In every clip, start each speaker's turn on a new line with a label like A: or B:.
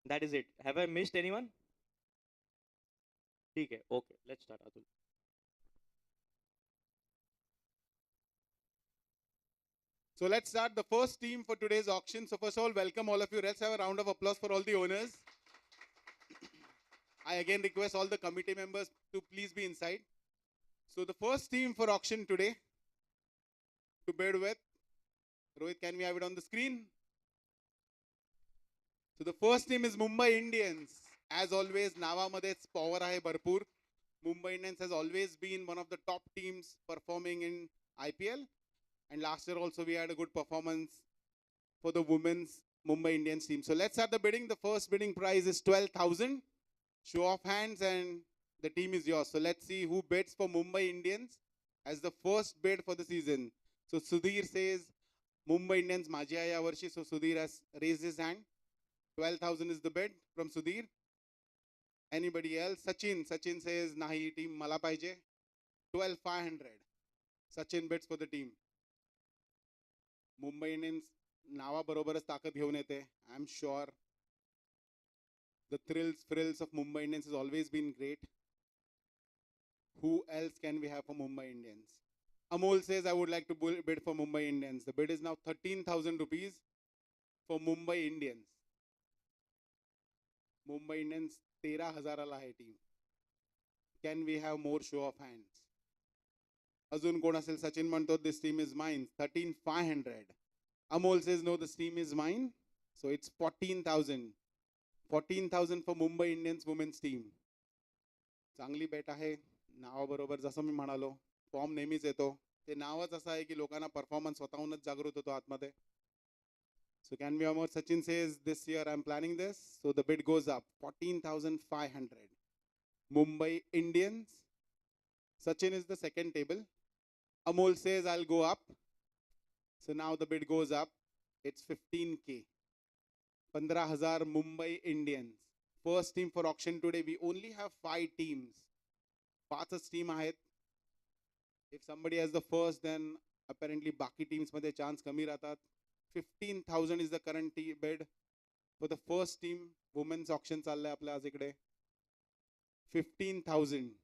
A: That is it. Have I missed anyone? ठीक है. Okay, let's start, Atul.
B: So let's start the first team for today's auction. So first of all, welcome all of you. Let's have a round of applause for all the owners. I again request all the committee members to please be inside. So the first team for auction today to bid with, Rohit, can we have it on the screen? So the first team is Mumbai Indians. As always, नावामध्येच power आहे भरपूर. Mumbai Indians has always been one of the top teams performing in IPL. And last year also we had a good performance for the women's Mumbai Indians team. So let's start the bidding. The first bidding price is 12,000. Show of hands and the team is yours. So let's see who bids for Mumbai Indians as the first bid for the season. So Sudhir says Mumbai Indians माझी आहे यावर्षी. So Sudhir has raised his hand. 12,000 is the bid from Sudhir. Anybody else? Sachin says nahi team मला पाहिजे. 12,500. Sachin bids for the team. Mumbai Indians नावाबरोबरच ताकद घेऊन येते. I'm sure the thrills of Mumbai Indians has always been great. Who else can we have for Mumbai Indians? Amol says, I would like to bid for Mumbai Indians. The bid is now 13,000 rupees for Mumbai Indians. Mumbai Indians 13,000 आहे team. Can we have more show of hands? अजून कोण असेल? Sachin म्हणतो this team is mine. 13,500. Amol says no, this team is mine. So it's 14,000. 14,000 for Mumbai Indians women's team. चांगली बेट आहे. नावाबरोबर जसं मी म्हणालो फॉर्म नेहमीच येतो. ते नावच असं आहे की लोकांना परफॉर्मन्स स्वतःहूनच जागृत होतो आतमध्ये. So can we have more? Sachin says this year I'm planning this. So the bid goes up 14,500. Mumbai Indians. Sachin is the second table. Amol says I'll go up. So now the bid goes up. It's 15K. 15,000 Mumbai Indians. First team for auction today. We only have 5 teams. 5च team आहेत. If somebody has the first, then apparently बाकी teams मध्ये chance कमी राहतात. 15,000 is the current bid for the first team. Women's auction चाललंय आपल्या आज इकडे. 15,000.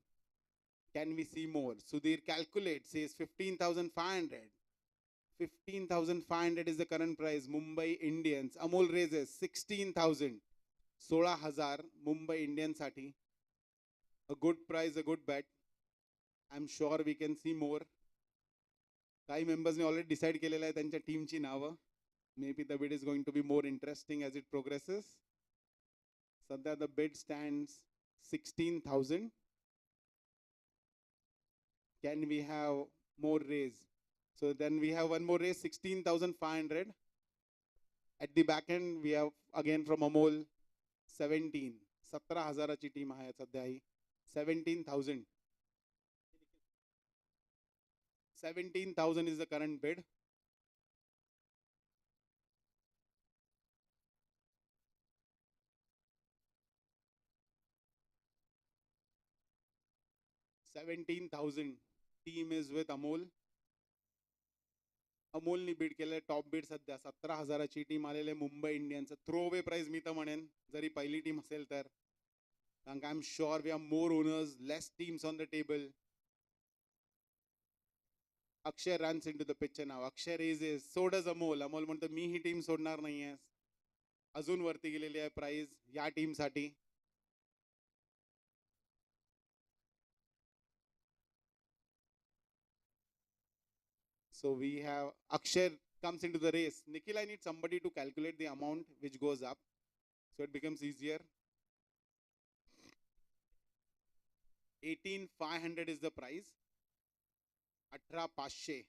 B: Can we see more? Sudhir calculates, says 15,500. 15,500 is the current price. Mumbai Indians. Amol raises 16,000. 16,000 Mumbai Indians साठी. A good price, a good bet. I'm sure we can see more. काही मेंबर्सने already decide केलेलं आहे त्यांच्या टीमची नावं. Maybe the bid is going to be more interesting as it progresses. सध्या the bid stands 16,000. Can we have more raise? So then we have one more raise, 16,500. At the back end, we have again from Amol 17. 17,000ची team आहे सध्या ही. 17,000. 17,000 is the current bid. $17,000 team is with Amol. अमोलनी Beed केलंय top Beed सध्या 17,000ची team आलेले Mumbai Indians. Throw away price मी तर म्हणेन जरी पहिली टीम असेल तर. कारण I am sure we are more owners, less teams on the table. Akshay runs in to the picture now. Akshay raises. So does Amol. Amol म्हणतो मी ही टीम सोडणार नाहीये. अजून वरती गेलेली आहे प्राइस या टीमसाठी. So we have Akshay comes into the race. Nikhil, I need somebody to calculate the amount which goes up, so it becomes easier. 18,500 is the price. 18,500.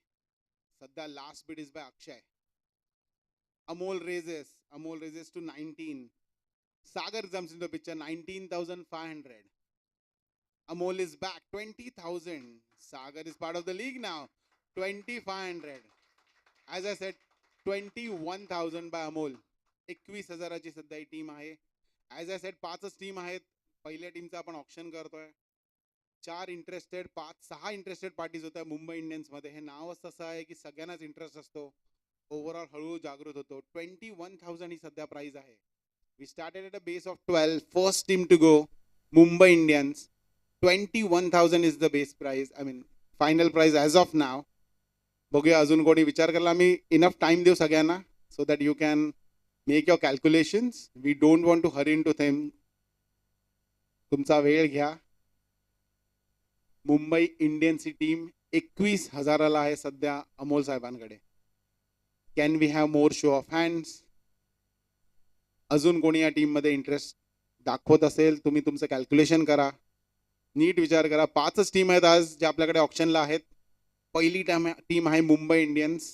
B: Sadda last bid is by Akshay. Amol raises to 19. Sagar comes into the picture. 19,500. Amol is back. 20,000. Sagar is part of the league now. 2,500. As I said, 21,000 by Amol. 21,000ची सध्या ही team आहे. As I said, 5च team आहेत. पहिल्या टीमचा आपण option करतोय. 4 interested, 5-6 interested parties होत्या Mumbai Indians मध्ये. हे नावच तसं आहे की सगळ्यांनाच इंटरेस्ट असतो. ओव्हरऑल हळूहळू जागृत होतो. 21,000 ही सध्या प्राइस आहे. We started at a base of 12. First team to go, Mumbai Indians. 21,000 is the base price. I mean, final price as of now. बघूया अजून कोणी विचार करायला आम्ही इनफ टाइम देऊ सगळ्यांना so that you can make your calculations. We don't want to hurry in to them. तुमचा वेळ घ्या. मुंबई इंडियन्सची टीम 21,000ला आहे सध्या अमोल साहेबांकडे. Can we have more show of hands? अजून कोणी या टीम मध्ये इंटरेस्ट दाखवत असेल तुम्ही तुमचं कॅल्क्युलेशन करा. नीट विचार करा. 5च टीम आहेत आज ज्या आपल्याकडे ऑप्शनला आहेत. पहिली टीम आहे Mumbai Indians.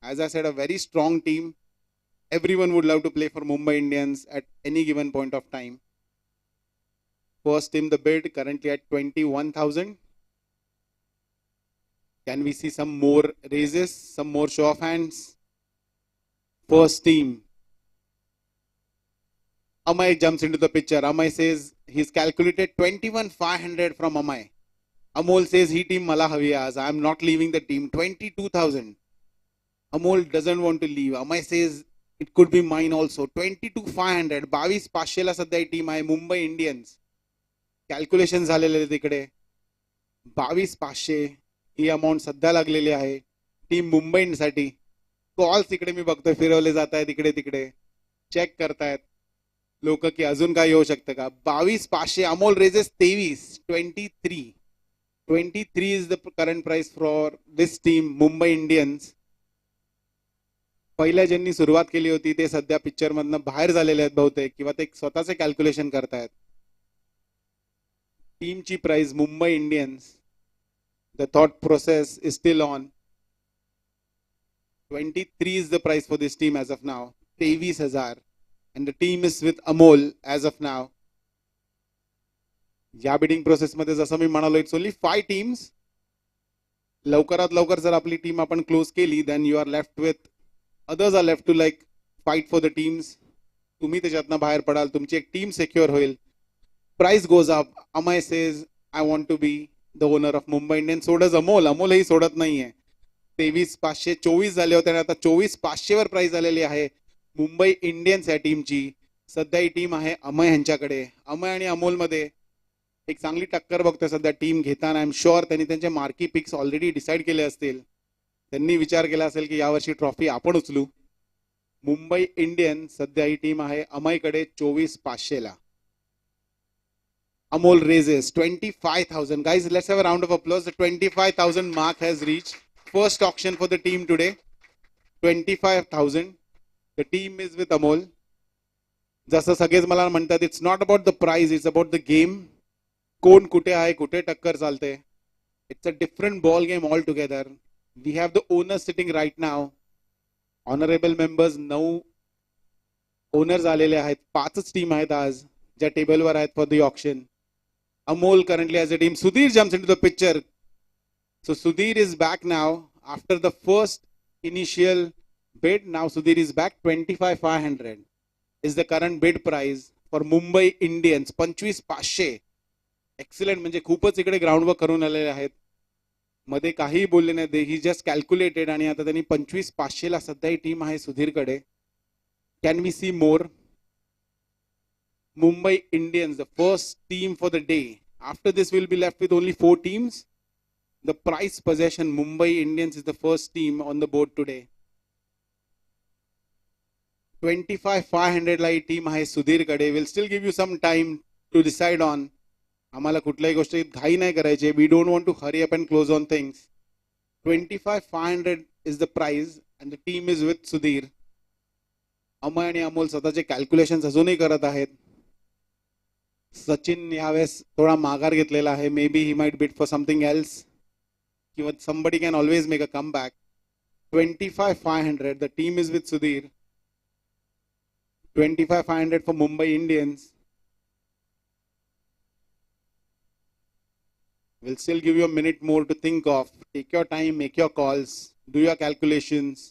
B: As I said, a very strong team. Everyone would love to play for Mumbai Indians at any given point of time. First team the bid currently at 21,000. Can we see some more raises, some more show of hands? First team. Amay jumps into the picture. Amay says he's calculated 21,500 from Amay. Amol says he team mala havi hai. I am not leaving the team. 22,000. Amol doesn't want to leave. Amay says it could be mine also. 22,500. 22,500 ला सध्या team आहे Mumbai Indians. Calculation झालेले तिकडे. 22,500 ही amount सध्या लागलेली आहे team मुंबईसाठी. Calls इकडे मी बघतोय फिरवले जात आहेत इकडे तिकडे. चेक करतायत लोक की अजून काय येऊ शकतं का. 22,500. Amol raises 23. 23 is the current price for this team Mumbai Indians. पहिल्या ज्यांनी सुरुवात केली होती ते सध्या पिक्चर मधनं बाहेर झालेले आहेत बहुतेक, किंवा ते स्वतःचे कॅल्क्युलेशन करतायत. टीमची price Mumbai Indians. The thought process is still on. 23 is the price for this team as of now. 23,000. And the team is with Amol as of now. या बिडिंग प्रोसेस मध्ये जसं मी म्हणालो, इट्स ओनली 5 टीम्स. लवकरात लवकर जर आपली टीम आपण क्लोज केली then you are left with others are left to like fight for the teams. तुम्ही त्याच्यातनं बाहेर पडाल, तुमची एक टीम सिक्युअर होईल. Price goes up. Amay says I want to be the owner of Mumbai Indians. So does Amol. अमोलही सोडत नाहीये. 23,500 24 झाले होते आणि आता 24,500 वर प्राइस आलेली आहे मुंबई इंडियन्स या टीमची. सध्या ही टीम आहे अमय यांच्याकडे. अमय आणि अमोल मध्ये एक चांगली टक्कर बघतोय सध्या टीम घेताना. आय एम शुअर त्यांनी त्यांचे मार्की पिक्स ऑलरेडी डिसाईड केले असतील. त्यांनी विचार केला असेल की यावर्षी ट्रॉफी आपण उचलू. मुंबई इंडियन सध्या ही टीम आहे अमयकडे 24,500 ला. Amol raises 25,000. Guys, let's have a round of applause. The 25,000 mark has reached. First auction for the team today. 25,000. The team is with Amol. जसं सगळेच मला म्हणतात, it's not about the prize, it's about the game. कोण कुठे आहे, कुठे टक्कर चालते. It's a different ball game all together. We have the owners sitting right now. Honorable members, 9 owners आलेले आहेत. 5च टीम आहेत आज ज्या टेबलवर आहेत for the auction. Amol currently as a team. Sudhir jumps into the picture. So Sudhir is back now after the first initial bid. Now Sudhir is back. 25,500 is the current bid price for Mumbai Indians. 25,500. Excellent. म्हणजे खूपच इकडे ground work करून आलेले आहेत. मध्ये काही बोलले नाही. They he just calculated. आणि आता त्यांनी 25,500 ला सध्या ही टीम आहे सुधीरकडे. Can we see more? Mumbai Indians the first team for the day. After this will be left with only 4 teams. The price position Mumbai Indians is the first team on the board today. 25,500 ला ही team आहे सुधीरकडे. Will still give you some time to decide on. आम्हाला कुठल्याही गोष्टीत घाई नाही करायची. We don't want to hurry up and close on things. 25,500 is the price and the team is with Sudhir. Amay आणि अमोल स्वतःचे कॅल्क्युलेशन अजूनही करत आहेत. सचिन यावेळेस थोडा माघार घेतलेला आहे. Maybe he might bid for something else, किंवा somebody can always make a comeback. 25,500 the team is with Sudhir. 25,500 for Mumbai Indians. We'll still give you a minute more to think of. Take your time, make your calls, do your calculations.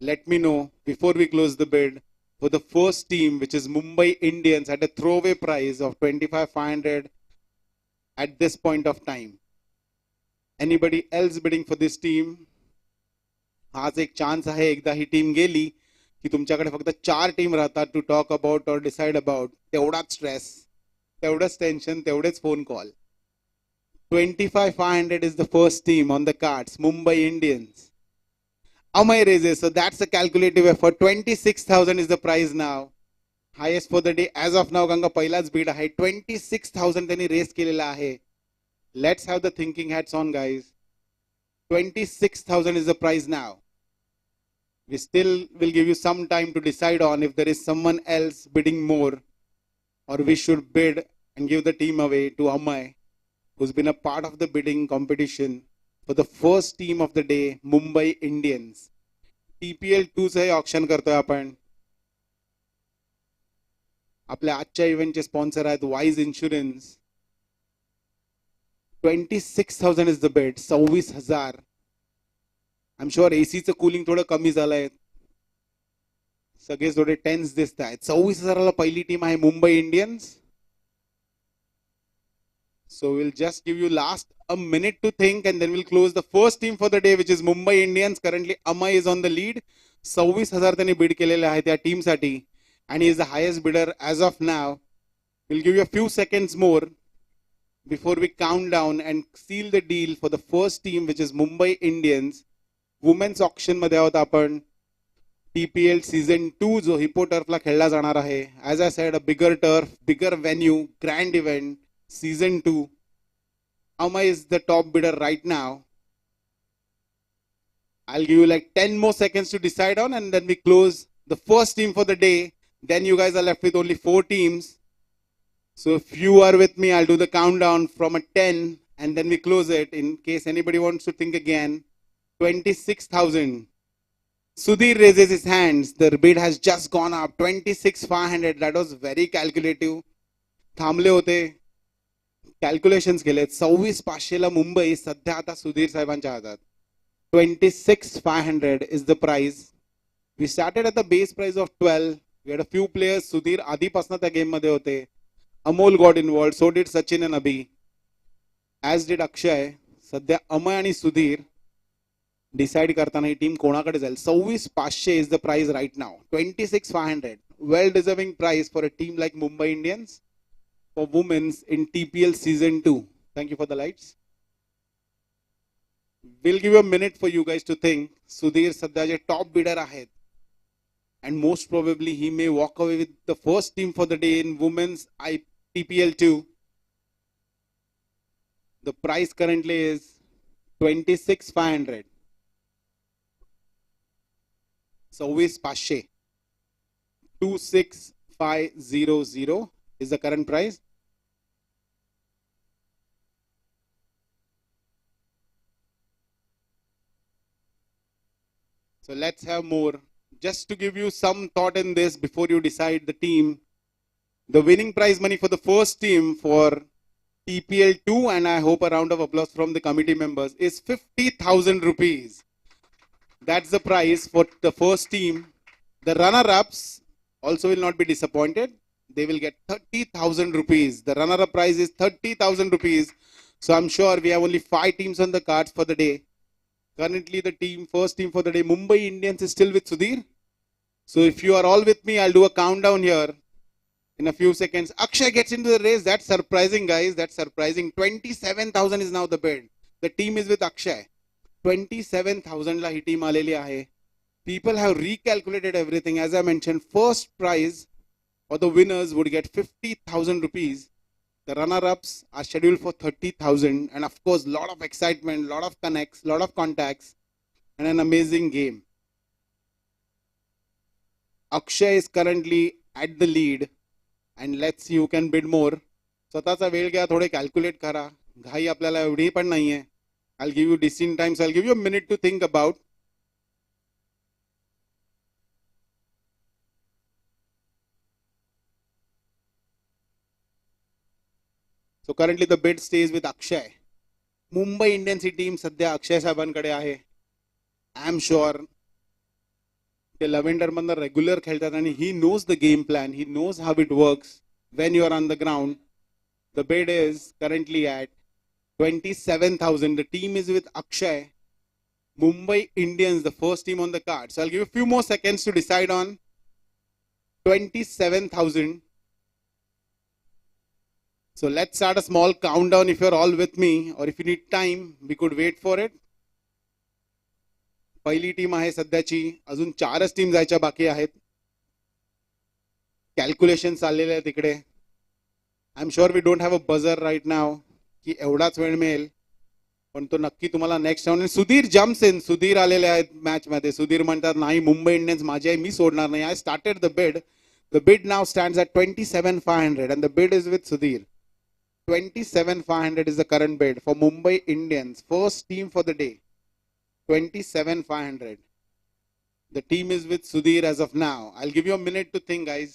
B: Let me know before we close the bid for the first team, which is Mumbai Indians, at a throwaway price of 25,500 at this point of time. Anybody else bidding for this team? आज एक chance आहे. एकदा ही team गेली की तुमच्याकडे फक्त 4 team राहतात to talk about और डिसाइड अबाउट. तेवढाच स्ट्रेस, तेवढंच टेन्शन, तेवढेच phone call. 25,500 is the first team on the cards, Mumbai Indians. Amay raises, so that's a calculative effort. 26,000 is the prize now. Highest for the day as of now. Ganga पहिलाच bid आहे. 26,000 त्यांनी raise केलेला आहे. Let's have the thinking hats on, guys. 26,000 is the prize now. We still will give you some time to decide on if there is someone else bidding more, or we should bid and give the team away to Amay, who's been a part of the bidding competition for the first team of the day, Mumbai Indians. TPL 2 चे option करतोय आपण. आपल्या आजच्या इव्हेंटचे sponsor आहेत Wise Insurance. 26,000 is the bet. 26,000. I am sure एसीचं cooling थोडं कमी झालंय. सगळे थोडे टेन्स दिसत आहेत. 26,000ला पहिली टीम आहे Mumbai Indians. So we'll just give you last a minute to think and then we'll close the first team for the day, which is Mumbai Indians. Currently Amay is on the lead. 26,000 त्यांनी bid केलेले आहे त्या team साठी and he is the highest bidder as of now. We'll give you a few seconds more before we count down and seal the deal for the first team, which is Mumbai Indians. Women's auction मध्ये आहोत आपण. TPL season 2 जो hippo टर्फला खेळला जाणार आहे. As I said, a bigger turf, bigger venue, grand event. Season 2. Amay is the top bidder right now. I'll give you like 10 more seconds to decide on and then we close the first team for the day. Then you guys are left with only 4 teams. So if you are with me, I'll do the countdown from a 10 and then we close it in case anybody wants to think again. 26,000. Sudhir raises his hands. The bid has just gone up. 26,500. That was very calculative. थांबले होते. Calculations केलेत. 26,500ला मुंबई सध्या आता सुधीर साहेबांच्या हातात. 26,500 is the prize. We started at the base price of 12. We had a few players. Sudhir आधीपासून त्या game मध्ये होते. Amol got involved. So did Sachin and Abhi. As did Akshay. सध्या अमय आणि सुधीर डिसाइड करताना ही टीम कोणाकडे जाईल. 26,500 is the prize right now. 26,500. Well deserving prize for a team like Mumbai Indians. For women's in TPL season 2. Thank you for the lights. We'll give you a minute for you guys to think. Sudhir सध्याचे top bidder आहेत. And most probably he may walk away with the first team for the day in women's TPL 2. The price currently is 26,500. 26,500. 26,500 is the current price. So let's have more. Just to give you some thought in this before you decide the team. The winning prize money for the first team for TPL 2, and I hope a round of applause from the committee members, is 50,000 rupees. That's the prize for the first team. The runner-ups also will not be disappointed. They will get 30,000 rupees. The runner-up prize is 30,000 rupees. So I'm sure we have only 5 teams on the cards for the day. Currently the first team for the day, Mumbai Indians, is still with Sudhir. So if you are all with me, I'll do a countdown here in a few seconds. Akshay gets into the race. That's surprising, guys. That's surprising. 27,000 is now the bid. The team is with Akshay. 27,000 la hi team aleli aahe. People have recalculated everything. As I mentioned, first prize or the winners would get 50,000 rupees. The runner-ups are scheduled for 30,000, and of course, lot of excitement, lot of connects, lot of contacts, and an amazing game. Akshay is currently at the lead, and let's see who can bid more. स्वतःचा वेळ घ्या, थोडे calculate करा. घाई आपल्याला एवढी पण नाहीये. I'll give you decent time, so I'll give you a minute to think about. So currently the bid stays with Akshay. Mumbai Indians he team सध्या अक्षय साहेबांकडे आहे. I am sure ते लव्हेंडर मधनं रेग्युलर खेळतात आणि he knows the game plan. He knows how it works when you are on the ground. The bid is currently at 27,000. The team is with Akshay. Mumbai Indians, the first team on the card. So I'll give you a few more seconds to decide on 27,000. So let's start a small countdown if you're all with me, or if you need time, we could wait for it. पहिली team आहे सध्याची, अजून 4च team जायच्या बाकी आहेत. Calculation चाललेले आहे तिकडे. I am sure we don't have a buzzer right now की एवढाच वेळ मिळेल, पण तो नक्की तुम्हाला next round. Sudhir jumps in, Sudhir आलेले आहेत मॅच मध्ये. सुधीर म्हणतात नाही मुंबई इंडियन्स माझी आहे, मी सोडणार नाही. I started the bid. The bid now stands at 27,500 and the bid is with Sudhir. 27,500 is the current bid for Mumbai Indians, first team for the day. 27,500. The team is with Sudhir as of now. I'll give you a minute to think, guys.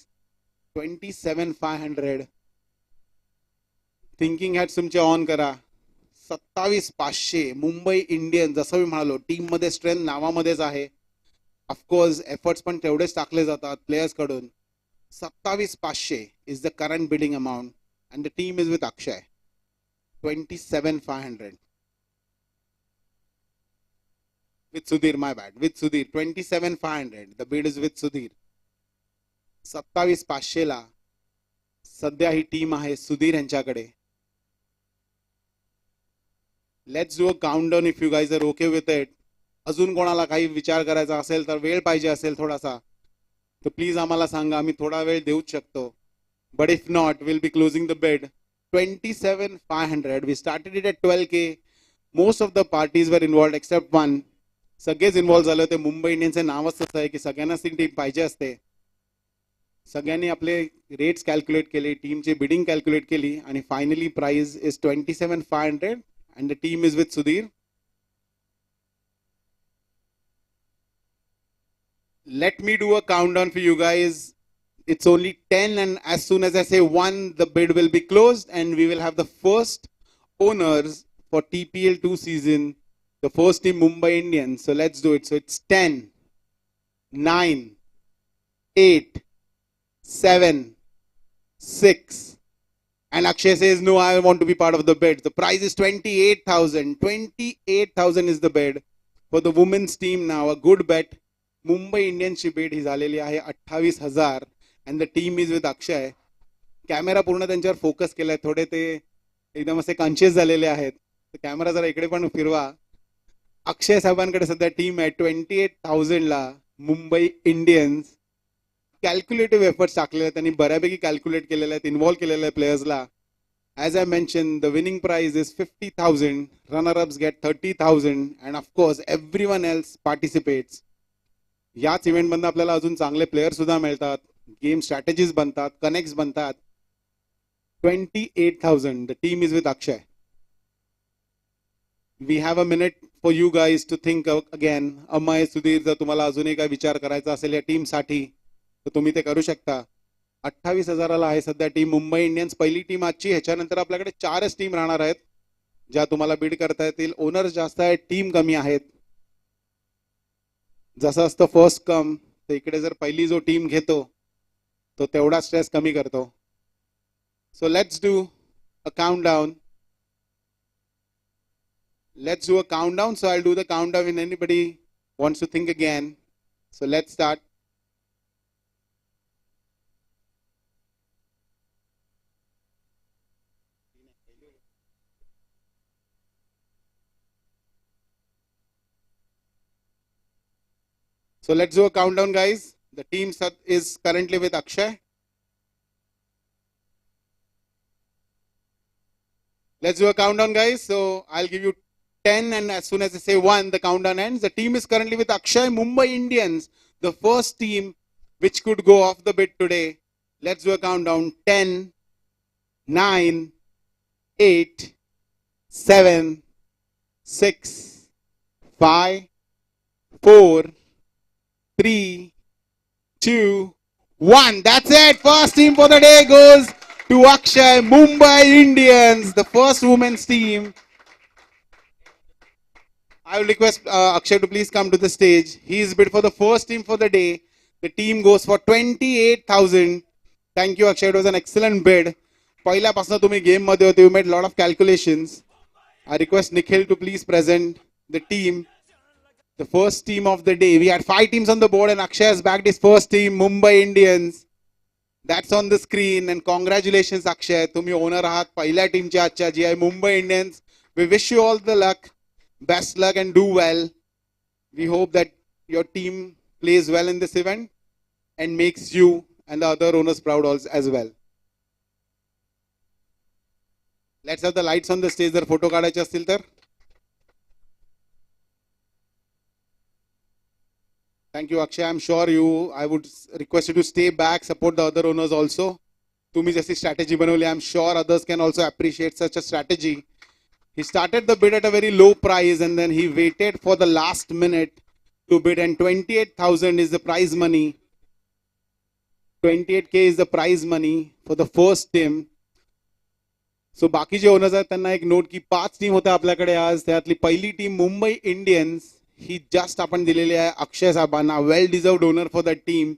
B: 27,500. Thinking hats तुमचे on करा. 27,500 Mumbai Indians. जसं मी म्हणालो, team मध्ये strength नावामध्येच आहे. Of course efforts पण तेवढेच टाकले जातात प्लेयर्स कडून. 27,500 is the current bidding amount and the team is with Akshay. 27,500. With Sudhir, my bad. With Sudhir, 27,500. The bid is with Sudhir. 27,500 ला सध्या ही टीम आहे सुधीर यांच्याकडे. Let's do a countdown if you guys are okay with it. अजून कोणाला काही विचार करायचा असेल, तर वेळ पाहिजे असेल थोडासा, तर प्लीज आम्हाला सांगा, आम्ही थोडा वेळ देऊच शकतो. But if not, we'll be closing the bid. 27,500. We started it at 12K. Most of the parties were involved except one. सगळेच इन्व्हॉल्व झाले होते. मुंबई इंडियन्सचे नावच तसं आहे की सगळ्यांनाच ती टीम पाहिजे असते. सगळ्यांनी आपले रेट्स कॅल्क्युलेट केले, टीमची बिडिंग कॅल्क्युलेट केली, आणि finally price is 27,500 and the team is with Sudhir. Let me do a countdown for you guys. It's only 10, and as soon as I say 1, the bid will be closed and we will have the first owners for TPL 2 season, the first team Mumbai Indians. So let's do it. So it's 10, 9, 8, 7, 6, and Akshay says no, I want to be part of the bid. The prize is 28,000. 28,000 is the bid for the women's team now. A good bet. Mumbai इंडियन्सची bid ही झालेली आहे 28,000 and the team is with Akshay. Camera पूर्ण त्यांच्यावर focus केलाय. थोडे ते एकदम असे कॉन्शियस झालेले आहेत. कॅमेरा जरा इकडे पण फिरवा. अक्षय साहेबांकडे सध्या टीम आहे 28,000 ला. मुंबई इंडियन्स कॅल्क्युलेटिव्ह एफर्ट्स टाकलेले आहेत, त्यांनी बऱ्यापैकी कॅल्क्युलेट केलेले आहेत, इन्व्हॉल्व केलेले आहे प्लेयर्सला. As I mentioned, the winning prize is 50,000. Runner-ups get 30,000 and of course everyone else participates. याच इव्हेंटमधून आपल्याला अजून चांगले प्लेयर सुद्धा मिळतात, गेम स्ट्रॅटेजीज बनतात, कनेक्ट्स बनतात. 28,000. The team is with Akshay. We have a minute for you guys to think again. Amay, Sudhir, जर तुम्हाला अजूनही काही विचार करायचा असेल या टीम साठी तर तुम्ही ते करू शकता. 28,000 आहे सध्या टीम मुंबई इंडियन्स. पहिली टीम आजची. ह्याच्यानंतर आपल्याकडे 4च टीम राहणार आहेत ज्या तुम्हाला बीड करता येतील. ओनर्स जास्त आहेत, टीम कमी आहेत. जसं असतं फर्स्ट कम, तर इकडे जर पहिली जो टीम घेतो तो तेवढा स्ट्रेस कमी करतो. So let's do a countdown. Let's do a countdown. So I'll do the countdown when anybody wants to think again. So let's start. So let's do a countdown, guys. The team is currently with Akshay. Let's do a countdown, guys. So I'll give you 10, and as soon as I say 1, the countdown ends. The team is currently with Akshay. Mumbai Indians, the first team which could go off the bid today. Let's do a countdown. 10, 9, 8, 7, 6, 5, 4, 3, 2, 1. That's it. First team for the day goes to Akshay. Mumbai Indians, the first women's team. I will request Akshay to please come to the stage. He is bid for the first team for the day. The team goes for 28,000. Thank you, Akshay. It was an excellent bid. पहिल्यापासून तुम्ही game मध्ये होते. You made a lot of calculations. I request Nikhil to please present the team. The first team of the day. We had 5 teams on the board and Akshay has backed his first team, Mumbai Indians. That's on the screen and congratulations Akshay. तुम्ही owner आहात पहिल्या टीमच्या आजच्या जी आहे Mumbai Indians. We wish you all the luck, best luck and do well. We hope that your team plays well in this event and makes you and the other owners proud also as well. Let's have the lights on the stage जर photo काढायचे असतील तर. Thank you, Akshay. I'm sure I would request you to stay back, support the other owners also. तुम्ही जशी strategy बनवली, I'm sure others can also appreciate such a strategy. He started the bid at a very low price and then he waited for the last minute to bid, and 28,000 is the prize money. 28K is the prize money for the first team. सो बाकीचे owners आहेत त्यांना एक note की 5 team होत्या आपल्याकडे आज. त्यातली पहिली टीम मुंबई इंडियन्स ही जस्ट आपण दिलेली आहे अक्षय साहेबांना. Well deserved owner for the team.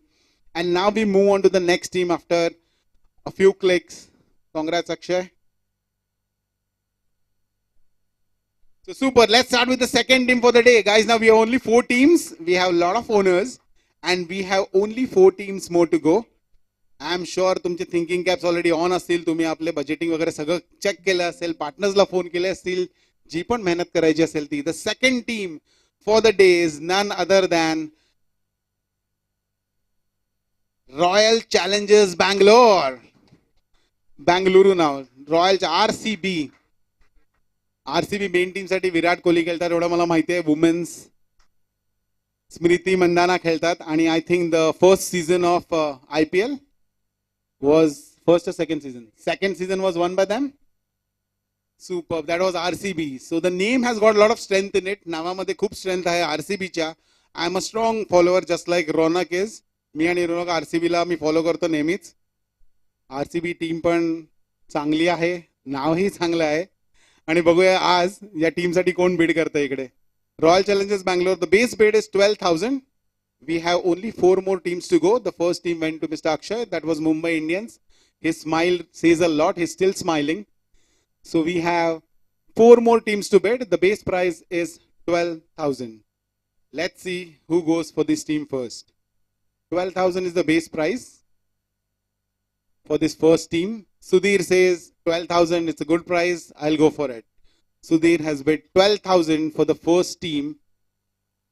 B: And now we move on to the next team after a few clicks. Congrats Akshay. So super. Let's start with the second team for the day. Guys, now we have only 4 teams. We have a lot of owners and we have only 4 teams more to go. I am sure तुमचे thinking caps already on असतील. तुम्ही आपले budgeting वगैरे सगळं check केलं असेल, पार्टनर्सला phone केले असतील, जी पण मेहनत करायची असेल ती. The second team for the day is none other than Royal Challengers Bangalore. Bengaluru नाव Royal RCB. RCB main team साठी विराट कोहली खेळतात एवढं मला माहिती आहे. वुमेन्स स्मृती मंदाना खेळतात आणि I think the first season of IPL was first or second season? Second season was won by them. Superb. That was RCB. So the name has got a lot of strength in it. नावामध्ये खूप strength आहे आरसीबीच्या. I am a strong follower just like Raunak is. मी आणि रौनक आरसीबीला मी follow करतो नेहमीच. RCB team पण चांगली आहे, नावही चांगलं आहे. आणि बघूया आज या टीमसाठी कोण बीड करतं इकडे. Royal Challengers Bangalore. The base Beed is 12,000. We have only 4 more teams to go. The first team went to Mr. Akshay. That was Mumbai Indians. His smile says a lot. He's still smiling. So we have 4 more teams to bid. The base price is 12,000. Let's see who goes for this team first. 12,000 is the base price for this first team. Sudhir says 12,000. It's a good price. I'll go for it. Sudhir has bid 12,000 for the first team,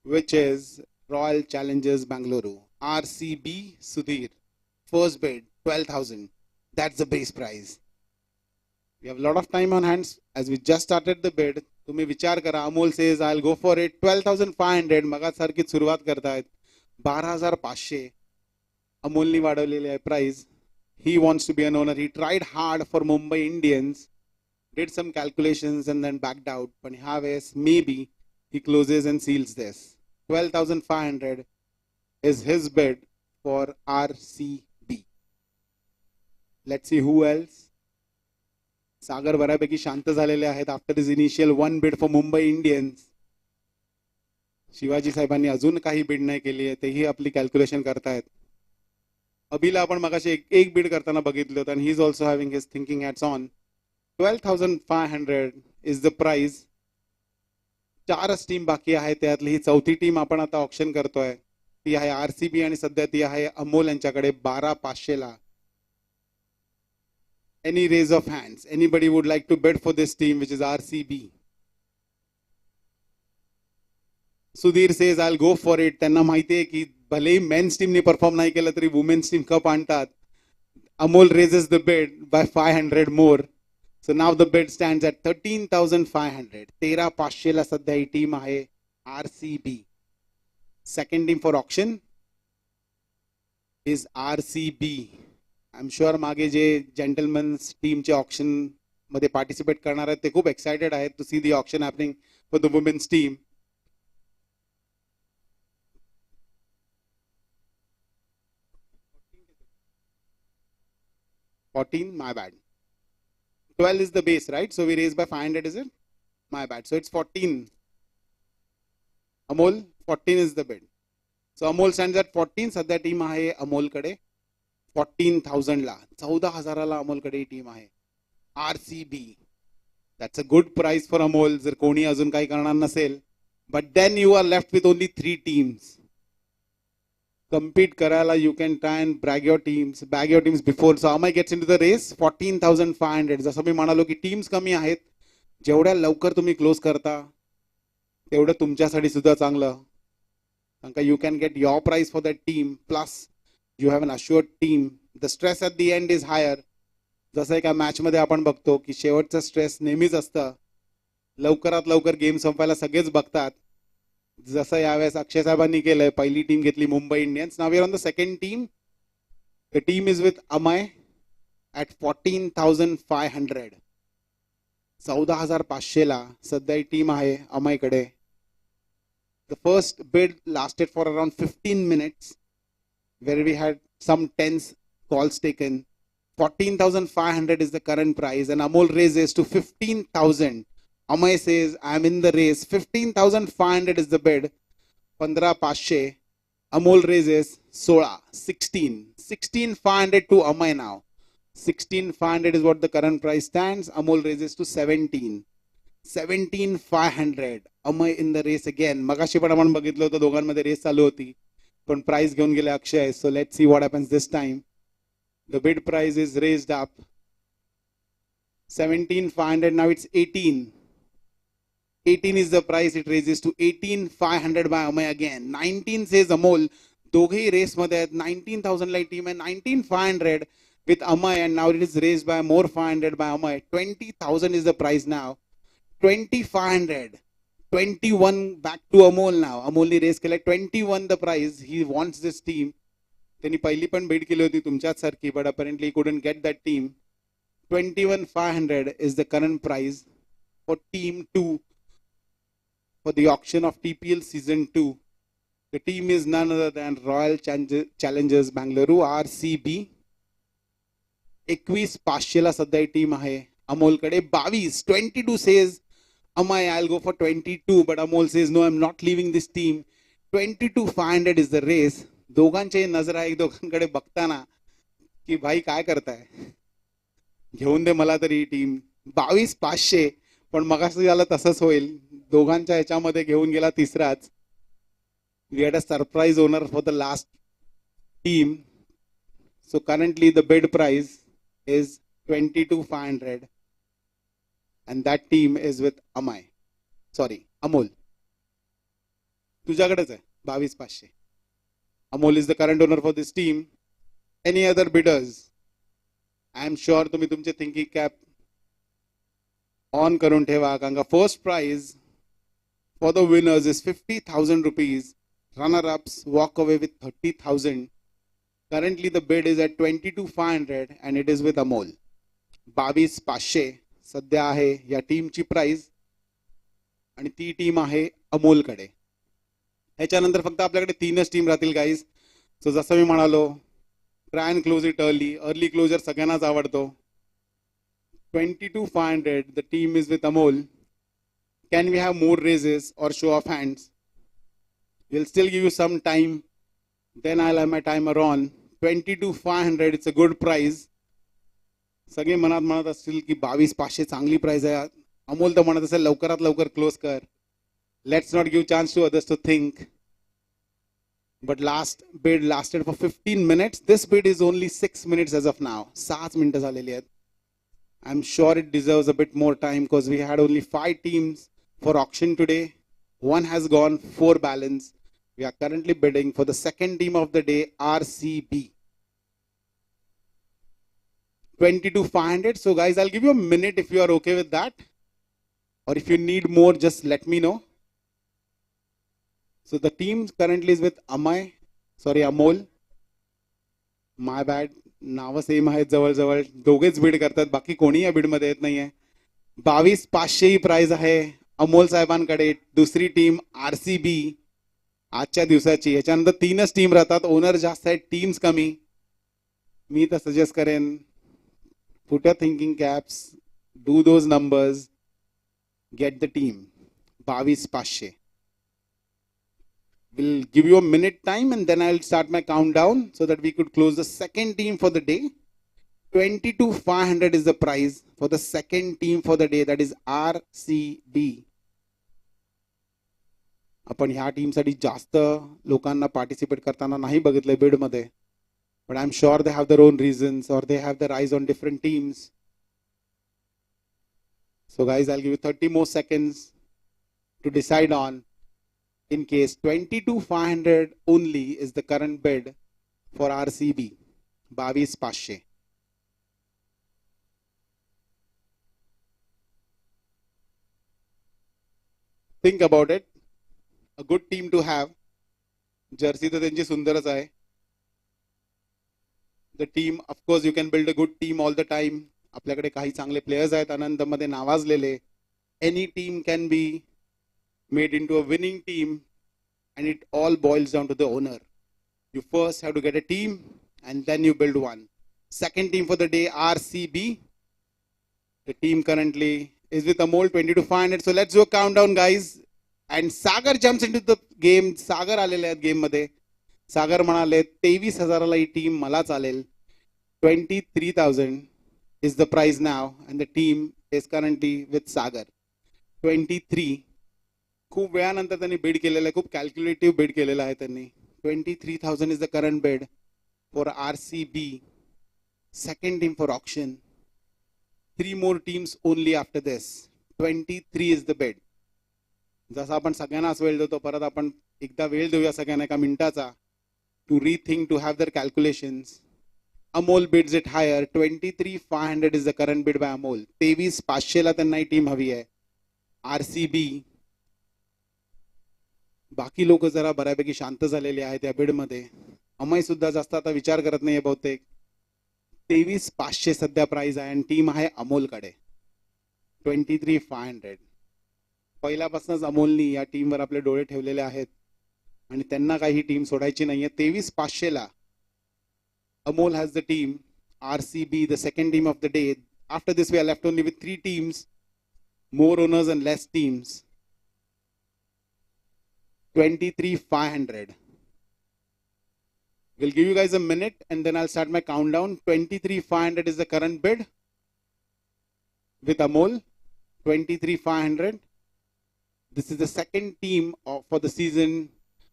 B: which is Royal Challengers Bangalore. RCB Sudhir. First bid 12,000. That's the base price. We have a lot of time on hands as we just started the bid. तुम्ही विचार करा. Amol says I'll go for it. 12,500. मगासारखी सुरुवात करतायत. 12,500. अमोलनी वाढवलेली आहे price. He wants to be an owner. He tried hard for Mumbai Indians. Did some calculations and then backed out. But ह्या वेळेस maybe he closes and seals this. 12,500 is his bid for RCB. Let's see who else. सागर बऱ्यापैकी शांत झालेले आहेत after his initial 1 bid for Mumbai Indians. Shivaji साहेबांनी अजून काही बीड नाही केली आहे, तेही आपली कॅल्क्युलेशन करतायत. अभिला आपण मगाशी एक बीड करताना बघितलं होतं आणि he is also having his thinking hats on. 12,500 is the price. 4च टीम बाकी आहे, त्यातली ही चौथी टीम आपण आता ऑप्शन करतोय. ती आहे आरसीबी आणि सध्या ती आहे अमोल यांच्याकडे 12,500 ला. Any raise of hands? Anybody would like to bid for this team, which is RCB? Sudhir says I'll go for it. त्यांना माहिती आहे की भलेही मेन्स टीमने परफॉर्म नाही केलं तरी वुमेन्स टीम कप आणतात. Amol raises the bid by 500 more. So now the bid stands at 13,500. 13,500 ला सध्या ही टीम आहे RCB. Second team for auction is RCB. I'm sure मागे जे जेंटलमन्स टीमचे ऑक्शन मध्ये पार्टिसिपेट करणार आहेत ते खूप एक्साइटेड आहेत to see the auction happening for the women's team. My bad. 12 is the base, right? So we raise by 500, is it? My bad. So it's 14. Amol, 14 is the bid. So Amol stands at 14. सध्या team आहे अमोल कडे 14,000 ला. 14,000 ला अमोल कडे team आहे RCB. That's a good price for Amol. जर कोणी अजून काही करणार नसेल But then you are left with only 3 teams. Compete करायला, you can try and bag your teams before. So Amay gets into the race, 14,500. जसं मी म्हणालो की टीम्स कमी आहेत, जेवढ्या लवकर तुम्ही क्लोज करता तेवढं तुमच्यासाठी सुद्धा चांगलं. कारण you can get your price for that team, plus you have an assured team. The stress at the end is higher. जसं एका मॅच मध्ये आपण बघतो की शेवटचं स्ट्रेस नेहमीच असतं. लवकरात लवकर गेम संपायला सगळेच बघतात. जसं यावेळेस अक्षय साहेबांनी केलंय, पहिली टीम घेतली मुंबई इंडियन्स. नाव we are on the second team. The team is with Amay at 14,500. 14,500 ला सध्या ही टीम आहे अमयकडे. The first bid lasted for around 15 minutes, where we had some tense calls taken. 14,500 is the current price, and Amol raises to 15,000. Amay says, I'm in the race. 15,500 is the bid. 15,500. Amol raises 16. 16,500 to Amay now. 16,500 is what the current price stands. Amol raises to 17. 17,500. Amay in the race again. मगाशी पण आपण बघितलं होतं दोघांमध्ये race चालू होती, पण price घेऊन गेले Akshay. So let's see what happens this time. The bid price is raised up. 17,500. Now it's 18. 18 is the price. It raises to 18,500 by Amay again. 19 says Amol. दोघेही रेस मध्ये आहेत. 19,000 ला टीम आहे. 19,500 with Amay, and now it is raised by more 500 by Amay. 20,000 is the price now. 2,500. 21 back to Amol now. Amolni raise केला. 21 the price. He wants this team. त्यांनी पहिली पण बीड केली होती तुमच्याच सारखी, but apparently he couldn't get that team. 21,500 is the current price for team 2 for the auction of TPL season 2. The team is none other than Royal Challengers Bangalore, RCB. 21,500 ला सध्या team आहे अमोलकडे. 22 says Amay, I'll go for 22, but Amol says no, I'm not leaving this team. 22,500 is the race. दोघांचे नजरा एक दोघांकडे बघताना की भाई काय करताय, घेऊन दे मला तरी ही टीम. 22,500. पण मगाशी झालं तसंच होईल. दोघांच्या ह्याच्यामध्ये घेऊन गेला तिसराच. We had a surprise owner for the last team. So currently the bid price is 22,500. And that team is with Amay. Sorry, Amol. तुझ्याकडेच आहे 22,500. Amol is the current owner for this team. Any other bidders? I am sure तुम्ही तुमचे thinking cap on करून ठेवा, कारण का first prize for the winners is 50,000 rupees. Runner-ups walk away with 30,000. Currently the bid is at 22,500 and it is with Amol. 22,500 सध्या आहे या टीमची प्राइस, आणि ती टीम आहे अमोलकडे. ह्याच्यानंतर फक्त आपल्याकडे 3च टीम राहतील गाईज. सो जसं मी म्हणालो, try and close it early closure सगळ्यांनाच आवडतो. 22,500. The team is with Amol. Can we have more raises or show of hands? Will still give you some time, then I have my timer on. 22,500 it's a good price. सगळे म्हणत असतील की 22,500 चांगली price आहे. अमोल तर म्हणत असेल लवकरात लवकर क्लोज कर. Let's not give chance to others to think. But last bid lasted for 15 minutes. This bid is only 6 minutes as of now. 6 मिनिटं झालेली आहेत. I am sure it deserves a bit more time, because we had only 5 teams for auction today. 1 has gone, 4 balance. We are currently bidding for the second team of the day, RCB. 22,500. So guys, I'll give you a minute if you are okay with that, or if you need more, just let me know. So the team currently is with Amol. My bad. Now same आहेत जवळ दोघेच बीड करतात, बाकी कोणी या बीड मध्ये येत नाहीये. 22,500 ही price आहे अमोल साहेबांकडे. दुसरी टीम RCB आजच्या दिवसाची. याच्यानंतर 3च टीम राहतात. ओनर जास्त आहेत, टीम्स कमी. मी तर सजेस्ट करेन, put your thinking caps, do those numbers, get the team. 22,500. We'll give you a minute time and then I'll start my countdown so that we could close the second team for the day. 22,500 is the price for the second team for the day, that is RCB. आपण ह्या टीमसाठी जास्त लोकांना participate करताना नाही बघितलंय बीडमध्ये. But I'm sure they have their own reasons or they have their eyes on different teams. So guys, I'll give you 30 more seconds to decide on. In case 22,500 only is the current bid for RCB. 22,500. Think about it. A good team to have. Jersey तर त्यांची सुंदरच आहे. The team, of course, you can build a good team all the time. आपल्याकडे काही चांगले players आहेत आनंदमध्ये नावाजलेले. Any team can be made into a winning team, and it all boils down to the owner. You first have to get a team and then you build one. Second team for the day, RCB. The team currently is with Amol 22,500. So let's do a countdown, guys. And Sagar jumps into the game. Sagar आलेले आहेत game मध्ये. सागर म्हणाले 23,000ला ही team मला चालेल. 23,000 is the price now and the team is currently with Sagar. 23. खूप वेळानंतर त्यांनी bid केलेलं आहे. खूप कॅल्क्युलेटिव्ह बिड केलेलं आहे त्यांनी. 23,000 is the current bid for RCB. Second team for auction. 3 more teams only after this. 23 is the bid. जसं आपण सगळ्यांनाच वेळ देतो, परत आपण एकदा वेळ देऊया सगळ्यांना एका मिनिटाचा to rethink, to have their calculations. Amol bids it higher. 23,500 is the current bid by Amol. 23,500ला त्यांना ही टीम हवी आहे. RCB. बाकी लोक जरा बऱ्यापैकी शांत झालेले आहेत या बिडमध्ये. अमय सुद्धा जास्त आता विचार करत नाहीये बहुतेक. 23,500 सध्या प्राइस आहे आणि टीम आहे अमोलकडे. 23,500. पहिल्यापासूनच अमोलनी या टीमवर आपले डोळे ठेवलेले आहेत आणि त्यांना काही टीम सोडायची नाहीये. 23,500ला Amol has the team. RCB, the second team of the day. After this, we are left only with 3 teams, more owners and less teams. 23,500. We'll give you guys a minute and then I'll start my countdown. 23,500 is the current bid with Amol. 23,500. This is the second team for the season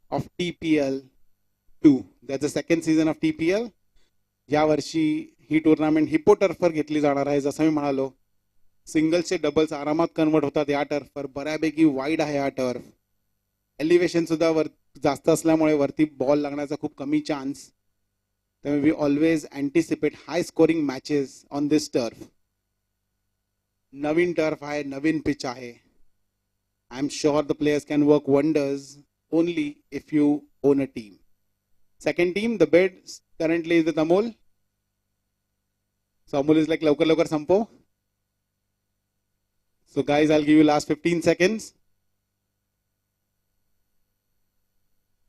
B: of TPL 2. That's the second season of TPL. या वर्षी ही tournament hippo टर्फवर घेतली जाणार आहे. जसं मी म्हणालो, सिंगल्सचे doubles आरामात convert होतात या टर्फवर. बऱ्यापैकी वाईड आहे हा टर्फ. एलिव्हेशन सुद्धा जास्त असल्यामुळे वरती बॉल लागण्याचा खूप कमी चान्स. त्यामुळे we always anticipate high scoring matches on this turf. नवीन टर्फ आहे, नवीन पिच आहे. I am sure the players can work wonders only if you own a team. Second team, the bid currently is with Amol. So Amol is like लवकर संपो. So guys, I'll give you last 15 seconds.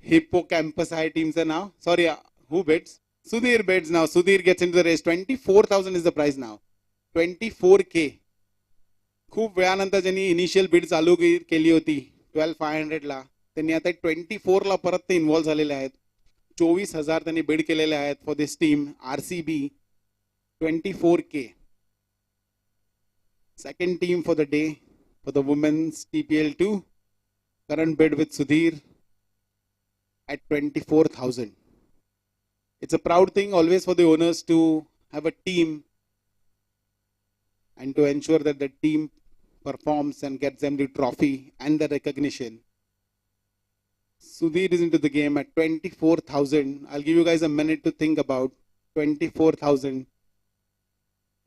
B: Hippocampus high teams are now. Sorry, who bids? Sudhir bids now. Sudhir gets into the race. 24,000 is the price now. 24K. खूप वेळानंतर ज्यांनी initial bid चालू केली होती 12,500ला, त्यांनी आता 24ला परत ते इन्व्हॉल्व झालेले आहेत. 24,000 त्यांनी बिड केलेले आहेत for this team RCB. 24K. Second team for the day for the women's TPL 2. Current bid with Sudhir at 24,000. It's a proud thing always for the owners to have a team and to ensure that the team performs and gets them the trophy and the recognition. Sudhir is into the game at 24,000. I'll give you guys a minute to think about. 24,000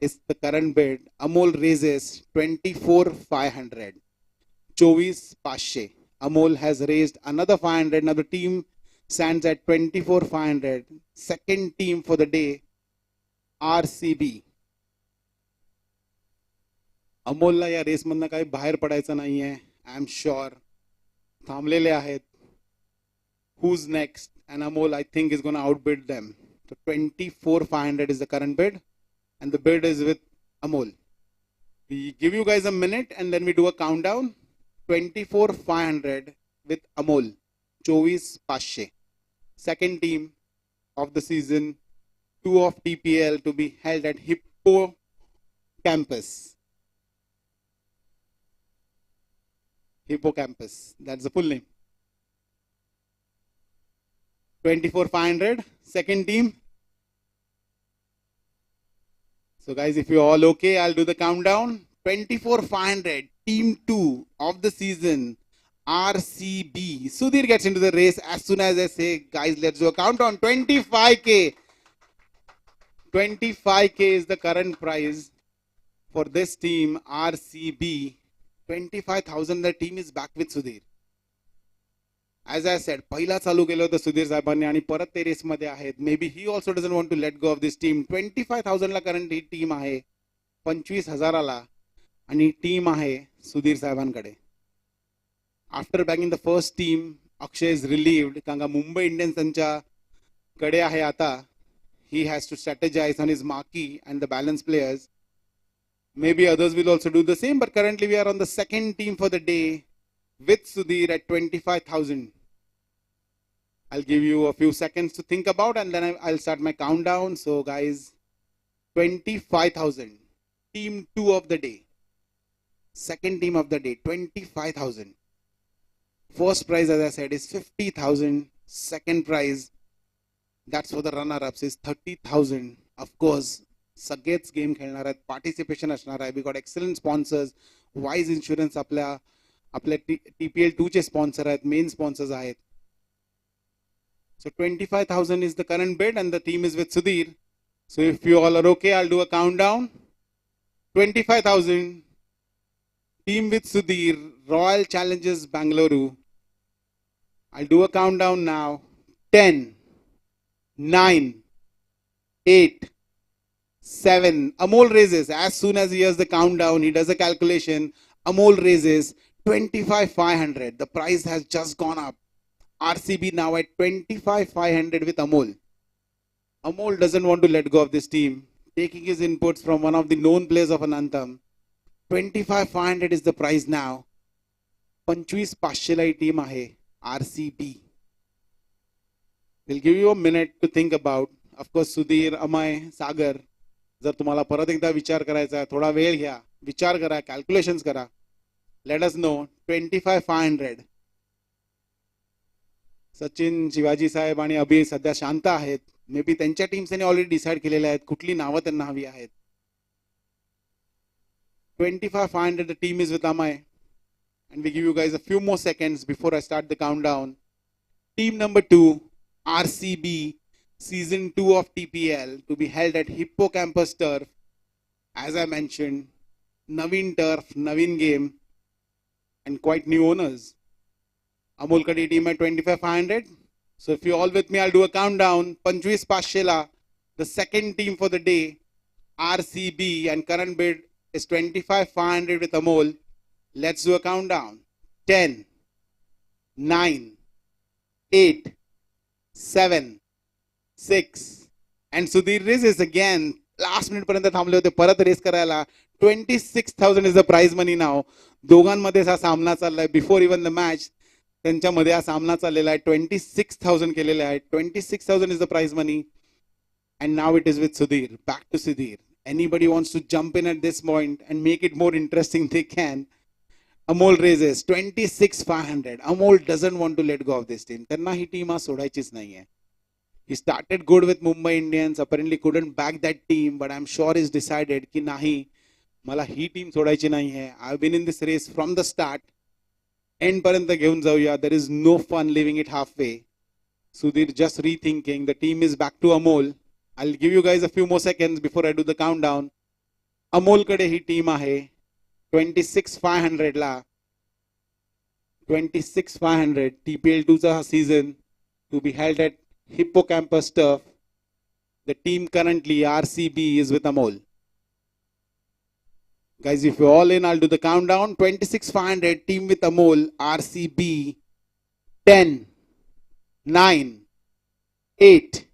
B: is the current bid. Amol raises 24,500. 24,500. Amol has raised another 500. Now the team stands at 24,500. Second team for the day, RCB. अमोलला या रेसमधनं काही बाहेर पडायचं नाहीये. आय am sure थांबलेले आहेत. Who's next? And Amol, I think, is going to outbid them. So 24,500 is the current bid, and the bid is with Amol. We give you guys a minute, and then we do a countdown. 24,500 with Amol. 24,500. Second team of the season 2 of TPL to be held at Hippo Campus. Hippo Campus. That's the full name. 24,500. Second team. So guys, if you're all okay, I'll do the countdown. 24,500. Team 2 of the season. RCB. Sudhir gets into the race as soon as I say, guys, let's do a countdown. 25k. 25k is the current prize for this team, RCB. 25,000. The team is back with Sudhir. As I said, पहिला चालू केलं होतं सुधीर साहेबांनी आणि परत ते race मध्ये आहेत. Maybe he also doesn't want to let go of this team. 25,000 ला करंट ही टीम आहे. 25,000ला आणि टीम आहे सुधीर साहेबांकडे. After bagging the first team, Akshay is relieved कारण का मुंबई इंडियन्स त्यांच्याकडे आहे आता. He has to strategize on his marquee and the balance players. Maybe others will also do the same, but currently we are on the second team for the day with Sudhir at 25,000. I'll give you a few seconds to think about and then I'll start my countdown. So guys, 25,000. Team 2 of the day. Second team of the day, 25,000. First prize, as I said, is 50,000. Second prize, that's for the runner-ups, is 30,000. Of course, सगळेच game खेळणार आहेत, participation असणार आहे. We got excellent sponsors. Wise insurance आपल्या TPL 2 चे sponsor आहेत, main sponsors आहेत. So 25,000 is the current bid and the team is with Sudhir. So if you all are okay, I'll do a countdown. 25,000. Team with Sudhir, Royal Challengers Bangalore. I'll do a countdown now. 10, 9, 8, 7. Amol raises. As soon as he hears the countdown, he does a calculation. Amol raises 25,500. The price has just gone up. RCB now at 25,500 with Amol. Amol doesn't want to let go of this team. Taking his inputs from one of the known players of Anantam. 25,500 is the price now. 25,500 ला team आहे RCB. We'll give you a minute to think about. Of course, Sudhir, Amay, Sagar, जर तुम्हाला परत एकदा विचार करायचा आहे, थोडा वेळ घ्या, विचार करा, कॅल्क्युलेशन्स करा. Let us know. 25,500. Sachin, Shivaji साहेब आणि अभि सध्या शांत आहेत. मे बी त्यांच्या टीम्सने ऑलरेडी डिसाइड केलेले आहेत कुठली नावं त्यांना हवी आहेत. 25,500. The team is with Amay. And we give you guys a few more seconds before I start the countdown. Team number 2, RCB, Season 2 of TPL, to be held at Hippocampus Turf. As I mentioned, Naveen Turf, Naveen game, and quite new owners. Amol Kadi team at 25,500. So if you're all with me, I'll do a countdown. 25,500 La, the second team for the day, RCB, and current bid is 25,500 with Amol. Let's do a countdown. 10, 9, 8, 7, 6. And Sudhir raises again. Last minute पर्यंत थांबले होते परत race करायला. 26,000 is the prize money now. दोघांमध्ये हा सामना चाललाय. Before even the match त्यांच्यामध्ये हा सामना चाललेला आहे. 26,000 केलेले आहे. 26,000 is the prize money. And now it is with Sudhir. Back to Sudhir. Anybody wants to jump in at this point and make it more interesting, they can. Amol raises 26,500. Amol doesn't want to let go of this team. त्यांना ही team सोडायचीच नाहीये. He started good with Mumbai Indians. Apparently couldn't back that team, but I'm sure he's decided की नाही, मला ही team सोडायची नाहीये. I've been in this race from the start. End पर्यंत घेऊन जाऊया. There is no fun leaving it halfway. Sudhir just rethinking. The team is back to Amol. I'll give you guys a few more seconds before I do the countdown. Amol कडे ही team आहे 26,500 ला. 26,500 TPL 2 चा season to be held at Hippocampus Turf. The team currently RCB is with Amol. Guys, if you're all in, I'll do the countdown. 26,500 team with Amol, RCB. 10, 9, 8,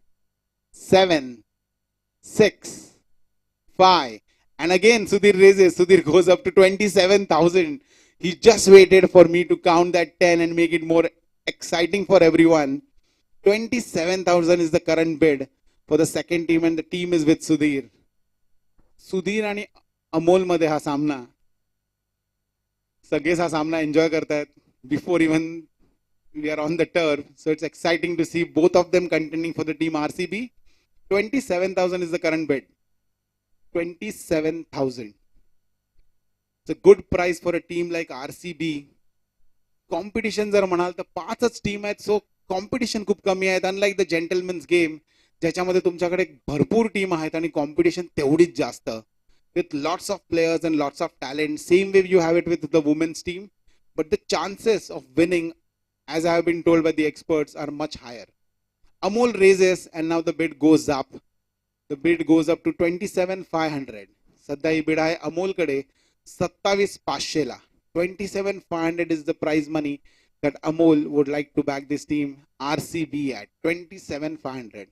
B: 7, 6, 5. And again, Sudhir raises. Sudhir goes up to 27,000. He just waited for me to count that 10 and make it more exciting for everyone. 27,000 is the current bid for the second team and the team is with Sudhir. Sudhir आणि अमोल मध्ये हा सामना. सगळेच हा सामना enjoy करतायत. Before even We are on the turf, so it's exciting to see both of them contending for the team RCB. 27,000 is the current bid. 27,000. It's a good price for a team like RCB. Competition जर म्हणाल तर 5च team आहेत, सो competition खूप कमी आहेत. Unlike the जेंटलमन्स game ज्याच्यामध्ये तुमच्याकडे भरपूर टीम आहेत आणि कॉम्पिटिशन तेवढीच जास्त, with lots of players and lots of talent. Same way you have it with the women's team, but the chances of winning, as I have been told by the experts, are much higher. Amol raises and now the bid goes up. The bid goes up to 27,500. सध्या ही bid आहे अमोलकडे 27,500 ला. 27,500 is the prize money that Amol would like to back this team RCB at 27,500.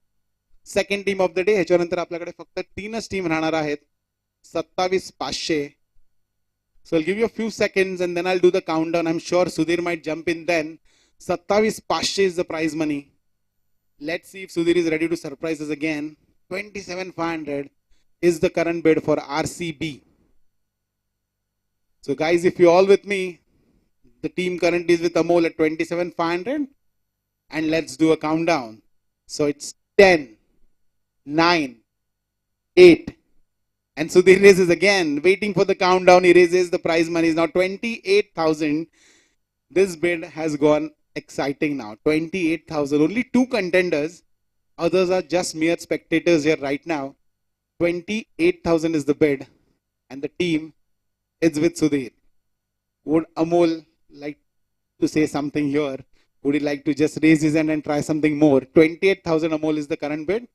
B: Second team of the day. ह्याच्यानंतर आपल्याकडे फक्त 3च team राहणार आहेत. 27,500. So I'll give you a few seconds and then I'll do the countdown. I'm sure Sudhir might jump in then. 27,500 is the prize money. Let's see if Sudhir is ready to surprise us again. 27,500 is the current bid for RCB. So guys, if you're all with me, the team currently is with Amol at 27,500. And let's do a countdown. So it's 10, 9, 8. And Sudhir raises again, waiting for the countdown. He raises. The prize money is now 28,000. This bid has gone exciting now. 28,000. Only 2 contenders. Others are just mere spectators here right now. 28,000 is the bid. And the team is with Sudhir. Would Amol like to say something here? Would he like to just raise his hand and try something more? 28,000 Amol is the current bid.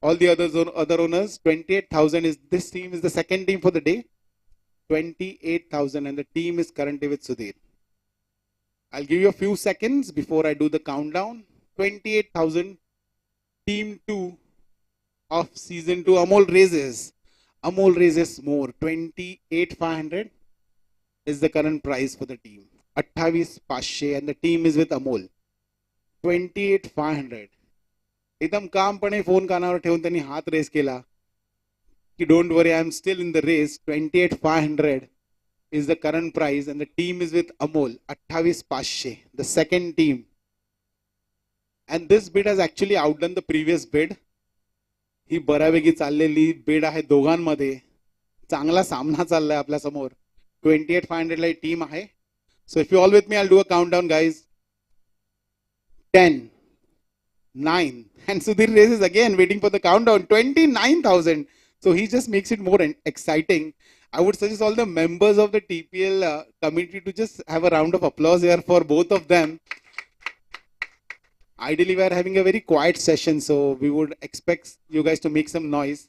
B: All the other owners, 28,000 is, this team is the second team for the day. 28,000 and the team is currently with Sudhir. I'll give you a few seconds before I do the countdown. 28,000, team 2 of season 2. Amol raises more. 28,500 is the current price for the team. 28,500 and the team is with Amol. 28,500. एकदम कामपणे phone कानावर ठेवून त्यांनी हात race केला की don't worry, I am still in the race. 28,500 is the current price and the team is with Amol. 28,500, the second team. And this bid has actually outdone the previous bid. ही बऱ्यापैकी चाललेली bid आहे दोघांमध्ये. चांगला सामना चाललाय आपल्या समोर. 28,500 ला team आहे. So if you all with me, I'll do a countdown, guys. 10, 9, and Sudhir raises again, waiting for the countdown. 29,000. So he just makes it more exciting. I would suggest all the members of the TPL committee to just have a round of applause here for both of them. Ideally, we are having a very quiet session, so we would expect you guys to make some noise.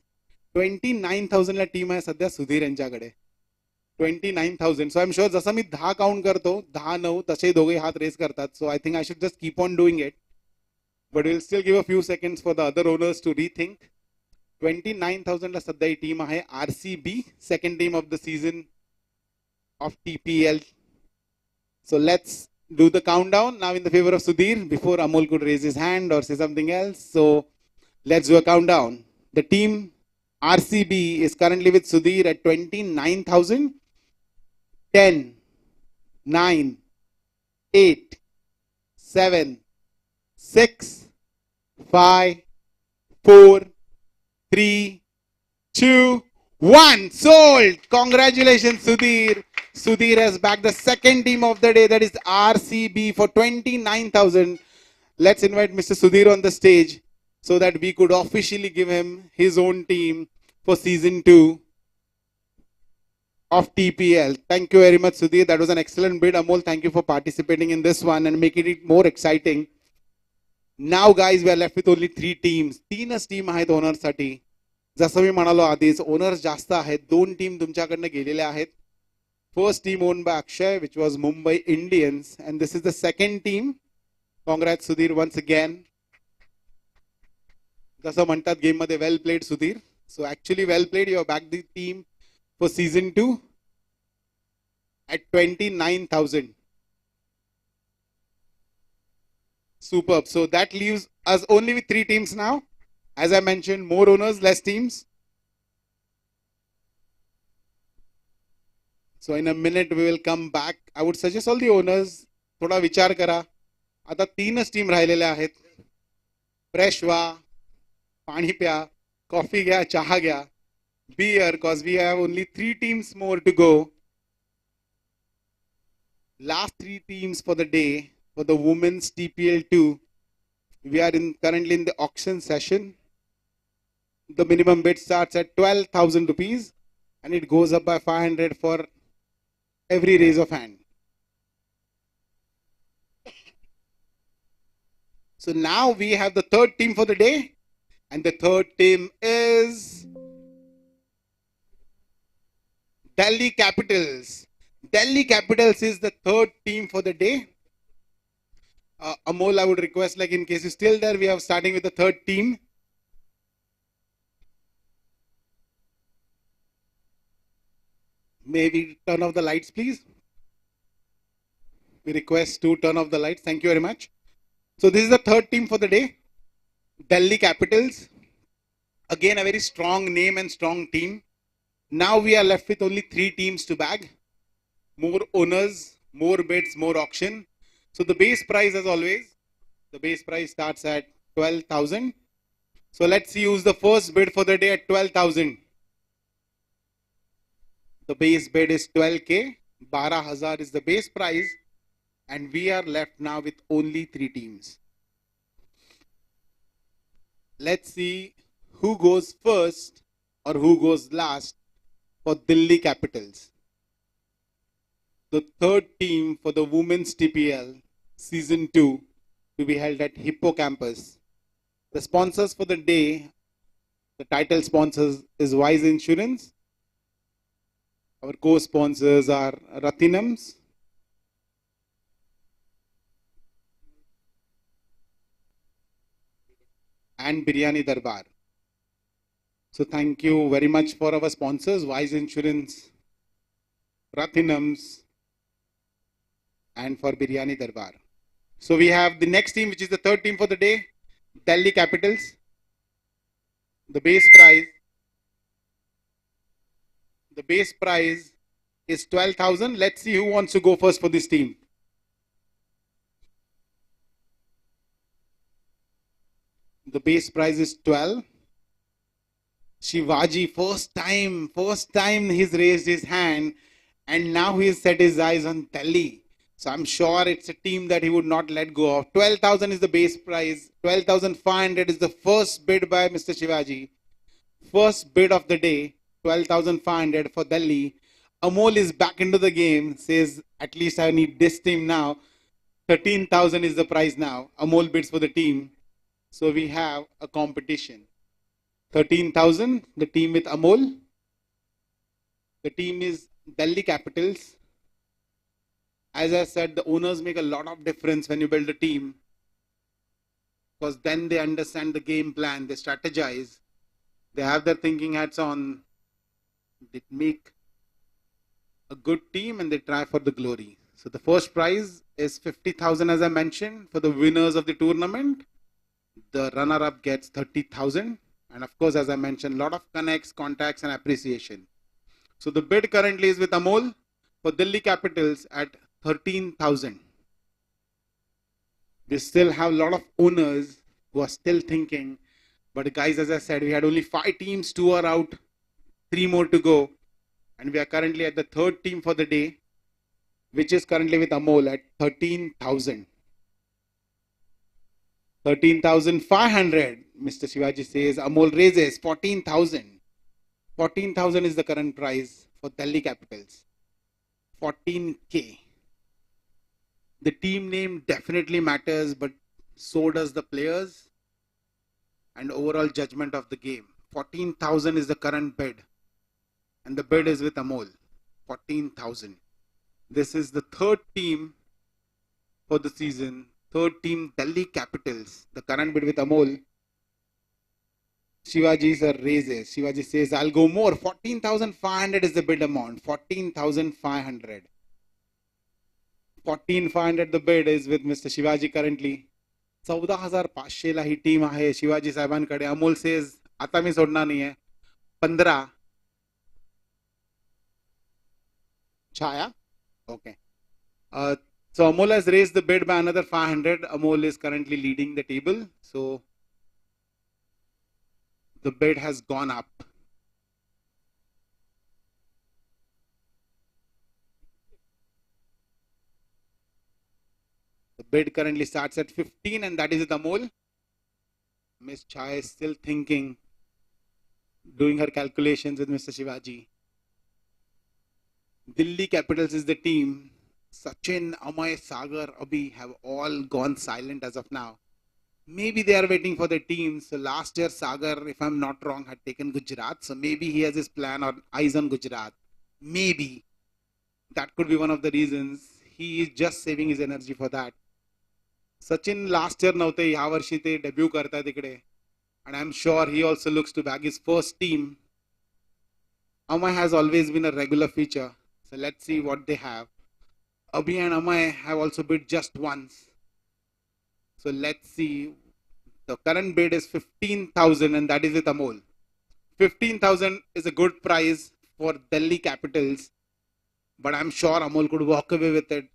B: 29,000 La team आहे सध्या सुधीर यांच्याकडे. 29,000. So I'm sure जसं मी 10 count करतो, 10, 9, तसे दोघे हात race करतात. So I think I should just keep on doing it. But we'll still give a few seconds for the other owners to rethink. 29,000 ला सध्या ही टीम आहे RCB, second team of the season of TPL. So let's do the countdown now in the favor of Sudhir before Amol could raise his hand or say something else. So let's do a countdown. The team RCB is currently with Sudhir at 29,000. 10, 9, 8, 7, 6, 5, 4, 3, 2, 1. Sold. Congratulations, Sudhir. Sudhir has backed the second team of the day, that is RCB, for 29,000. Let's invite Mr. Sudhir on the stage so that we could officially give him his own team for season 2 of TPL. Thank you very much, Sudhir. That was an excellent bid. Amol, thank you for participating in this one and making it more exciting. Now, guys, we are left with only 3 teams. 3च team आहेत ओनर्ससाठी. जसं मी म्हणालो आधीच, owners जास्त आहेत. 2 team तुमच्याकडनं गेलेल्या आहेत. First team owned by Akshay, which was Mumbai Indians, and this is the second team. Congrats, Sudhir, once again. जसं म्हणतात गेम मध्ये, well played, Sudhir. So actually well played. You have backed the team for season 2 at 29,000. Superb. So that leaves us only with 3 teams now. As I mentioned, more owners, less teams. So in a minute we will come back. I would suggest all the owners, thoda vichar kara. आता 3च team राहिलेल्या आहेत. Fresh व्हा, पाणी प्या, coffee घ्या, चहा घ्या. Beer, cause we have only 3 teams more to go. Last 3 teams for the day for the women's TPL 2. We are currently in the auction session. The minimum bid starts at 12,000 rupees and it goes up by 500 for every raise of hand. So now we have the third team for the day, and the third team is Delhi Capitals. Delhi Capitals is the third team for the day. Amol, I would request, like in case you're still there, we are starting with the third team. Maybe turn off the lights, please. We request to turn off the lights. Thank you very much. So this is the third team for the day. Delhi Capitals. Again, a very strong name and strong team. Now we are left with only 3 teams to bag. More owners, more bids, more auction. So the base price, as always, the base price starts at 12,000. So let's use the first bid for the day at 12,000. The base bid is 12K. 12,000 is the base price. And we are left now with only 3 teams. Let's see who goes first or who goes last for Delhi Capitals. The third team for the Women's TPL Season 2 to be held at Hippocampus. The sponsors for the day, the title sponsors is Wise Insurance. Our co-sponsors are Ratinams, and Biryani Darbar. So thank you very much for our sponsors, Wise Insurance, Ratinams, and for Biryani Darbar. So we have the next team, which is the third team for the day, Delhi Capitals. The base price is 12,000. Let's see who wants to go first for this team. The base price is 12. Shivaji, first time he's raised his hand, and now he's set his eyes on Delhi. So I'm sure it's a team that he would not let go of. 12,000 is the base price. 12,500 is the first bid by Mr. Shivaji. First bid of the day, 12,500 for Delhi. Amol is back into the game, says at least I need this team now. 13,000 is the price now. Amol bids for the team. So we have a competition. 13,000, the team with Amol. The team is Delhi Capitals. As I said, the owners make a lot of difference when you build a team, because then they understand the game plan, they strategize, they have their thinking hats on, they make a good team and they try for the glory. So the first prize is 50,000, as I mentioned, for the winners of the tournament. The runner-up gets 30,000. And of course, as I mentioned, a lot of connects, contacts, and appreciation. So the bid currently is with Amol for Delhi Capitals at 13,000. We still have a lot of owners who are still thinking. But guys, as I said, we had only 5 teams, 2 are out, 3 more to go. And we are currently at the third team for the day, which is currently with Amol at 13,000. 13,500. Mr. Shivaji says Amol raises 14,000. 14,000 is the current price for Delhi Capitals. 14K. The team name definitely matters, but so does the players and overall judgment of the game. 14,000 is the current bid, and the bid is with Amol. 14,000. This is the third team for the season. Third team, Delhi Capitals. The current bid with Amol. Shivaji sir raises. Shivaji says, I'll go more. 14,500 is the bid amount. 14,500. 14,500 the bid is with Mr. Shivaji currently. 14,500 ला ही team आहे Shivaji साहेबांकडे. Amol says आता मी सोडणार नाहीये. 15. छाया, okay. So Amol has raised the bid by another 500. Amol is currently leading the table. So the bid has gone up. The bid currently starts at 15 and that is it, Amol. Miss Chai is still thinking, doing her calculations with Mr. Shivaji. Delhi Capitals is the team. Sachin, Amay, Sagar, Abhi have all gone silent as of now. Maybe they are waiting for the team. So last year, Sagar, if I'm not wrong, had taken Gujarat. So maybe he has his plan or eyes on Gujarat. Maybe that could be one of the reasons. He is just saving his energy for that. Sachin last year नव्हते ह्या वर्षी ते debut करतात इकडे and I'm sure he also looks to bag his first team. Amay has always been a regular feature. So let's see what they have. Abhi and Amay have also bid just once. So let's see. The current bid is 15,000 and that is with Amol. 15,000 is a good price for Delhi Capitals. But I'm sure Amol could walk away with it.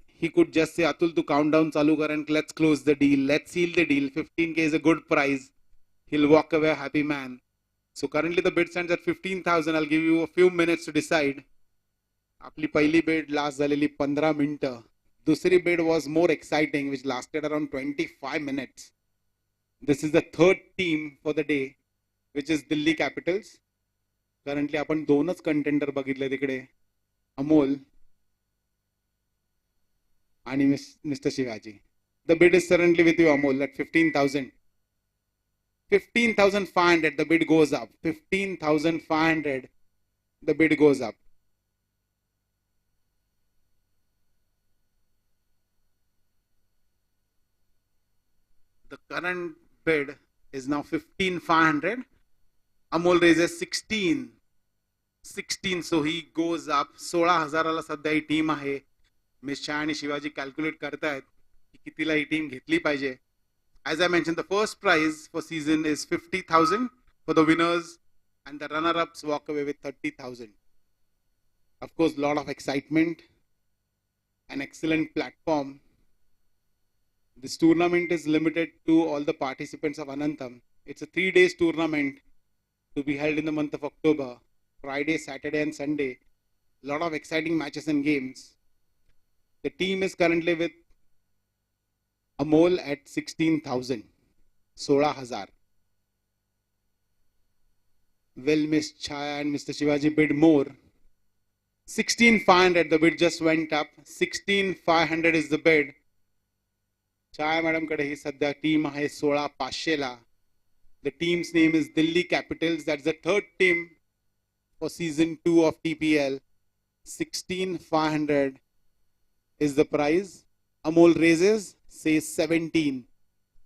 B: He could just say, Atul, to count down chalu kar and let's close the deal. Let's seal the deal. 15k is a good price. He'll walk away a happy man. So currently the bid stands at 15,000. I'll give you a few minutes to decide. आपली पहिली bid last झालेली 15 मिनिटं. दुसरी bid was more exciting, which lasted around 25 minutes. This is the third team for the day, which is Delhi Capitals. Currently आपण दोनच contender बघितले तिकडे, Amol आणि Mr. Shivaji. The bid is currently with you, Amol, at 15,000. 15,500, the bid goes up. 15,500, the bid goes up. The current bid is now 15,500. Amol raises 16. 16, so he goes up. 16,000ला सध्या ही team आहे. Miss Shah आणि Shivaji calculate करतायत की कितीला ही team घेतली पाहिजे. As I mentioned, the first prize for season is 50,000 for the winners, and the runner-ups walk away with 30,000. Of course, a lot of excitement, an excellent platform. This tournament is limited to all the participants of Anantam. It's a 3 days tournament to be held in the month of October, Friday, Saturday, and Sunday. A lot of exciting matches and games. The team is currently with Amol at 16,000. 16,000. Will Miss Chaya and Mr. Shivaji bid more? 16,500. The bid just went up. 16,500 is the bid. Chaya madam कडे ही सध्या team आहे 16,500 ला. The team's name is Delhi Capitals. That's the third team for season 2 of TPL. 16,500 is the prize. Amol raises, says 17.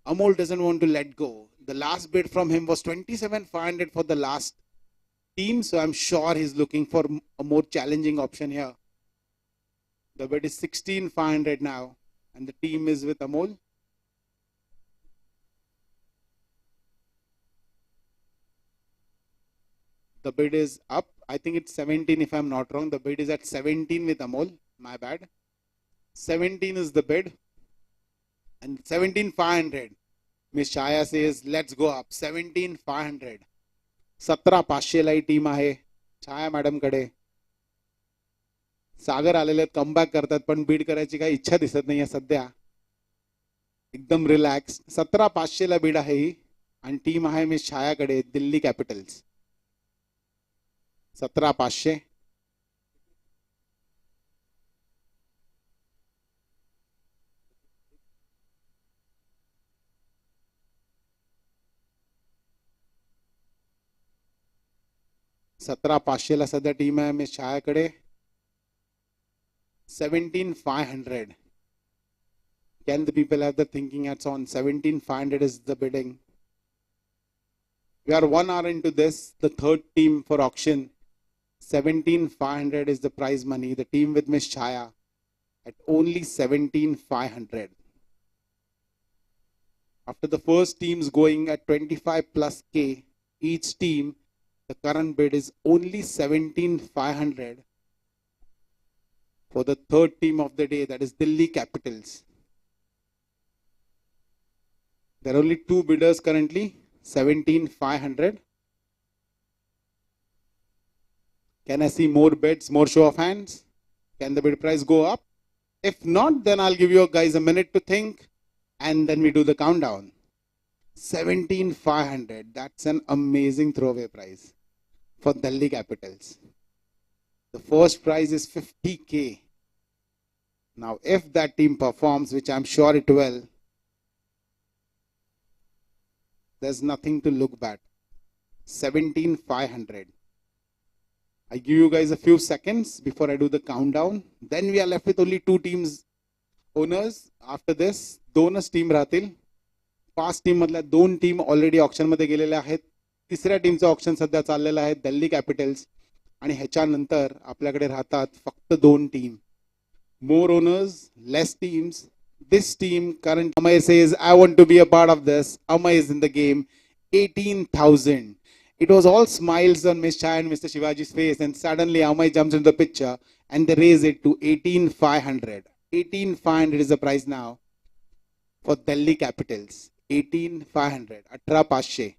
B: Amol doesn't want to let go. The last bid from him was 27,500 for the last team. So I'm sure he's looking for a more challenging option here. The bid is 16,500 now. And the team is with Amol. The bid is up. I think it's 17 if I'm not wrong. The bid is at 17 with Amol. My bad. 17 is the bid. And 17,500. Miss Shaya says, let's go up. 17,500. 17,500 ला ही team आहे. छाया madam कडे. सागर आलेले आहेत, comeback करतात, पण बीड करायची काही इच्छा दिसत नाहीये सध्या. एकदम रिलॅक्स. 17,500 ला बीड आहे ही आणि टीम आहे मिस छायाकडे, दिल्ली कॅपिटल्स. 17,500. ला सध्या टीम आहे miss छायाकडे. 17,500. Can the people have the thinking hats on? 17,500 is the bidding. We are 1 hour into this, the third team for auction. 17,500 is the prize money. The team with Miss Chaya at only 17,500. After the first teams going at 25 plus K each team, the current bid is only 17,500 for the third team of the day, that is Delhi Capitals. There are only two bidders currently, 17,500. Can I see more bids, more show of hands? Can the bid price go up? If not, then I'll give you guys a minute to think and then we do the countdown. 17,500. That's an amazing throwaway price for Delhi Capitals. The first prize is 50K. Now, if that team performs, which I'm sure it will, there's nothing to look back. 17,500. I give you guys a few seconds before I do the countdown. Then we are left with only two teams owners. After this, दोनच team राहतील. 5 team मधल्या 2 team already option मध्ये गेलेल्या आहेत. तिसऱ्या टीमचं option सध्या चाललेलं आहे दिल्ली कॅपिटल्स आणि ह्याच्यानंतर आपल्याकडे राहतात फक्त 2 team. More owners, less teams. This team current Amay says I want to be a part of this. Amay is in the game. 18,000. It was all smiles on Miss Chai and Mr. Shivaji's face, and suddenly Amay jumps into the picture and they raise it to 18,500. 18,500 is the price now for Delhi Capitals. 18,500. 18,500.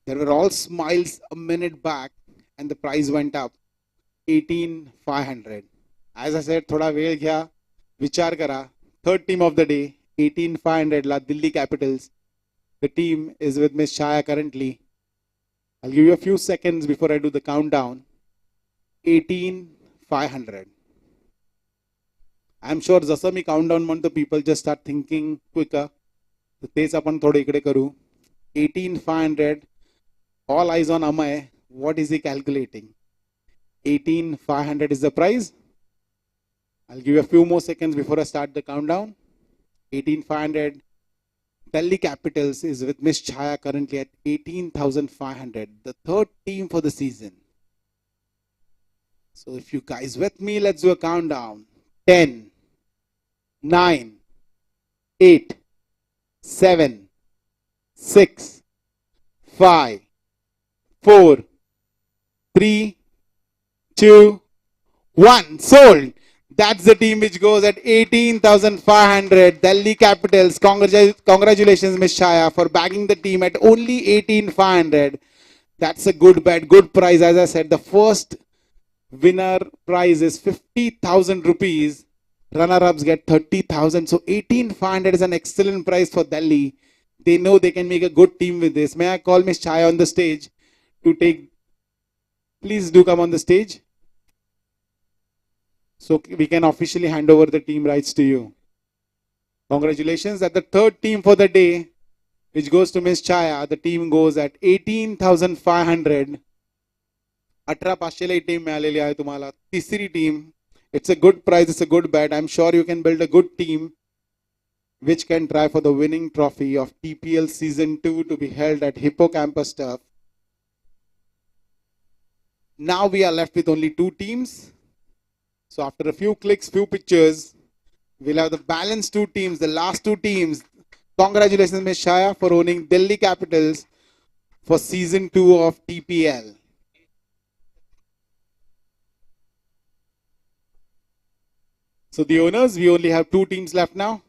B: There were all smiles a minute back and the price went up. 18,500. As I said, थोडा वेळ घ्या, विचार करा. Third team of the day, 18,500 La Delhi Capitals. The team is with Miss Shaya currently. I'll give you a few seconds before I do the countdown. 18,500. I'm sure जसं मी countdown म्हणतो, people just start thinking quicker. तर तेच आपण थोडं इकडे करू. 18,500. All eyes on Amay. What is he calculating? 18,500 is the price. I'll give you a few more seconds before I start the countdown. 18,500. Delhi Capitals is with Miss Chaya currently at 18,500. The third team for the season. So if you guys with me, let's do a countdown. 10, 9, 8, 7, 6, 5, 4, 3, 2, 1. Sold. That's the team which goes at 18,500. Delhi Capitals. Congratulations, Miss Shaya, for bagging the team at only 18,500. That's a good bet, good price. As I said, the first winner prize is 50,000 rupees. Runner-ups get 30,000. So 18,500 is an excellent price for Delhi. They know they can make a good team with this. May I call Miss Shaya on the stage to take? Please do come on the stage, so we can officially hand over the team rights to you. Congratulations. At the third team for the day, which goes to Miss Chaya, the team goes at 18,500. 18,500 La team मिळालेली आहे तुम्हाला. तिसरी team. It's a good price. It's a good bet. I'm sure you can build a good team which can try for the winning trophy of TPL Season 2 to be held at Hippocampus Turf. Now we are left with only 2 teams. So after a few clicks, few pictures, we'll have the balanced 2 teams, the last 2 teams. Congratulations, Ms. Shaya, for owning Delhi Capitals for Season 2 of TPL. So the owners, we only have 2 teams left now.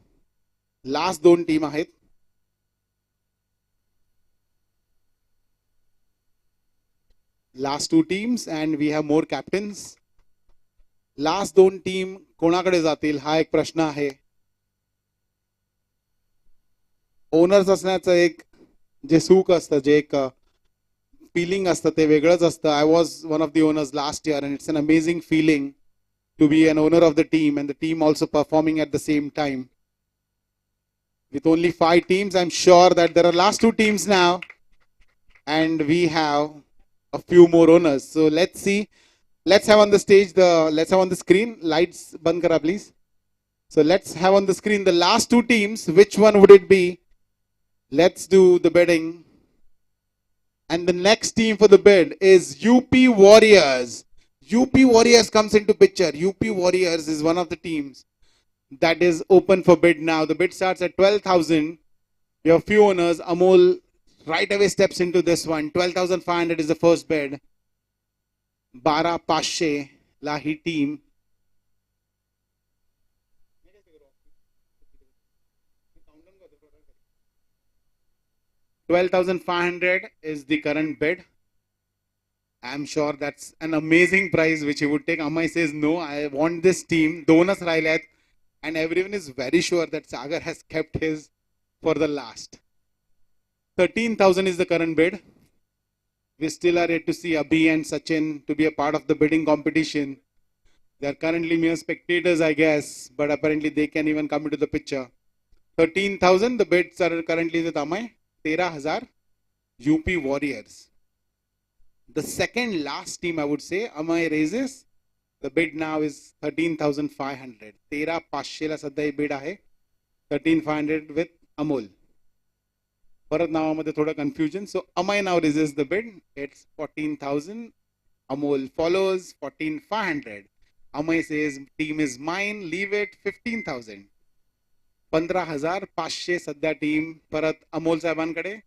B: Last 2 team आहेत. Last 2 teams and we have more captains. Last 2 team कोणाकडे जातील हा एक प्रश्न आहे. Owners असण्याचं एक जे सुख असतं, जे एक फीलिंग असतं ते वेगळंच असतं. I was one of the owners last year and it's an amazing feeling to be an owner of the team and the team also performing at the same time. With only 5 teams, I'm sure that there are last 2 teams now and we have a few more owners. So let's see. Let's have on the stage let's have on the screen, lights band kara please. So let's have on the screen the last 2 teams. Which one would it be? Let's do the bidding. And the next team for the bid is UP Warriors. UP Warriors comes into picture. UP Warriors is one of the teams that is open for bid now. The bid starts at 12,000. We have few owners. Amol right away steps into this one. 12,500 is the first bid. 12,500 ला ही team 12,500 is the current bid. I'm sure that's an amazing price which he would take. Amay says, no, I want this team. Donas Railat. And everyone is very sure that Sagar has kept his for the last. 13,000 is the current bid. We still are yet to see Abhi and Sachin to be a part of the bidding competition. They are currently mere spectators, I guess, but apparently they can even come into the picture. 13,000, the bids are currently with Amay. 13,000, UP Warriors. The second last team, I would say, Amay raises. The bid now is 13,500. 13,500 ला सध्या bid आहे. 13,500 with Amol. परत नावामध्ये थोडं confusion. So Amay now raises the bid. It's 14,000. Amol follows 14,500. Amay says team is mine. Leave it 15,000. 15,500 सध्या team परत Amol साहेबांकडे.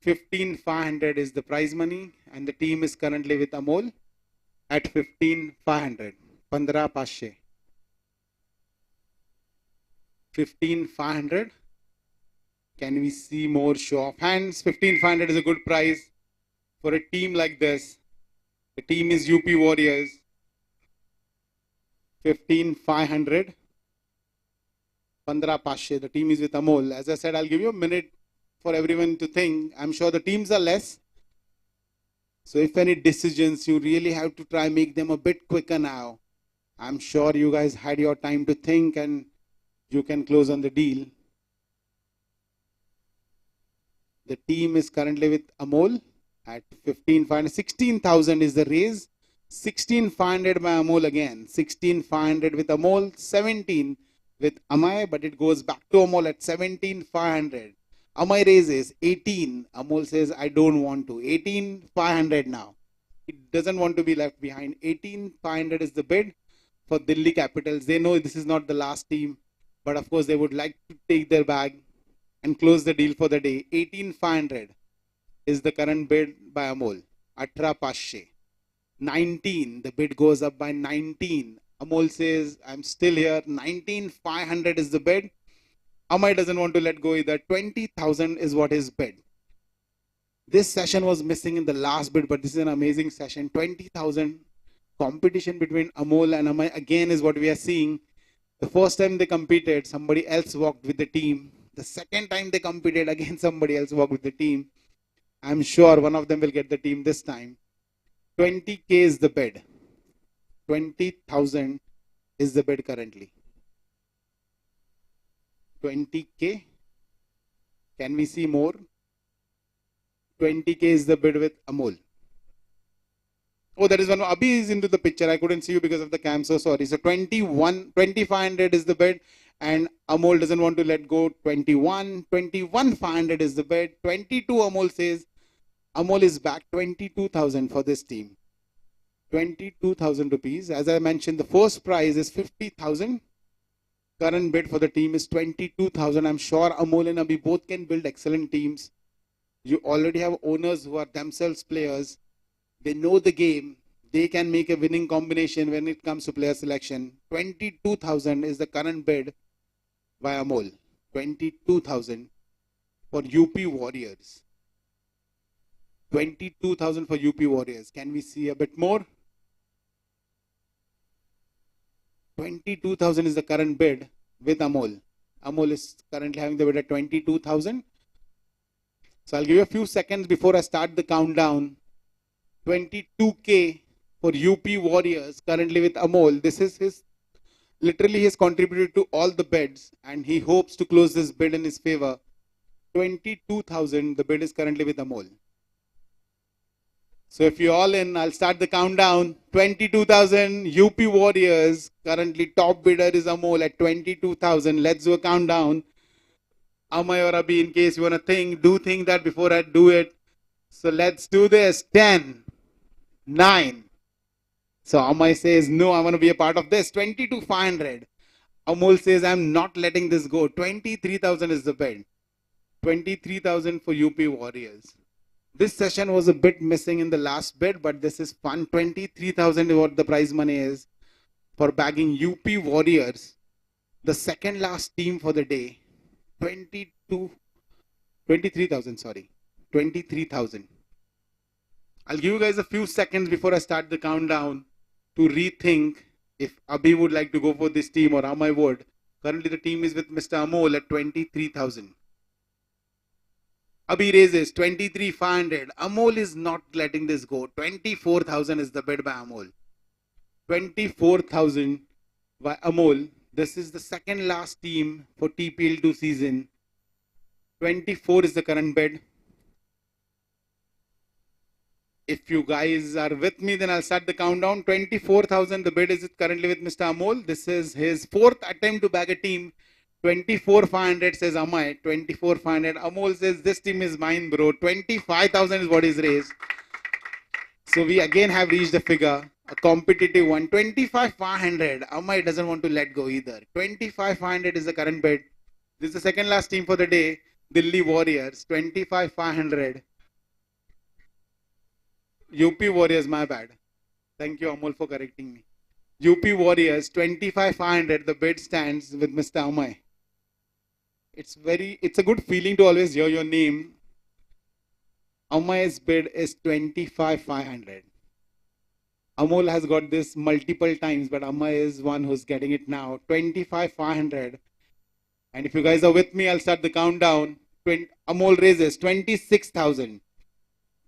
B: 15,500 is the prize money and the team is currently with Amol at 15,500. 15,500. 15,500. Can we see more show of hands? 15,500 is a good price for a team like this. The team is UP Warriors. 15,500. 15,500. The team is with Amol. As I said, I'll give you a minute for everyone to think. I'm sure the teams are less. So if any decisions, you really have to try make them a bit quicker now. I'm sure you guys had your time to think and you can close on the deal. The team is currently with Amol at 15,500. 16,000 is the raise. 16,500 by Amol again. 16,500 with Amol. 17 with Amay, but it goes back to Amol at 17,500. Amay raises 18. Amol says, I don't want to. 18,500 now. It doesn't want to be left behind. 18,500 is the bid for Delhi Capitals. They know this is not the last team, but of course they would like to take their bag and close the deal for the day. 18,500 is the current bid by Amol. 18,500. 19, the bid goes up by 19. Amol says, I'm still here. 19,500 is the bid. Amay doesn't want to let go either. 20,000 is what is bid. This session was missing in the last bid, but this is an amazing session. 20,000. Competition between Amol and Amay again is what we are seeing. The first time they competed, somebody else walked with the team. The second time they competed, again somebody else walked with the team. I'm sure one of them will get the team this time. 20K is the bid. 20,000 is the bid currently. 20K. Can we see more? 20K is the bid with Amol. Oh, there is one. Abhi is into the picture. I couldn't see you because of the cam. So sorry. So 2,500 is the bid. And Amol doesn't want to let go. 21,500 is the bid. 22 Amol says. Amol is back. 22,000 for this team. 22,000 rupees. As I mentioned, the first prize is 50,000. Current bid for the team is 22,000. I'm sure Amol and Abhi both can build excellent teams. You already have owners who are themselves players. They know the game. They can make a winning combination when it comes to player selection. 22,000 is the current bid by Amol. 22,000 for UP Warriors. 22,000 for UP Warriors. Can we see a bit more? 22,000 is the current bid with Amol. Amol is currently having the bid at 22,000. So I'll give you a few seconds before I start the countdown. 22K for UP Warriors currently with Amol. This is his, literally he has contributed to all the bids and he hopes to close this bid in his favor. 22,000, the bid is currently with Amol. So if you're all in, I'll start the countdown. 22,000 UP Warriors. Currently top bidder is Amol at 22,000. Let's do a countdown. Amay or Abhi, in case you want to think, do think that before I do it. So let's do this. 10, 9. So Amay says, no, I want to be a part of this. 22,500. Amol says, I'm not letting this go. 23,000 is the bid. 23,000 for UP Warriors. This session was a bit missing in the last bid, but this is fun. 23,000 is what the prize money is for bagging UP Warriors. The second last team for the day. 22 23,000, sorry. 23,000. I'll give you guys a few seconds before I start the countdown to rethink if Abhi would like to go for this team or Amay would. Currently, the team is with Mr. Amol at 23,000. Abhi raises 23,500. Amol is not letting this go. 24,000 is the bid by Amol. 24,000 by Amol. This is the second last team for TPL2 season. 24 is the current bid. If you guys are with me, then I'll start the countdown. 24,000, the bid is currently with Mr. Amol. This is his fourth attempt to bag a team. 24,500 says Amay. 24,500. Amol says this team is mine, bro. 25,000 is what is raised. So we again have reached a figure, a competitive one. 25,500. Amay doesn't want to let go either. 25,500 is the current bid. This is the second last team for the day. Delhi Warriors. 25,500. UP Warriors, my bad. Thank you, Amol, for correcting me. UP Warriors, 25,500. The bid stands with Mr. Amay. It's a good feeling to always hear your name. Amay's bid is 25,500. Amol has got this multiple times, but Amay is one who's getting it now. 25,500. And if you guys are with me, I'll start the countdown. Amol raises 26,000.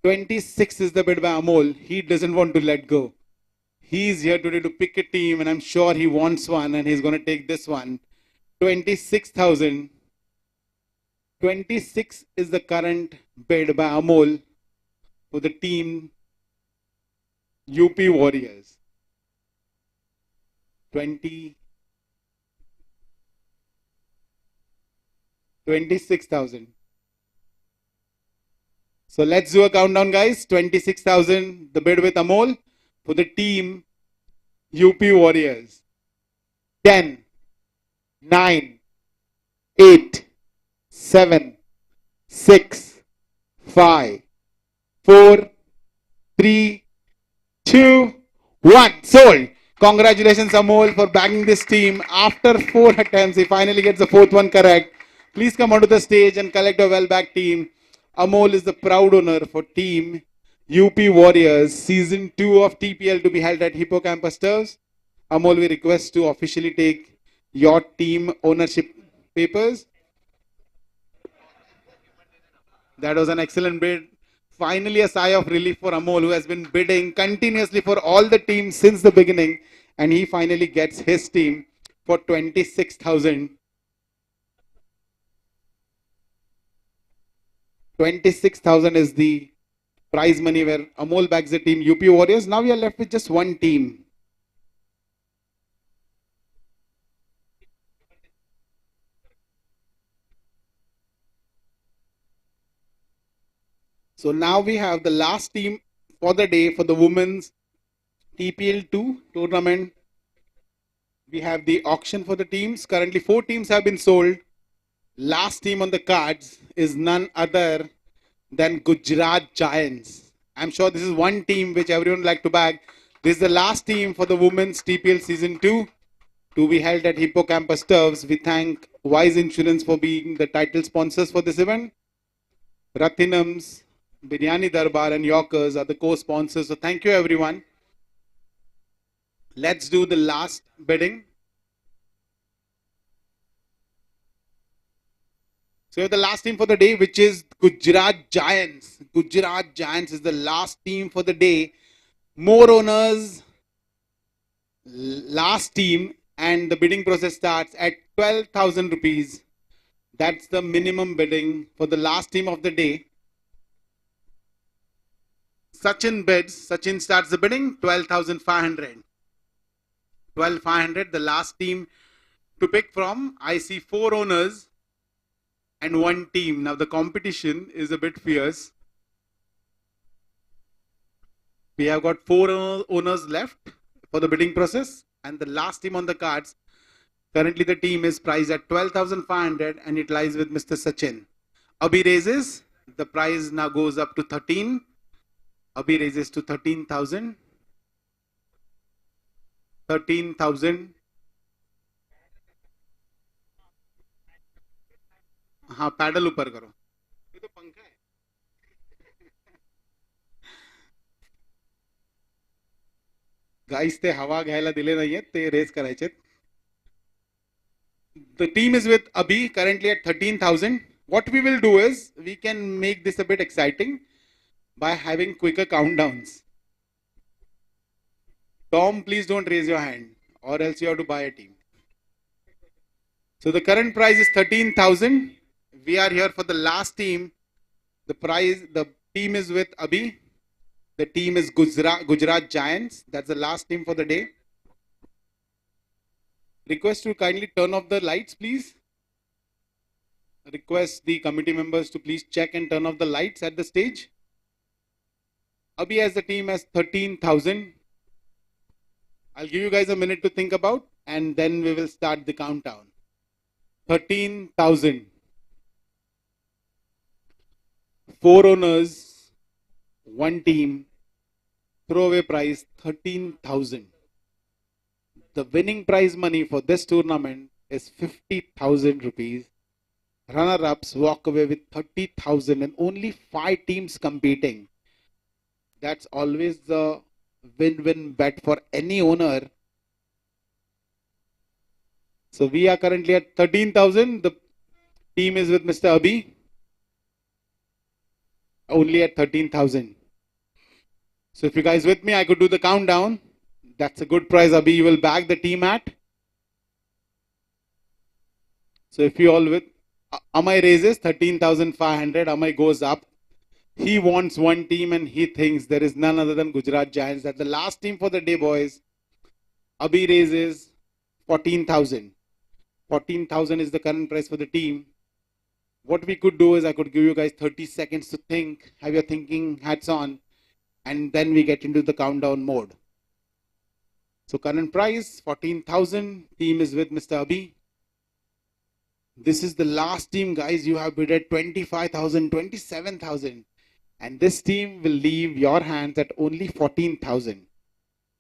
B: 26 is the bid by Amol. He doesn't want to let go. He's here today to pick a team, and I'm sure he wants one, and he's going to take this one. 26,000. 26 is the current bid by Amol for the team UP Warriors. 26,000. So let's do a countdown, guys. 26,000, the bid with Amol for the team UP Warriors. 10, 9, 8, 7, 6, 5, 4, 3, 2, 1. Sold. Congratulations, Amol, for bagging this team. After 4 attempts, he finally gets the 4th one correct. Please come onto the stage and collect a well-backed team. Amol is the proud owner for team UP Warriors season 2 of TPL to be held at Hippocampus Turfs. Amol, we request to officially take your team ownership papers. That was an excellent bid. Finally, a sigh of relief for Amol, who has been bidding continuously for all the teams since the beginning, and he finally gets his team for 26,000. 26,000 is the prize money where Amol bags the team UP Warriors. Now we are left with just one team. So now we have the last team for the day for the women's TPL2 tournament. We have the auction for the teams. Currently 4 teams have been sold. Last team on the cards is none other than Gujarat Giants. I'm sure this is one team which everyone would like to bag. This is the last team for the women's TPL season 2 to be held at Hippocampus Turfs. We thank Wise Insurance for being the title sponsors for this event. Rathinam's, Biryani Darbar and Yorkers are the co-sponsors. So thank you everyone. Let's do the last bidding. So we have the last team for the day, which is Gujarat Giants. Gujarat Giants is the last team for the day. More owners, last team, and the bidding process starts at 12,000 rupees. That's the minimum bidding for the last team of the day. Sachin bids. Sachin starts the bidding, 12,500. 12,500, the last team to pick from. I see 4 owners and 1 team. Now the competition is a bit fierce. We have got 4 owners left for the bidding process, and the last team on the cards. Currently the team is priced at 12,500 and it lies with Mr. Sachin. Abhi raises. The price now goes up to 13. Abhi raises to 13,000. 13,000. हाँ pedal ऊपर करो. पंखा है. Guys, ते हवा घ्यायला दिले नाहीयेत, ते रेस करायचे. The team is with Abhi currently at 13,000. What we will do is we can make this a bit exciting by having quicker countdowns. Tom, please don't raise your hand or else you have to buy a team. So the current price is 13,000. We are here for the last team. The team is with Abhi. The team is Gujarat Giants. That's the last team for the day. Request to kindly turn off the lights, please. Request the committee members to please check and turn off the lights at the stage. Abhi as the team has 13,000. I'll give you guys a minute to think about and then we will start the countdown. 13,000. 4 owners, 1 team, throwaway prize 13,000. The winning prize money for this tournament is 50,000 rupees. Runner-ups walk away with 30,000 and only 5 teams competing. That's always the win-win bet for any owner. So we are currently at 13,000. The team is with Mr. Abhi. Only at 13,000. So if you guys with me, I could do the countdown. That's a good prize, Abhi. You will back the team at. So if you all with Amay raises 13,500. Amay goes up. He wants 1 team and he thinks there is none other than Gujarat Giants. That's the last team for the day, boys. Abhi raises 14,000. 14,000 is the current price for the team. What we could do is I could give you guys 30 seconds to think, have your thinking hats on, and then we get into the countdown mode. So current price 14,000. Team is with Mr. Abhi. This is the last team, guys. You have bid at 25,000, 27,000. And this team will leave your hands at only 14,000.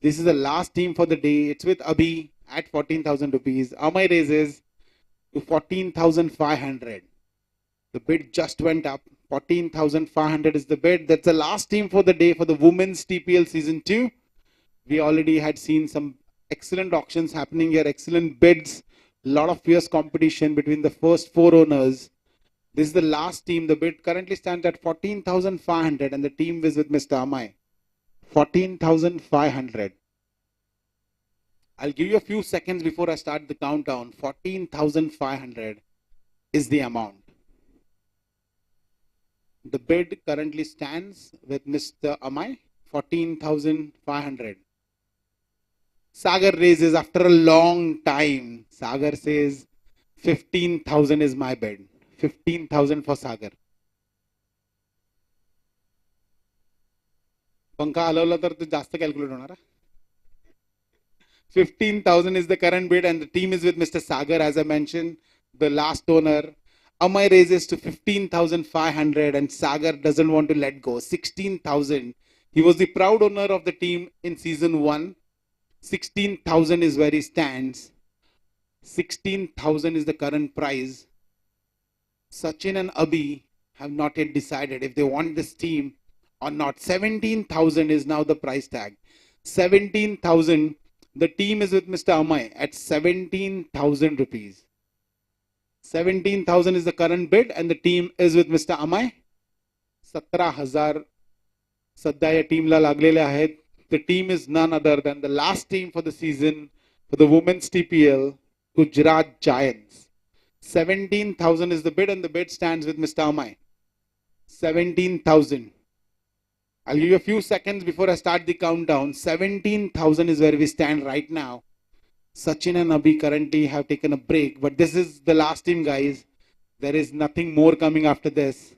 B: This is the last team for the day. It's with Abhi at 14,000 rupees. Amay raises to 14,500. The bid just went up. 14,500 is the bid. That's the last team for the day for the women's TPL season 2. We already had seen some excellent auctions happening here, excellent bids, a lot of fierce competition between the first 4 owners. This is the last team. The bid currently stands at 14,500 and the team is with Mr. Amay. 14,500. I'll give you a few seconds before I start the countdown. 14,500 is the amount. The bid currently stands with Mr. Amay. 14,500. Sagar raises after a long time. Sagar says 15,000 is my bid. 15,000 for Sagar. पंखा हलवला तर तो जास्त calculate होणार. 15,000 is the current bid and the team is with Mr. Sagar, as I mentioned, the last owner. Amay raises to 15,500 and Sagar doesn't want to let go. 16,000. He was the proud owner of the team in season 1. 16,000 is where he stands. 16,000 is the current price. Sachin and Abhi have not yet decided if they want this team or not. 17,000 is now the price tag. 17,000. The team is with Mr. Amay at 17,000 rupees. 17,000 is the current bid and the team is with Mr. Amay. 17,000 सध्या या टीमला लागलेले आहेत. The team is none other than the last team for the season for the women's TPL, Gujarat Giants. 17,000 is the bid and the bid stands with Mr. Amay. 17,000. I'll give you a few seconds before I start the countdown. 17,000 is where we stand right now. Sachin and Abhi currently have taken a break, but this is the last team, guys. There is nothing more coming after this.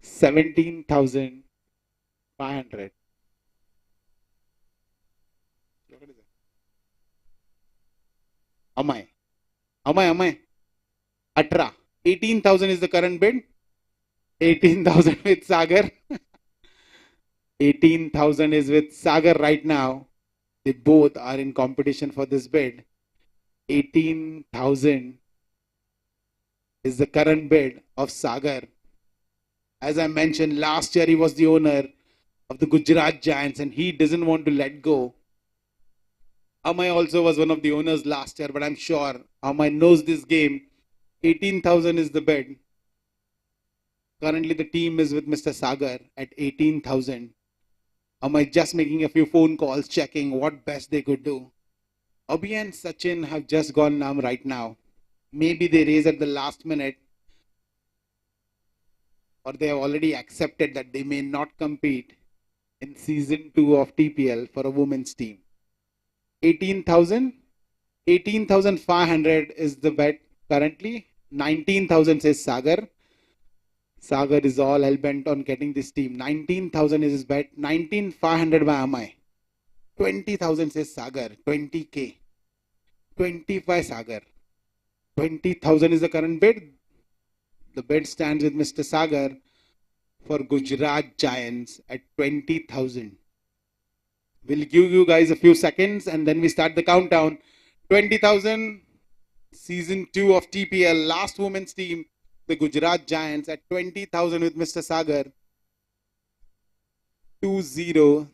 B: 17,500. Amay. 18. 18,000 is the current bid. 18,000 with Sagar. 18,000 is with Sagar right now. They both are in competition for this bid. 18,000 is the current bid of Sagar. As I mentioned, last year he was the owner of the Gujarat Giants and he doesn't want to let go. Amay also was one of the owners last year, but I'm sure Amay knows this game. 18,000 is the bid. Currently, the team is with Mr. Sagar at 18,000. Amay just making a few phone calls, checking what best they could do. Abhi and Sachin have just gone numb right now. Maybe they raise at the last minute, or they have already accepted that they may not compete in season 2 of TPL for a women's team. 18,000, 18,500 is the bet currently. 19,000 says Sagar. Sagar is all hell bent on getting this team. 19,000 is his bet. 19,500 by Amay. 20,000 says Sagar. 20k. 25 Sagar. 20,000 is the current bid. The bid stands with Mr. Sagar for Gujarat Giants at 20,000. We'll give you guys a few seconds and then we start the countdown. 20,000, season 2 of TPL, last women's team, the Gujarat Giants at 20,000 with Mr. Sagar. 20,000,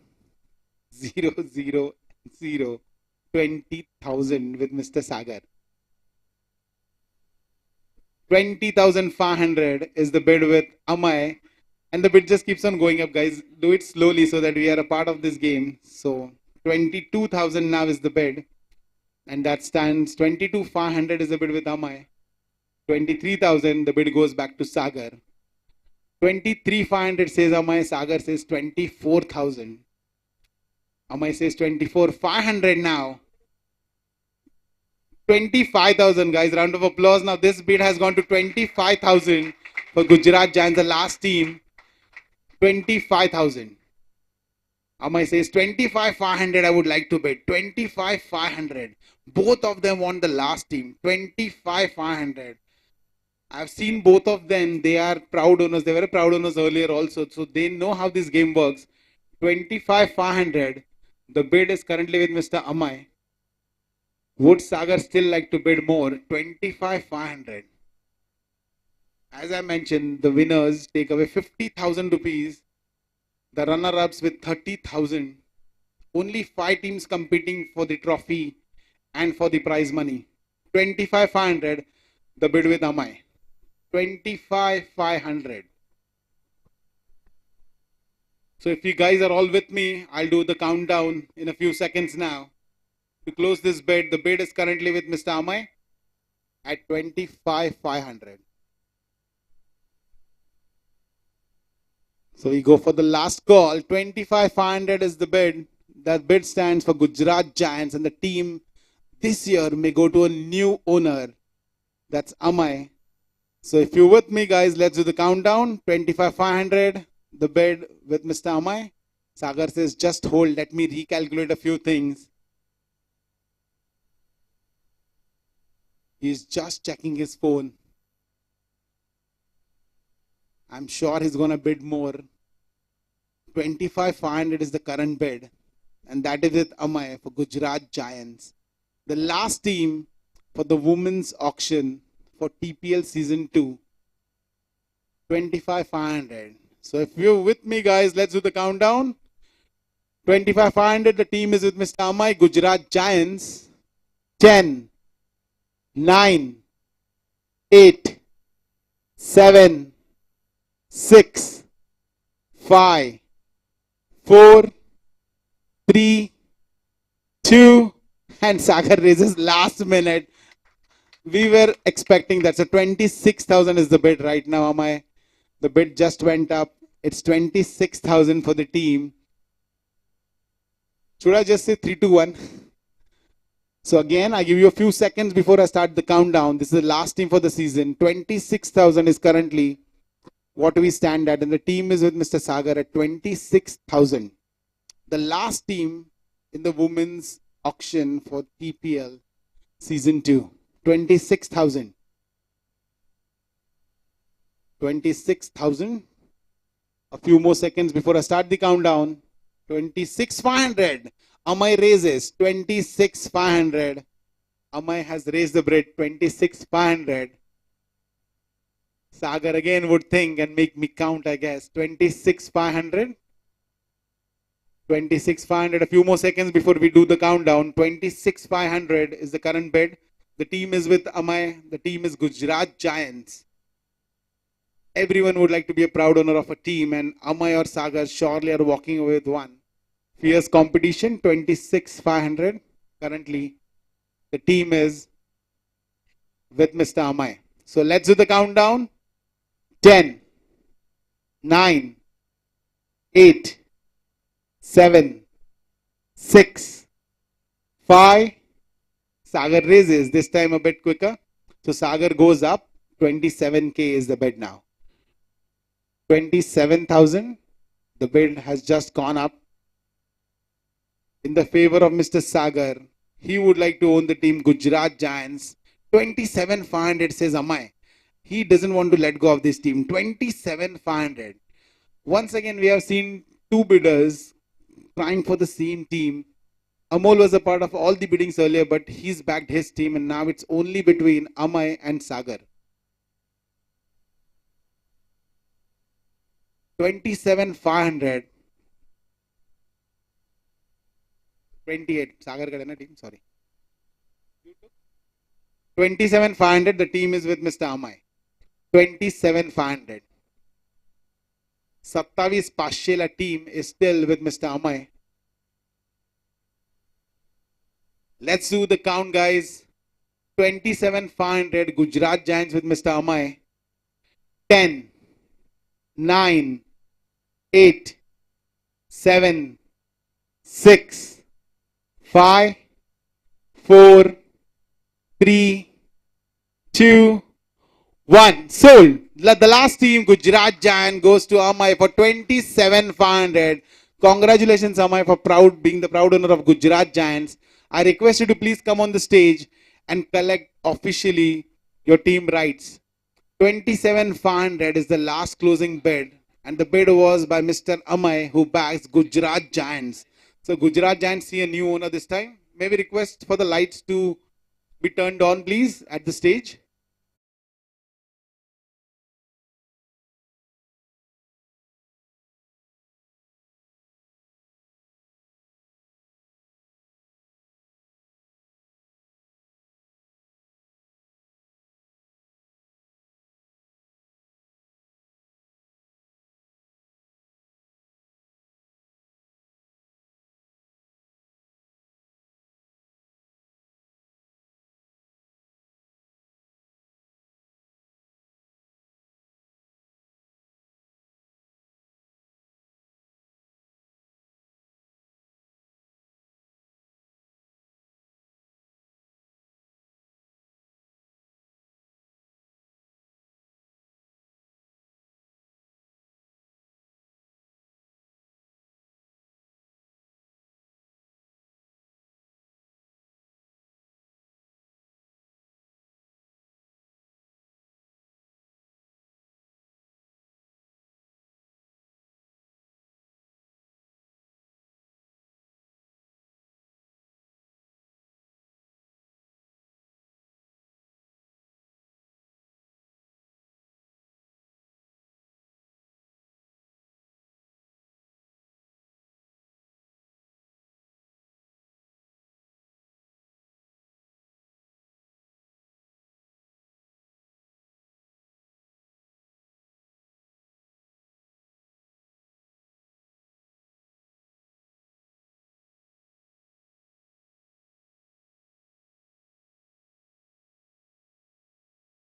B: 20,000 with Mr. Sagar. 20,500 is the bid with Amay. And the bid just keeps on going up, guys. Do it slowly so that we are a part of this game. So 22,000 now is the bid. And that stands 22,500 is the bid with Amay. 23,000, the bid goes back to Sagar. 23,500 says Amay. Sagar says 24,000. Amay says 24,500 now. 25,000, guys. Round of applause. Now this bid has gone to 25,000 for Gujarat Giants, the last team. 25,000. Amay says 25,500 I would like to bid. 25,500. Both of them want the last team. 25,500. I've seen both of them. They are proud owners. They were proud owners earlier also. So they know how this game works. 25,500. The bid is currently with Mr. Amay. Would Sagar still like to bid more? 25,500. As I mentioned, the winners take away 50,000 rupees. The runner-ups with 30,000. Only 5 teams competing for the trophy and for the prize money. 25,500. The bid with Amay. 25,500. So if you guys are all with me, I'll do the countdown in a few seconds now. To close this bid, the bid is currently with Mr. Amay at 25,500. So we go for the last call. 25,500 is the bid. That bid stands for Gujarat Giants, and the team this year may go to a new owner. That's Amay. So if you're with me, guys, let's do the countdown. 25,500, the bid with Mr. Amay. Sagar says, just hold. Let me recalculate a few things. He's just checking his phone. I'm sure he's going to bid more. 25,500 is the current bid. And that is with Amay for Gujarat Giants. The last team for the women's auction for TPL season 2. 25,500. So if you're with me, guys, let's do the countdown. 25,500, the team is with Mr. Amay, Gujarat Giants. 10, 9, 8, 7, 6, 5, 4, 3, 2, and Sagar raises last minute. We were expecting that. So 26,000 is the bid right now, Amay. The bid just went up. It's 26,000 for the team. Should I just say 3, 2, 1? So again, I give you a few seconds before I start the countdown. This is the last team for the season. 26,000 is currently what we stand at. And the team is with Mr. Sagar at 26,000. The last team in the women's auction for TPL season 2. 26,000. 26,000. A few more seconds before I start the countdown. 26,500. Amay raises 26,500. Amay has raised the bid 26,500. Sagar again would think and make me count, I guess. 26,500. 26,500. A few more seconds before we do the countdown. 26,500 is the current bid. The team is with Amay. The team is Gujarat Giants. Everyone would like to be a proud owner of a team, and Amay or Sagar surely are walking away with one. Fierce competition. 26,500. Currently, the team is with Mr. Amay. So let's do the countdown. 10, 9, 8, 7, 6, 5. Sagar raises, this time a bit quicker. So Sagar goes up. 27K is the bid now. 27,000. The bid has just gone up in the favor of Mr. Sagar. He would like to own the team Gujarat Giants. 27,500 says Amay. He doesn't want to let go of this team. 27,500. Once again, we have seen two bidders trying for the same team. Amol was a part of all the biddings earlier, but he's backed his team, and now it's only between Amay and Sagar. 27,500. 28. Sagar Kadana team, sorry. 27,500. The team is with Mr. Amay. 27,500. 27 Pashela team is still with Mr. Amay. Let's do the count, guys. 27,500 Gujarat Giants with Mr. Amay. 10, 9, 8, 7, 6, 5, 4, 3, 2, 1. Sold. The last team, Gujarat Giant, goes to Amay for 27,500. Congratulations, Amay, for being the proud owner of Gujarat Giants. I request you to please come on the stage and collect officially your team rights. 27,500 is the last closing bid, and the bid was by Mr. Amay, who backs Gujarat Giants. So Gujarat Giants see a new owner this time. May we request for the lights to be turned on, please, at the stage.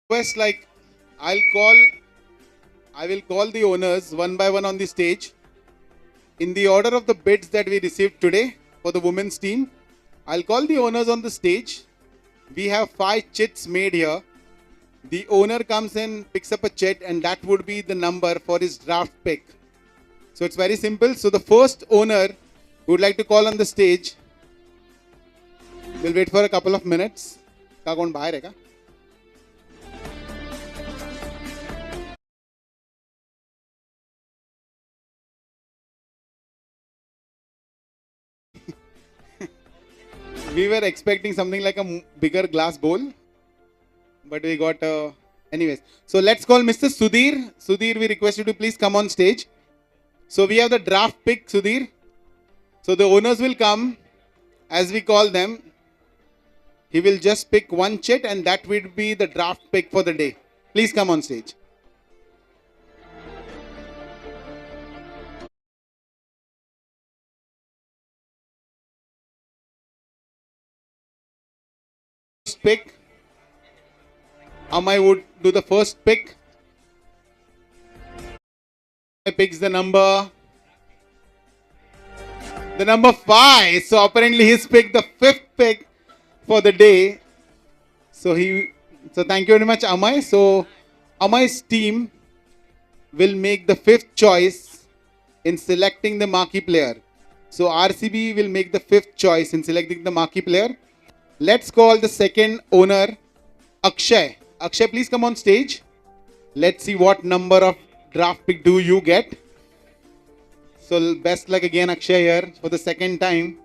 B: Request like I will call the owners one by one on the stage. In the order of the bids that we received today for the women's team, I'll call the owners on the stage. We have 5 chits made here. The owner comes in, picks up a chit, and that would be the number for his draft pick. So it's very simple. So the first owner who would like to call on the stage, we'll wait for a couple of minutes. का कौन बाहर है क्या? We were expecting something like a bigger glass bowl, but we got a Anyways, so let's call Mr. Sudhir. Sudhir, we request you to please come on stage. So we have the draft pick, Sudhir. So the owners will come as we call them. He will just pick one chit and that will be the draft pick for the day. Please come on stage. First pick. Amay would do the first pick. He picks the number 5. So apparently he's picked the 5th pick for the day. So thank you very much, Amay. So Amay's team will make the 5th choice in selecting the marquee player. So RCB will make the 5th choice in selecting the marquee player. Let's call the second owner, Akshay. Akshay, please come on stage. Let's see what number of draft pick do you get. So best luck again, Akshay, here for the second time.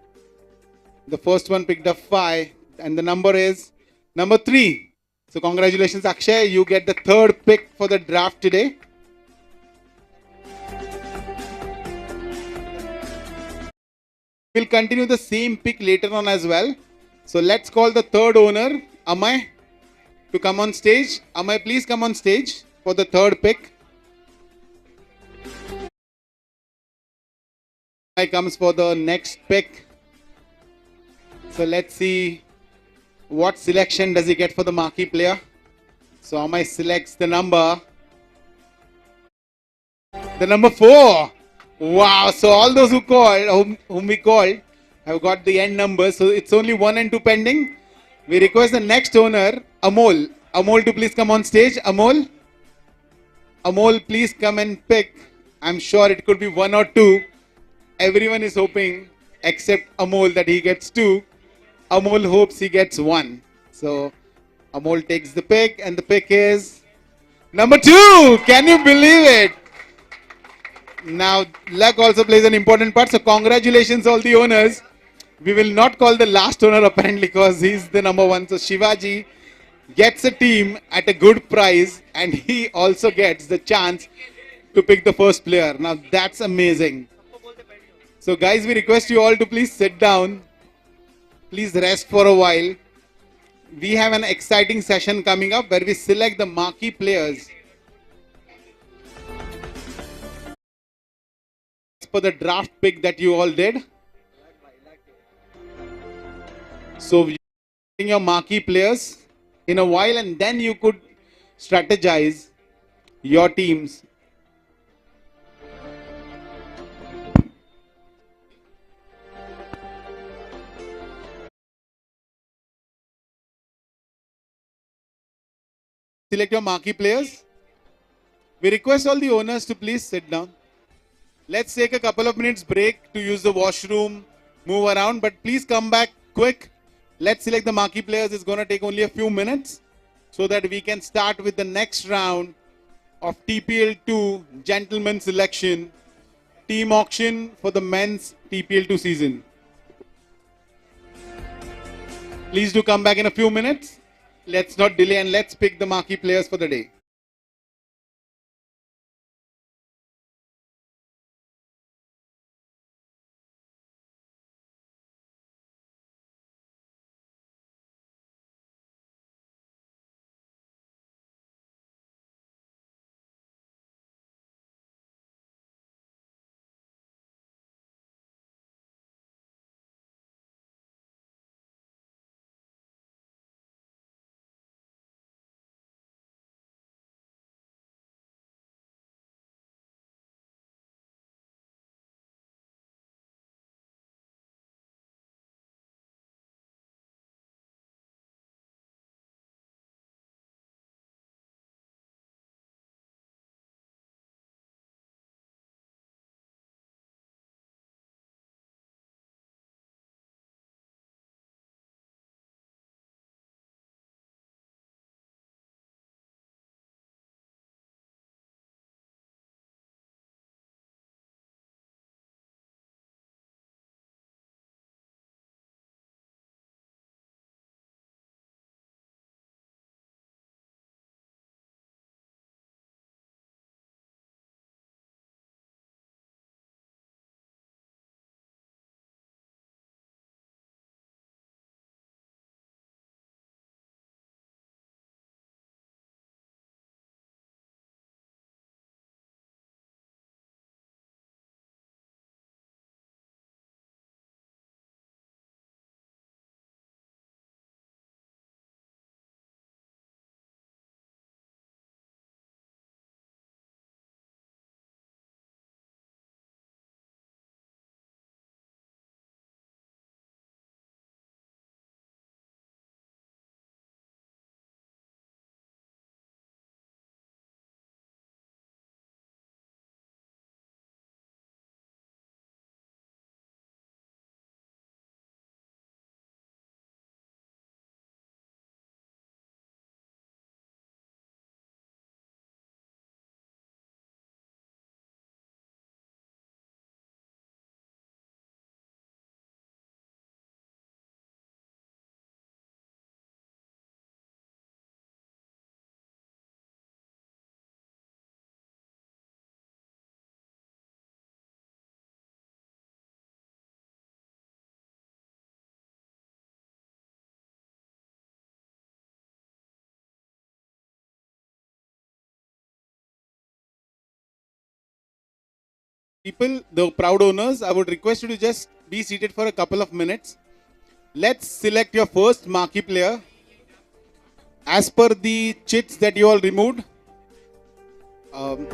B: The first one picked up 5, and the number is number 3. So congratulations, Akshay. You get the 3rd pick for the draft today. We'll continue the same pick later on as well. So let's call the third owner, Amay, to come on stage. Amay, please come on stage for the 3rd pick. Amay comes for the next pick. So let's see what selection does he get for the marquee player. So Amay selects the number 4. Wow, so all those whom we called, have got the end numbers. So it's only 1 and 2 pending. We request the next owner, Amol. Amol to please come on stage. Amol, please come and pick. I'm sure it could be 1 or 2. Everyone is hoping, except Amol, that he gets 2. Amol hopes he gets 1. So Amol takes the pick, and the pick is number 2. Can you believe it? Now, luck also plays an important part. So, congratulations, all the owners. We will not call the last owner apparently because he's the number 1. So, Shivaji gets a team at a good price and he also gets the chance to pick the first player. Now, that's amazing. So, guys, we request you all to please sit down. Please rest for a while. We have an exciting session coming up where we select the marquee players for the draft pick that you all did. So, your marquee players in a while and then you could strategize your teams. Select your marquee players. We request all the owners to please sit down. Let's take a couple of minutes break to use the washroom, move around, but please come back quick. Let's select the marquee players. It's going to take only a few minutes so that we can start with the next round of TPL 2 gentlemen selection team auction for the men's TPL 2 season. Please do come back in a few minutes. Let's not delay and let's pick the marquee players for the day. People, the proud owners, I would request you to just be seated for a couple of minutes. Let's select your first marquee player as per the chits that you all removed. Um,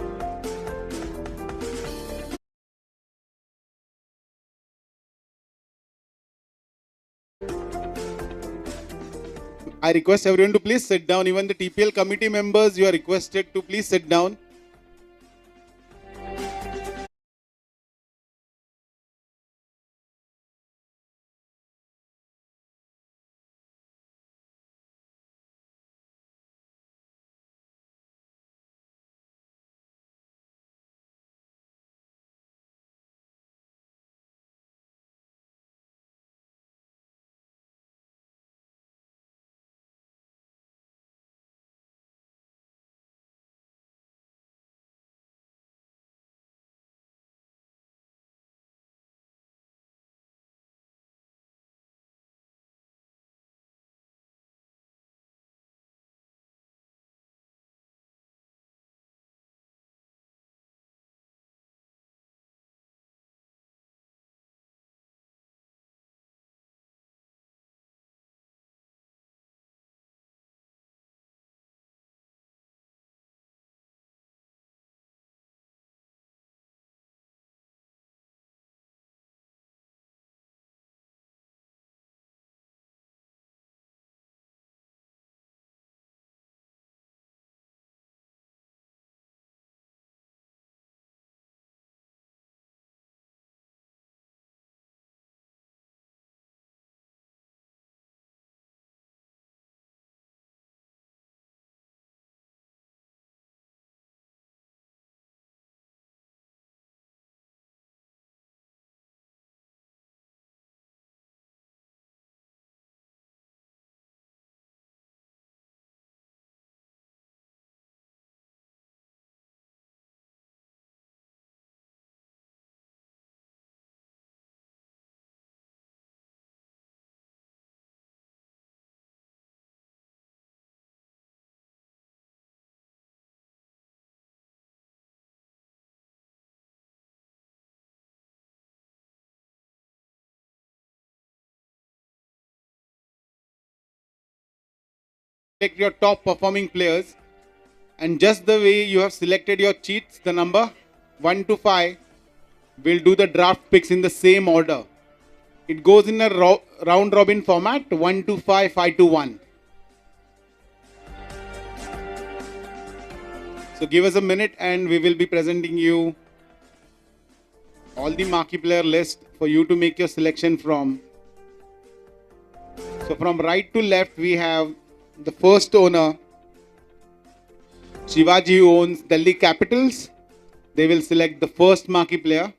B: I request everyone to please sit down. Even the TPL committee members, you are requested to please sit down. Select your top performing players, and just the way you have selected your cheats, the number 1 to 5, we'll do the draft picks in the same order. It goes in a round robin format, 1 to 5, 5 to 1. So give us a minute and we will be presenting you all the marquee player list for you to make your selection from. So from right to left, we have the first owner, Shivaji, who owns Delhi Capitals. They will select the first marquee player.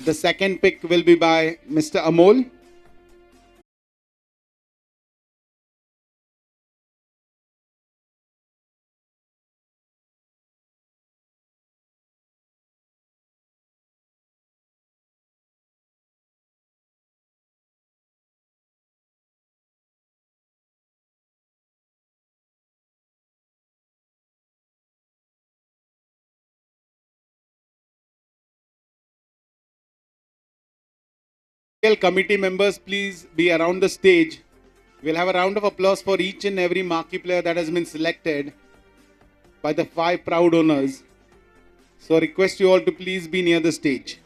B: The second pick will be by Mr. Amol. Committee members, please be around the stage. We'll have a round of applause for each and every marquee player that has been selected by the 5 proud owners. So I request you all to please be near the stage.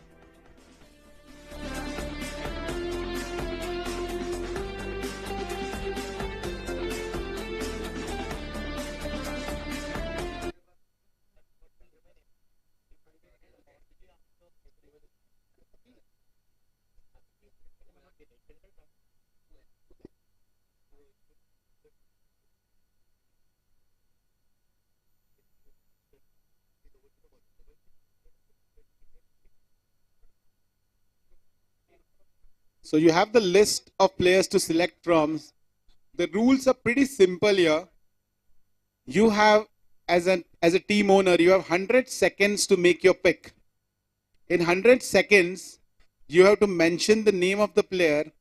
B: So you have the list of players to select from. The rules are pretty simple here. You have, as a team owner, you have 100 seconds to make your pick. In 100 seconds, you have to mention the name of the player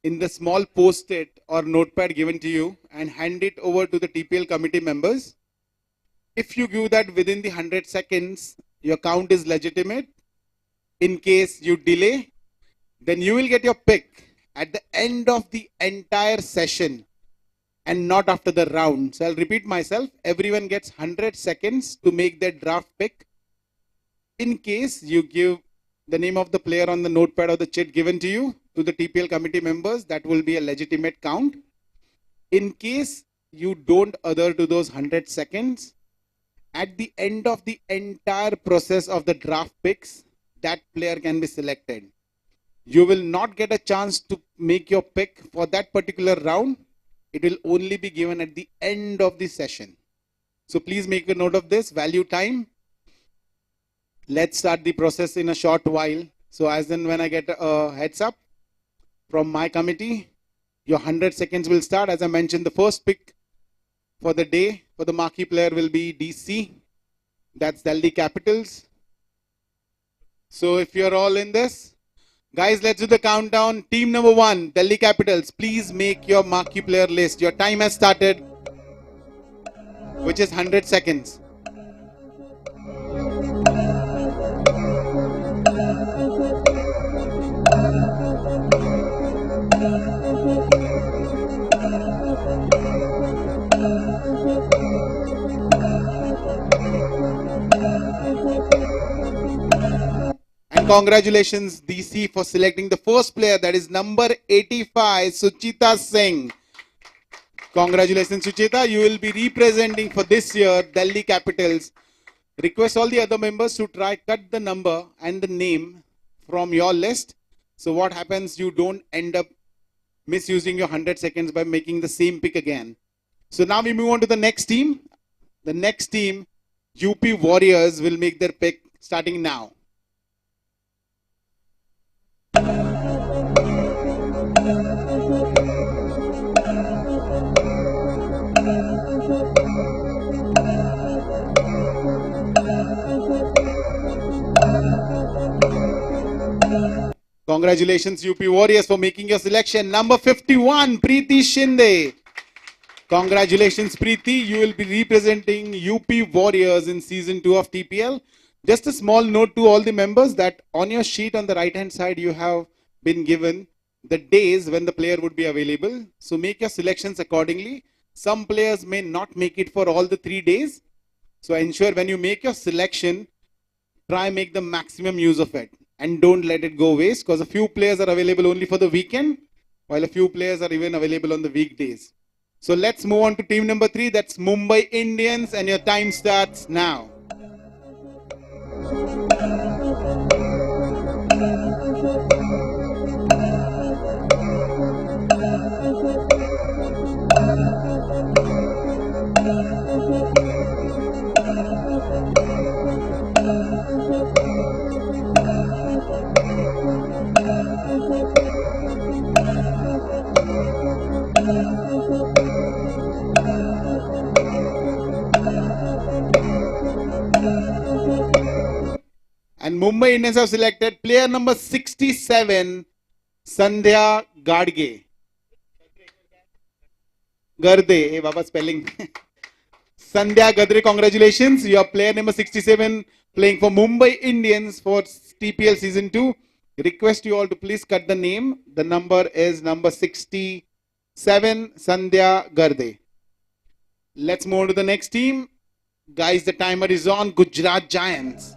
B: in the small post-it or notepad given to you and hand it over to the TPL committee members. If you give that within the 100 seconds, your count is legitimate. In case you delay, then you will get your pick at the end of the entire session and not after the round. So I'll repeat myself. Everyone gets 100 seconds to make their draft pick. In case you give the name of the player on the notepad or the chit given to you to the TPL committee members, that will be a legitimate count. In case you don't adhere to those 100 seconds, at the end of the entire process of the draft picks, that player can be selected. You will not get a chance to make your pick for that particular round. It will only be given at the end of the session. So please make a note of this. Value time. Let's start the process in a short while. So as and when I get a heads up from my committee, your 100 seconds will start. As I mentioned, the first pick for the day for the marquee player will be DC. That's Delhi Capitals. So if you're all in this, guys, let's do the countdown. Team number 1, Delhi Capitals. Please make your marquee player list. Your time has started, which is 100 seconds. And congratulations, DC, for selecting the first player, that is number 85, Suchita Singh. Congratulations, Suchita. You will be representing for this year Delhi Capitals. Request all the other members to try cut the number and the name from your list. So what happens, you don't end up misusing your 100 seconds by making the same pick again. So now we move on to the next team. The next team, UP Warriors, will make their pick starting now. Congratulations, UP Warriors, for making your selection. Number 51, Preeti Shinde. Congratulations, Preeti. You will be representing UP Warriors in season 2 of TPL. Just a small note to all the members that on your sheet on the right hand side, you have been given the days when the player would be available. So make your selections accordingly. Some players may not make it for all the 3 days. So ensure when you make your selection, try make the maximum use of it and don't let it go waste, because a few players are available only for the weekend while a few players are even available on the weekdays. So let's move on to team number 3, that's Mumbai Indians, and your time starts now. And Mumbai Indians have selected player number 67, Sandhya Gadge. Garde, hey Baba, spelling. Sandhya Gadre, congratulations. You are player number 67 playing for Mumbai Indians for TPL season 2. Request you all to please cut the name. The number is number 67, Sandhya Garde. Let's move on to the next team. Guys, the timer is on. Gujarat Giants.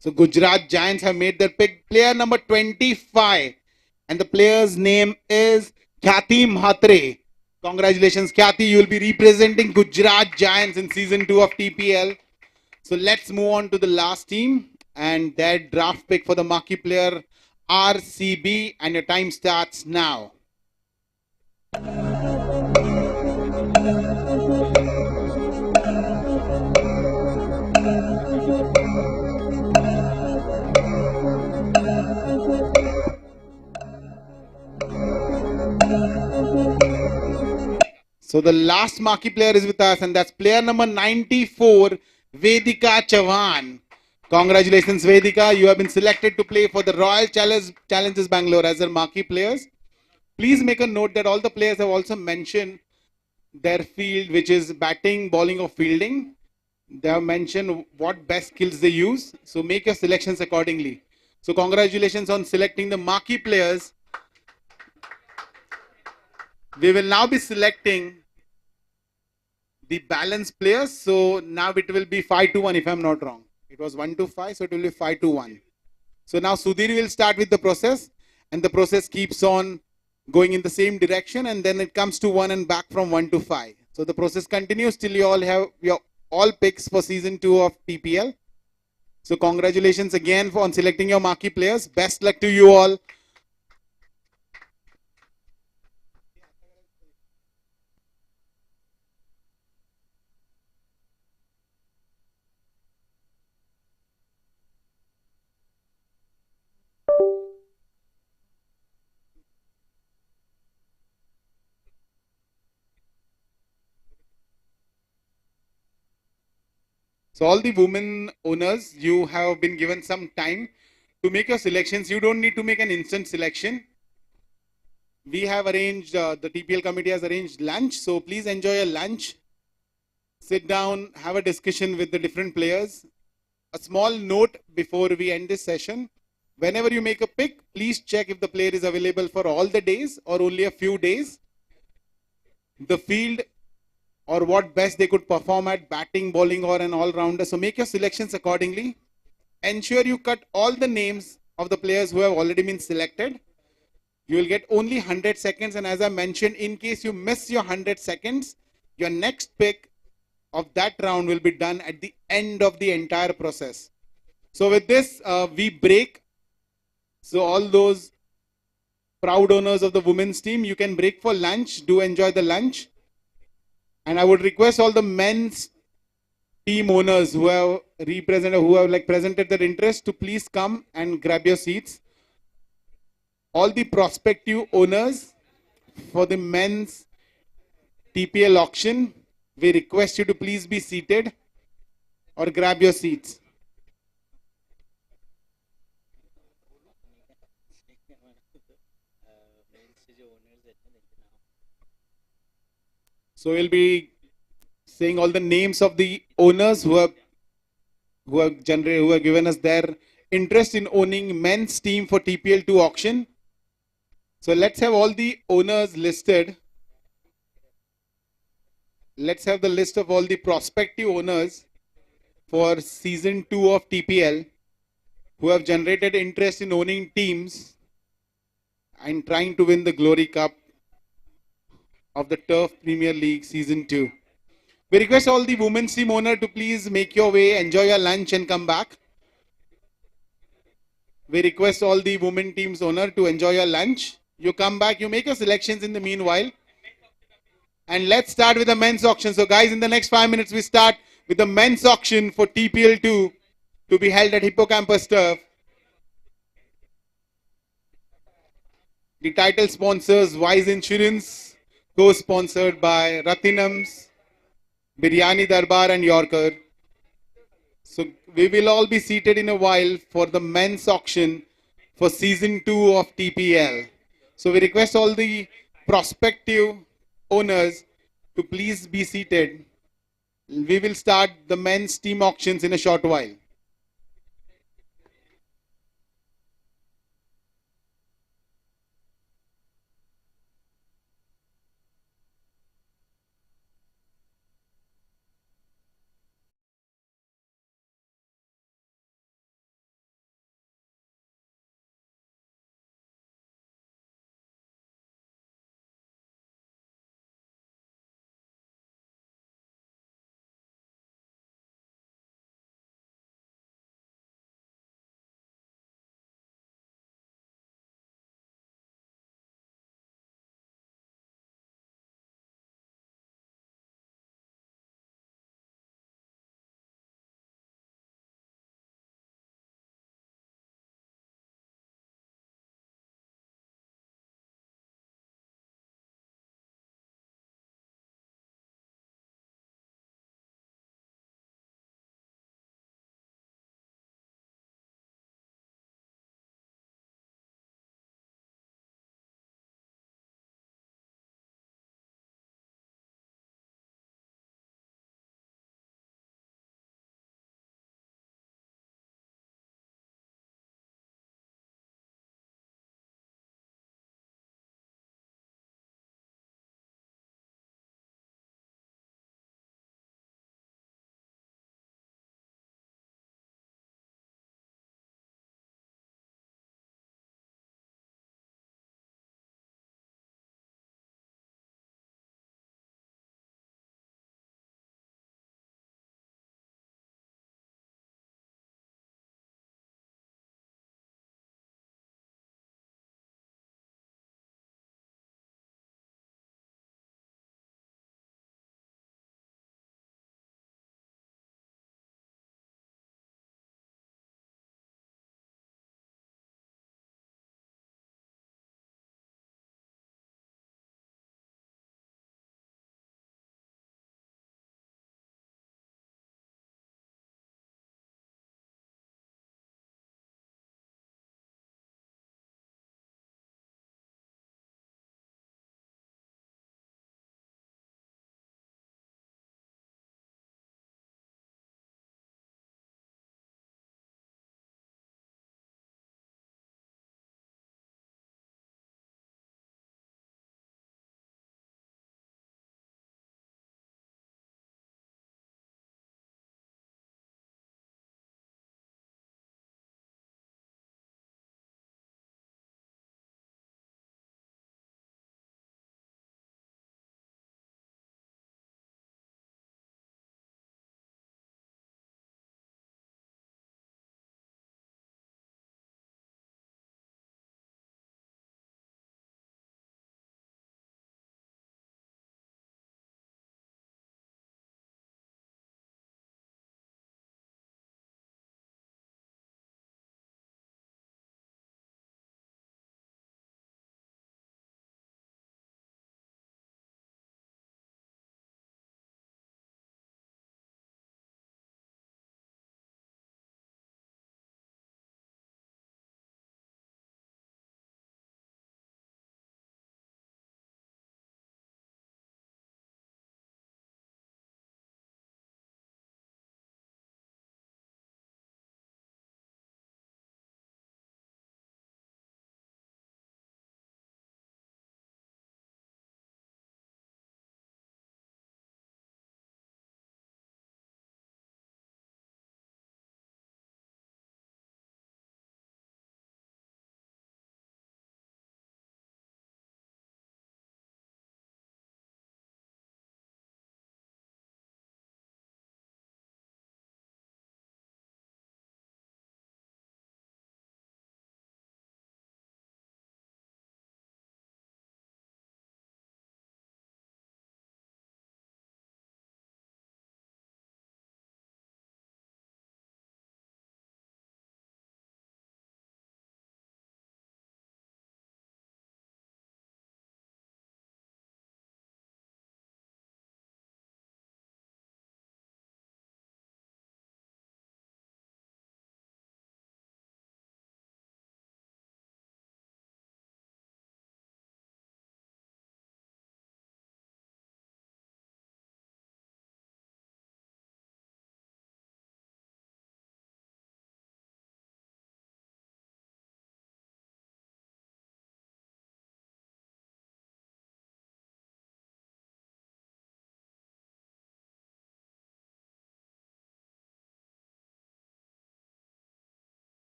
B: So Gujarat Giants have made their pick. Player number 25. And the player's name is Khyati Mhatre. Congratulations, Khyati. You will be representing Gujarat Giants in season 2 of TPL. So let's move on to the last team. And their draft pick for the marquee player, RCB. And your time starts now. So the last marquee player is with us, and that's player number 94, Vedika Chavan. Congratulations, Vedika. You have been selected to play for the Royal Challenges Bangalore as their marquee players. Please make a note that all the players have also mentioned their field, which is batting, bowling, or fielding. They have mentioned what best skills they use. So make your selections accordingly. So congratulations on selecting the marquee players. We will now be selecting the balanced players. So now it will be 5-1 if I'm not wrong. It was 1-5, so it will be 5-1. So now Sudhir will start with the process, and the process keeps on going in the same direction, and then it comes to 1 and back from 1-5. So the process continues till you all have your all picks for season 2 of TPL. So congratulations again on selecting your marquee players. Best luck to you all. So all the women owners, you have been given some time to make your selections. You don't need to make an instant selection. We have arranged, the TPL committee has arranged lunch. So please enjoy your lunch. Sit down, have a discussion with the different players. A small note before we end this session. Whenever you make a pick, please check if the player is available for all the days or only a few days. The field or what best they could perform at batting, bowling, or an all-rounder. So make your selections accordingly. Ensure you cut all the names of the players who have already been selected. You will get only 100 seconds. And as I mentioned, in case you miss your 100 seconds, your next pick of that round will be done at the end of the entire process. So with this, we break. So all those proud owners of the women's team, you can break for lunch. Do enjoy the lunch. And I would request all the men's team owners who have represented, who have like presented their interest to please come and grab your seats. All the prospective owners for the men's TPL auction, we request you to please be seated or grab your seats. So we'll be saying all the names of the owners who have given us their interest in owning men's team for TPL2 auction. So let's have all the owners listed. Let's have the list of all the prospective owners for season 2 of TPL who have generated interest in owning teams and trying to win the Glory Cup of the Turf Premier League season 2. We request all the women's team owner to please make your way, enjoy your lunch and come back. We request all the women team's owner to enjoy your lunch. You come back, you make your selections in the meanwhile. And let's start with the men's auction. So guys, in the next 5 minutes, we start with the men's auction for TPL2 to be held at Hippocampus Turf. The title sponsors Wise Insurance, co-sponsored by Ratinams, Biryani Darbar and Yorker. So we will all be seated in a while for the men's auction for season 2 of TPL. So we request all the prospective owners to please be seated. We will start the men's team auctions in a short while.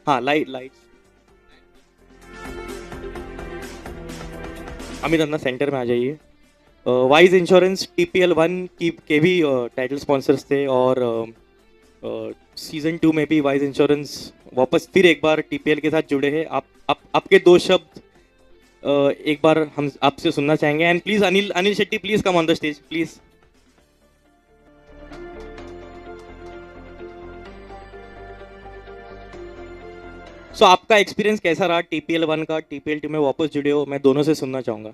A: हाँ, light Amit अन्ना centre में आ जाइए। Wise insurance TPL 1 की के भी title sponsors थे, और season 2 में भी वाइज इंश्योरेंस वापस फिर एक बार टीपीएल के साथ जुड़े हैं। आप आपके दो शब्द एक बार हम आपसे सुनना चाहेंगे। And please Anil Anil Shetty, please come on the stage please. So आपका एक्सपीरियंस कैसा रहा टीपीएल 1 का, टीपीएल 2 में वापस जुड़े हो, मैं दोनों से सुनना चाहूंगा।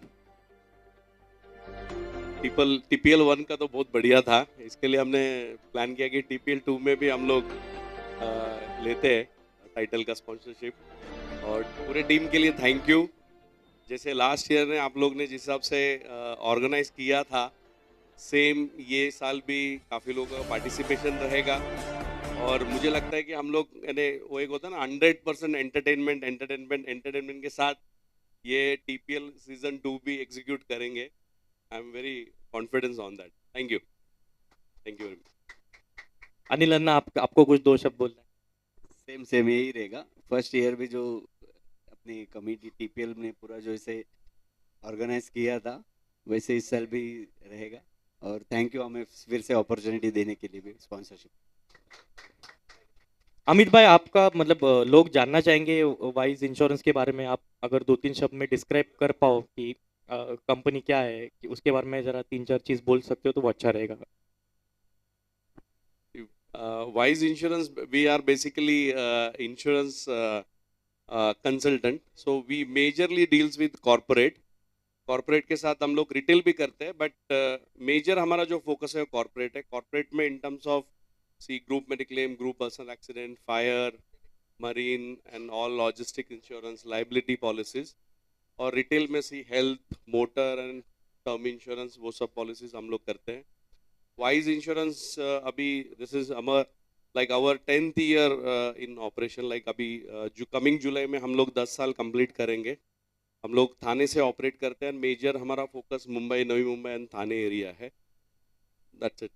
C: टीपीएल 1 का तो बहुत बढ़िया था। इसके लिए हमने प्लान किया कि टीपीएल 2 में भी हम लोग लेते हैं टाइटल का स्पॉन्सरशिप। और पूरे टीम के लिए थैंक यू। जैसे लास्ट ईयर ने आप लोग ने जिस हिसाब से ऑर्गेनाइज किया था, सेम ये साल भी काफ़ी लोगों का पार्टिसिपेशन रहेगा। और मुझे लगता है कि हम लोग यानी वो एक होता है ना 100% एंटरटेनमेंट के साथ ये टीपीएल सीजन 2 भी एग्जीक्यूट करेंगे। I am very confidence on that. Thank you very much.
A: Anil anna, आपको कुछ दो शब्द बोलना है?
D: सेम सेम यही रहेगा। फर्स्ट ईयर भी जो अपनी कमेटी टीपीएल ने पूरा जो इसे ऑर्गेनाइज किया था, वैसे इस साल भी रहेगा। और थैंक यू हमें फिर से अपॉर्चुनिटी देने के लिए भी, स्पॉन्सरशिप।
A: अमित भाई, आपका मतलब लोग जानना चाहेंगे वाइज इंश्योरेंस के बारे में। आप अगर दो तीन शब्द में डिस्क्राइब कर पाओ कि कंपनी क्या है, कि उसके बारे में जरा तीन चार चीज बोल सकते हो तो वो अच्छा रहेगा।
C: Wise Insurance, we are basically insurance consultant. So we majorly deals with corporate के साथ हम लोग रिटेल भी करते हैं, बट मेजर हमारा जो फोकस है कॉर्पोरेट है। कॉर्पोरेट में in terms of see group mediclaim, group personal accident, fire, marine and all logistic insurance, liability policies. और रिटेल में see health, motor and term insurance, वो सब पॉलिसीज हम लोग करते हैं। वाइज इंश्योरेंस अभी this is our like our 10th year in operation. Like अभी जो कमिंग जुलाई में हम लोग 10 साल कंप्लीट करेंगे। हम लोग थाने से ऑपरेट करते हैं। मेजर हमारा focus Mumbai, Navi Mumbai and Thane area है। That's it.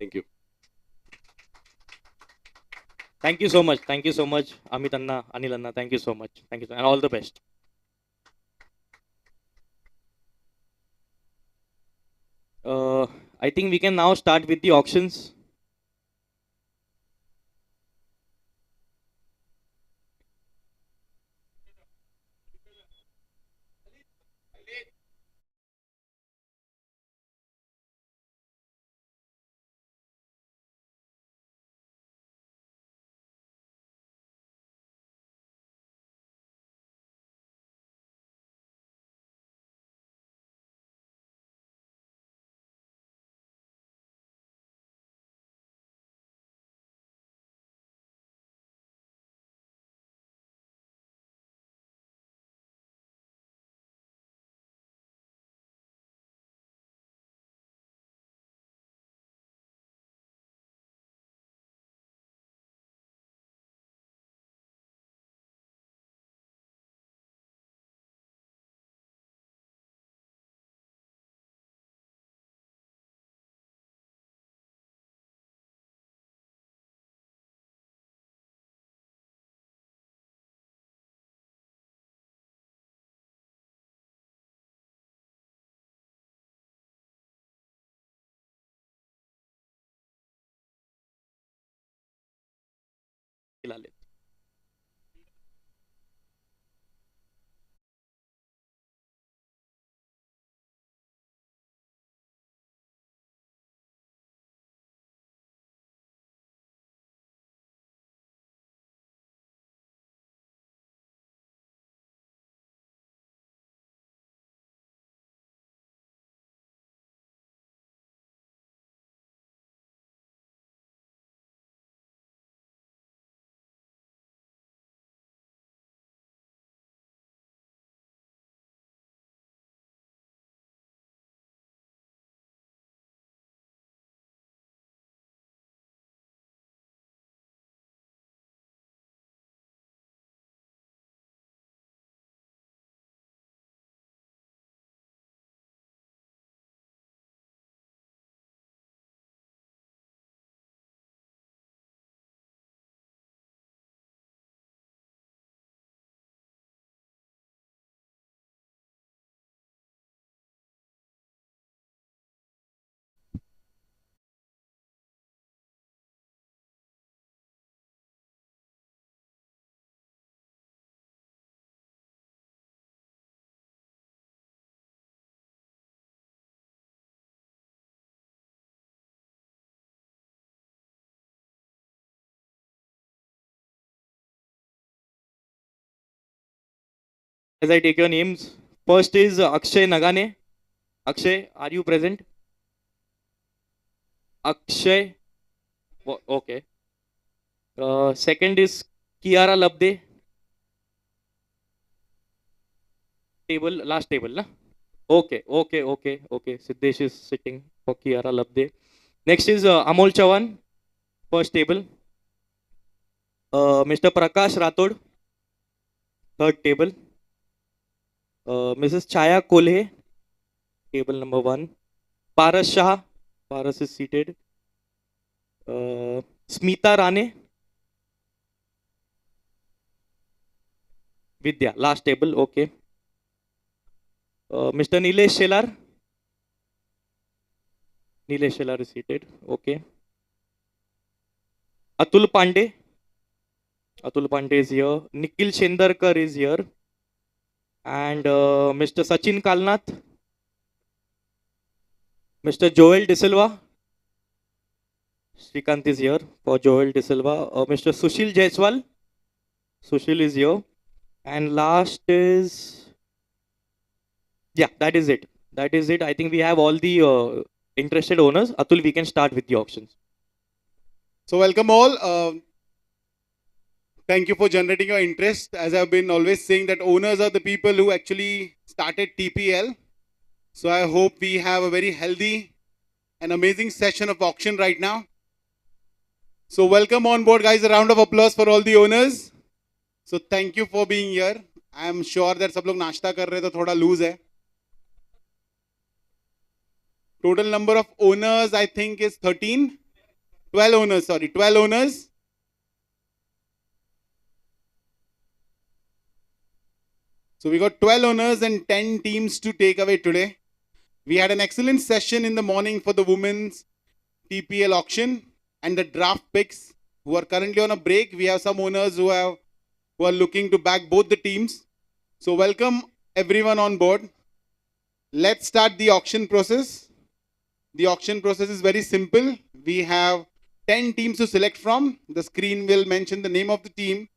C: Thank you.
A: Thank you so much Amit anna, Anil anna, thank you so much, thank you and all the best. I think we can now start with the auctions. as I take your names. First is Akshay Nagane. Akshay, are you present? Akshay. Okay. Second is Kiara Labde. Table, last table, na? Okay. Siddesh is sitting for Kiara Labde. Next is Amol Chavan, first table. Mr. Prakash Rathod, third table. Mrs. Chaya Kolhe, table number 1. Paras Shah, Paras is seated. Smita Rane, Vidya, last table, okay. Mr. Nilesh Shelar, Nilesh Shelar is seated, okay. Atul Pandey, Atul Pandey is here. Nikhil Chendarkar is here. And Mr. Sachin Kalnath, Mr. Joel De Silva, Srikanth is here for Joel De Silva. Mr. Sushil Jaiswal, Sushil is here. And last is, yeah, that is it. That is it. I think we have all the interested owners. Atul, we can start with the auctions.
B: So welcome all. Thank you for generating your interest. As I've been always saying that owners are the people who actually started TPL. So I hope we have a very healthy and amazing session of auction right now. So welcome on board guys. A round of applause for all the owners. So thank you for being here. I am sure that सब लोग नाश्ता कर रहे हैं तो थोड़ा loose है. Total number of owners I think is 13. 12 owners, sorry, 12 owners. So we got 12 owners and 10 teams to take away today. We had an excellent session in the morning for the women's TPL auction and the draft picks who are currently on a break. We have some owners who are looking to back both the teams. So welcome everyone on board. Let's start the auction process. The auction process is very simple. We have 10 teams to select from. The screen will mention the name of the team.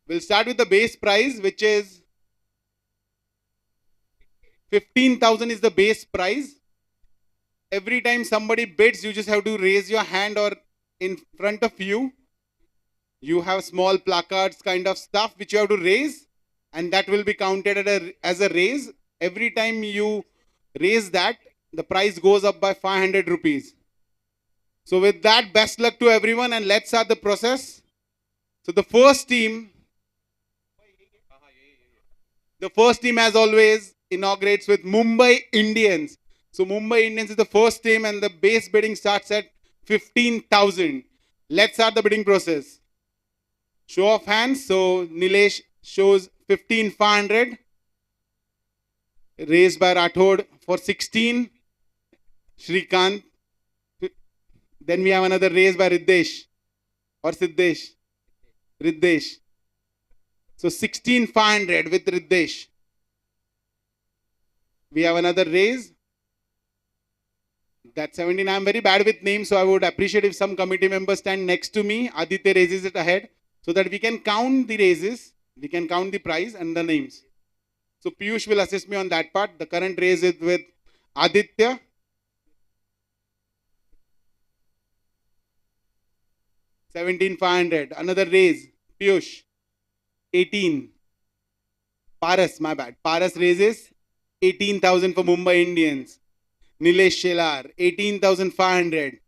B: We'll start with the base price, which is 15,000 is the base price. Every time somebody bids, you just have to raise your hand, or in front of you, you have small placards kind of stuff which you have to raise, and that will be counted as a raise. Every time you raise that, the price goes up by 500 rupees. So with that, best luck to everyone, and let's start the process. So the first team as always inaugurates with Mumbai Indians. So Mumbai Indians is the first team and the base bidding starts at 15,000. Let's start the bidding process. Show of hands. So Nilesh shows 15,500. Raised by Rathod for 16. Srikanth. Then we have another raise by Riddesh or Siddesh. Riddesh. So 16,500 with Riddesh. We have another raise. That's 17. I'm very bad with names, so I would appreciate if some committee members stand next to me. Aditya raises it ahead so that we can count the raises. We can count the price and the names. So Piyush will assist me on that part. The current raise is with Aditya. $17,500. Another raise. Piyush. 18. Paras, my bad. Paras raises 18,000 for Mumbai Indians. Nilesh Shelar, 18,500.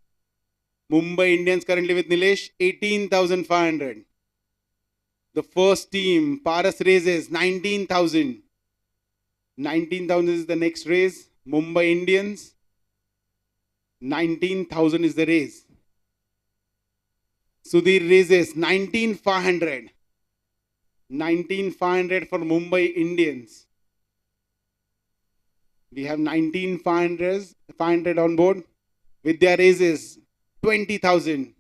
B: Mumbai Indians currently with Nilesh, 18,500. The first team, Paras raises 19,000. 19,000 is the next raise. Mumbai Indians, 19,000 is the raise. Sudhir raises 19,500. 19,500 for Mumbai Indians. We have 19,500 on board. Vidya raises 20,000.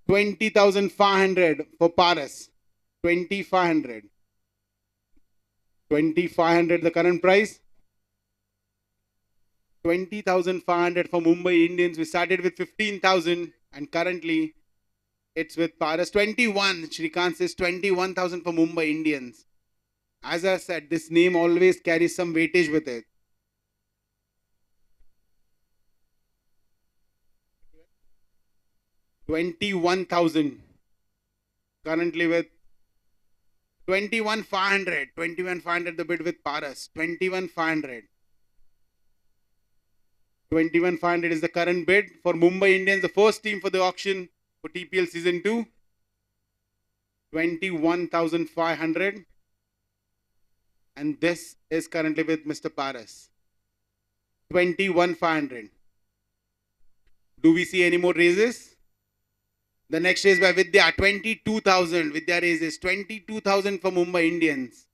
B: 20,500 for Paras. 2,500. 2,500 the current price. 20,500 for Mumbai Indians. We started with 15,000 and currently it's with Paras 21. Shrikant says 21,000 for Mumbai Indians. As I said, this name always carries some weightage with it. $21,000. Currently with 21,500. 21,500 the bid with Paras. 21,500. 21,500 is the current bid for Mumbai Indians, the first team for the auction for TPL Season 2. 21,500. And this is currently with Mr. Paras. 21,500. Do we see any more raises? The next raise by Vidya, 22,000. Vidya raises 22,000 for Mumbai Indians.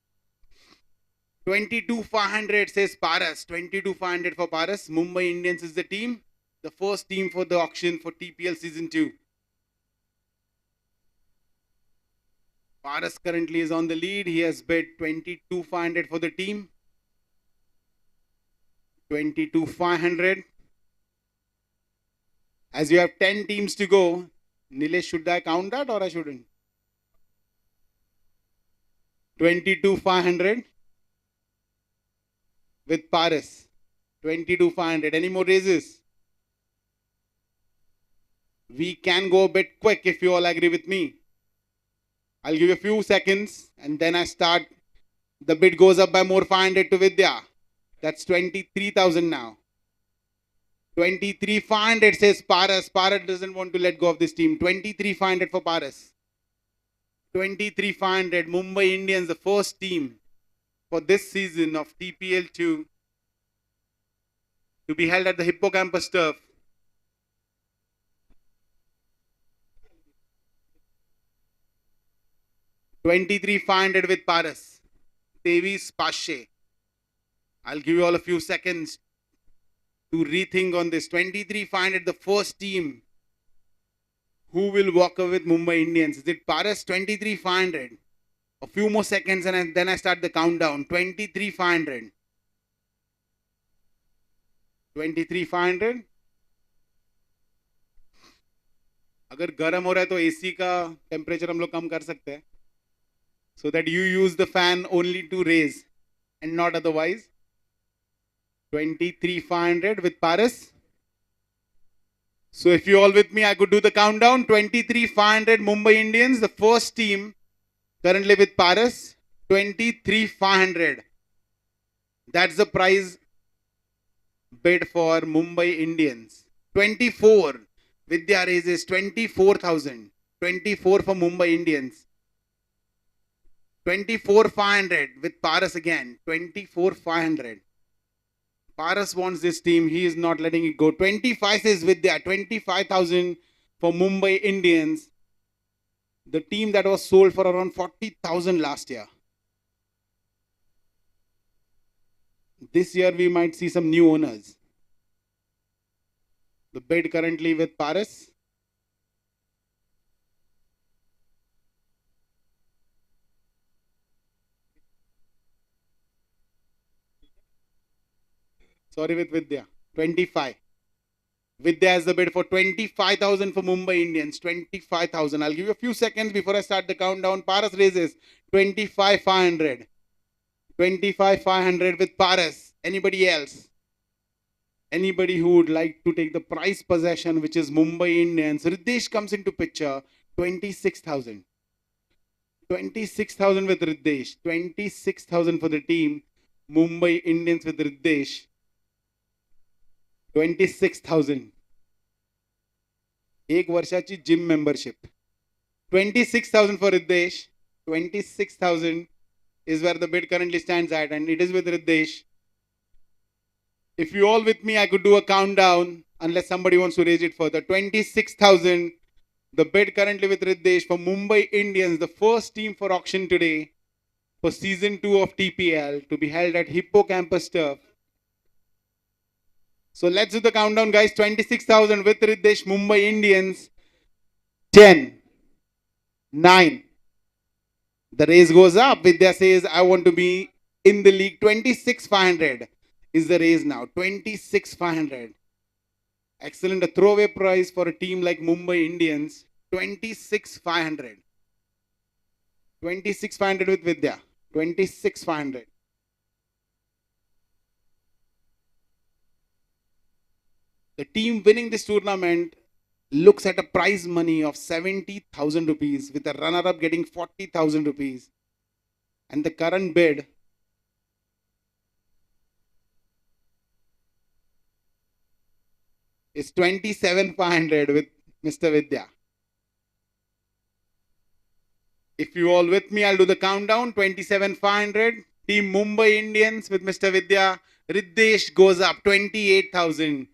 B: 22,500 says Paras. 22,500 for Paras. Mumbai Indians is the team. The first team for the auction for TPL Season 2. Paras currently is on the lead. He has bid 22,500 for the team. 22,500. As you have 10 teams to go, Nilesh, should I count that or I shouldn't? 22,500 with Paras. 22,500. Any more raises? We can go a bit quick if you all agree with me. I'll give you a few seconds and then I start. The bid goes up by more 500 to Vidya. That's 23,000 now. 23,500 says Paras. Paras doesn't want to let go of this team. 23,500 for Paras. 23,500. Mumbai Indians, the first team for this season of TPL 2 to be held at the Hippocampus turf. $23,500 with Paras. Tevis Pashe. I'll give you all a few seconds to rethink on this. 23,500, the first team. Who will walk away with Mumbai Indians? Is it Paras? 23,500. A few more seconds and then I start the countdown. 23,500. 23,500. अगर गर्म हो रहा है तो AC का temperature हम लोग कम कर सकते हैं. So that you use the fan only to raise and not otherwise. 23,500 with Paras. So if you all with me, I could do the countdown. 23,500 Mumbai Indians, the first team currently with Paras. 23,500. That's the prize bid for Mumbai Indians. 24. Vidya raises 24,000. 24 for Mumbai Indians. 24,500 with Paras again. 24,500. Paras wants this team. He is not letting it go. 25 says Vidya. 25,000 for Mumbai Indians. The team that was sold for around 40,000 last year. This year we might see some new owners. The bid currently with Paras. Sorry, with Vidya. 25. Vidya has the bid for 25,000 for Mumbai Indians. 25,000. I'll give you a few seconds before I start the countdown. Paras raises 25,500. 25,500 with Paras. Anybody else? Anybody who would like to take the prize possession, which is Mumbai Indians. Riddesh comes into picture. 26,000. 26,000 with Riddesh. 26,000 for the team. Mumbai Indians with Riddesh. 26,000. एक वर्षाची gym membership. 26,000 for Riddesh. 26,000 is where the bid currently stands at, and it is with Riddesh. If you all with me, I could do a countdown unless somebody wants to raise it further. 26,000. The bid currently with Riddesh for Mumbai Indians, the first team for auction today for season 2 of TPL to be held at Hippocampus turf. So let's do the countdown, guys. 26,000 with Riddesh, Mumbai Indians. 10, 9. The raise goes up. Vidya says, I want to be in the league. 26,500. is the raise now. 26,500. Excellent. A throwaway price for a team like Mumbai Indians. 26,500. 26,500 with Vidya. 26,500. The team winning this tournament looks at a prize money of 70,000 rupees with the runner-up getting 40,000 rupees. And the current bid is 27,500 with Mr. Vidya. If you all with me, I'll do the countdown. 27,500. Team Mumbai Indians with Mr. Vidya. Riddesh goes up 28,000.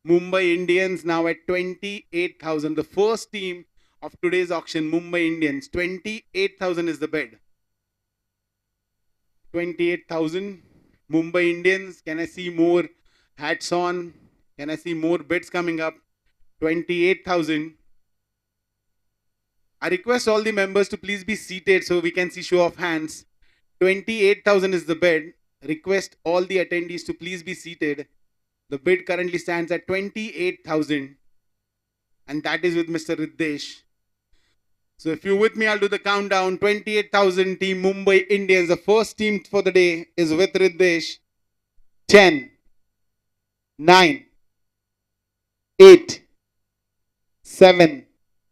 B: Mumbai Indians now at 28,000. The first team of today's auction, Mumbai Indians. 28,000 is the bid. 28,000. Mumbai Indians. Can I see more hats on? Can I see more bids coming up? 28,000. I request all the members to please be seated so we can see show of hands. 28,000 is the bid. Request all the attendees to please be seated. The bid currently stands at 28,000. And that is with Mr. Riddesh. So if you're with me, I'll do the countdown. 28,000 team Mumbai Indians. The first team for the day is with Riddesh. 10, 9, 8, 7.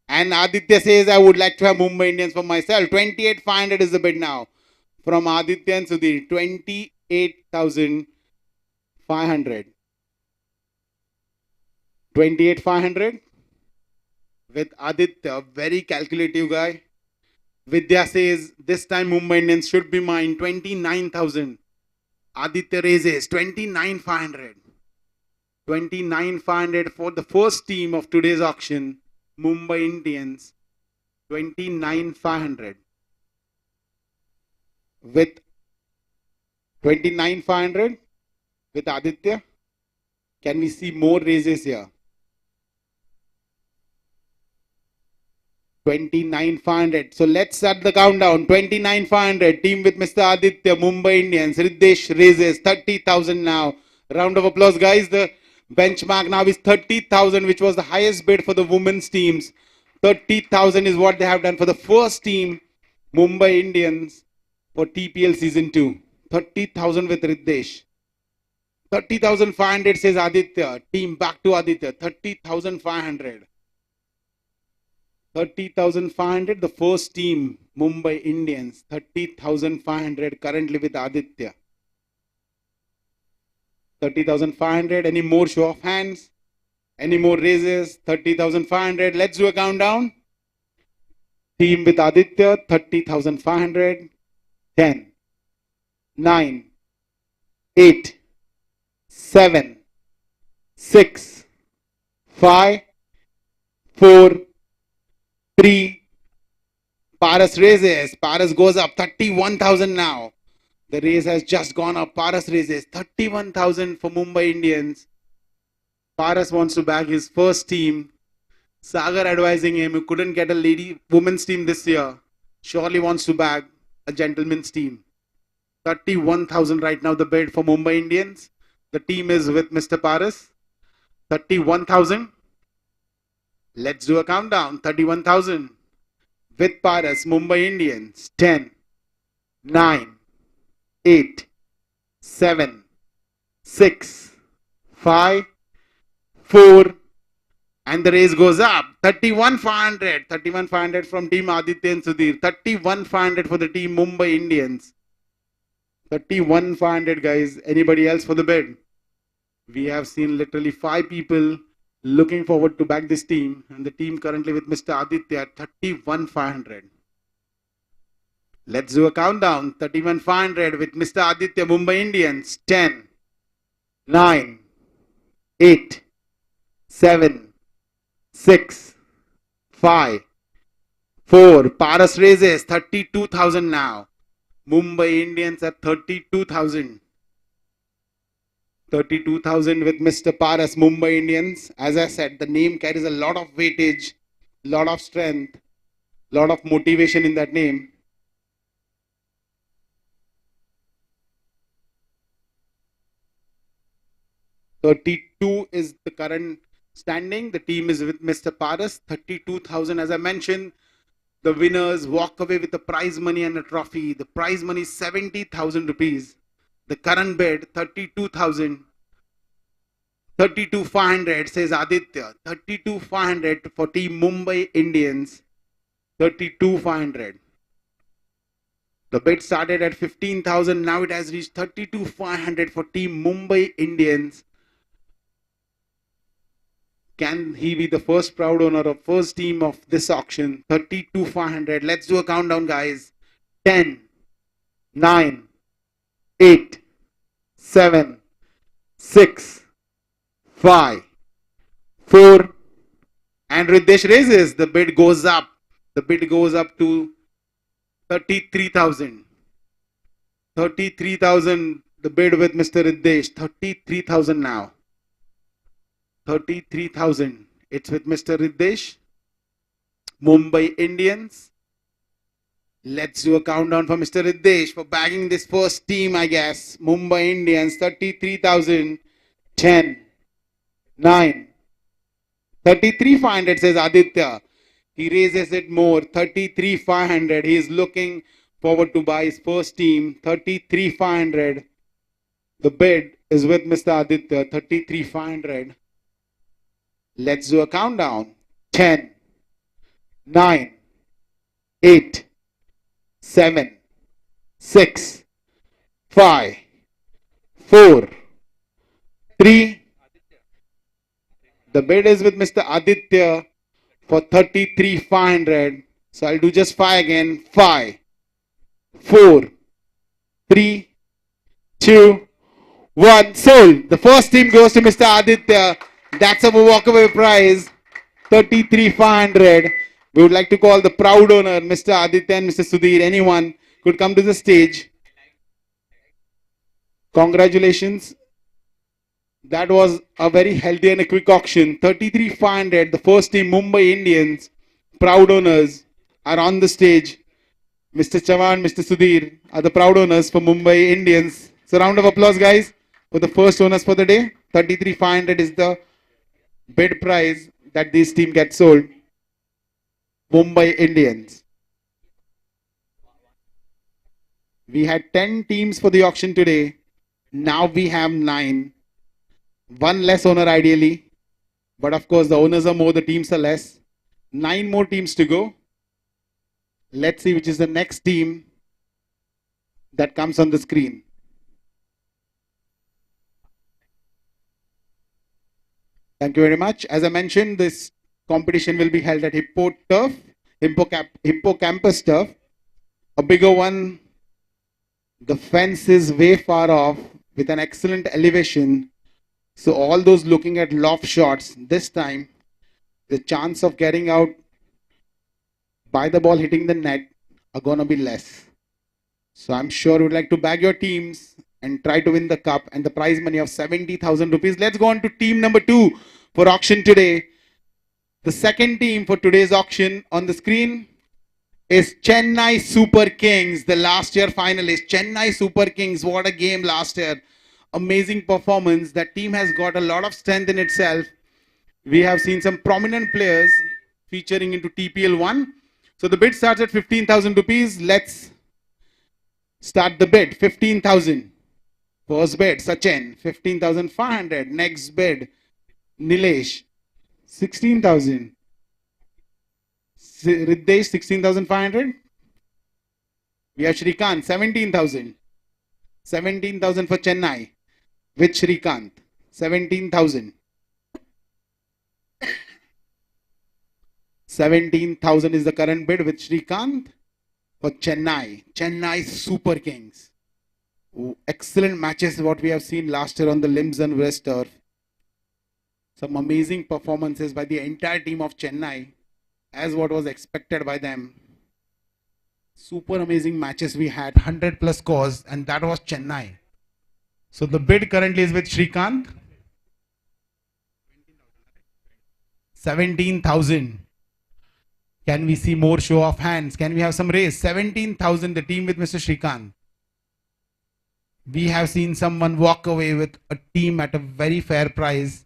B: And Aditya says, I would like to have Mumbai Indians for myself. 28,500 is the bid now. From Aditya and Sudhir. 28,500. 28,500. With Aditya, very calculative guy. Vidya says, this time Mumbai Indians should be mine. 29,000. Aditya raises 29,500. 29,500 for the first team of today's auction. Mumbai Indians. 29,500. With 29,500 with Aditya. Can we see more raises here? 29,500. So let's start the countdown. 29,500. Team with Mr. Aditya, Mumbai Indians. Riddesh raises 30,000 now. Round of applause, guys. The benchmark now is 30,000, which was the highest bid for the women's teams. 30,000 is what they have done for the first team, Mumbai Indians, for TPL Season 2. 30,000 with Riddesh. 30,500 says Aditya. Team back to Aditya. 30,500. 30,500. The first team, Mumbai Indians. 30,500 currently with Aditya. 30,500. Any more show of hands? Any more raises? 30,500. Let's do a countdown. Team with Aditya. 30,500. 10, 9, 8, 7, 6, 5, 4, 3. Paras raises. Paras goes up. 31,000 now. The raise has just gone up. Paras raises 31,000 for Mumbai Indians. Paras wants to bag his first team. Sagar advising him, who couldn't get a women's team this year, surely wants to bag a gentleman's team. 31,000 right now the bid for Mumbai Indians. The team is with Mr. Paras. 31,000. Let's do a countdown. 31,000 with Paras, Mumbai Indians. 10, 9, 8, 7, 6, 5, 4. And the raise goes up. 31,500. 31,500 from team Aditya and Sudhir. 31,500 for the team Mumbai Indians. 31,500 guys. Anybody else for the bid? We have seen literally 5 people looking forward to back this team. And the team currently with Mr. Aditya at 31,500. Let's do a countdown. 31,500 with Mr. Aditya, Mumbai Indians. 10, 9, 8, 7, 6, 5, 4. Paras raises 32,000 now. Mumbai Indians at 32,000. 32,000 with Mr. Paras, Mumbai Indians. As I said, the name carries a lot of weightage, lot of strength, lot of motivation in that name. 32 is the current standing. The team is with Mr. Paras. 32,000. As I mentioned, the winners walk away with the prize money and a trophy. The prize money is 70,000 rupees. The current bid 32,000. 32,500 says Aditya. 32,500 for Team Mumbai Indians. 32,500. The bid started at 15,000. Now it has reached 32,500 for Team Mumbai Indians. Can he be the first proud owner of first team of this auction? 32,500. Let's do a countdown, guys. 10, 9, 8, 7, 6, 5, 4. And Riddesh raises. The bid goes up. The bid goes up to 33,000. 33,000. The bid with Mr. Riddesh. 33,000 now. 33,000. It's with Mr. Riddesh. Mumbai Indians. Let's do a countdown for Mr. Riddesh for bagging this first team, I guess. Mumbai Indians, 33,000. 10, 9, 33,500 says Aditya. He raises it more. 33,500. He is looking forward to buy his first team. 33,500. The bid is with Mr. Aditya. 33,500. Let's do a countdown. 10, 9, 8, 7, 6, 5, 4, 3. The bid is with Mr. Aditya for 33,500. So I'll do just 5 again. 5, 4, 3, 2, 1. Sold. The first team goes to Mr. Aditya. That's a walkaway prize. 33,500. We would like to call the proud owner, Mr. Aditya and Mr. Sudhir. Anyone could come to the stage. Congratulations. That was a very healthy and a quick auction. 33,500. The first team, Mumbai Indians, proud owners, are on the stage. Mr. Chavan, Mr. Sudhir are the proud owners for Mumbai Indians. So round of applause, guys, for the first owners for the day. 33,500 is the bid price that this team gets sold. Mumbai Indians. We had 10 teams for the auction today. Now we have 9. One less owner ideally. But of course, the owners are more, the teams are less. 9 more teams to go. Let's see which is the next team that comes on the screen. Thank you very much. As I mentioned, this competition will be held at Hippocampus Turf. A bigger one. The fence is way far off with an excellent elevation. So all those looking at loft shots, this time, the chance of getting out by the ball hitting the net are going to be less. So I'm sure you would like to bag your teams and try to win the cup and the prize money of 70,000 rupees. Let's go on to team number 2 for auction today. The second team for today's auction on the screen is Chennai Super Kings, the last year finalist. Chennai Super Kings, what a game last year. Amazing performance. That team has got a lot of strength in itself. We have seen some prominent players featuring into TPL 1. So the bid starts at 15,000 rupees. Let's start the bid. 15,000. First bid, Sachin. 15,500. Next bid, Nilesh. 16,000. Riddesh, 16,500. We have Shrikant, 17,000. 17,000 for Chennai with Shrikant. 17,000. 17,000 is the current bid with Shrikant for Chennai. Chennai Super Kings. Excellent matches what we have seen last year on the Limbs and West Turf. Some amazing performances by the entire team of Chennai, as what was expected by them. Super amazing matches we had, 100 plus scores, and that was Chennai. So the bid currently is with Shrikant. 17,000. Can we see more show of hands? Can we have some raise? 17,000, the team with Mr. Shrikant. We have seen someone walk away with a team at a very fair price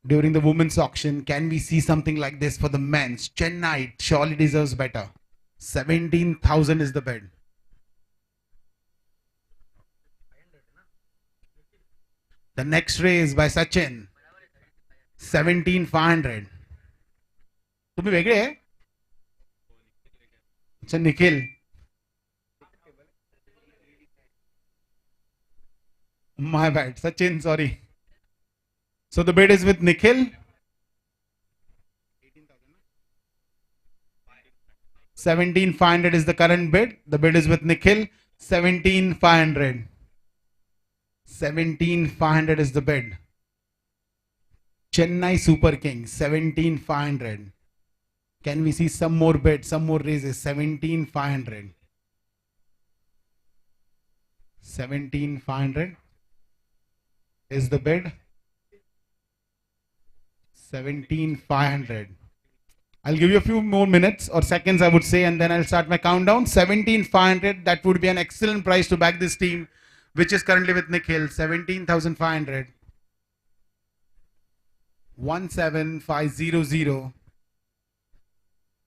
B: during the women's auction. Can we see something like this for the men's? Chennai surely deserves better. 17,000 is the bid. The next raise by Sachin. 17,500. तुम्ही वेगळे आहे? अच्छा Nikhil. My bad. Sachin, sorry. So the bid is with Nikhil. 17,500 is the current bid. The bid is with Nikhil. 17,500. 17,500 is the bid. Chennai Super Kings. 17,500. Can we see some more bids, some more raises? 17,500. 17,500 is the bid. 17,500. I'll give you a few more minutes or seconds, I would say, and then I'll start my countdown. 17,500. That would be an excellent price to back this team, which is currently with Nikhil. 17,500. 17,500.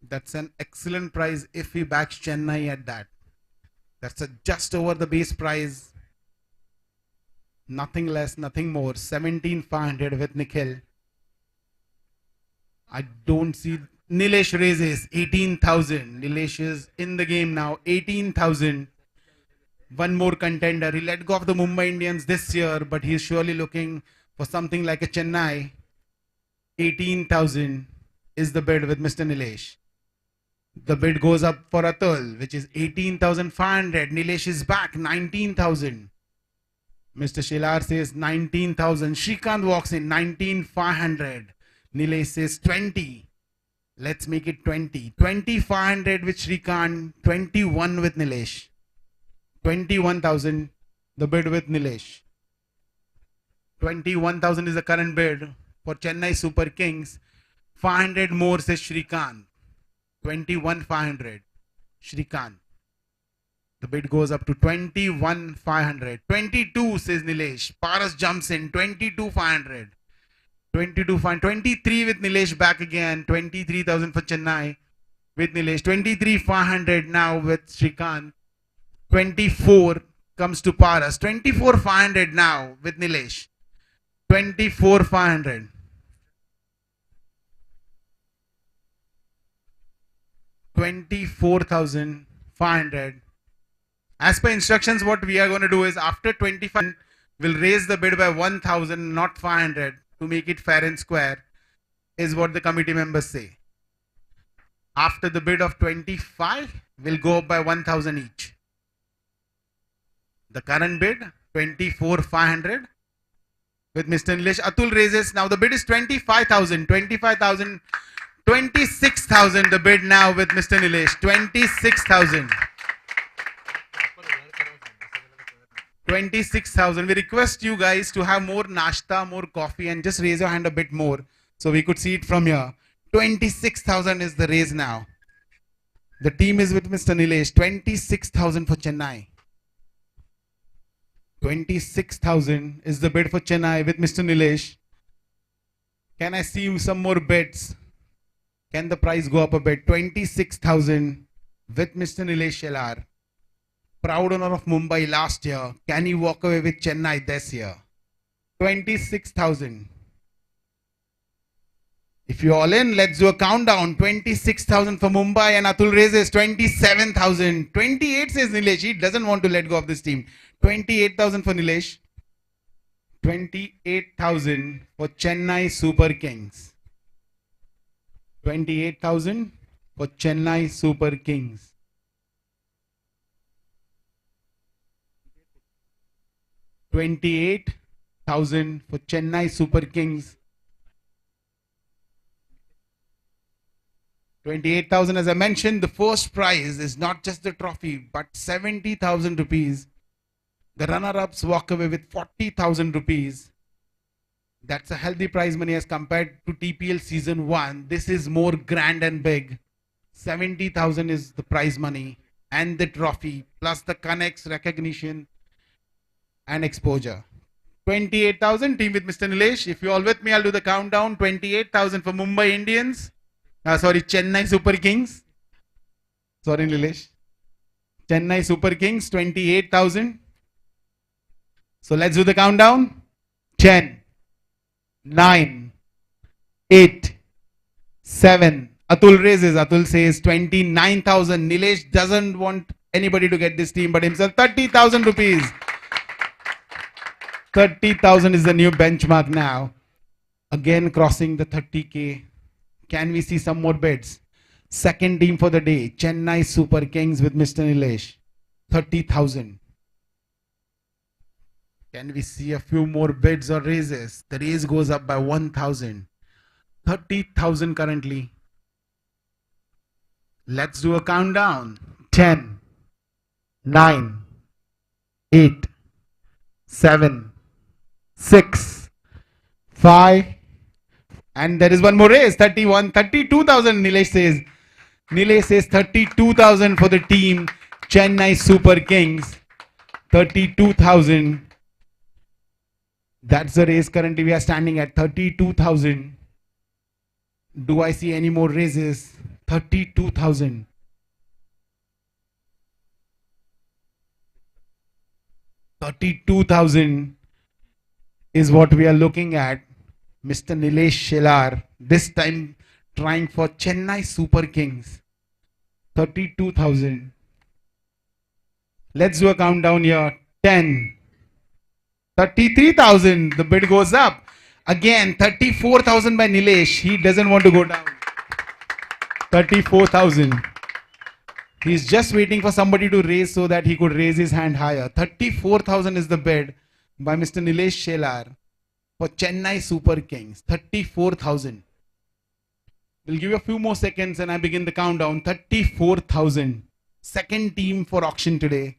B: That's an excellent price if he backs Chennai at that. That's just over the base price. Nothing less, nothing more. 17,500 with Nikhil. I don't see Nilesh raises 18,000. Nilesh is in the game now. 18,000. One more contender. He let go of the Mumbai Indians this year, but he's surely looking for something like a Chennai. 18,000 is the bid with Mr. Nilesh. The bid goes up for Atul, which is 18,500. Nilesh is back. 19,000. Mr. Shilar says 19,000. Shrikant walks in. 19,500. Nilesh says 20. Let's make it 20. 2,500 with Shrikant. 21 with Nilesh. 21,000. The bid with Nilesh. 21,000 is the current bid for Chennai Super Kings. 500 more says Shrikant. 21,500. Shrikant. The bid goes up to 21,500. 22 says Nilesh. Paras jumps in. 22,500. 22,500. 23 with Nilesh back again. 23,000 for Chennai with Nilesh. 23,500 now with Shrikant. 24 comes to Paras. 24,500 now with Nilesh. 24,500. 24,500. As per instructions, what we are going to do is after 25, we'll raise the bid by 1,000, not 500, to make it fair and square, is what the committee members say. After the bid of 25, we'll go up by 1,000 each. The current bid, 24,500 with Mr. Nilesh. Atul raises. Now the bid is 25,000. 25,000. 26,000 the bid now with Mr. Nilesh. 26,000. 26,000. We request you guys to have more nashta, more coffee, and just raise your hand a bit more so we could see it from here. 26,000 is the raise now. The team is with Mr. Nilesh. 26,000 for Chennai. 26,000 is the bid for Chennai with Mr. Nilesh. Can I see some more bids? Can the price go up a bit? 26,000 with Mr. Nilesh Shelar. Proud owner of Mumbai last year. Can he walk away with Chennai this year? 26,000. If you're all in, let's do a countdown. 26,000 for Mumbai and Atul raises 27,000. 28 says Nilesh. He doesn't want to let go of this team. 28,000 for Nilesh. 28,000 for Chennai Super Kings. 28,000 for Chennai Super Kings. 28,000 for Chennai Super Kings. 28,000, as I mentioned, the first prize is not just the trophy, but 70,000 rupees. The runner-ups walk away with 40,000 rupees. That's a healthy prize money as compared to TPL Season 1. This is more grand and big. 70,000 is the prize money and the trophy, plus the connects, recognition, and exposure. 28,000 team with Mr. Nilesh. If you're all with me, I'll do the countdown. 28,000 for Mumbai Indians. Sorry, Chennai Super Kings. Sorry, Nilesh. Chennai Super Kings, 28,000. So let's do the countdown. 10, 9, 8, 7. Atul raises. Atul says 29,000. Nilesh doesn't want anybody to get this team but himself. 30,000 rupees. 30,000 is the new benchmark now. Again crossing the 30K. Can we see some more bids? Second team for the day. Chennai Super Kings with Mr. Nilesh. 30,000. Can we see a few more bids or raises? The raise goes up by 1,000. 30,000 currently. Let's do a countdown. 10, 9, 8, 7, 6, 5. And there is one more raise. 31, 32,000 Nilesh says. Nilesh says 32,000 for the team. Chennai Super Kings. 32,000. That's the raise. Currently we are standing at 32,000. Do I see any more raises? 32,000. 32,000 is what we are looking at. Mr. Nilesh Shelar, this time trying for Chennai Super Kings. 32,000. Let's do a countdown here. 10. 33,000. The bid goes up. Again, 34,000 by Nilesh. He doesn't want to go down. 34,000. He's just waiting for somebody to raise so that he could raise his hand higher. 34,000 is the bid by Mr. Nilesh Shelar for Chennai Super Kings. 34,000. We'll give you a few more seconds and I begin the countdown. 34,000. Second team for auction today.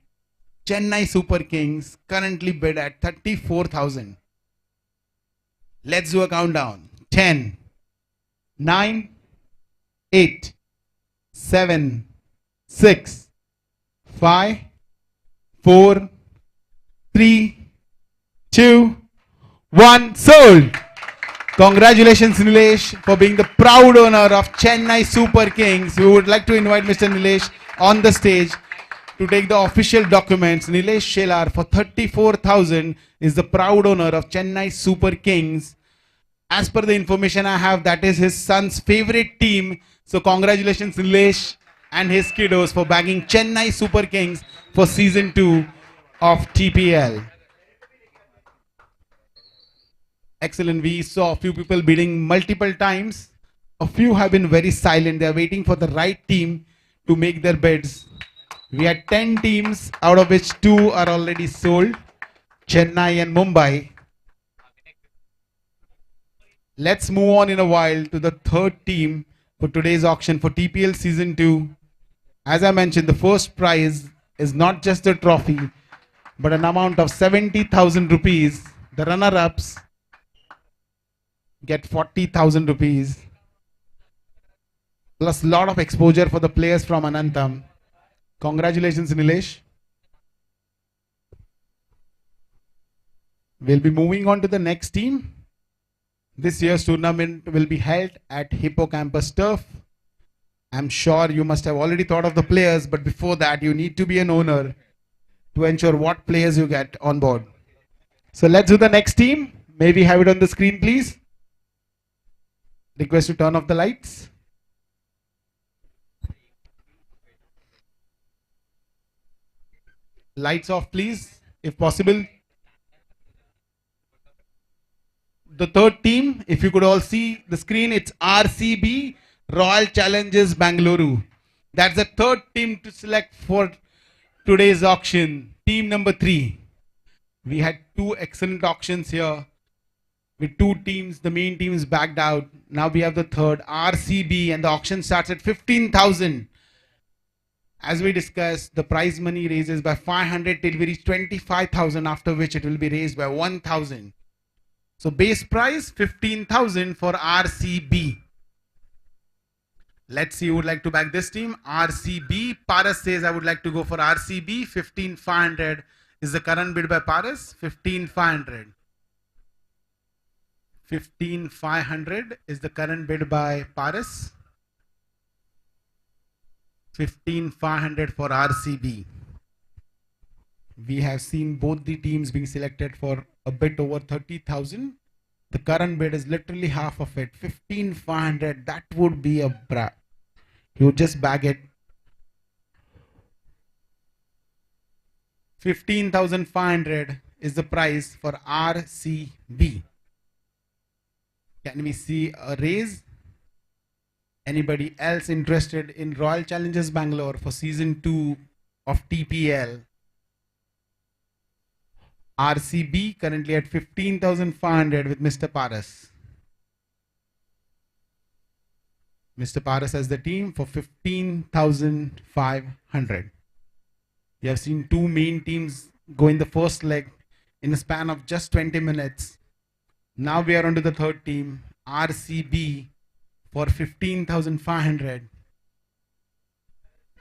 B: Chennai Super Kings currently bid at 34,000. Let's do a countdown. 10, 9, 8, 7, 6, 5, 4, 3, 2, 1. Sold. Congratulations, Nilesh, for being the proud owner of Chennai Super Kings. We would like to invite Mr. Nilesh on the stage to take the official documents. Nilesh Shelar for 34,000 is the proud owner of Chennai Super Kings. As per the information I have, that is his son's favorite team. So congratulations, Nilesh and his kiddos for bagging Chennai Super Kings for season 2 of TPL. Excellent. We saw a few people bidding multiple times. A few have been very silent. They are waiting for the right team to make their bids. We had 10 teams, out of which 2 are already sold. Chennai and Mumbai. Let's move on in a while to the third team for today's auction for TPL Season 2. As I mentioned, the first prize is not just a trophy, but an amount of 70,000 rupees. The runner-ups get 40,000 rupees. Plus a lot of exposure for the players from Anantam. Congratulations, Nilesh. We'll be moving on to the next team. This year's tournament will be held at Hippocampus Turf. I'm sure you must have already thought of the players, but before that, you need to be an owner to ensure what players you get on board. So let's do the next team. May we have it on the screen, please? Request to turn off the lights. Lights off, please, if possible. The third team, if you could all see the screen, it's RCB, Royal Challengers Bangalore. That's the third team to select for today's auction. Team number 3. We had 2 excellent auctions here with 2 teams. The main teams backed out. Now we have the third, RCB, and the auction starts at 15,000. As we discussed, the prize money raises by 500 till we reach 25,000, after which it will be raised by 1,000. So base price 15,000 for RCB. Let's see who would like to back this team. RCB. Paras says I would like to go for RCB. 15,500 is the current bid by Paris. 15,500. 15,500 is the current bid by Paris. 15,500 for RCB. We have seen both the teams being selected for a bit over 30,000. The current bid is literally half of it. 15,500. That would be a you just bag it. 15,500 is the price for RCB. Can we see a raise? Anybody else interested in Royal Challengers Bangalore for season 2 of TPL? RCB currently at 15,500 with Mr. Paras. Mr. Paras has the team for 15,500. You have seen two main teams go in the first leg in a span of just 20 minutes. Now we are on to the third team, RCB, for 15,500.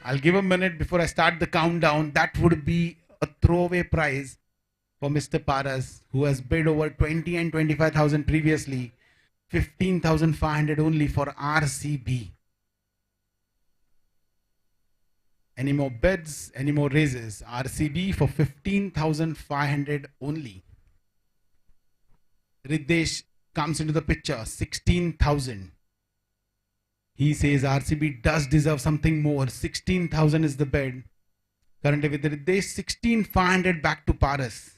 B: I'll give a minute before I start the countdown. That would be a throwaway prize for Mr. Paras, who has bid over 20 and 25,000 previously. 15,500 only for RCB. Any more bids? Any more raises? RCB for 15,500 only. Riddesh comes into the picture, 16,000. He says RCB does deserve something more. 16,000 is the bid. Currently with Riddesh, 16,500 back to Paras.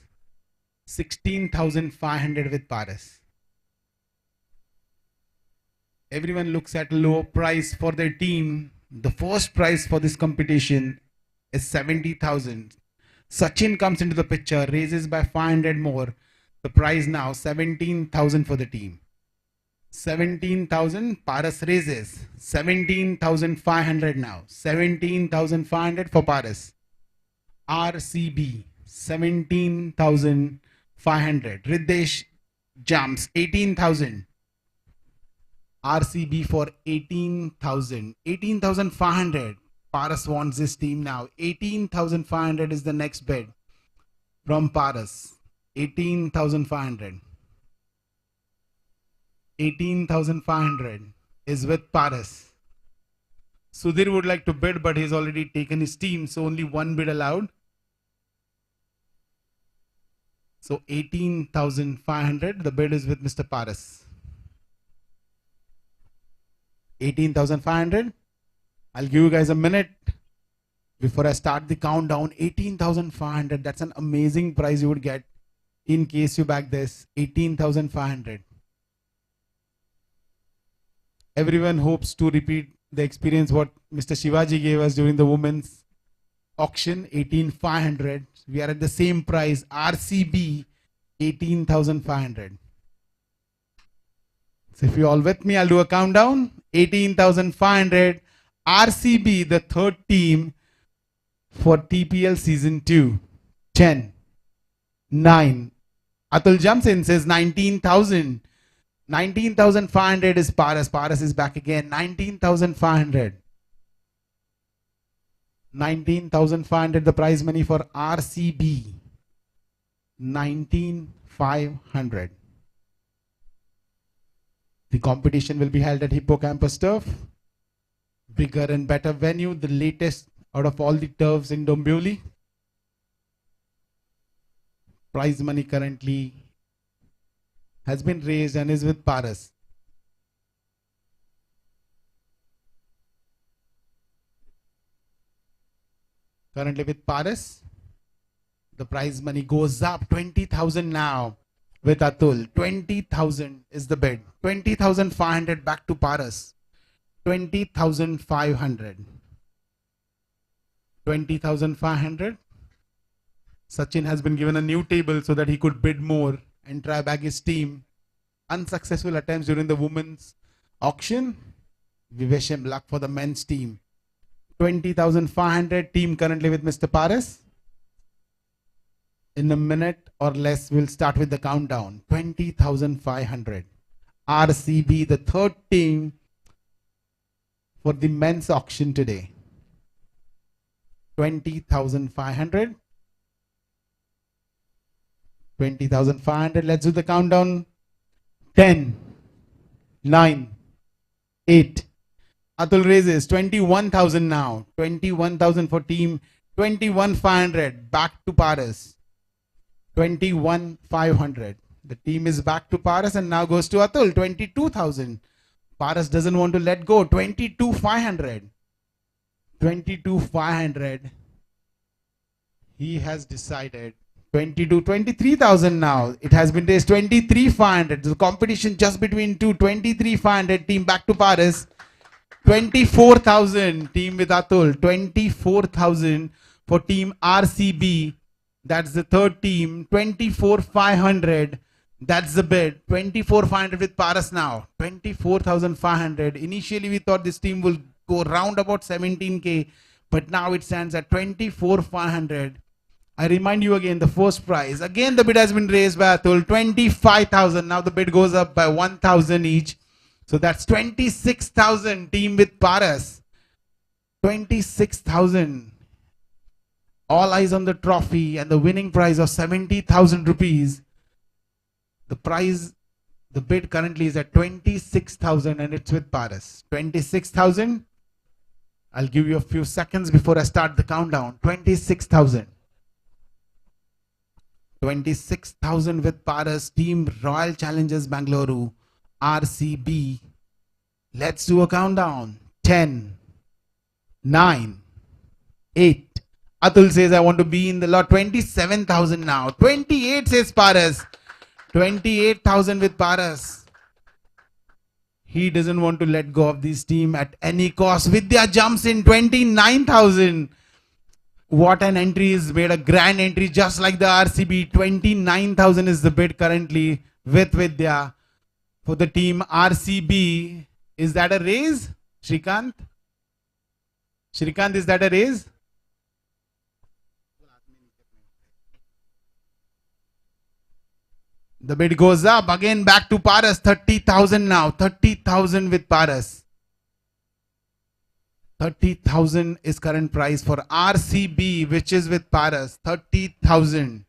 B: 16,500 with Paras. Everyone looks at low price for their team. The first prize for this competition is 70,000. Sachin comes into the picture, raises by 500 more. The prize now 17,000 for the team. 17,000, Paras raises. 17,500 now. 17,500 for Paras. RCB, 17,500. Riddesh jumps, 18,000. RCB for 18,000. 18,500. Paras wants this team now. 18,500 is the next bid from Paras. 18,500. 18,500 is with Paras. Sudhir would like to bid, but he's already taken his team, so only one bid allowed. So 18,500, the bid is with Mr. Paras. 18,500. I'll give you guys a minute before I start the countdown. 18,500. That's an amazing prize you would get in case you back this. 18,500. Everyone hopes to repeat the experience what Mr. Shivaji gave us during the women's auction. 18,500. We are at the same price. RCB 18,500. So if you all with me, I'll do a countdown. 18,500. RCB, the third team for TPL season 2. 10, 9. Atul jumps in, says 19,000. 19,500 is Paras. Paras is back again. 19,500. 19,500 the prize money for RCB. 19,500. The competition will be held at Hippocampus Turf. Bigger and better venue, the latest out of all the turfs in Dombivli. Prize money currently has been raised and is with Paras. Currently with Paras, the prize money goes up 20,000 now with Atul. 20,000 is the bid. 20,500 back to Paras. 20,500. 20,500. Sachin has been given a new table so that he could bid more and try back his team. Unsuccessful attempts during the women's auction. We wish him luck for the men's team. 20,500 team currently with Mr. Paras. In a minute or less, we'll start with the countdown. 20,500. RCB, the third team for the men's auction today. 20,500. 20,500. Let's do the countdown. 10, 9, 8. Atul raises 21,000 now. 21,000 for team. 21,500. Back to Paras. 21,500. The team is back to Paras and now goes to Atul. 22,000. Paras doesn't want to let go. 22,500. 22,500. He has decided 23,000 now. It has been raised 23,500. The competition just between two. 23,500. Team back to Paras. 24,000. Team with Atul. 24,000 for team RCB. That's the third team. 24,500. That's the bid. 24,500 with Paras now. 24,500. Initially, we thought this team will go round about 17K, but now it stands at 24,500. I remind you again, the first prize. Again, the bid has been raised by Atul. 25,000. Now the bid goes up by 1,000 each. So that's 26,000. Team with Paras. 26,000. All eyes on the trophy and the winning prize of 70,000 rupees. The prize, the bid currently is at 26,000 and it's with Paras. 26,000. I'll give you a few seconds before I start the countdown. 26,000. 26,000 with Paras. Team Royal Challengers Bangalore. RCB. Let's do a countdown. 10, 9, 8. Atul says, I want to be in the lot. 27,000 now. 28 says Paras. 28,000 with Paras. He doesn't want to let go of this team at any cost. Vidya jumps in. 29,000. What an entry is made. A grand entry just like the RCB. 29,000 is the bid currently with Vidya. For the team RCB. Is that a raise? Shrikant? Shrikant, is that a raise? The bid goes up. Again back to Paras. 30,000 now. 30,000 with Paras. 30,000 is current price for RCB, which is with Paras. 30,000.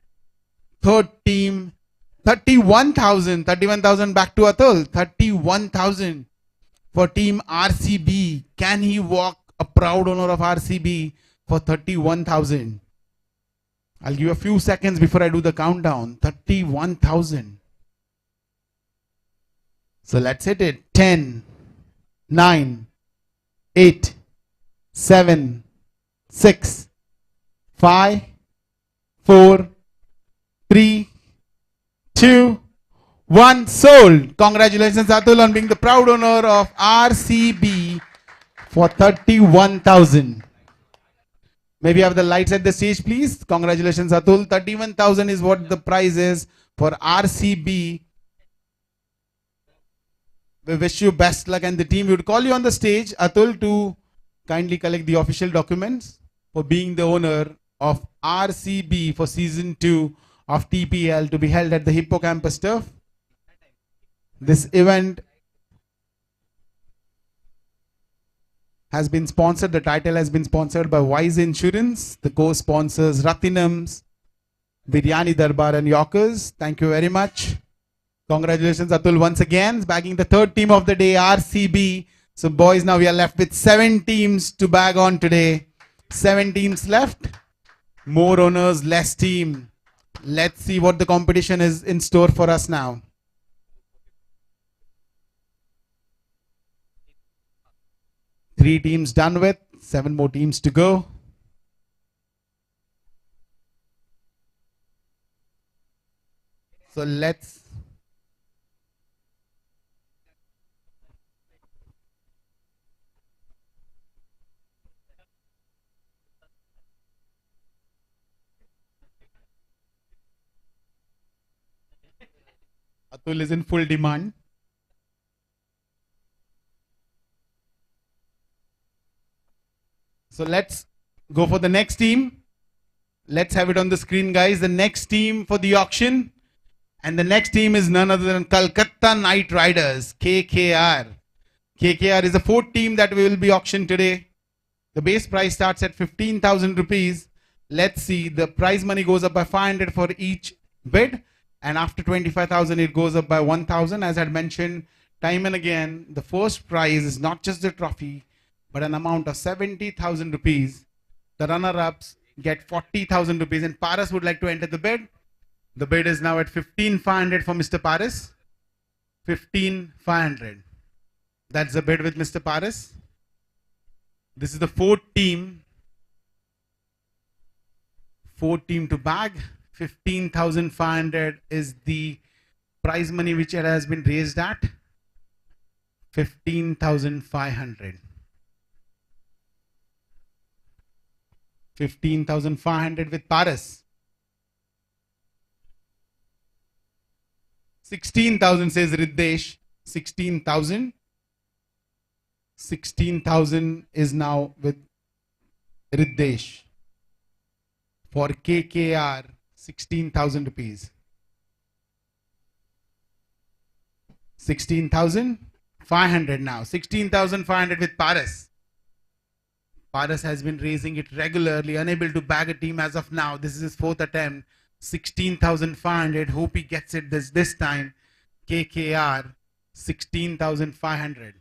B: Third team. 31,000. 31,000 back to Atul. 31,000 for team RCB. Can he walk a proud owner of RCB for 31,000? I'll give you a few seconds before I do the countdown. 31,000. So let's hit it. 10, 9, 8, 7, 6, 5, 4, 3, 2, 1. Sold. Congratulations, Atul, on being the proud owner of RCB for 31,000. Maybe have the lights at the stage, please. Congratulations, Atul. 31,000 is what the prize is for RCB. We wish you best luck, and the team would call you on the stage, Atul, to kindly collect the official documents for being the owner of RCB for season 2 of TPL to be held at the Hippocampus turf. This event has been sponsored, the title has been sponsored by Wise Insurance, the co-sponsors Ratinams, Biryani Darbar and Yorkers. Thank you very much. Congratulations, Atul, once again, bagging the third team of the day, RCB. So boys, now we are left with 7 teams to bag on today. 7 teams left. More owners, less team. Let's see what the competition is in store for us now. Three teams done with, 7 more teams to go. So let's Atul is in full demand. So let's go for the next team. Let's have it on the screen, guys. The next team for the auction. And the next team is none other than Kolkata Knight Riders, KKR. KKR is the 4th team that we will be auctioned today. The base price starts at 15,000 rupees. Let's see, the prize money goes up by 500 for each bid. And after 25,000, it goes up by 1,000. As I had mentioned time and again, the first prize is not just the trophy, but an amount of 70,000 rupees. The runner-ups get 40,000 rupees. And Paras would like to enter the bid. The bid is now at 15,500 for Mr. Paras. 15,500. That's the bid with Mr. Paras. This is the fourth team to bag. 15,500 is the prize money which it has been raised at. 15,500. 15,500 with Paras. 16,000 says Riddesh. 16,000. 16,000 is now with Riddesh. For KKR, 16,000 rupees. 16,500 now. 16,500 with Paras. Paras has been raising it regularly, unable to bag a team as of now. This is his fourth attempt. 16,500. Hope he gets it this time. KKR, 16,500.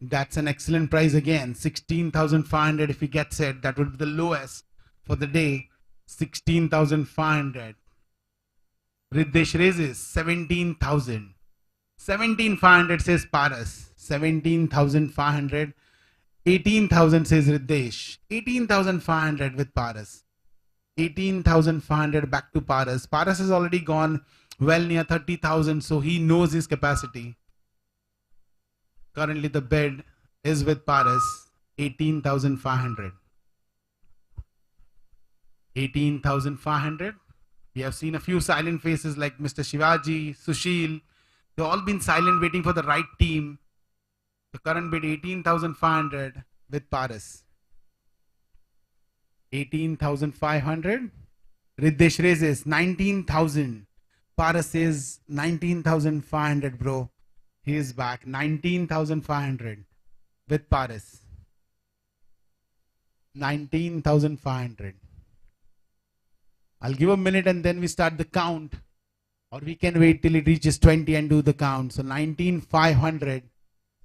B: That's an excellent price again. 16,500 if he gets it. That would be the lowest for the day. 16,500. Riddesh raises 17,000. 17,500 says Paras. 17,500. 18,000 says Riddesh. 18,500 with Paras. 18,500 back to Paras. Paras has already gone well near 30,000, so he knows his capacity. Currently the bid is with Paras. 18,500. 18,500. We have seen a few silent faces like Mr. Shivaji, Sushil. They've all been silent waiting for the right team. The current bid 18,500 with Paras. 18,500. Riddesh raises 19,000. Paras says 19,500, bro. He is back. 19,500 with Paras. 19,500. I'll give a minute and then we start the count. Or we can wait till it reaches 20 and do the count. So 19,500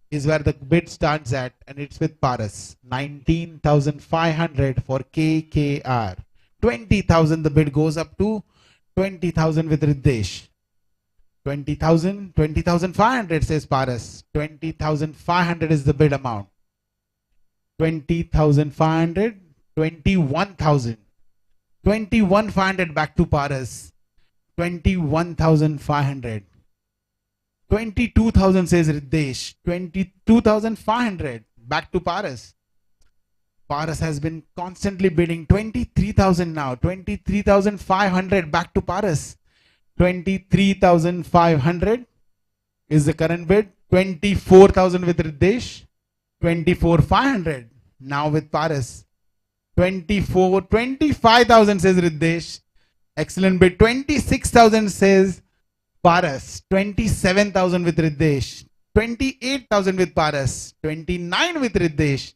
B: is where the bid starts at, and it's with Paras. 19,500 for KKR. 20,000 the bid goes up to. 20,000 with Riddesh. 20,000, 20,500 says Paras. 20,500 is the bid amount. 20,500, 21,000. 21,500 back to Paras. 21,500. 22,000 says Riddesh. 22,500 back to Paras. Paras has been constantly bidding. 23,000 now. 23,500 back to Paras. 23,500 is the current bid. 24,000 with Riddesh. 24,500 now with Paras. 25,000 says Riddesh. Excellent bid. 26,000 says Paras. 27,000 with Riddesh. 28,000 with Paras. 29 with Riddesh.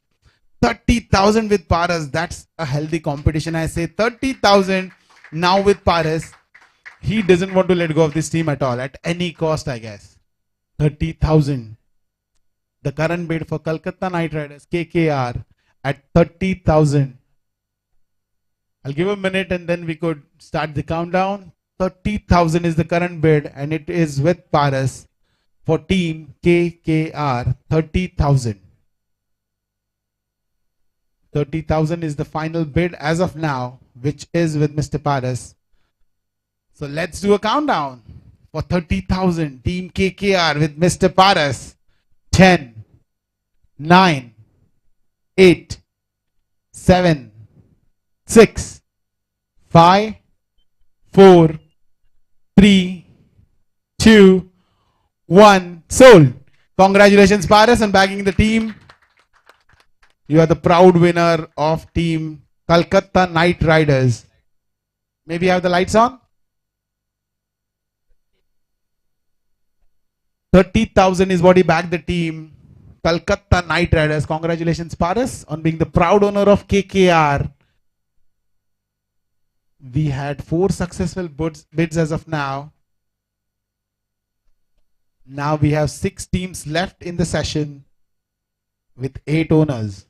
B: 30,000 with Paras. That's a healthy competition. I say 30,000 now with Paras. He doesn't want to let go of this team at all, at any cost, I guess. 30,000. The current bid for Kolkata Knight Riders, KKR, at 30,000. I'll give a minute and then we could start the countdown. 30,000 is the current bid and it is with Paras for team KKR. 30,000. 30,000 is the final bid as of now, which is with Mr. Paras. So let's do a countdown for 30,000. Team KKR with Mr. Paras. 10, 9, 8, 7, 6, 5, 4, 3, 2, 1. Sold. Congratulations, Paras, on bagging the team. You are the proud winner of team Kolkata Knight Riders. Maybe have the lights on? 30,000 is what he bagged the team Kolkata Knight Riders. Congratulations, Paras, on being the proud owner of KKR. We had 4 successful bids as of now. Now we have 6 teams left in the session with 8 owners.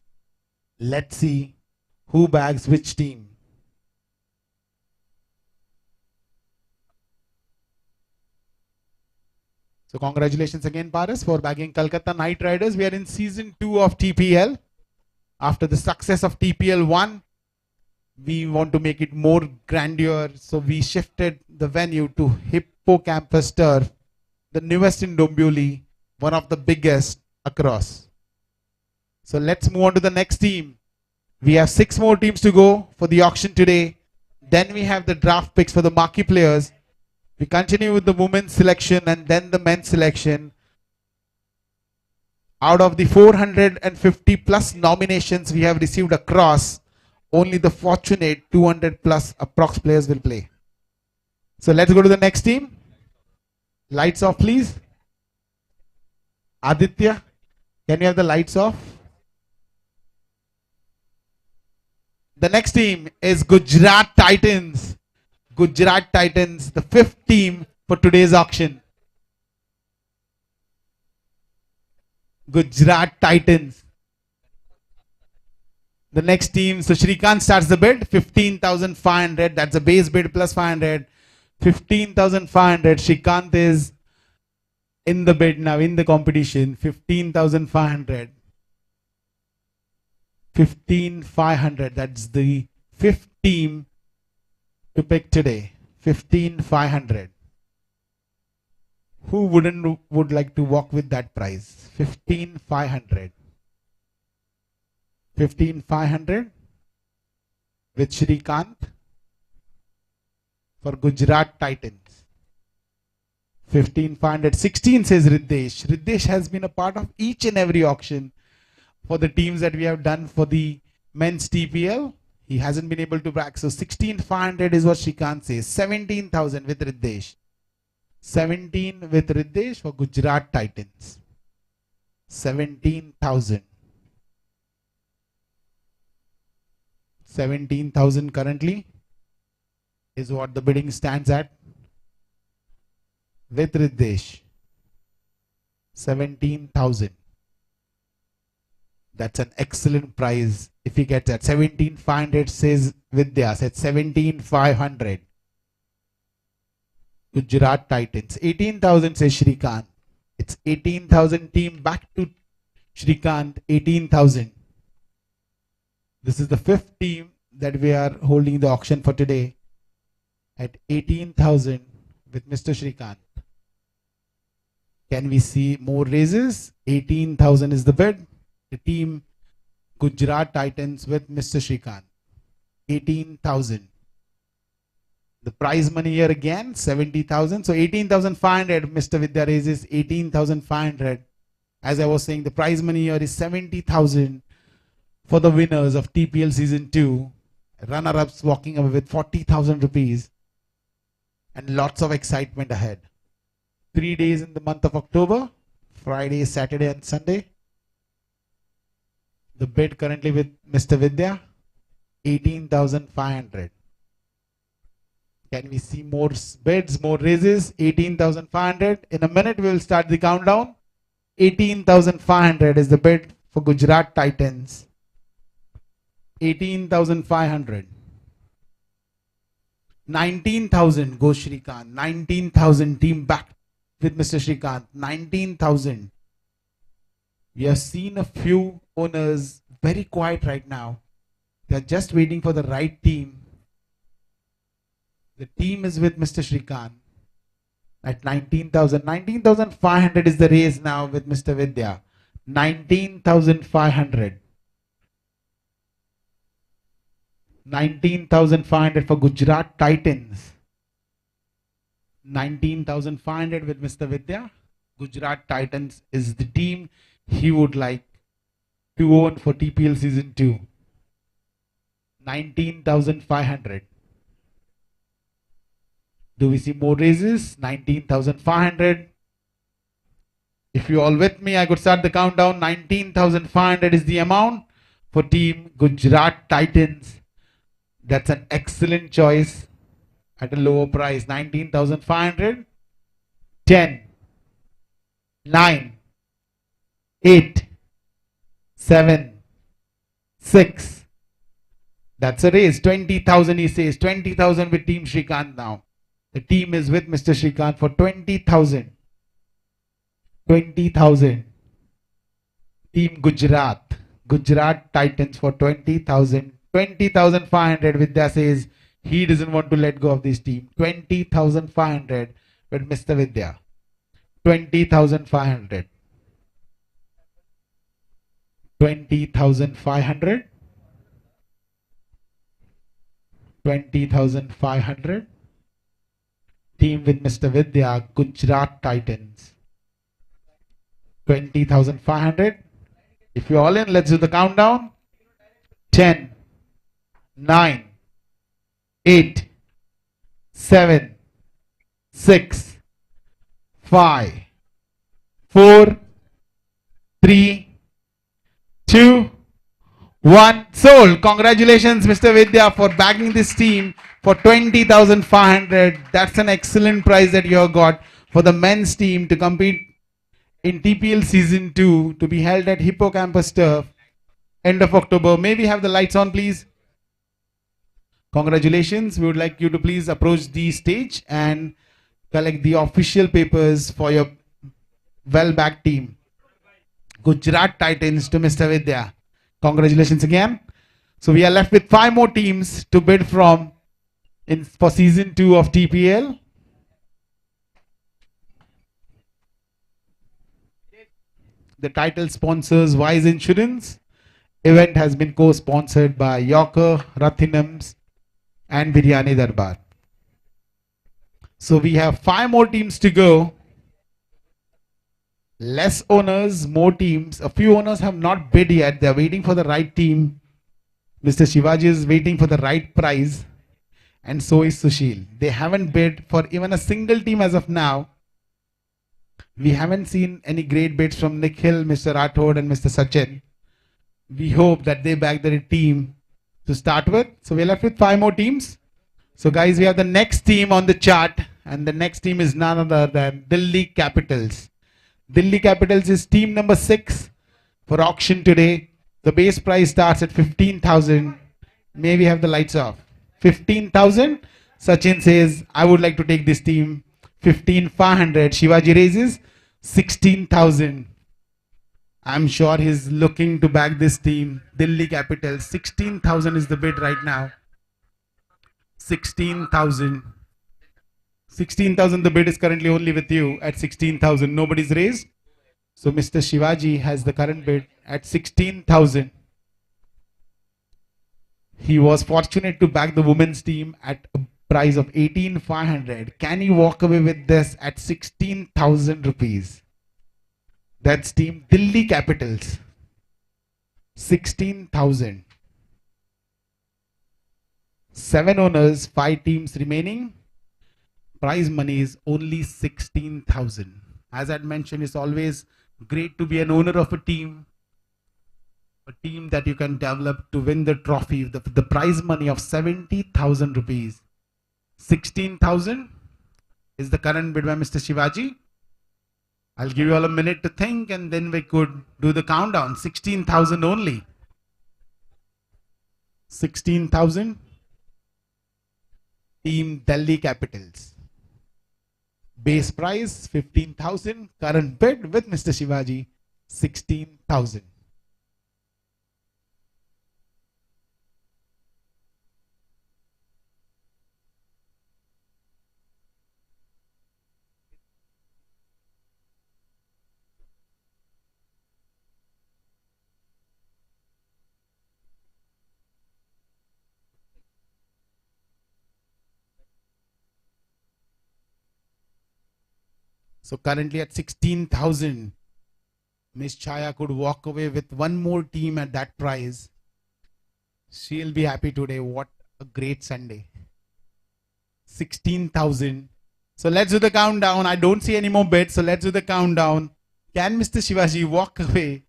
B: Let's see who bags which team. So congratulations again, Paris, for bagging Kolkata Knight Riders. We are in season 2 of TPL. After the success of TPL 1, we want to make it more grandeur. So we shifted the venue to Hippocampus Turf, the newest in Dombivli, one of the biggest across. So let's move on to the next team. We have 6 more teams to go for the auction today. Then we have the draft picks for the marquee players. We continue with the women's selection and then the men's selection. Out of the 450 plus nominations we have received across, only the fortunate 200 plus approx players will play. So let's go to the next team. Lights off, please. Aditya, can you have the lights off? The next team is Gujarat Titans. Gujarat Titans, the 5th team for today's auction. Gujarat Titans. The next team, so Shrikant starts the bid, 15,500. That's a base bid plus 500. 15,500. Shrikant is in the bid now, in the competition. 15,500. 15,500. That's the 5th team to pick today. 15,500. Who would like to walk with that price? 15,500. 15,500 with Shrikant for Gujarat Titans. 15,500. 16 says Riddesh. Riddesh has been a part of each and every auction for the teams that we have done for the men's TPL. He hasn't been able to back. So 16,500 is what Shrikant says. 17,000 with Riddesh. 17 with Riddesh for Gujarat Titans. 17,000. 17,000 currently is what the bidding stands at with Riddesh. 17,000. That's an excellent price if he gets that. 17,500 says Vidya, said 17,500. Gujarat Titans. 18,000 says Shrikant. It's 18,000 team back to Shrikant. 18,000. This is the 5th team that we are holding the auction for today at 18,000 with Mr. Shrikant. Can we see more raises? 18,000 is the bid. The team Gujarat Titans with Mr. Shrikant. 18,000. The prize money here again 70,000. So 18,500. Mr. Vidya raises 18,500. As I was saying, the prize money here is 70,000 for the winners of TPL Season 2. Runner-ups walking away with 40,000 rupees. And lots of excitement ahead. 3 days in the month of October. Friday, Saturday and Sunday. The bid currently with Mr. Vidya, 18,500. Can we see more bids, more raises? 18,500. In a minute, we will start the countdown. 18,500 is the bid for Gujarat Titans. 18,500. 19,000 goes Shrikant. 19,000 team back with Mr. Shrikant. 19,000. We have seen a few owners very quiet right now. They are just waiting for the right team. The team is with Mr. Shrikant at 19,000. 19,500 is the raise now with Mr. Vidya. 19,500. 19,500 for Gujarat Titans. 19,500 with Mr. Vidya. Gujarat Titans is the team he would like to own for TPL Season 2. 19,500. Do we see more raises? 19,500. If you all with me, I could start the countdown. 19,500 is the amount for team Gujarat Titans.
E: That's an excellent choice at a lower price. 19,500. 10, 9, 8, 7, 6. That's a raise. 20,000 he says. 20,000 with Team Shrikant now. The team is with Mr. Shrikant for 20,000. 20,000. Team Gujarat. Gujarat Titans for 20,000. 20,500. Vidya says he doesn't want to let go of this team. 20,500 with Mr. Vidya. 20,500. 20,500. 20,500. Team with Mr. Vidya, Gujarat Titans. 20,500. If you're all in, let's do the countdown. 10, 9, 8, 7, 6, 5, 4, 3, 2, 1. Sold. Congratulations, Mr. Vidya, for backing this team for 20,500. That's an excellent prize that you have got for the men's team to compete in TPL Season 2 to be held at Hippocampus Turf end of October. May we have the lights on, please? Congratulations. We would like you to please approach the stage and collect the official papers for your well-backed team. Gujarat Titans to Mr. Vidya. Congratulations again. So we are left with 5 more teams to bid from for Season 2 of TPL. The title sponsors Wise Insurance. Event has been co-sponsored by Yorker, Rathinams and Biryani Darbar. So we have 5 more teams to go. Less owners, more teams. A few owners have not bid yet. They're waiting for the right team. Mr. Shivaji is waiting for the right prize. And so is Sushil. They haven't bid for even a single team as of now. We haven't seen any great bids from Nikhil, Mr. Rathod and Mr. Sachin. We hope that they back their team to start with. So we're left with 5 more teams. So guys, we have the next team on the chart. And the next team is none other than Delhi Capitals. Delhi Capitals is team number 6 for auction today. The base price starts at 15,000. May we have the lights off? 15,000. Sachin says, I would like to take this team. 15,500. Shivaji raises 16,000. I'm sure he's looking to back this team. Delhi Capitals. 16,000 is the bid right now. 16,000. 16,000, the bid is currently only with you at 16,000. Nobody's raised. So Mr. Shivaji has the current bid at 16,000. He was fortunate to back the women's team at a price of 18,500. Can he walk away with this at 16,000 rupees? That's team Delhi Capitals. 16,000. 7 owners, 5 teams remaining. Prize money is only 16,000. As I mentioned, it's always great to be an owner of a team that you can develop to win the trophy. The prize money of 70,000 rupees. 16,000 is the current bid by Mr. Shivaji. I'll give you all a minute to think and then we could do the countdown. 16,000 only. 16,000. Team Delhi Capitals. Base price 15,000. Current bid with Mr. Shivaji 16,000. So currently at 16,000, Miss Chaya could walk away with one more team at that price. She'll be happy today. What a great Sunday. 16,000. So let's do the countdown. I don't see any more bids. So let's do the countdown. Can Mr. Shivaji walk away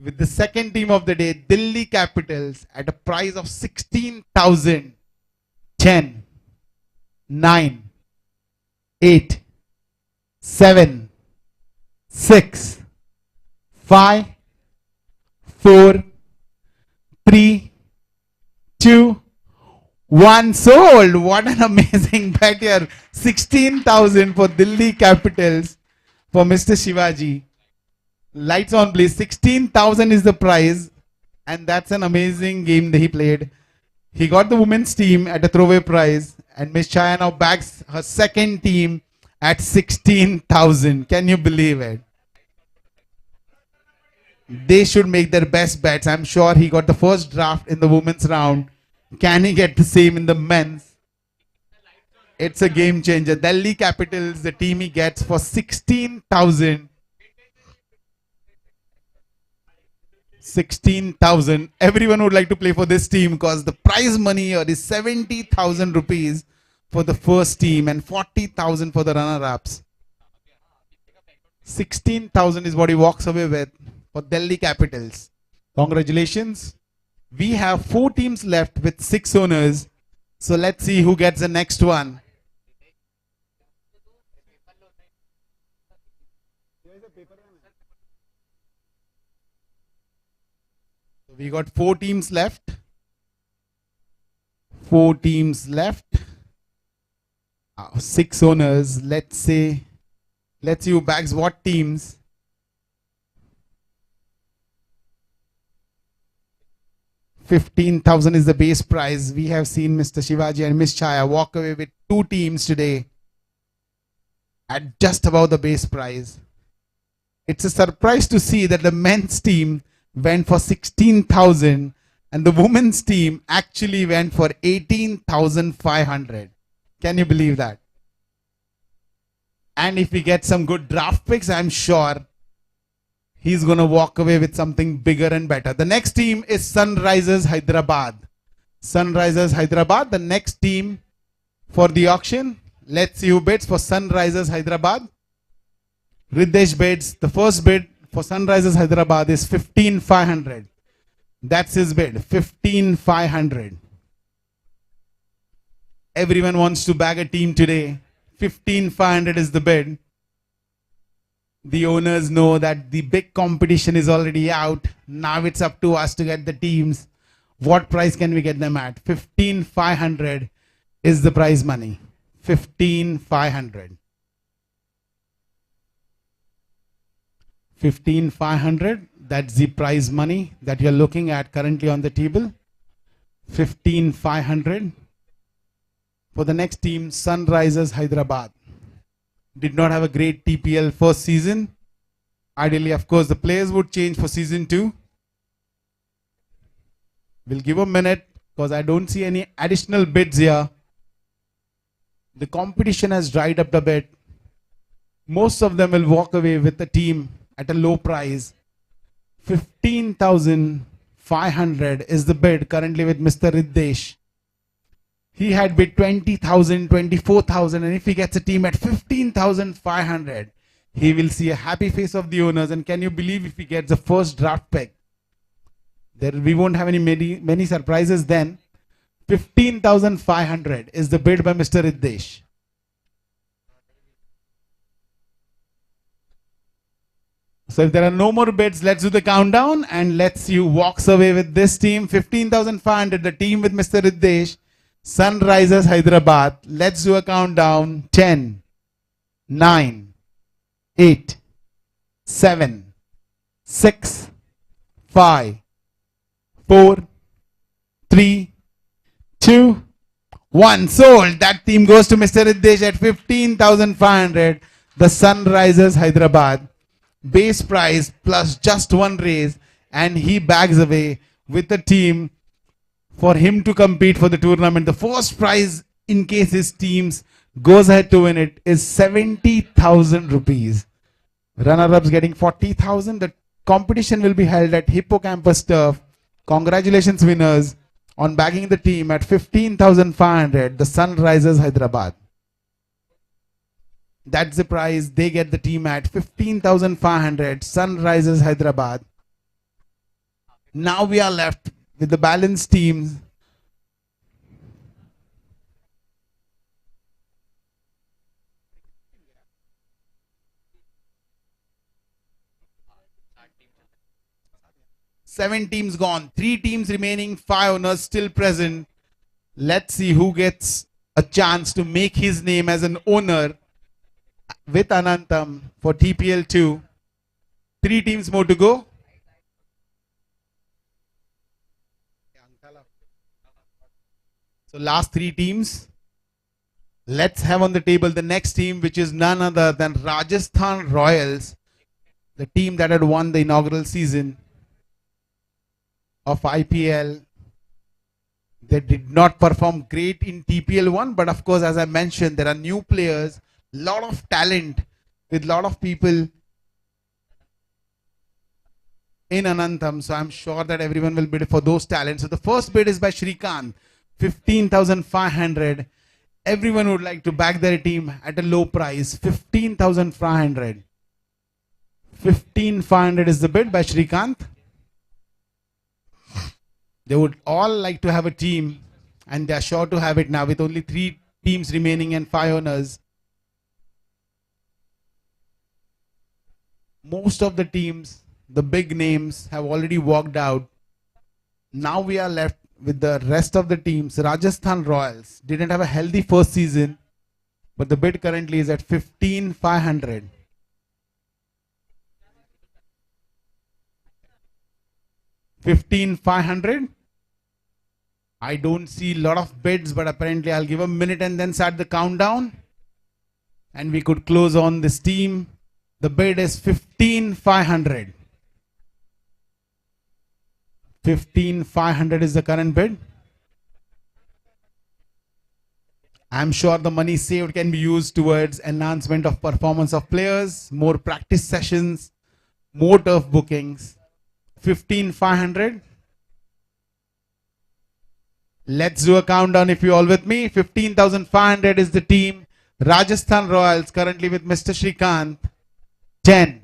E: with the second team of the day, Delhi Capitals, at a price of 16,000. 10, 9, 8, 7, 6, 5, 4, 3, 2, 1. Sold. What an amazing bet here. 16,000 for Delhi Capitals for Mr. Shivaji. Lights on, please. 16,000 is the prize, and that's an amazing game that he played. He got the women's team at a throwaway prize, and Miss Chaya now backs her second team at 16,000. Can you believe it? They should make their best bets. I'm sure he got the first draft in the women's round. Can he get the same in the men's? It's a game changer. Delhi Capitals, the team he gets for 16,000. 16,000. Everyone would like to play for this team because the prize money here is 70,000 rupees for the first team and 40,000 for the runner-ups. 16,000 is what he walks away with for Delhi Capitals. Congratulations. We have 4 teams left with 6 owners. So let's see who gets the next one. We got 4 teams left. 4 teams left. 6 owners. Let's see who bags what teams. $15,000 is the base prize. We have seen Mr. Shivaji and Miss Chaya walk away with 2 teams today at just about the base prize. It's a surprise to see that the men's team went for 16,000 and the women's team actually went for 18,500. Can you believe that? And if we get some good draft picks, I'm sure he's going to walk away with something bigger and better. The next team is Sunrisers Hyderabad. Sunrisers Hyderabad, the next team for the auction. Let's see who bids for Sunrisers Hyderabad. Riddesh bids. The first bid for Sunrisers Hyderabad is 15,500. That's his bid, 15,500. Everyone wants to bag a team today. 15,500 is the bid. The owners know that the big competition is already out. Now it's up to us to get the teams. What price can we get them at? 15,500 is the prize money. 15,500. 15,500. That's the prize money that you're looking at currently on the table. 15,500. For the next team, Sunrisers Hyderabad. Did not have a great TPL first season. Ideally, of course, the players would change for season 2. We'll give a minute because I don't see any additional bids here. The competition has dried up a bit. Most of them will walk away with the team at a low price. 15,500 is the bid currently with Mr. Riddesh. He had bid 20,000, 24,000, and if he gets a team at 15,500, he will see a happy face of the owners. And can you believe if he gets the first draft pick? We won't have many surprises then. 15,500 is the bid by Mr. Riddesh. So if there are no more bids, let's do the countdown and let's see who walks away with this team. 15,500, the team with Mr. Riddesh. Sunrisers Hyderabad. Let's do a countdown. 10, 9, 8, 7, 6, 5, 4, 3, 2, 1. Sold. That team goes to Mr. Riddesh at 15,500. The Sunrisers Hyderabad. Base price plus just 1 raise, and he bags away with the team for him to compete for the tournament. The first prize, in case his teams goes ahead to win it, is 70,000 rupees. Runner-ups getting 40,000. The competition will be held at Hippocampus Turf. Congratulations, winners, on bagging the team at 15,500. The Sunrisers Hyderabad. That's the prize. They get the team at 15,500. Sunrisers Hyderabad. Now we are left with the balanced teams. Seven teams gone, 3 teams remaining, 5 owners still present. Let's see who gets a chance to make his name as an owner with Anantam for TPL 2. 3 teams more to go. So last 3 teams. Let's have on the table the next team, which is none other than Rajasthan Royals, the team that had won the inaugural season of IPL. They did not perform great in TPL 1, but of course, as I mentioned, there are new players, lot of talent with lot of people in Anantam. So I'm sure that everyone will bid for those talents. So the first bid is by Shrikant, 15,500. Everyone would like to back their team at a low price, 15,500. 15,500 is the bid by Shrikant. They would all like to have a team, and they are sure to have it now with only 3 teams remaining and 5 owners. Most of the teams, the big names, have already walked out. Now we are left with the rest of the teams. Rajasthan Royals didn't have a healthy first season, but the bid currently is at 15,500. 15,500. I don't see a lot of bids, but apparently I'll give a minute and then start the countdown. And we could close on this team. The bid is 15,500. 15,500 is the current bid. I'm sure the money saved can be used towards enhancement of performance of players, more practice sessions, more turf bookings. 15,500. Let's do a countdown if you all with me. 15,500 is the team. Rajasthan Royals currently with Mr. Shrikant. 10,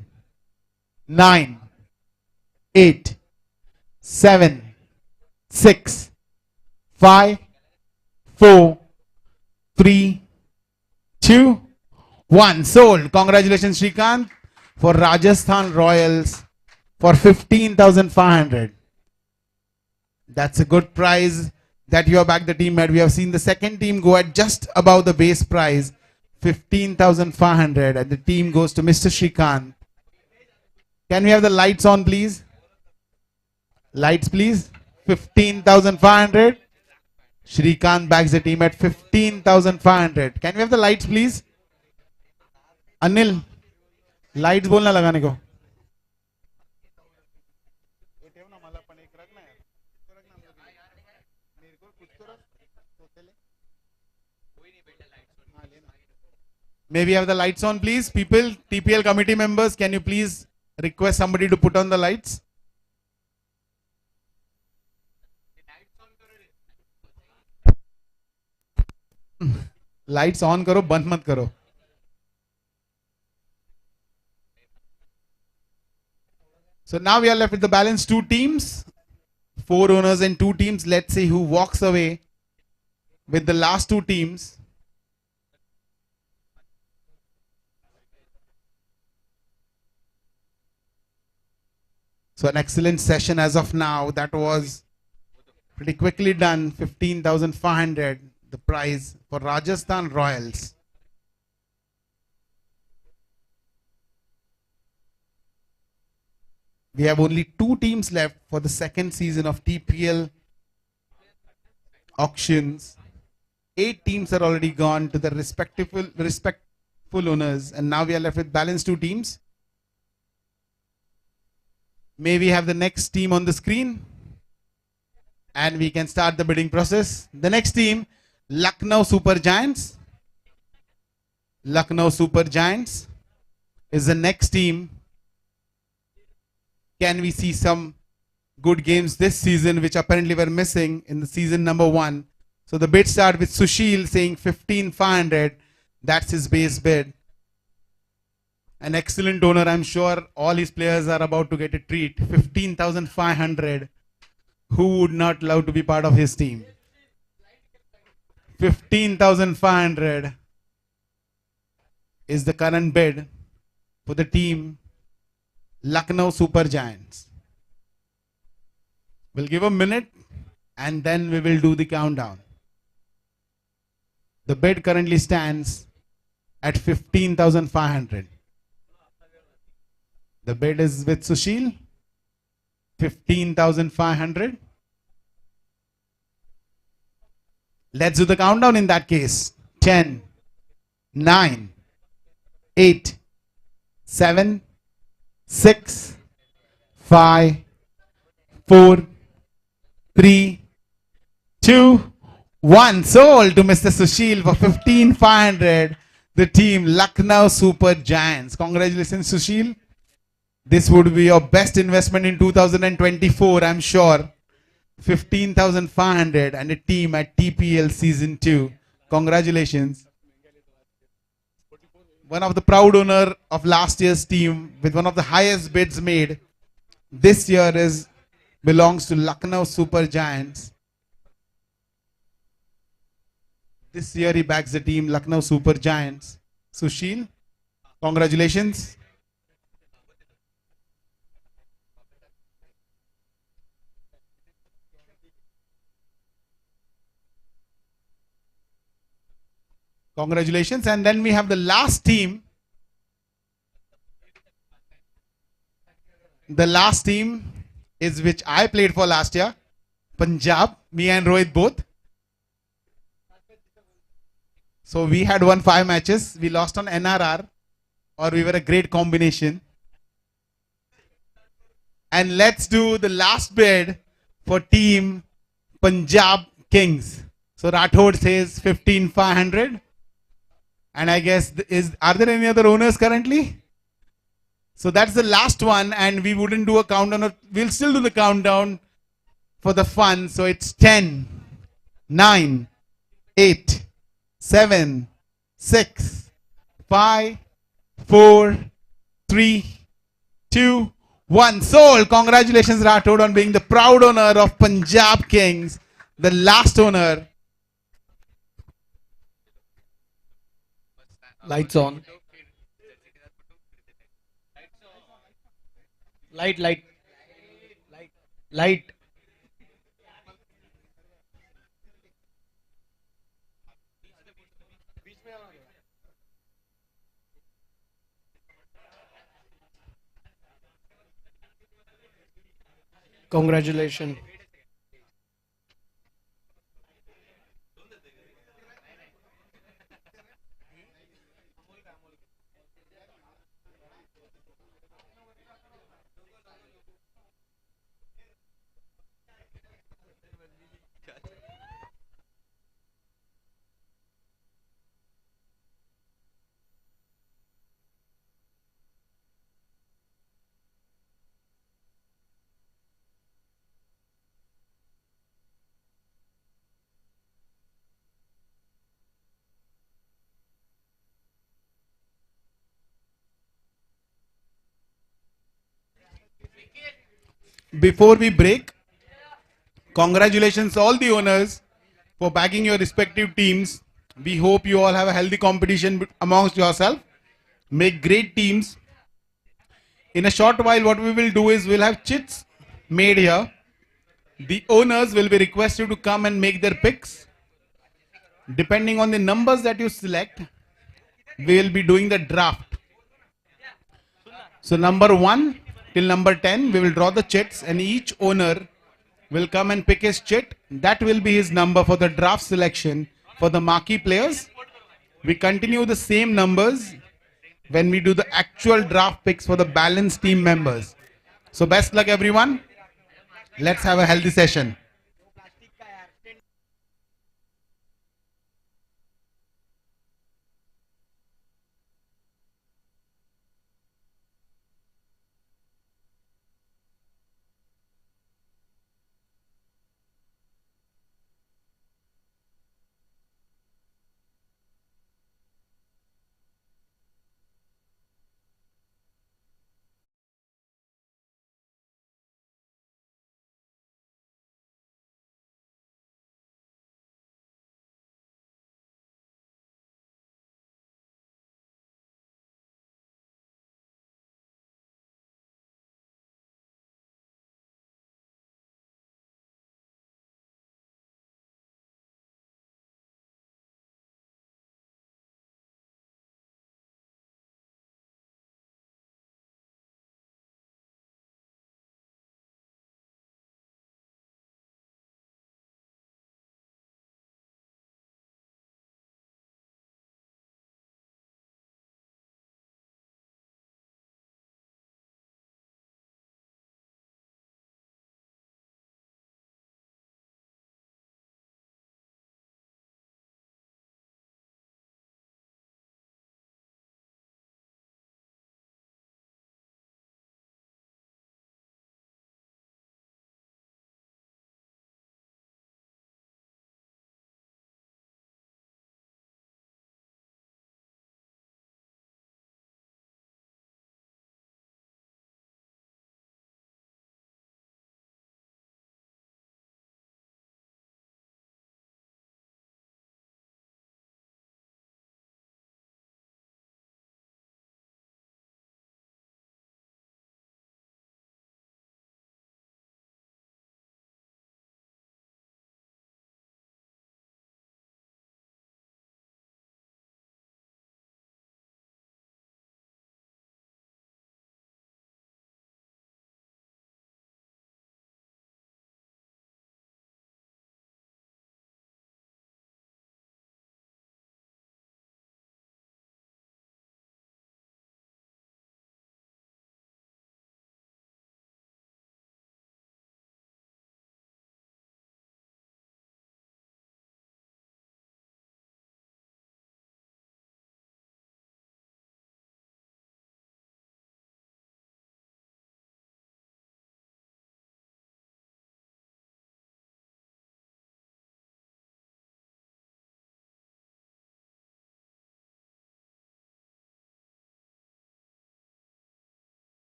E: 9, 8, 7, 6, 5, 4, 3, 2, 1. Sold. Congratulations, Shrikant, for Rajasthan Royals for 15,500. That's a good prize that you have backed the team at. We have seen the second team go at just above the base prize, 15,500, and the team goes to Mr. Shrikant. Can we have the lights on, please? Lights, please. 15,500. Shrikant backs the team at 15,500. Can we have the lights, please? Anil, lights बोलना लगाने को. May we have the lights on, please? People, TPL committee members, can you please request somebody to put on the lights? Lights on करो, बंद मत करो. So now we are left with the balance 2 teams, 4 owners and 2 teams. Let's see who walks away with the last 2 teams. So an excellent session as of now. That was pretty quickly done. 15,500, the prize for Rajasthan Royals. We have only 2 teams left for the second season of TPL auctions. 8 teams are already gone to the respectful owners, and now we are left with balanced 2 teams. May we have the next team on the screen? And we can start the bidding process. The next team, Lucknow Super Giants. Lucknow Super Giants is the next team. Can we see some good games this season, which apparently were missing in the season number 1? So the bid start with Sushil saying 15,500. That's his base bid. An excellent owner. I'm sure all his players are about to get a treat. 15,500. Who would not love to be part of his team? 15,500 is the current bid for the team Lucknow Super Giants. We'll give a minute and then we will do the countdown. The bid currently stands at 15,500. The bid is with Sushil. 15,500. Let's do the countdown in that case. 10, 9, 8, 7, 6, 5, 4, 3, 2, 1. Sold to Mr. Sushil for 15,500. The team Lucknow Super Giants. Congratulations, Sushil. This would be your best investment in 2024, I'm sure. 15,500 and a team at TPL Season 2. Congratulations. One of the proud owner of last year's team with one of the highest bids made this year belongs to Lucknow Super Giants. This year he backs the team Lucknow Super Giants. Sushil, congratulations. Congratulations. And then we have the last team. The last team is which I played for last year. Punjab, me and Rohit both. So we had won 5 matches. We lost on NRR, or we were a great combination. And let's do the last bid for team Punjab Kings. So Rathod says 15,500. And I guess are there any other owners currently? So that's the last one, and we wouldn't do a countdown. We'll still do the countdown for the fun. So it's 10, 9, 8, 7, 6, 5, 4, 3, 2, 1. Sold. Congratulations, Rathod, on being the proud owner of Punjab Kings, the last owner.
F: Lights on. Light, light, light, light. Congratulations.
E: Before we break, congratulations all the owners for backing your respective teams. We hope you all have a healthy competition amongst yourself. Make great teams. In a short while, what we will do is we'll have chits made here. The owners will be requested to come and make their picks. Depending on the numbers that you select, we will be doing the draft. So number 1 till number 10, we will draw the chits, and each owner will come and pick his chit. That will be his number for the draft selection for the marquee players. We continue the same numbers when we do the actual draft picks for the balanced team members. So best luck everyone. Let's have a healthy session.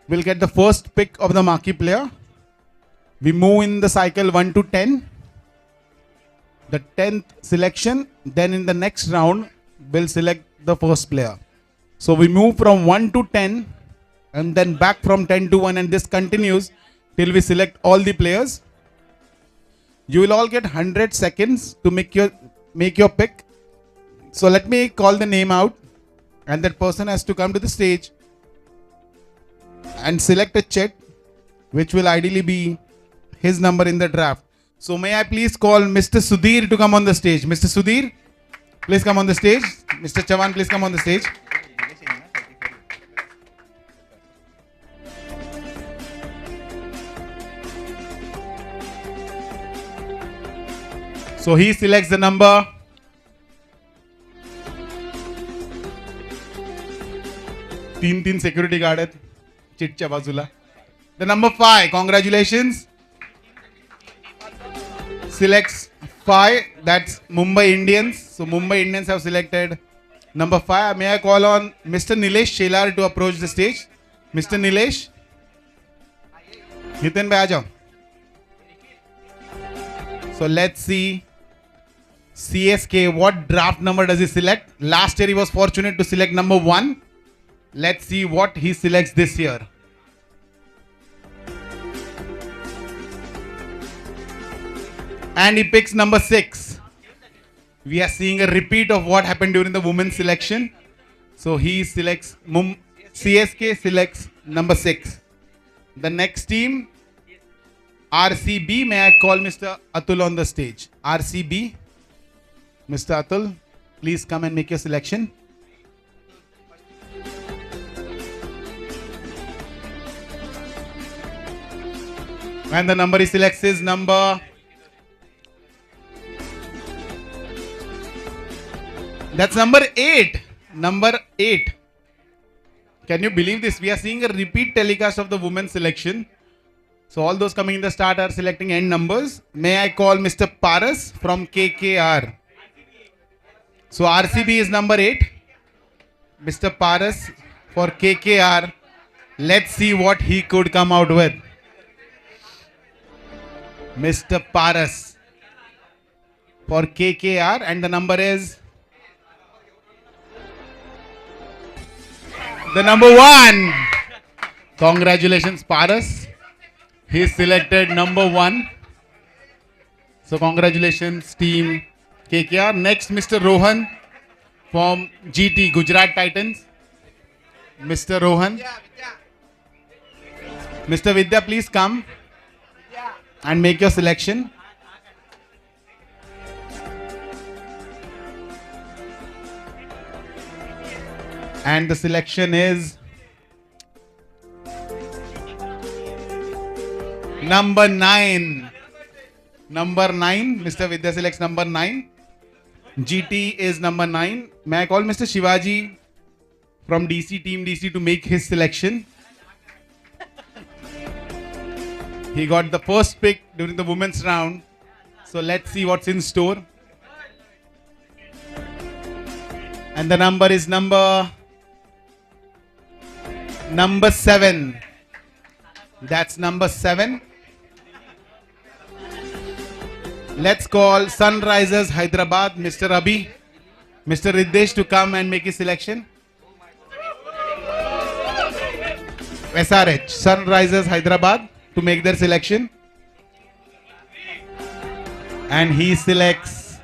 E: will get the first pick of the marquee player. We move in the cycle 1 to 10. The 10th selection, then in the next round, we'll select the first player. So we move from 1 to 10 and then back from 10 to 1, and this continues till we select all the players. You will all get 100 seconds to make your pick. So let me call the name out, and that person has to come to the stage and select a check, which will ideally be his number in the draft. So may I please call Mr. Sudhir to come on the stage. Mr. Sudhir, please come on the stage. Mr. Chavan, please come on the stage. So he selects the number. तीन security guard आहेत चिटच्या बाजूला. The number 5, congratulations. Selects 5, that's Mumbai Indians. So Mumbai Indians have selected number 5. May I call on Mr. Nilesh Shelar to approach the stage? Mr. Nilesh. Nitin bhai aa jao. So let's see CSK, what draft number does he select? Last year he was fortunate to select number 1. Let's see what he selects this year. And he picks number 6. We are seeing a repeat of what happened during the women's selection. So he selects, CSK selects number 6. The next team, RCB. May I call Mr. Atul on the stage? RCB. Mr. Atul, please come and make your selection. And the number he selects is number... That's number 8. Number 8. Can you believe this? We are seeing a repeat telecast of the women's selection. So all those coming in the start are selecting end numbers. May I call Mr. Paras from KKR? So RCB is number 8. Mr. Paras for KKR. Let's see what he could come out with. Mr. Paras for KKR, and the number is the number 1. Congratulations, Paras. He selected number 1. So congratulations, team KKR. Next, Mr. Rohan from GT, Gujarat Titans. Mr. Rohan. Mr. Vidya, please come and make your selection. And the selection is number 9. Number 9. Mr. Vidya selects number 9. GT is number 9. May I call Mr. Shivaji from DC, Team DC, to make his selection? He got the first pick during the women's round. So let's see what's in store. And the number is number 7. That's number 7. Let's call Sunrisers Hyderabad, Mr. Abhi, Mr. Riddesh to come and make his selection. SRH, Sunrisers Hyderabad, to make their selection. And he selects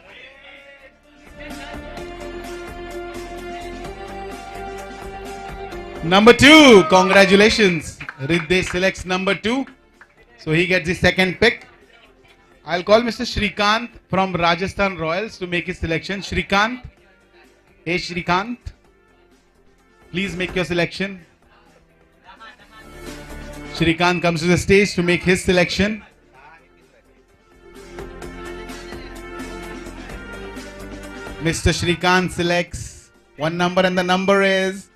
E: number 2. Congratulations. Riddesh selects number 2. So he gets the second pick. I'll call Mr. Shrikant from Rajasthan Royals to make his selection. Shrikant. Hey Shrikant. Please make your selection. Shrikant comes to the stage to make his selection. Mr. Shrikant selects one number, and the number is...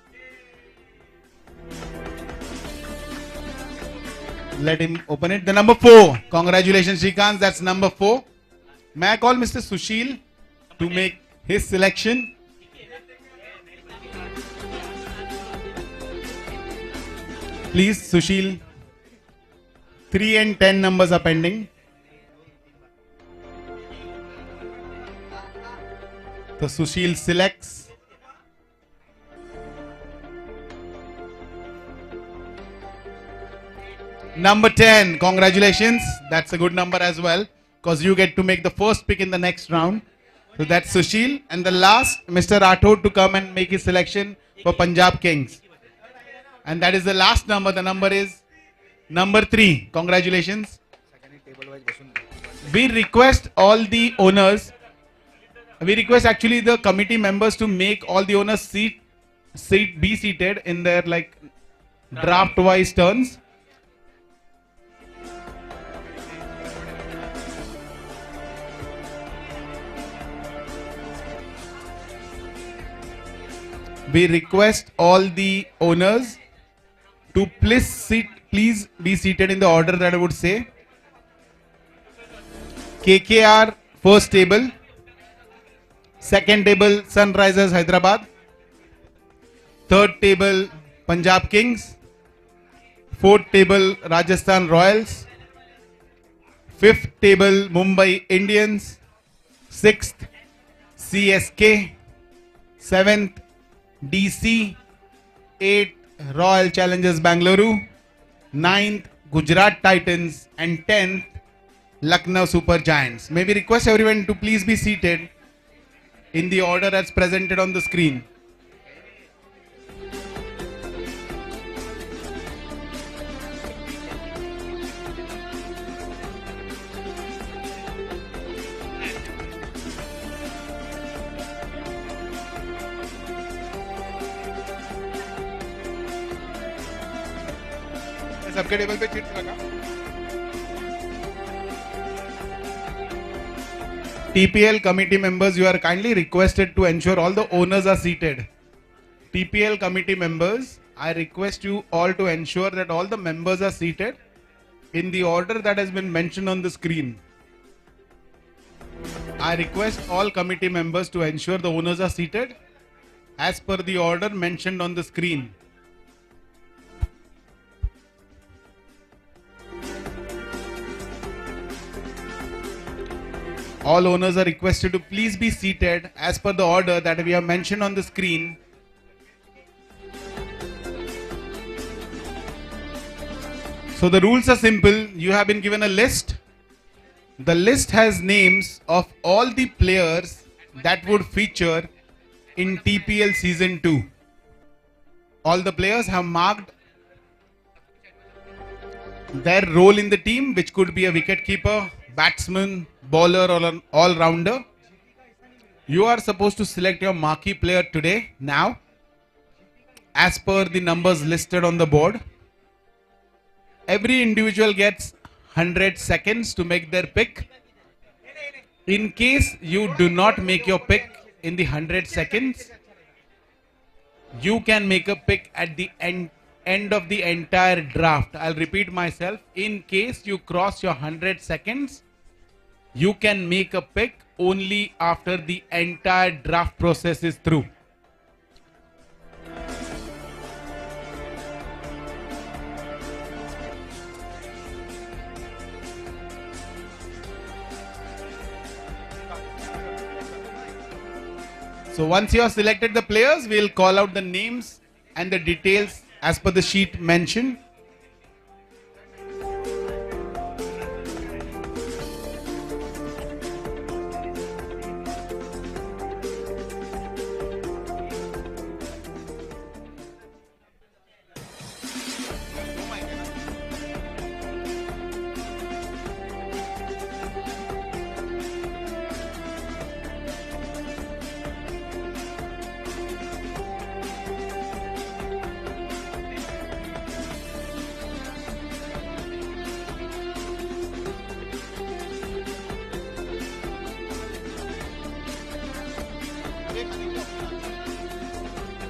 E: Let him open it. The number 4. Congratulations, Shrikant. That's number 4. May I call Mr. Sushil to make his selection? Please, Sushil. 3 and 10 numbers are pending. So Sushil selects. Number 10. Congratulations. That's a good number as well, because you get to make the first pick in the next round. So that's Sushil. And the last, Mr. Rathod, to come and make his selection for Punjab Kings. And that is the last number. The number is number 3. Congratulations. We request all the owners, we request actually the committee members to make all the owners be seated in their like draft wise turns. We request all the owners to please be seated in the order that I would say. KKR first table, second table Sunrisers Hyderabad, third table Punjab Kings, fourth table Rajasthan Royals, fifth table Mumbai Indians, sixth CSK, seventh DC, eighth Royal Challengers Bangalore, ninth Gujarat Titans, and 10th Lucknow Super Giants. May we request everyone to please be seated in the order as presented on the screen. सबके table पे chits रखा. TPL committee members, you are kindly requested to ensure all the owners are seated. TPL committee members, I request you all to ensure that all the members are seated in the order that has been mentioned on the screen. I request all committee members to ensure the owners are seated as per the order mentioned on the screen. All owners are requested to please be seated as per the order that we have mentioned on the screen. So the rules are simple. You have been given a list. The list has names of all the players that would feature in TPL Season 2. All the players have marked their role in the team, which could be a wicketkeeper, batsman, bowler, or an all-rounder. You are supposed to select your marquee player today, now, as per the numbers listed on the board. Every individual gets 100 seconds to make their pick. In case you do not make your pick in the 100 seconds, you can make a pick at the end of the entire draft. I'll repeat myself. In case you cross your 100 seconds, you can make a pick only after the entire draft process is through. So once you have selected the players, we'll call out the names and the details as per the sheet mentioned.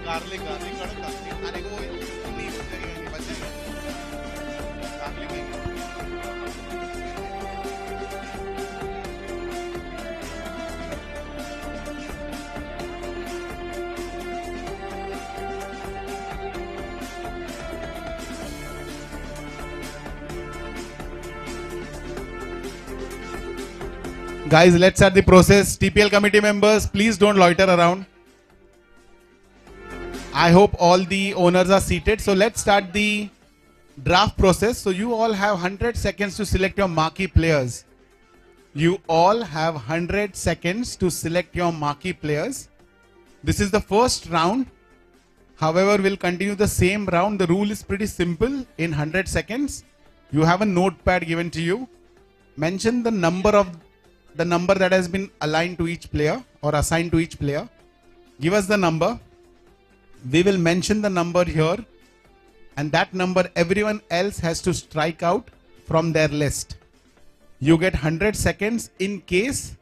E: Garlic कड़क खाने को नहीं बचेगा Guys, let's start the process. TPL committee members, please don't loiter around. I hope all the owners are seated. So let's start the draft process. So you all have 100 seconds to select your marquee players. You all have 100 seconds to select your marquee players. This is the first round. However, we'll continue the same round. The rule is pretty simple. In 100 seconds, you have a notepad given to you. Mention the number that has been aligned to each player or assigned to each player. Give us the number. We will mention the number here, and that number everyone else has to strike out from their list. You get 100 seconds in case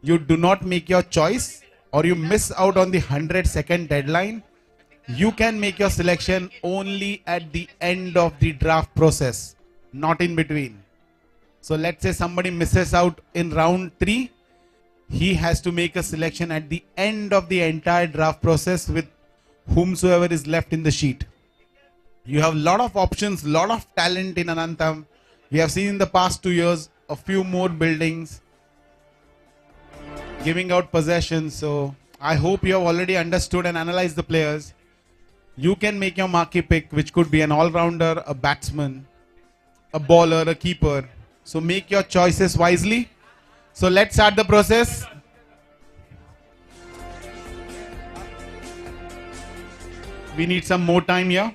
E: you do not make your choice or you miss out on the 100-second deadline. You can make your selection only at the end of the draft process, not in between. So let's say somebody misses out in round 3. He has to make a selection at the end of the entire draft process with whomsoever is left in the sheet. You have a lot of options, lot of talent in Anantam. We have seen in the past 2 years a few more buildings giving out possessions. So I hope you have already understood and analyzed the players. You can make your marquee pick, which could be an all-rounder, a batsman, a bowler, a keeper. So make your choices wisely. So let's start the process. We need some more time here.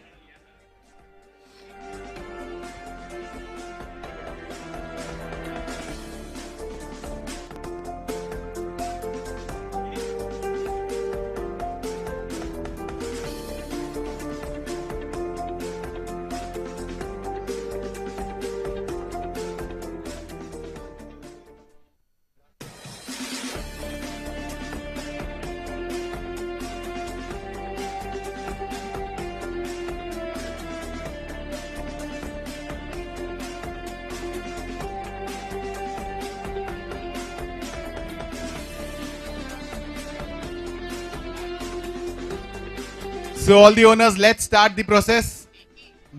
E: So all the owners, let's start the process.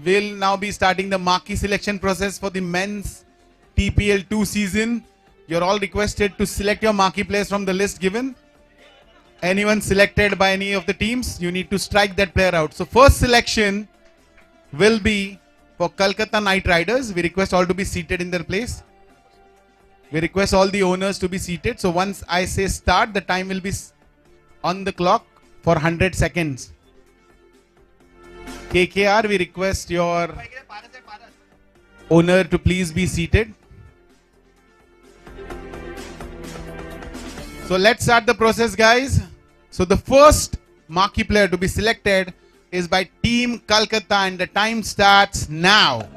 E: We'll now be starting the marquee selection process for the men's TPL 2 season. You're all requested to select your marquee players from the list given. Anyone selected by any of the teams, you need to strike that player out. So first selection will be for Kolkata Knight Riders. We request all to be seated in their place. We request all the owners to be seated. So once I say start, the time will be on the clock for 100 seconds. KKR, we request your owner to please be seated. So let's start the process, guys. So the first marquee player to be selected is by Team Kolkata, and the time starts now.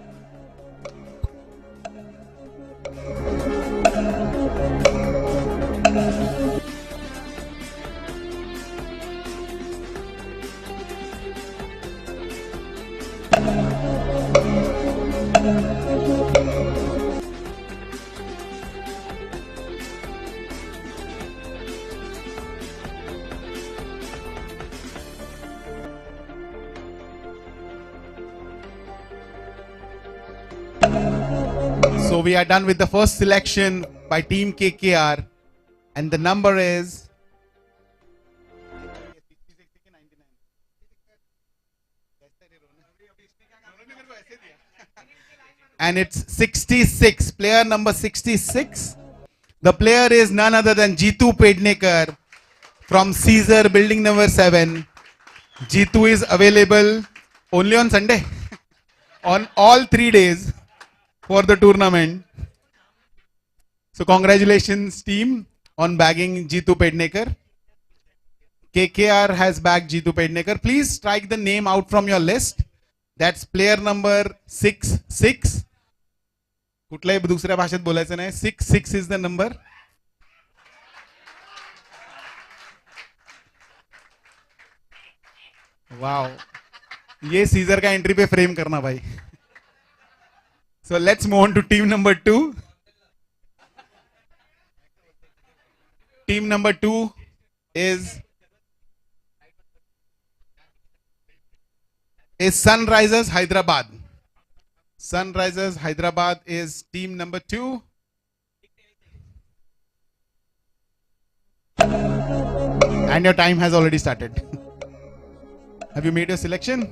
E: So we are done with the first selection by Team KKR, and the number is and it's 66, player number 66. The player is none other than Jitu Pednekar from Caesar building number 7. Jitu is available only on Sunday on all 3 days for the tournament. So congratulations team on bagging Jitu Pednekar. KKR has bagged Jitu Pednekar. Please strike the name out from your list. That's player number 66. कुठल्याही दुसऱ्या भाषेत बोलायचं नाही. 66 is the number. Wow. ये scissor का entry पे frame करना भाई. So let's move on to team number 2. Team number 2 is Sunrisers Hyderabad. Sunrisers Hyderabad is team number 2. And your time has already started. Have you made your selection?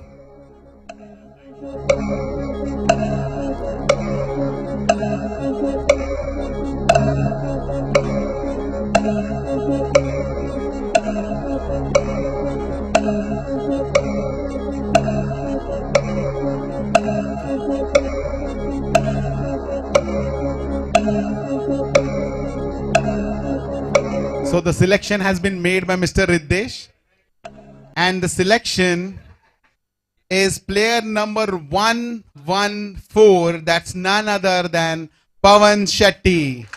E: So the selection has been made by Mr. Riddesh. And the selection is player number 114. That's none other than Pawan Shetty.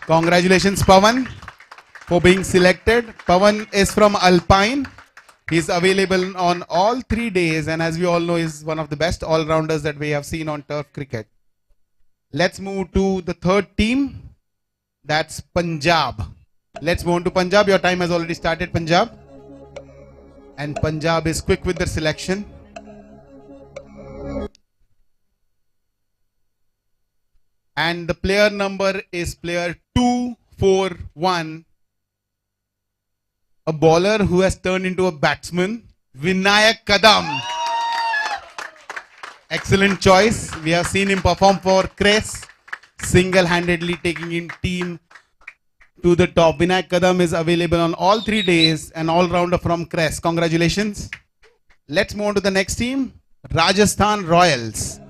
E: Congratulations, Pawan, for being selected. Pawan is from Alpine. He's available on all 3 days, and as we all know, is one of the best all-rounders that we have seen on turf cricket. Let's move to the third team. That's Punjab. Let's move on to Punjab. Your time has already started, Punjab. And Punjab is quick with their selection. And the player number is player 241. A bowler who has turned into a batsman, Vinayak Kadam. Excellent choice. We have seen him perform for Cress, single-handedly taking in team to the top. Vinayak Kadam is available on all 3 days, an all-rounder from Cress. Congratulations. Let's move on to the next team, Rajasthan Royals.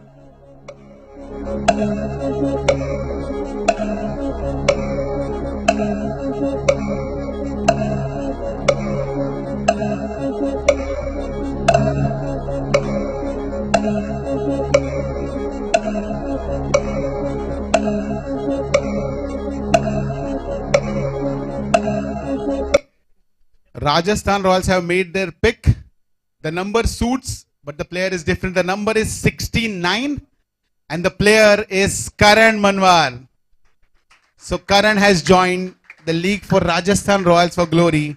E: Rajasthan Royals have made their pick. The number suits, but the player is different. The number is 69 and the player is Karan Manwar. So Karan has joined the league for Rajasthan Royals for glory.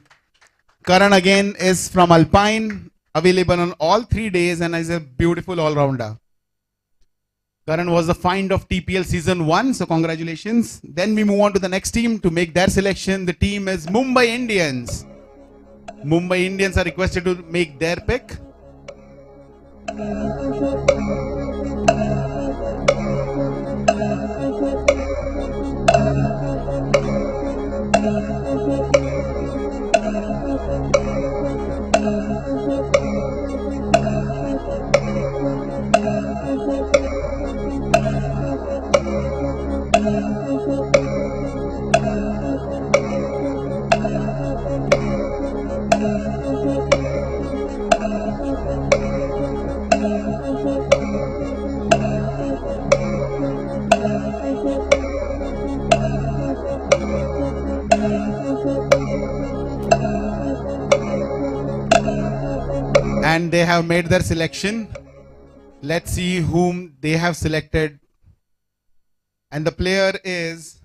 E: Karan again is from Alpine, available on all 3 days and is a beautiful all-rounder. Karan was the find of TPL season 1, so congratulations. Then we move on to the next team to make their selection. The team is Mumbai Indians. Mumbai Indians are requested to make their pick. And they have made their selection. Let's see whom they have selected. And the player is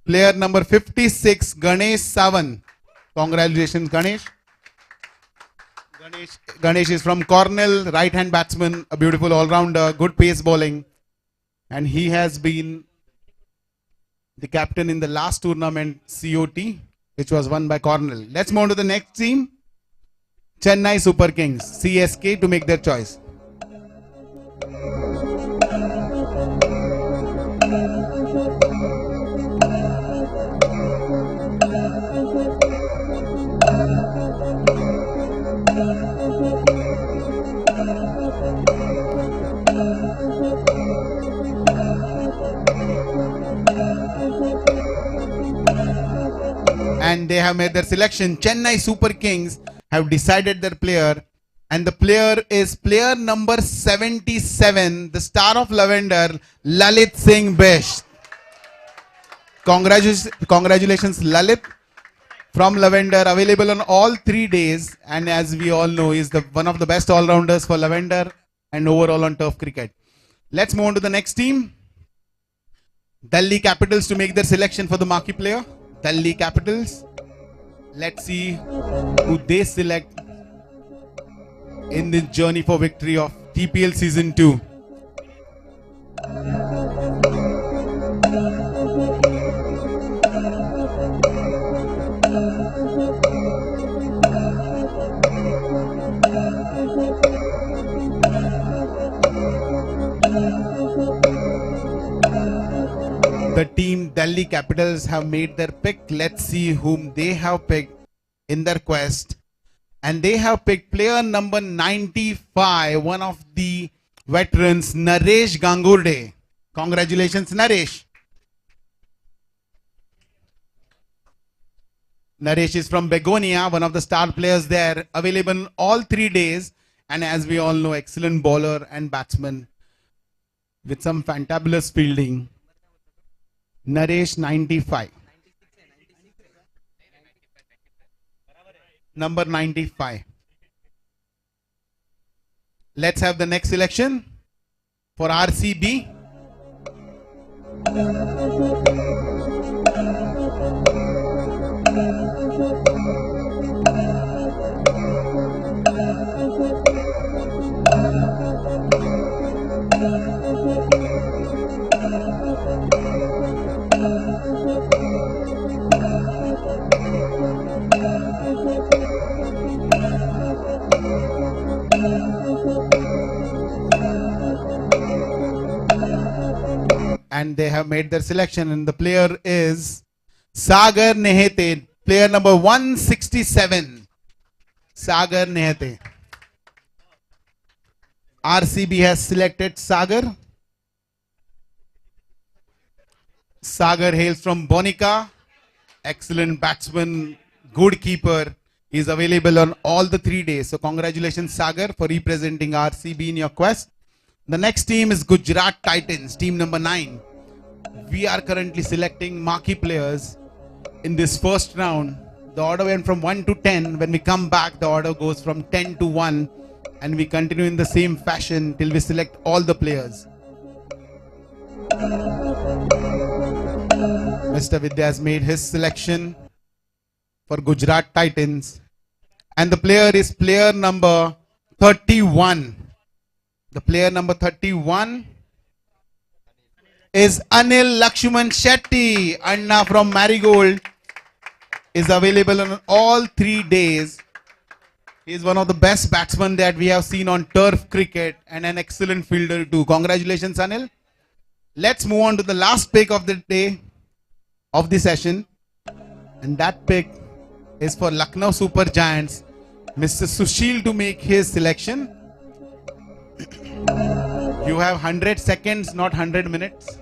E: player number 56, Ganesh Savan. Congratulations, Ganesh. Ganesh is from Cornell, right-hand batsman, a beautiful all-rounder, good pace bowling. And he has been the captain in the last tournament, COT, which was won by Cornell. Let's move on to the next team. Chennai Super Kings, CSK, to make their choice. And they have made their selection. Chennai Super Kings have decided their player, and the player is player number 77, the star of Lavender, Lalit Singh Best. Congratulations, Lalit, from Lavender, available on all 3 days, and as we all know, is one of the best all-rounders for Lavender and overall on turf cricket. Let's move on to the next team. Delhi Capitals to make their selection for the marquee player. Delhi Capitals. Let's see who they select in this journey for victory of TPL season 2. the team Delhi Capitals have made their pick. Let's see whom they have picked in their quest. And they have picked player number 95, one of the veterans, Naresh Gangurde. Congratulations, Naresh. Naresh is from Begonia, one of the star players there, available all 3 days. And as we all know, excellent bowler and batsman with some fantabulous fielding. Naresh 95. Number 95. Let's have the next selection for RCB. And they have made their selection, and the player is Sagar Nehete, player number 167. Sagar Nehete. RCB has selected Sagar. Sagar hails from Bonica. Excellent batsman, good keeper. He is available on all the 3 days. So congratulations, Sagar, for representing RCB in your quest. The next team is Gujarat Titans, team number 9. We are currently selecting marquee players in this first round. The order went from 1 to 10. When we come back, the order goes from 10 to 1. And we continue in the same fashion till we select all the players. Mr. Vidya has made his selection for Gujarat Titans. And the player is player number 31. The player number 31 is Anil Lakshman Shetty. Anna from Marigold is available on all 3 days. He is one of the best batsmen that we have seen on turf cricket and an excellent fielder too. Congratulations, Anil. Let's move on to the last pick of the day, of the session. And that pick is for Lucknow Super Giants, Mr. Sushil, to make his selection. You have 100 seconds, not 100 minutes.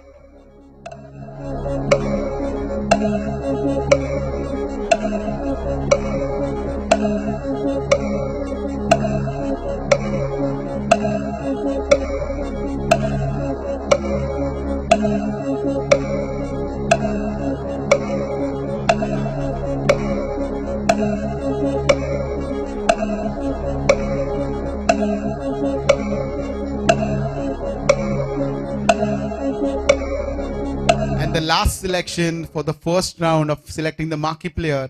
E: And the last selection for the first round of selecting the marquee player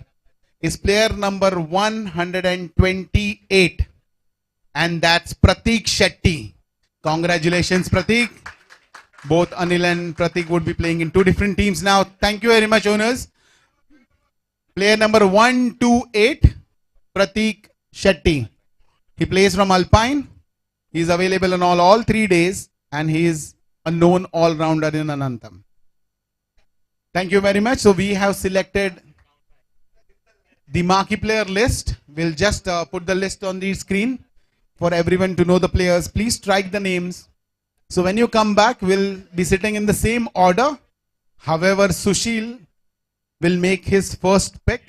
E: is player number 128. And that's Pratik Shetty. Congratulations, Pratik. Both Anil and Pratik would be playing in 2 different teams now. Thank you very much, owners. Player number 128, Pratik Shetty. He plays from Alpine. He is available on all 3 days, and he is a known all-rounder in Anantam. Thank you very much. So we have selected the marquee player list. We'll just put the list on the screen for everyone to know the players. Please strike the names. So when you come back, we'll be sitting in the same order. However, Sushil will make his first pick.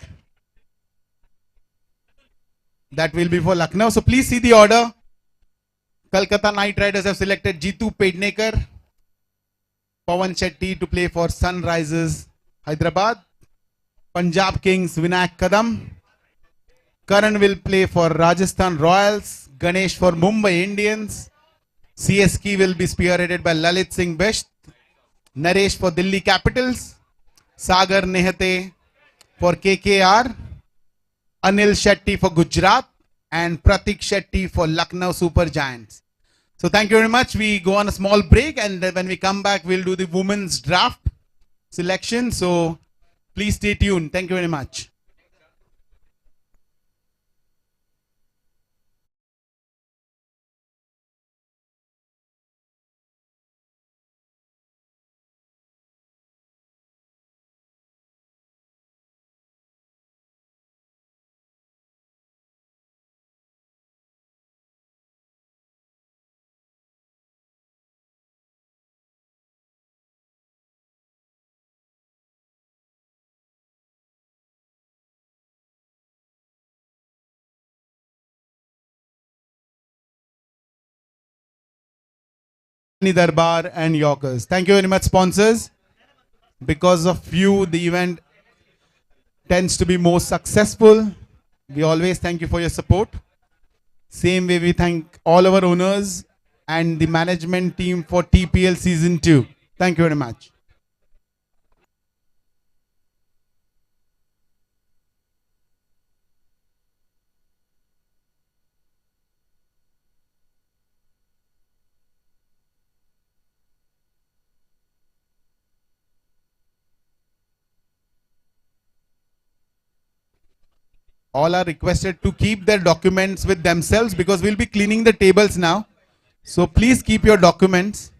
E: That will be for Lucknow. So please see the order. Kolkata Knight Riders have selected Jitu Pednekar, Pawan Shetty to play for Sunrisers Hyderabad. Punjab Kings Vinayak Kadam. Karan will play for Rajasthan Royals. Ganesh for Mumbai Indians. CSK will be spearheaded by Lalit Singh Best. Naresh for Delhi Capitals. Sagar Nehate for KKR. Anil Shetty for Gujarat. And Pratik Shetty for Lucknow Super Giants. So thank you very much. We go on a small break, and then when we come back, we'll do the women's draft selection. So please stay tuned. Thank you very much. Darbar and Yorkers. Thank you very much, sponsors. Because of you, the event tends to be more successful. We always thank you for your support. Same way, we thank all our owners and the management team for TPL Season 2. Thank you very much. All are requested to keep their documents with themselves because we'll be cleaning the tables now. So please keep your documents.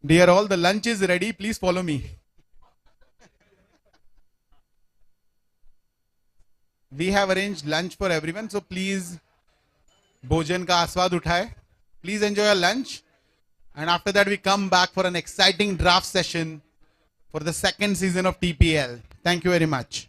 E: Dear all, the lunch is ready. Please follow me. We have arranged lunch for everyone. So please, भोजन का आस्वाद उठाए. Please enjoy your lunch. And after that, we come back for an exciting draft session for the second season of TPL. Thank you very much.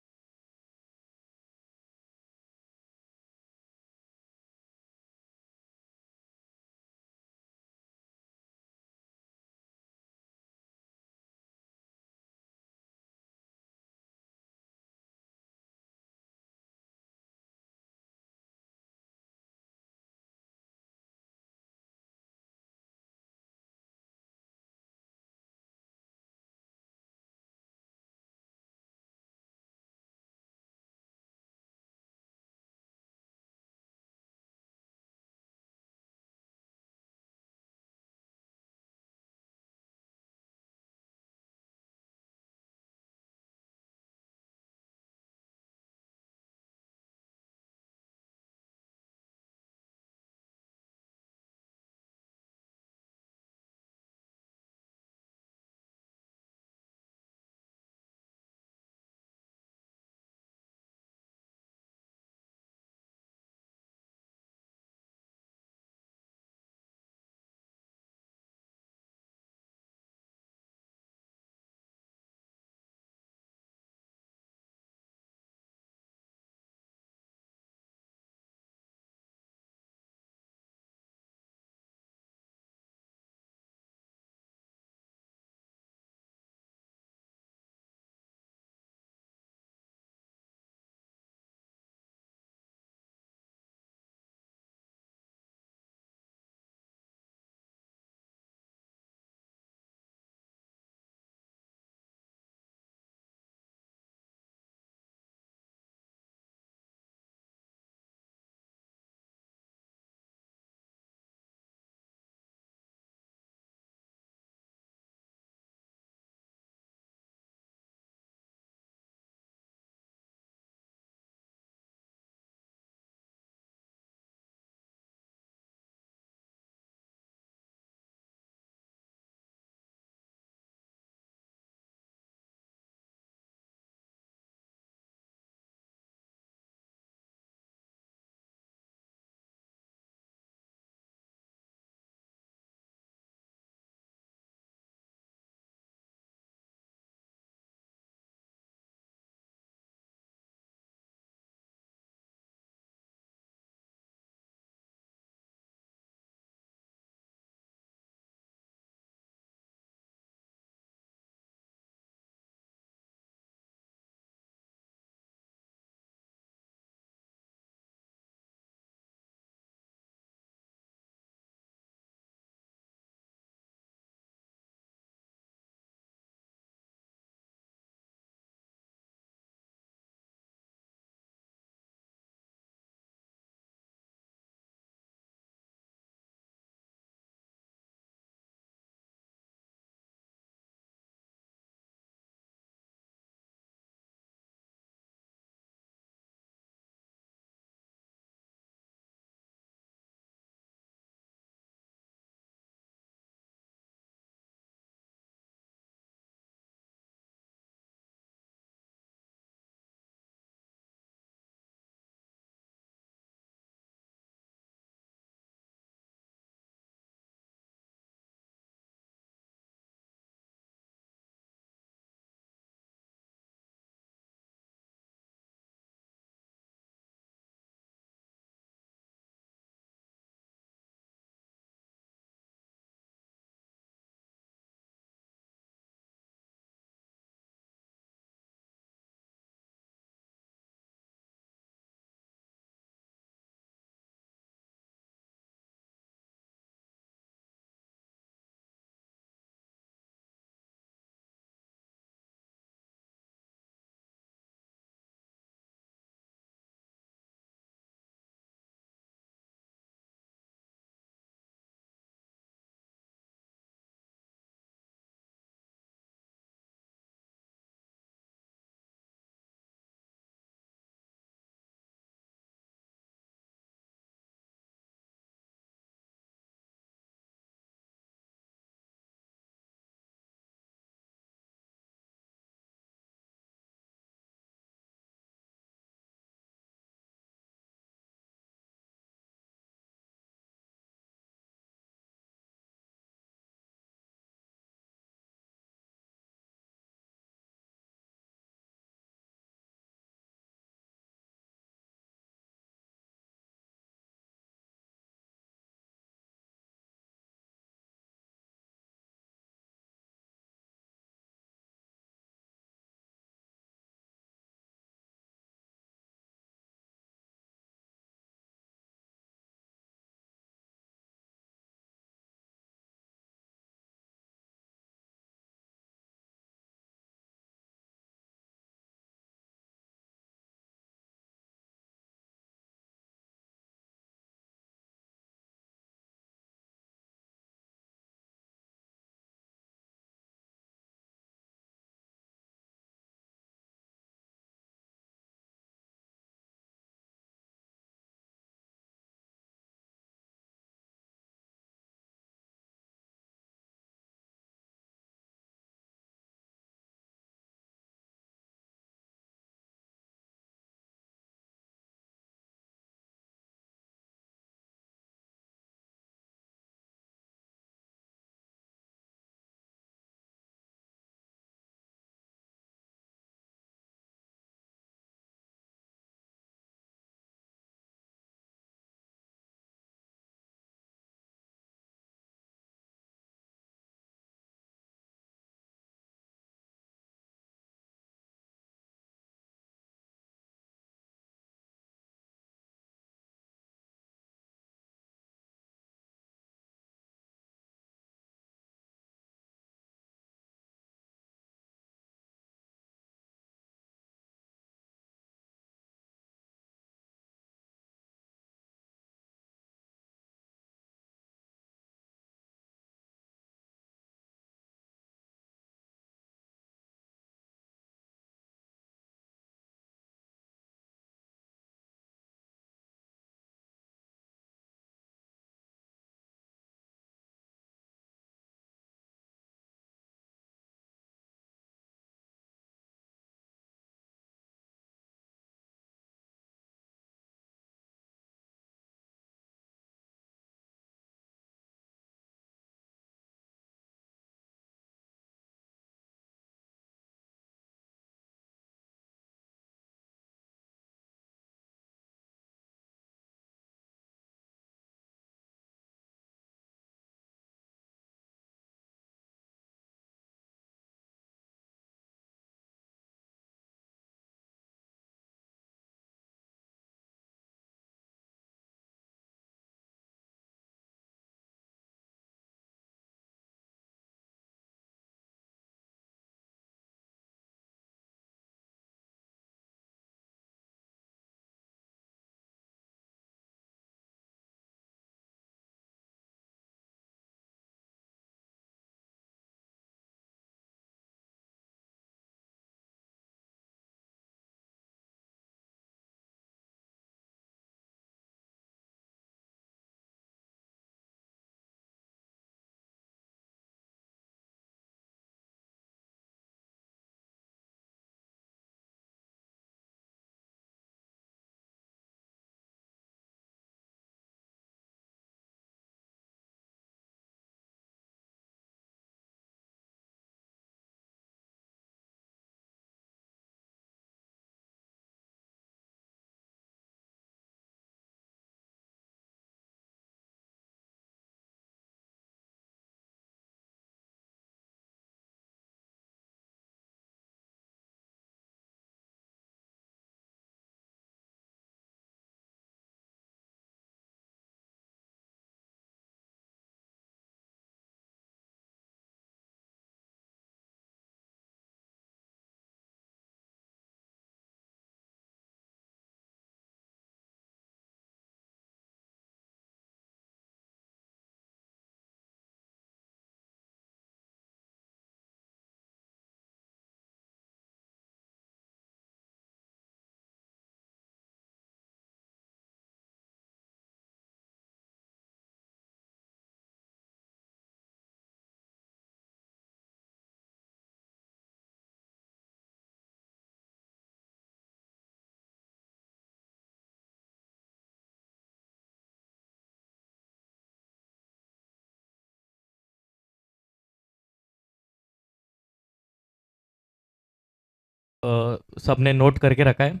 A: सबने note करके रखा है.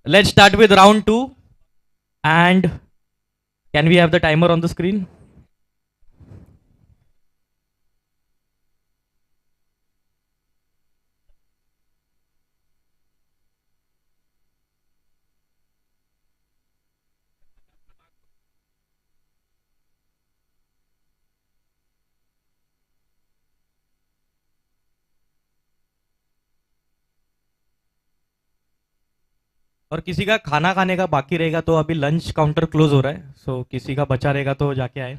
A: Let's start with round 2. And can we have the timer on the screen? और किसी का खाना खाने का बाकी रहेगा तो अभी लंच काउंटर क्लोज हो रहा है, सो किसी का बचा रहेगा तो जाके आए.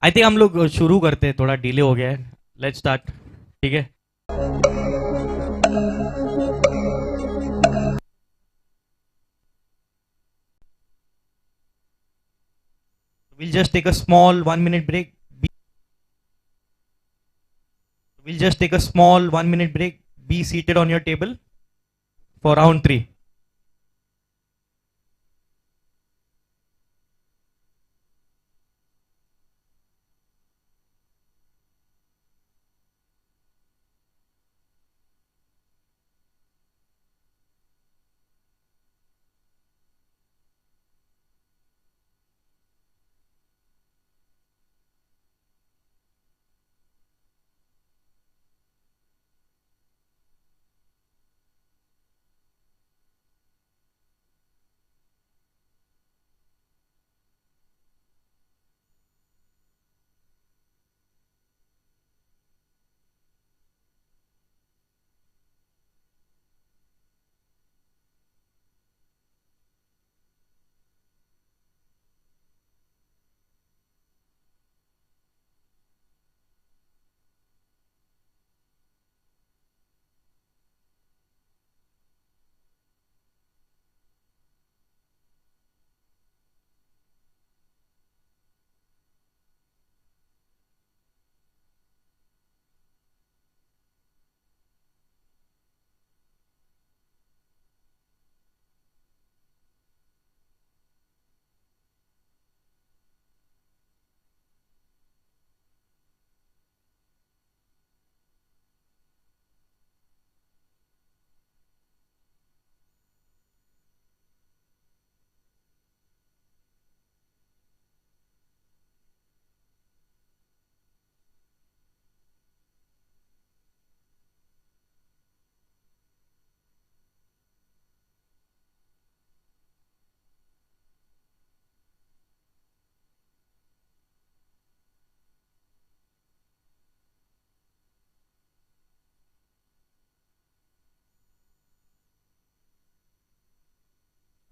A: आई थिंक हम लोग शुरू करते हैं, थोड़ा डिले हो गया है. Let's start. ठीक है. We'll just take a small 1 minute break. We'll just take a small 1 minute break. Be seated on your table for round 3.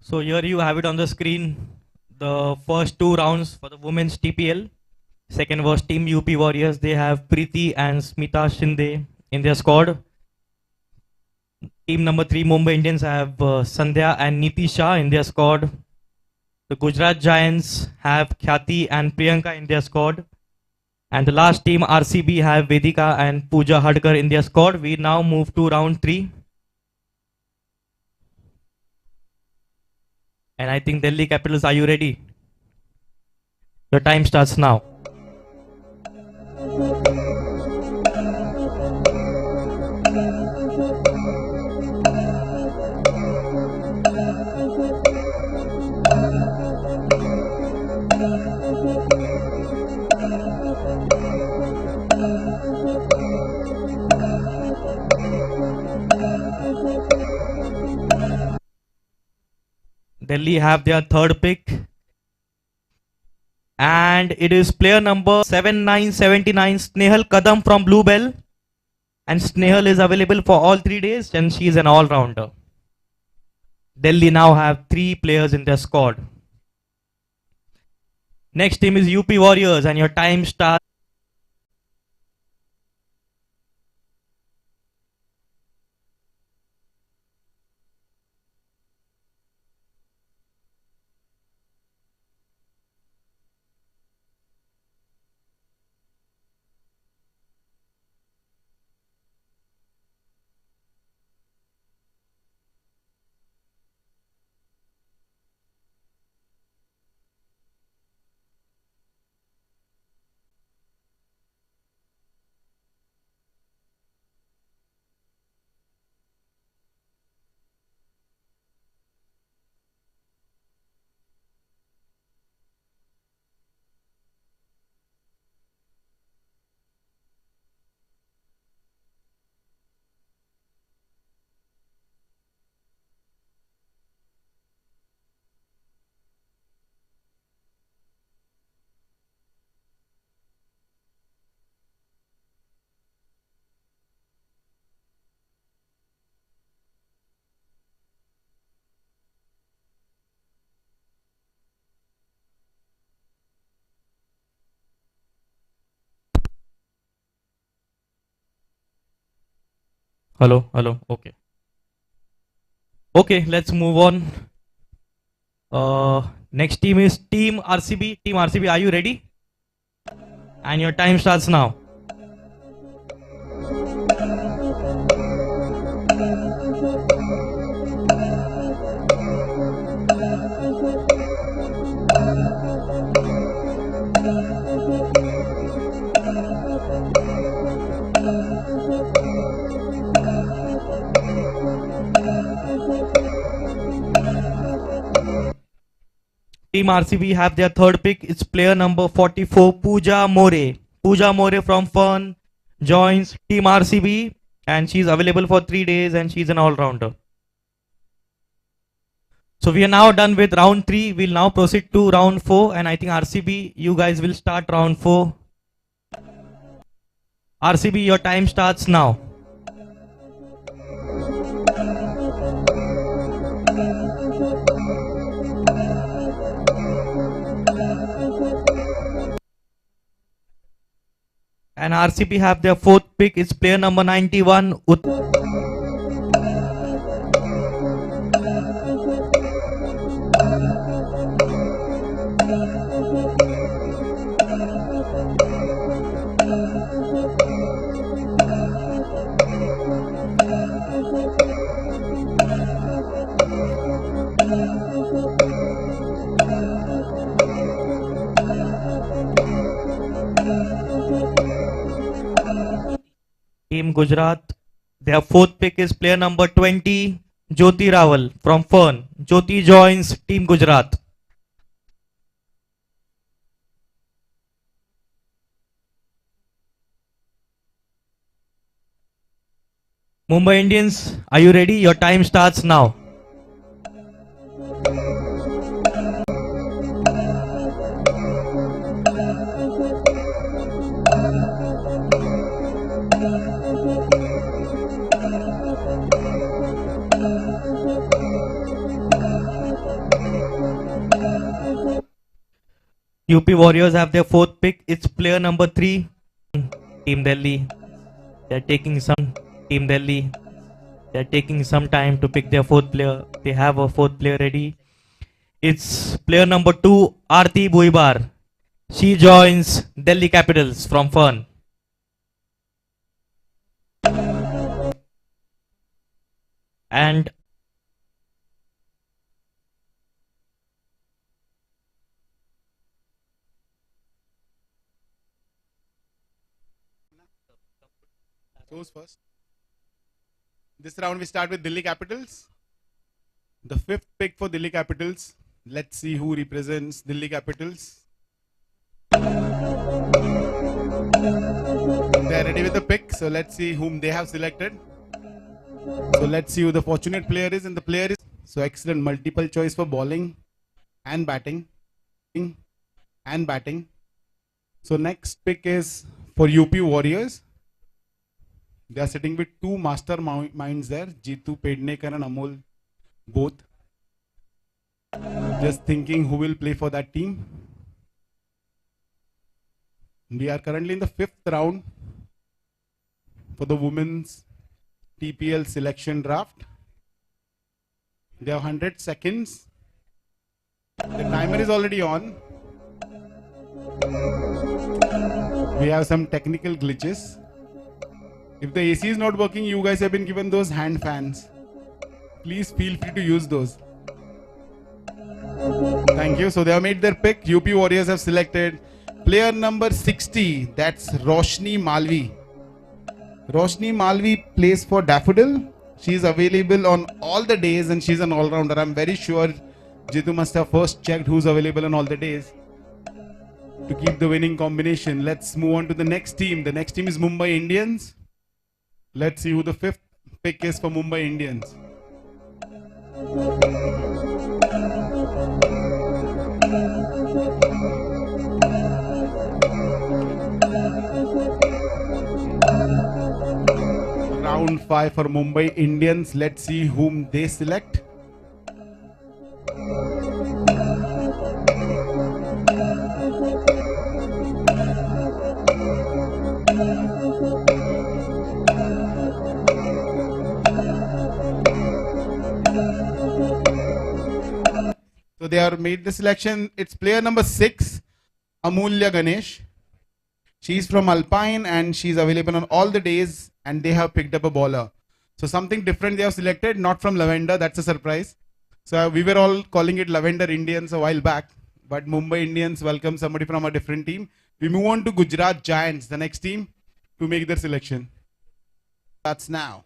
A: So here you have it on the screen. The first 2 rounds for the women's TPL. Second was Team UP Warriors. They have Preeti and Smita Shinde in their squad. Team number 3 Mumbai Indians have Sandhya and Niti Shah in their squad. The Gujarat Giants have Khyati and Priyanka in their squad. And the last team RCB have Vedika and Pooja Hadkar in their squad. We now move to round 3. And I think Delhi Capitals, are you ready? The time starts now. Delhi have their third pick. And it is player number 7979 Snehal Kadam from Blue Bell. And Snehal is available for all 3 days and she is an all-rounder. Delhi now have 3 players in their squad. Next team is UP Warriors and your time starts. Hello, hello. Okay. Okay, let's move on. Next team is Team RCB. Team RCB, are you ready? And your time starts now. Team RCB have their third pick. It's player number 44, Pooja More. Pooja More from Fern joins Team RCB and she's available for 3 days and she's an all-rounder. So we are now done with round 3. We'll now proceed to round 4 and I think RCB, you guys will start round 4. RCB, your time starts now. And RCB have their fourth pick. It's player number 91. Team Gujarat. Their fourth pick is player number 20, Jyoti Rawal from Fern. Jyoti joins Team Gujarat. Mumbai Indians, are you ready? Your time starts now. UP Warriors have their fourth pick. It's player number 3, Team Delhi. They're taking some time to pick their fourth player. They have a fourth player ready. It's player number 2, Aarti Buibar. She joins Delhi Capitals from Fern. And
B: Who's first? This round we start with Delhi Capitals. The fifth pick for Delhi Capitals. Let's see who represents Delhi Capitals. They're ready with the pick, so let's see whom they have selected. So let's see who the fortunate player is, and the player is so excellent multiple choice for bowling and batting. So next pick is for UP Warriors. They are sitting with two masterminds there, Jitu Pednekar and Amol, both. Just thinking who will play for that team. We are currently in the 5th round for the women's TPL selection draft. They have 100 seconds. The timer is already on. We have some technical glitches. If the AC is not working, you guys have been given those hand fans. Please feel free to use those. Thank you. So they have made their pick. UP Warriors have selected player number 60. That's Roshni Malvi. Roshni Malvi plays for Daffodil. She is available on all the days and she's an all-rounder. I'm very sure Jitu must have first checked who's available on all the days to keep the winning combination. Let's move on to the next team. The next team is Mumbai Indians. Let's see who the 5th pick is for Mumbai Indians. Round 5 for Mumbai Indians. Let's see whom they select.
E: they are made the selection. It's player number 6, Amulya Ganesh. She's from Alpine and she's available on all the days, and they have picked up a bowler. So something different they have selected, not from Lavender. That's a surprise. So we were all calling it Lavender Indians a while back, but Mumbai Indians welcome somebody from a different team. We move on to Gujarat Giants, the next team to make their selection. That's now.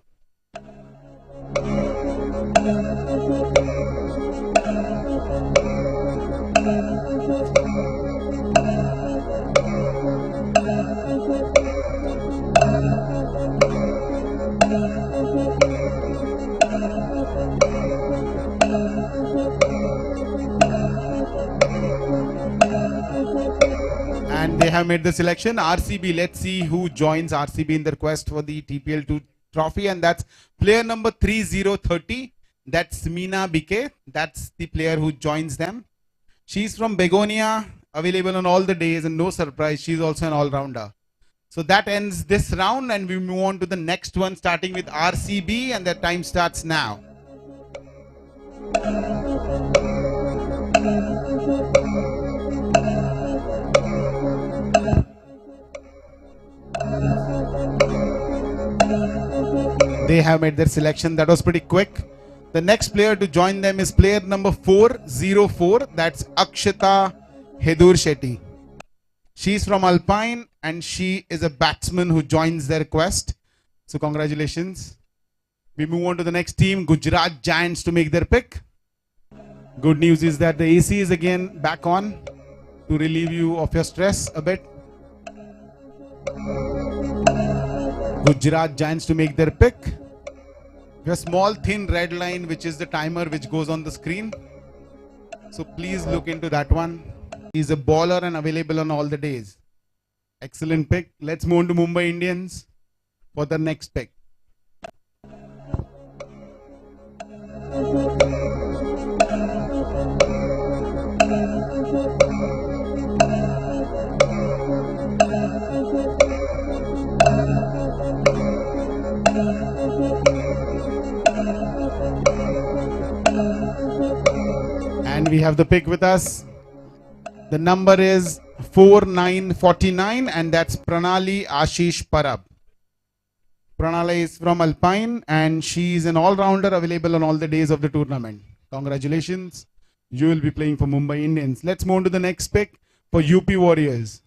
E: And they have made the selection. RCB, let's see who joins RCB in their quest for the TPL 2 trophy. And that's player number 3030. That's Meena Bike. That's the player who joins them. She's from Begonia, available on all the days, and no surprise, she's also an all-rounder. So that ends this round, and we move on to the next one, starting with RCB, and the time starts now. They have made their selection. That was pretty quick. The next player to join them is player number 404. That's Akshata Hedur Shetty. She's from Alpine and she is a batsman who joins their quest. So congratulations. We move on to the next team, Gujarat Giants, to make their pick. Good news is that the AC is again back on to relieve you of your stress a bit. Gujarat Giants to make their pick. We have a small thin red line which is the timer which goes on the screen. So please look into that one. He's a bowler and available on all the days. Excellent pick. Let's move on to Mumbai Indians for the next pick. And we have the pick with us. The number is 4949 and that's Pranali Ashish Parab. Pranali is from Alpine and she is an all-rounder available on all the days of the tournament. Congratulations. You will be playing for Mumbai Indians. Let's move on to the next pick for UP Warriors.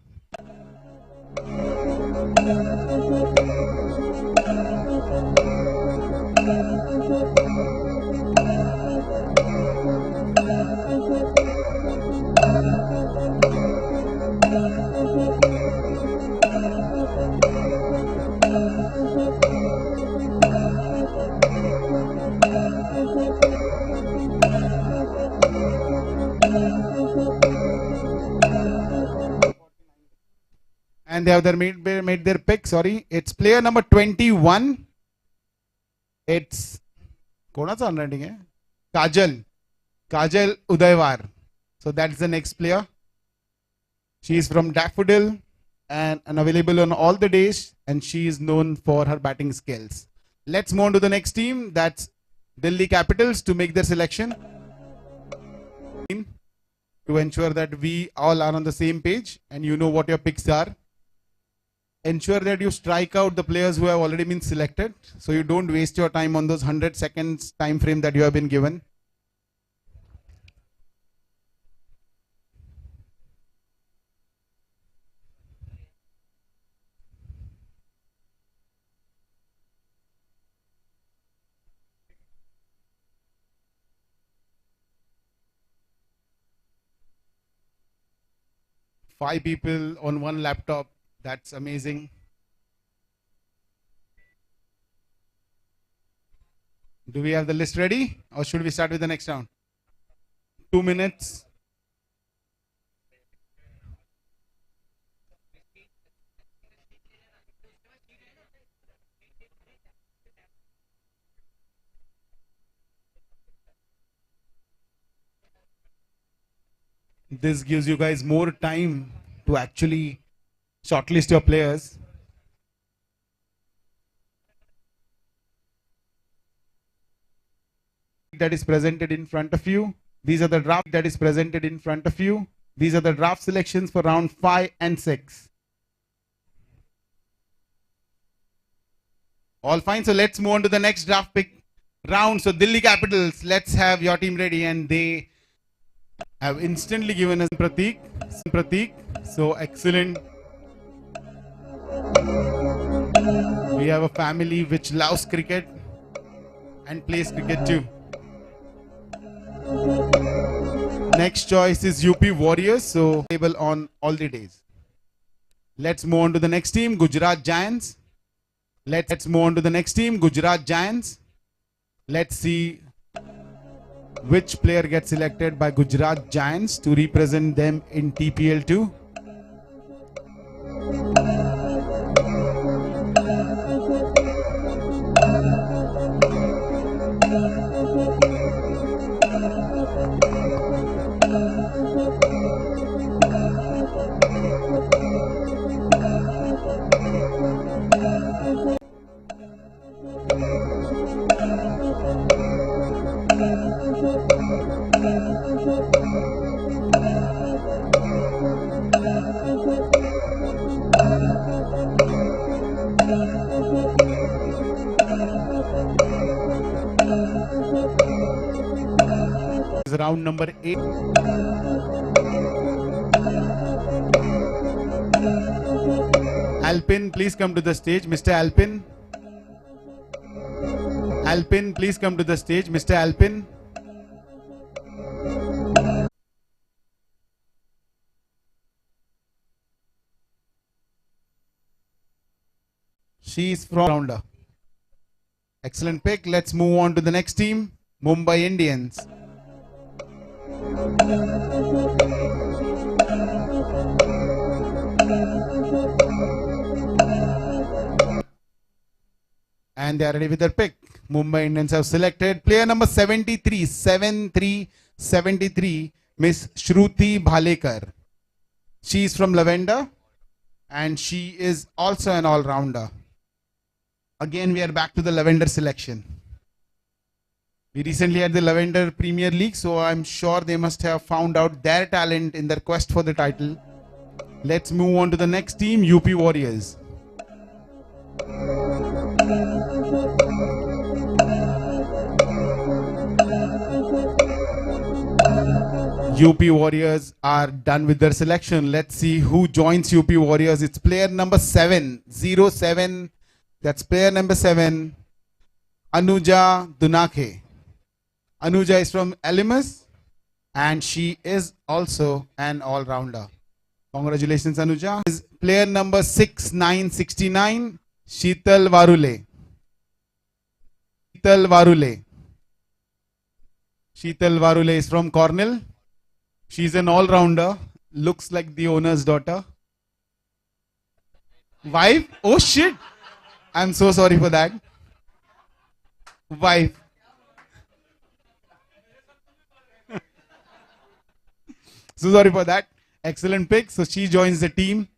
E: And they have made their pick. Sorry, it's player number 21. It's Kona's handwriting, eh? Kajal Udayvar. So that's the next player. She is from Daffodil and available on all the days, and she is known for her batting skills. Let's move on to the next team. That's Delhi Capitals to make their selection. To ensure that we all are on the same page and you know what your picks are. Ensure that you strike out the players who have already been selected, so you don't waste your time on those 100 seconds time frame that you have been given. Five people on one laptop. That's amazing. Do we have the list ready or should we start with the next round? 2 minutes. This gives you guys more time to actually shortlist your players. That is presented in front of you. These are the draft that is presented in front of you. These are the draft selections for round 5 and 6. All fine. So let's move on to the next draft pick round. So Delhi Capitals, let's have your team ready, and they have instantly given us Pratik. So excellent. We have a family which loves cricket and plays cricket too. Next choice is UP Warriors, so able on all the days. Let's move on to the next team, Gujarat Giants. Let's move on to the next team, Gujarat Giants. Let's see which player gets selected by Gujarat Giants to represent them in TPL 2. Round number 8. Alpin, please come to the stage. Mr. Alpin. Alpin, please come to the stage. Mr. Alpin. She is from rounder. Excellent pick. Let's move on to the next team, Mumbai Indians. And they are ready with their pick. Mumbai Indians have selected player number 73, 73, Miss Shruti Bhalekar. She is from Lavender and she is also an all-rounder. Again, we are back to the Lavender selection. We recently had the Lavender Premier League, so I'm sure they must have found out their talent in their quest for the title. Let's move on to the next team, UP Warriors. UP Warriors are done with their selection. Let's see who joins UP Warriors. It's player number 7, 07. That's player number 7, Anuja Dunake. Anuja is from Elimus and she is also an all-rounder. Congratulations, Anuja. Is player number 6969, Sheetal Varule. Sheetal Varule is from Cornell. She's an all-rounder. Looks like the owner's daughter. Wife? Oh shit. I'm so sorry for that. Wife. So sorry for that. Excellent pick. So she joins the team.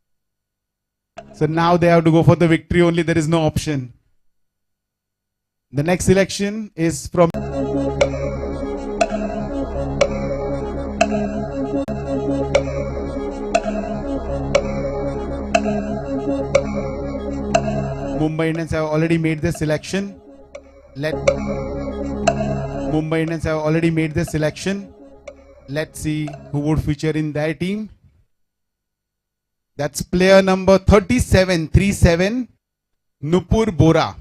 E: So now they have to go for the victory only. There is no option. The next selection is from Mumbai Indians have already made their selection. Mumbai Indians have already made their selection. Let's see who would feature in their team. That's player number 37, Nupur Bora.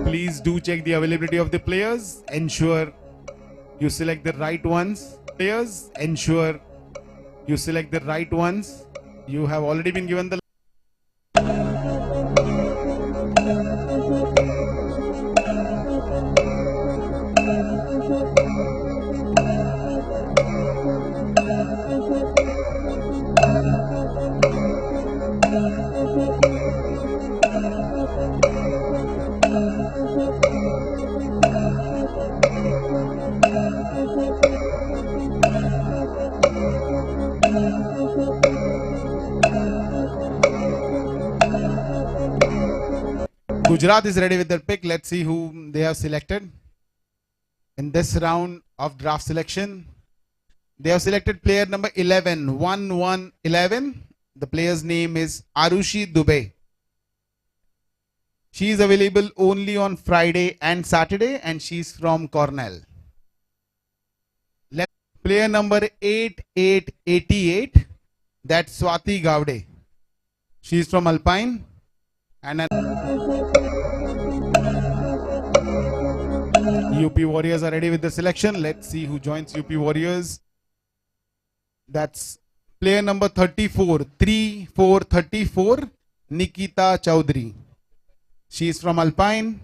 E: Please do check the availability of the players. Ensure you select the right ones. Players, ensure you select the right ones. You have already been given the Gujarat is ready with their pick. Let's see who they have selected. In this round of draft selection, they have selected player number 11, 1111. The player's name is Arushi Dubey. She is available only on Friday and Saturday, and she's from Cornell. Player number 8888, that's Swati Gavde. She is from Alpine. And UP Warriors are ready with the selection. Let's see who joins UP Warriors. That's player number 34, 3434, Nikita Chowdhury. She is from Alpine,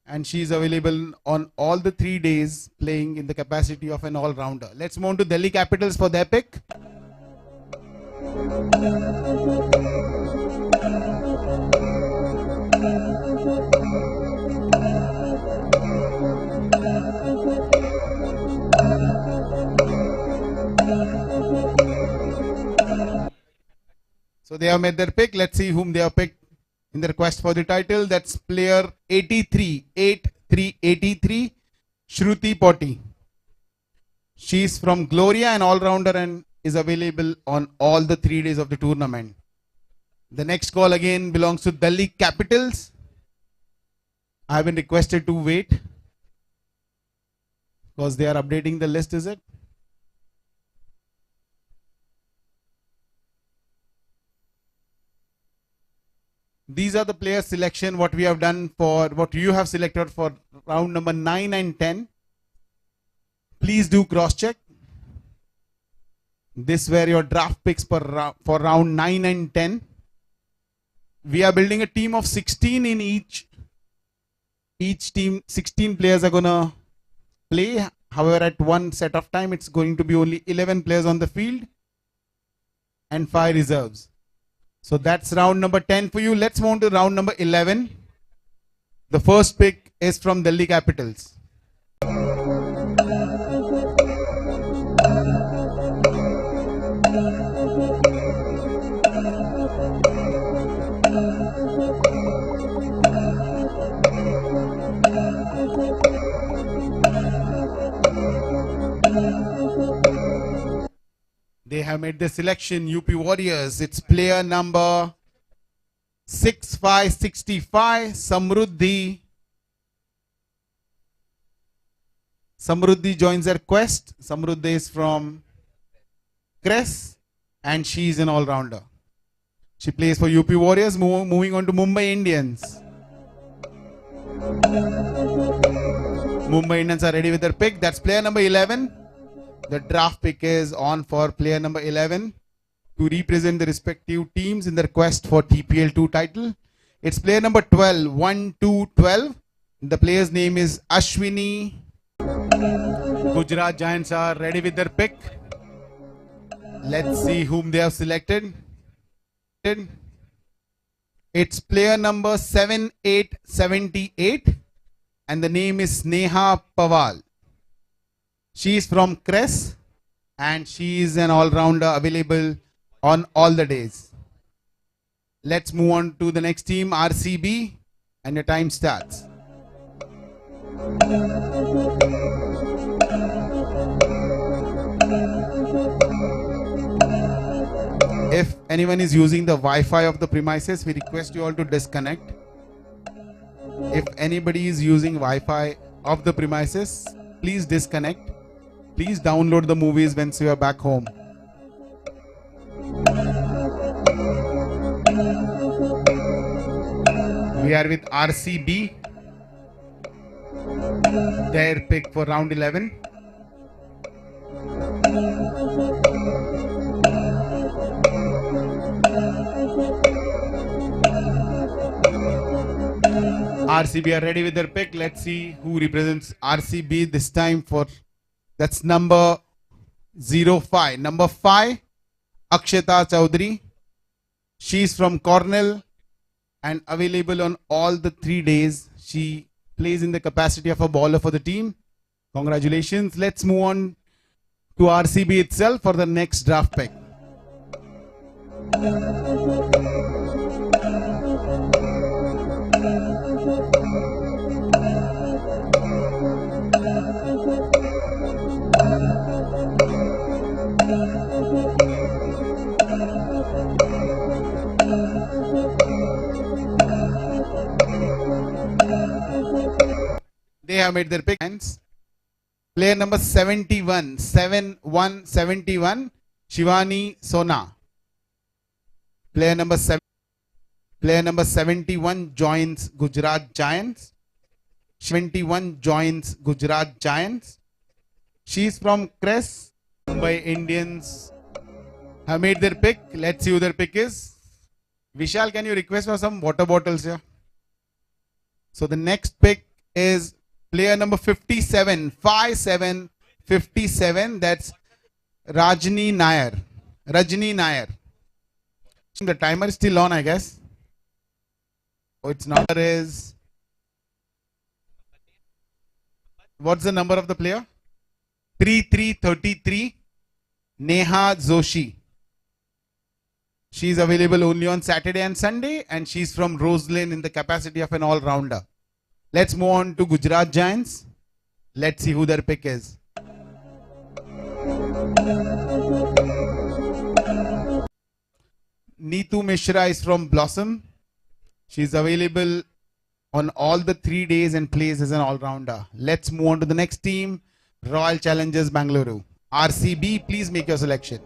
E: and she is available on all the 3 days, playing in the capacity of an all-rounder. Let's move on to Delhi Capitals for their pick. So they have made their pick. Let's see whom they have picked in their quest for the title. That's player 83, Shruti Potti. She is from Gloria, an all-rounder, and is available on all the 3 days of the tournament. The next call again belongs to Delhi Capitals. I have been requested to wait because they are updating the list, is it? These are the player selection, what we have done for, what you have selected for round number 9 and 10. Please do cross check. This were your draft picks for round 9 and 10. We are building a team of 16 in each. Each team, 16 players are gonna play. However, at one set of time, it's going to be only 11 players on the field and 5 reserves. So that's round number 10 for you. Let's move on to round number 11. The first pick is from Delhi Capitals. They have made the selection, UP Warriors. It's player number 6565, Samruddhi. Samruddhi joins their quest. Samruddhi is from Cress, and she is an all-rounder. She plays for UP Warriors. Moving on to Mumbai Indians. Mumbai Indians are ready with their pick. That's player number 11. The draft pick is on for player number 11 to represent the respective teams in their quest for TPL 2 title. It's player number 12, 12. The player's name is Ashwini. Gujarat Giants are ready with their pick. Let's see whom they have selected. It's player number 7878, and the name is Neha Pawal. She is from Cress, and she is an all-rounder available on all the days. Let's move on to the next team, RCB, and your time starts. If anyone is using the Wi-Fi of the premises, we request you all to disconnect. If anybody is using Wi-Fi of the premises, please disconnect. Please download the movies once you are back home. We are with RCB. Their pick for round 11. RCB are ready with their pick. Let's see who represents RCB this time for... That's number 05. Number 5, Akshata Chowdhury. She is from Cornell and available on all the 3 days. She plays in the capacity of a bowler for the team. Congratulations. Let's move on to RCB itself for the next draft pick. They have made their pick. Player number 71, 71, Shivani Sona. Player number 71 joins Gujarat Giants. 71 joins Gujarat Giants. She's from Crest. Mumbai Indians have made their pick. Let's see who their pick is. Vishal, can you request for some water bottles here? So the next pick is player number 57, 57. That's Rajni Nair. Rajni Nair. The timer is still on, I guess. Oh, it's not. Is what's the number of the player? 3333. Neha Joshi. She's available only on Saturday and Sunday, and she's from Roselyn in the capacity of an all-rounder. Let's move on to Gujarat Giants. Let's see who their pick is. Neetu Mishra is from Blossom. She's available on all the 3 days and plays as an all-rounder. Let's move on to the next team, Royal Challengers Bangalore. RCB, please make your selection.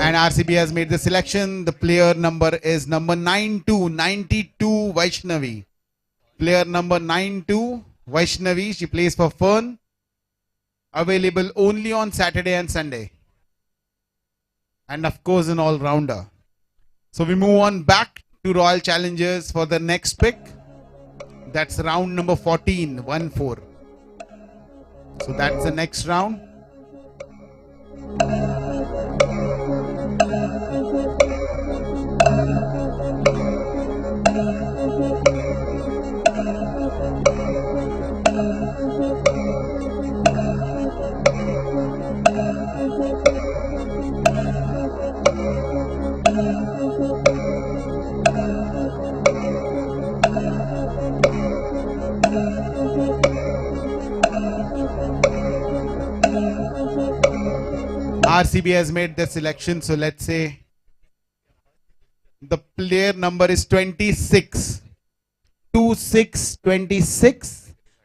E: And RCB has made the selection. The player number is number 92 Vaishnavi. Player number 92 Vaishnavi. She plays for Fern. Available only on Saturday and Sunday. And of course an all-rounder. So we move on back to Royal Challengers for the next pick. That's round number 14, 1-4. So that's the next round. RCB has made their selection. So let's say the player number is 26. 26.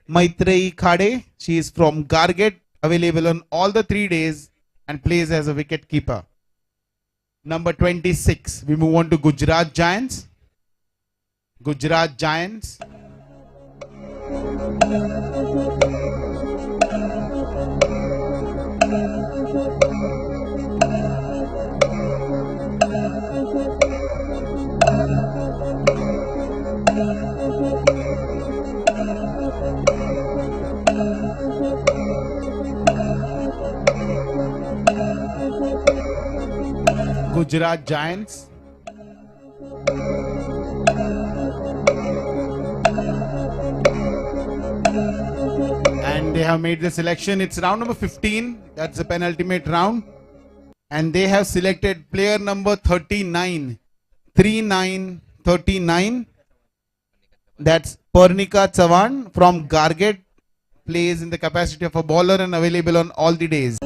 E: Maitreyi Khade. She is from Garget. Available on all the 3 days and plays as a wicket keeper. Number 26. We move on to Gujarat Giants. Gujarat Giants. Gujarat Giants. And they have made the selection. It's round number 15. That's the penultimate round. And they have selected player number 39. 39. That's Parnika Chavan from Garget. Plays in the capacity of a bowler and available on all the days.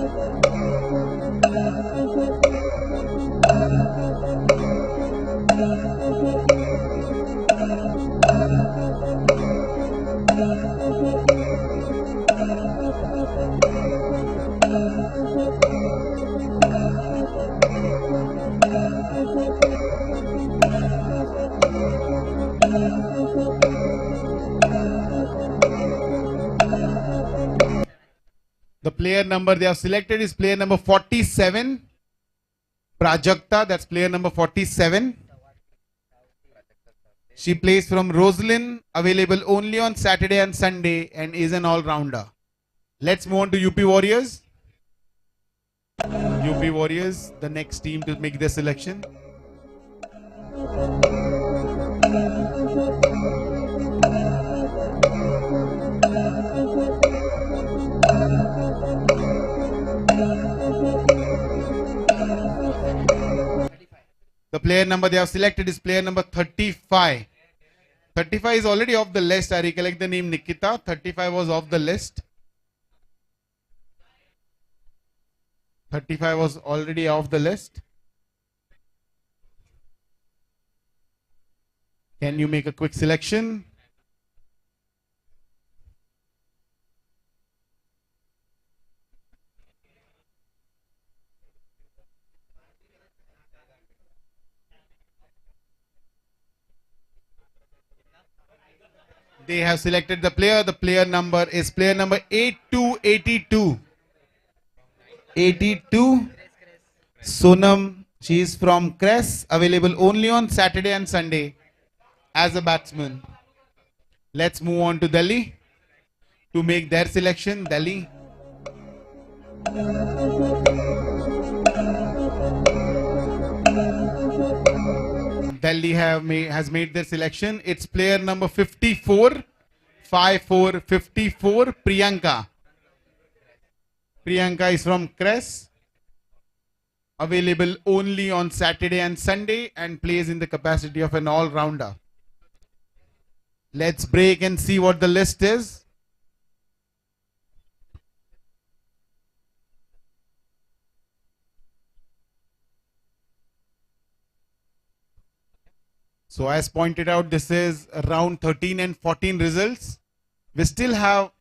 E: The player number they have selected is player number 47. Prajakta, that's player number 47. She plays from Roselyn, available only on Saturday and Sunday, and is an all-rounder. Let's move on to UP Warriors. UP Warriors, the next team to make their selection. The player number they have selected is player number 35. 35 is already off the list. I recollect the name Nikita. 35 was off the list. 35 was already off the list. Can you make a quick selection? They have selected the player. The player number is player number 8282. 82. Sonam. She is from Cress. Available only on Saturday and Sunday as a batsman. Let's move on to Delhi to make their selection. Delhi. Delhi has made their selection. It's player number 54. 54, Priyanka. Priyanka is from Cress. Available only on Saturday and Sunday and plays in the capacity of an all-rounder. Let's break and see what the list is. So as pointed out, this is round 13 and 14 results. We still have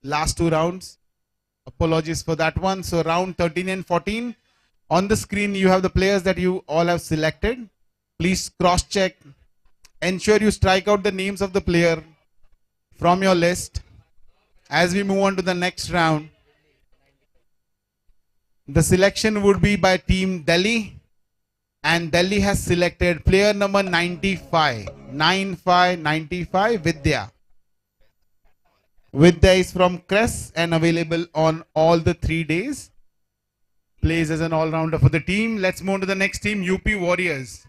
E: last two rounds. Apologies for that one. So round 13 and 14. On the screen, you have the players that you all have selected. Please cross-check. Ensure you strike out the names of the player from your list. As we move on to the next round, the selection would be by team Delhi. And Delhi has selected player number 95. 95, Vidya. Vidya is from Cress and available on all the 3 days. Plays as an all-rounder for the team. Let's move on to the next team, UP Warriors.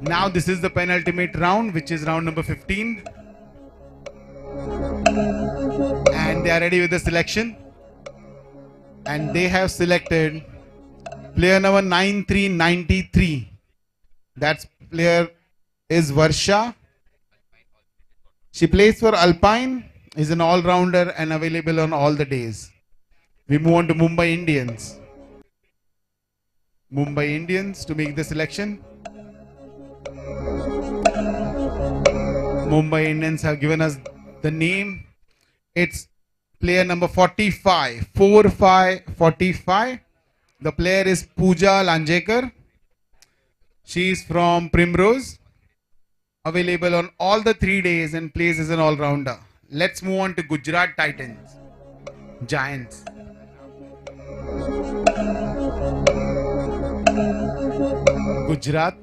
E: Now this is the penultimate round, which is round number 15. And they are ready with the selection. And they have selected player number 9393. That player is Varsha. She plays for Alpine, is an all-rounder and available on all the days. We move on to Mumbai Indians. Mumbai Indians to make the selection. Mumbai Indians have given us the name. It's player number 45. 45. The player is Pooja Lanjekar. She is from Primrose. Available on all the 3 days and plays as an all-rounder. Let's move on to Gujarat Titans. Giants. Gujarat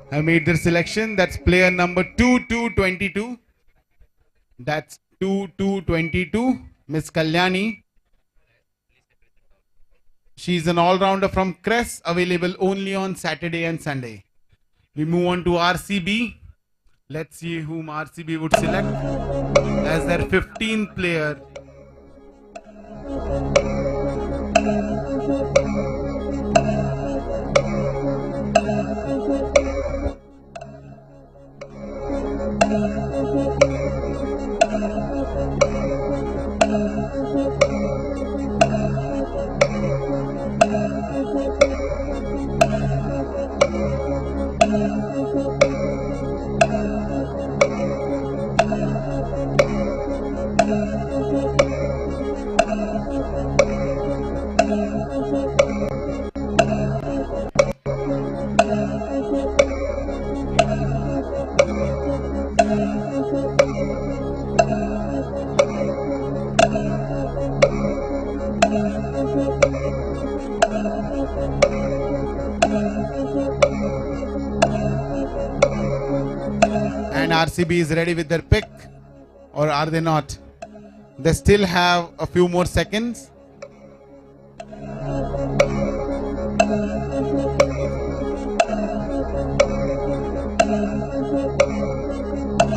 E: have made their selection. That's player number 2222. That's 2222. Miss Kalyani. She's an all-rounder from Cress, available only on Saturday and Sunday. We move on to RCB. Let's see whom RCB would select as their 15th player. And RCB is ready with their pick, or are they not? They still have a few more seconds.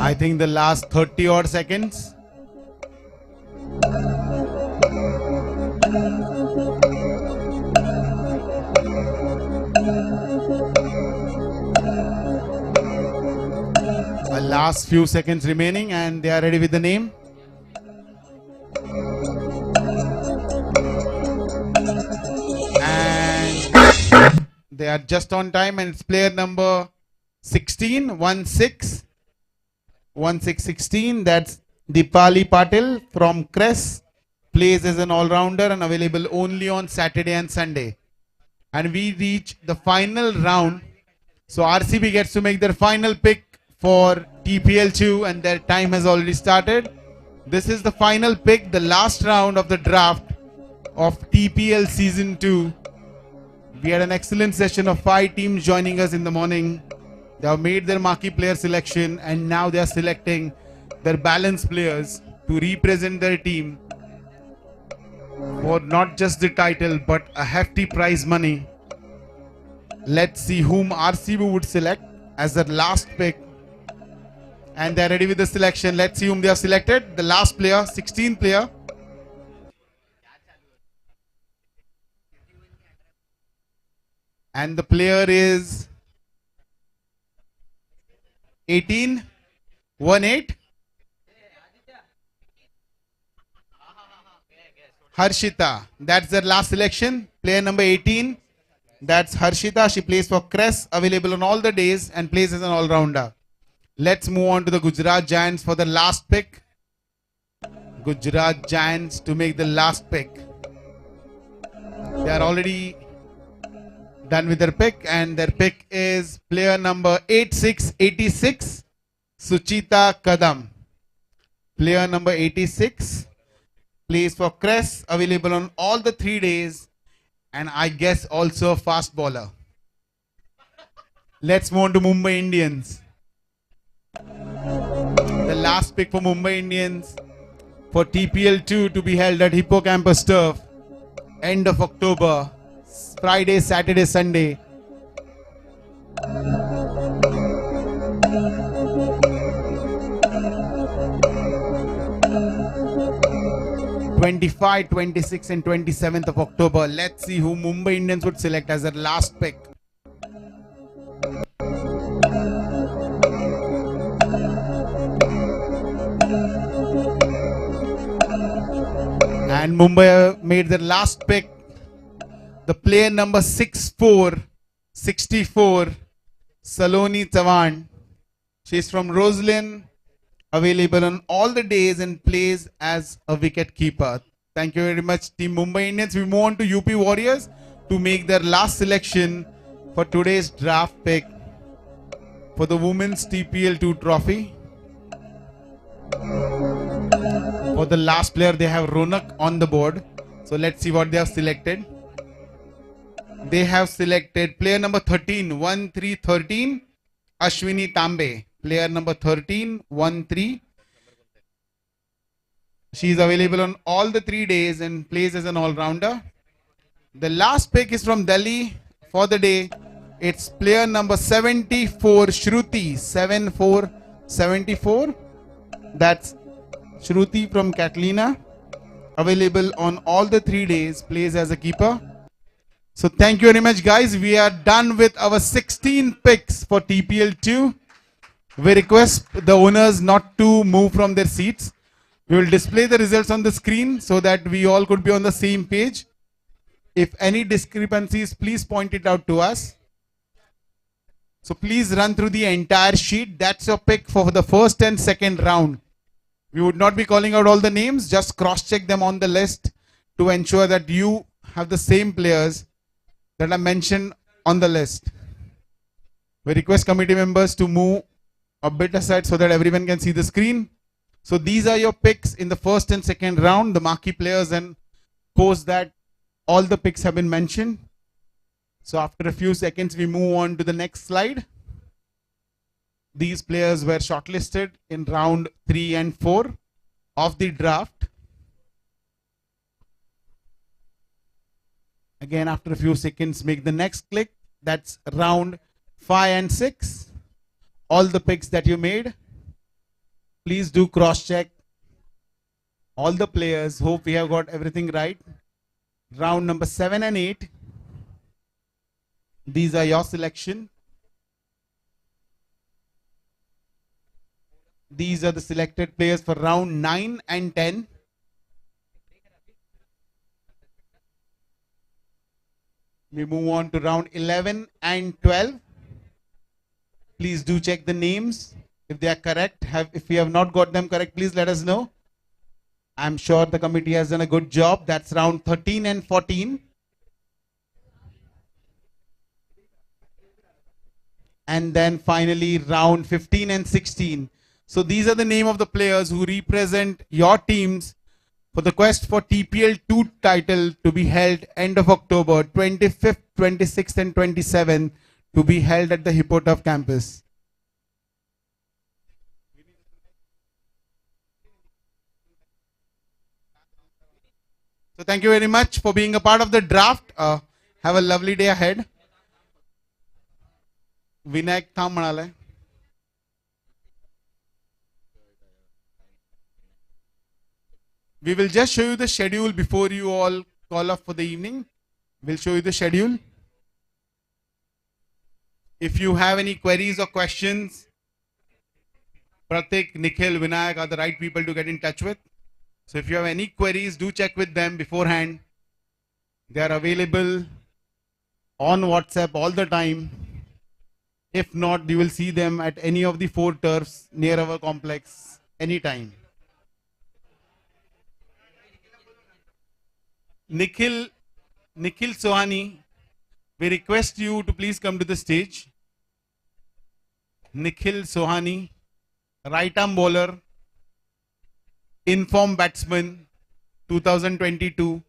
E: I think the last 30 odd seconds. Last few seconds remaining and they are ready with the name. And they are just on time, and it's player number 16, 16. That's Dipali Patil from Cress. Plays as an all-rounder and available only on Saturday and Sunday. And we reach the final round. So RCB gets to make their final pick for TPL 2 and their time has already started. This is the final pick, the last round of the draft of TPL Season 2. We had an excellent session of 5 teams joining us in the morning. They have made their marquee player selection and now they are selecting their balanced players to represent their team for not just the title but a hefty prize money. Let's see whom RCB would select as their last pick. And they're ready with the selection. Let's see whom they have selected. The last player, 16th player. And the player is 18, 1-8. Harshita. That's their last selection. Player number 18. That's Harshita. She plays for Cress, available on all the days and plays as an all-rounder. Let's move on to the Gujarat Giants for the last pick. Gujarat Giants to make the last pick. They are already done with their pick, and their pick is player number 86, Suchita Kadam. Player number 86 plays for Cress, available on all the 3 days, and I guess also a fast bowler. Let's move on to Mumbai Indians. The last pick for Mumbai Indians for TPL 2 to be held at Hippocampus Turf, end of October, Friday, Saturday, Sunday. (25, 26, and 27th of October). Let's see who Mumbai Indians would select as their last pick. And Mumbai made their last pick. The player number 64, Saloni Chavan. She's from Roslyn, available on all the days and plays as a wicket keeper. Thank you very much, Team Mumbai Indians. We move on to UP Warriors to make their last selection for today's draft pick for the Women's TPL 2 trophy. For the last player, they have Ronak on the board. So let's see what they have selected. They have selected player number 13, 13, Ashwini Tambe. Player number 13, 13. She is available on all the 3 days and plays as an all-rounder. The last pick is from Delhi for the day. It's player number 74, Shruti. 74. That's Shruti from Catalina. Available on all the 3 days, plays as a keeper. So thank you very much, guys. We are done with our 16 picks for TPL 2. We request the owners not to move from their seats. We will display the results on the screen so that we all could be on the same page. If any discrepancies, please point it out to us. So please run through the entire sheet. That's your pick for the first and second round. We would not be calling out all the names. Just cross-check them on the list to ensure that you have the same players that are mentioned on the list. We request committee members to move a bit aside so that everyone can see the screen. So these are your picks in the first and second round, the marquee players, and post that all the picks have been mentioned. So after a few seconds, we move on to the next slide. These players were shortlisted in round 3 and 4 of the draft. Again, after a few seconds, make the next click. That's round 5 and 6. All the picks that you made. Please do cross-check all the players. Hope we have got everything right. Round number 7 and 8. These are your selection. These are the selected players for round 9 and 10. We move on to round 11 and 12. Please do check the names. If they are correct, if we have not got them correct, please let us know. I'm sure the committee has done a good job. That's round 13 and 14. And then finally round 15 and 16. So these are the name of the players who represent your teams for the quest for TPL 2 title to be held end of October 25th, 26th and 27th to be held at the Hippotov campus. So thank you very much for being a part of the draft. Have a lovely day ahead. Vinayak थांब म्हणालाय. We will just show you the schedule before you all call off for the evening. We'll show you the schedule. If you have any queries or questions, Pratik, Nikhil, Vinayak are the right people to get in touch with. So if you have any queries, do check with them beforehand. They are available on WhatsApp all the time. If not, you will see them at any of the 4 turfs near our complex anytime. Nikhil Sohani, we request you to please come to the stage. Nikhil Sohani, right arm bowler, inform batsman, 2022.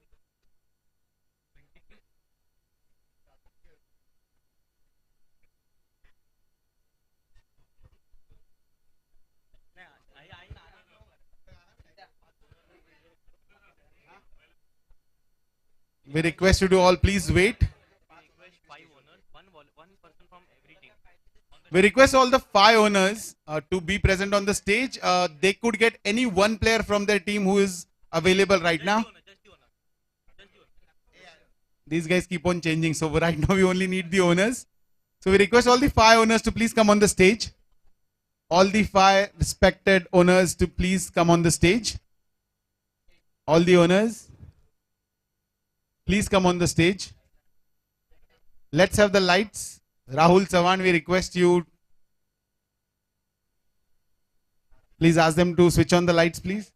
E: We request you to all please wait. We request all the 5 owners to be present on the stage. They could get any one player from their team who is available right now. These guys keep on changing, so right now we only need the owners. So we request all the 5 owners to please come on the stage. All the 5 respected owners to please come on the stage. All the owners, please come on the stage. Let's have the lights. Rahul Sawan, we request you. Please ask them to switch on the lights, please.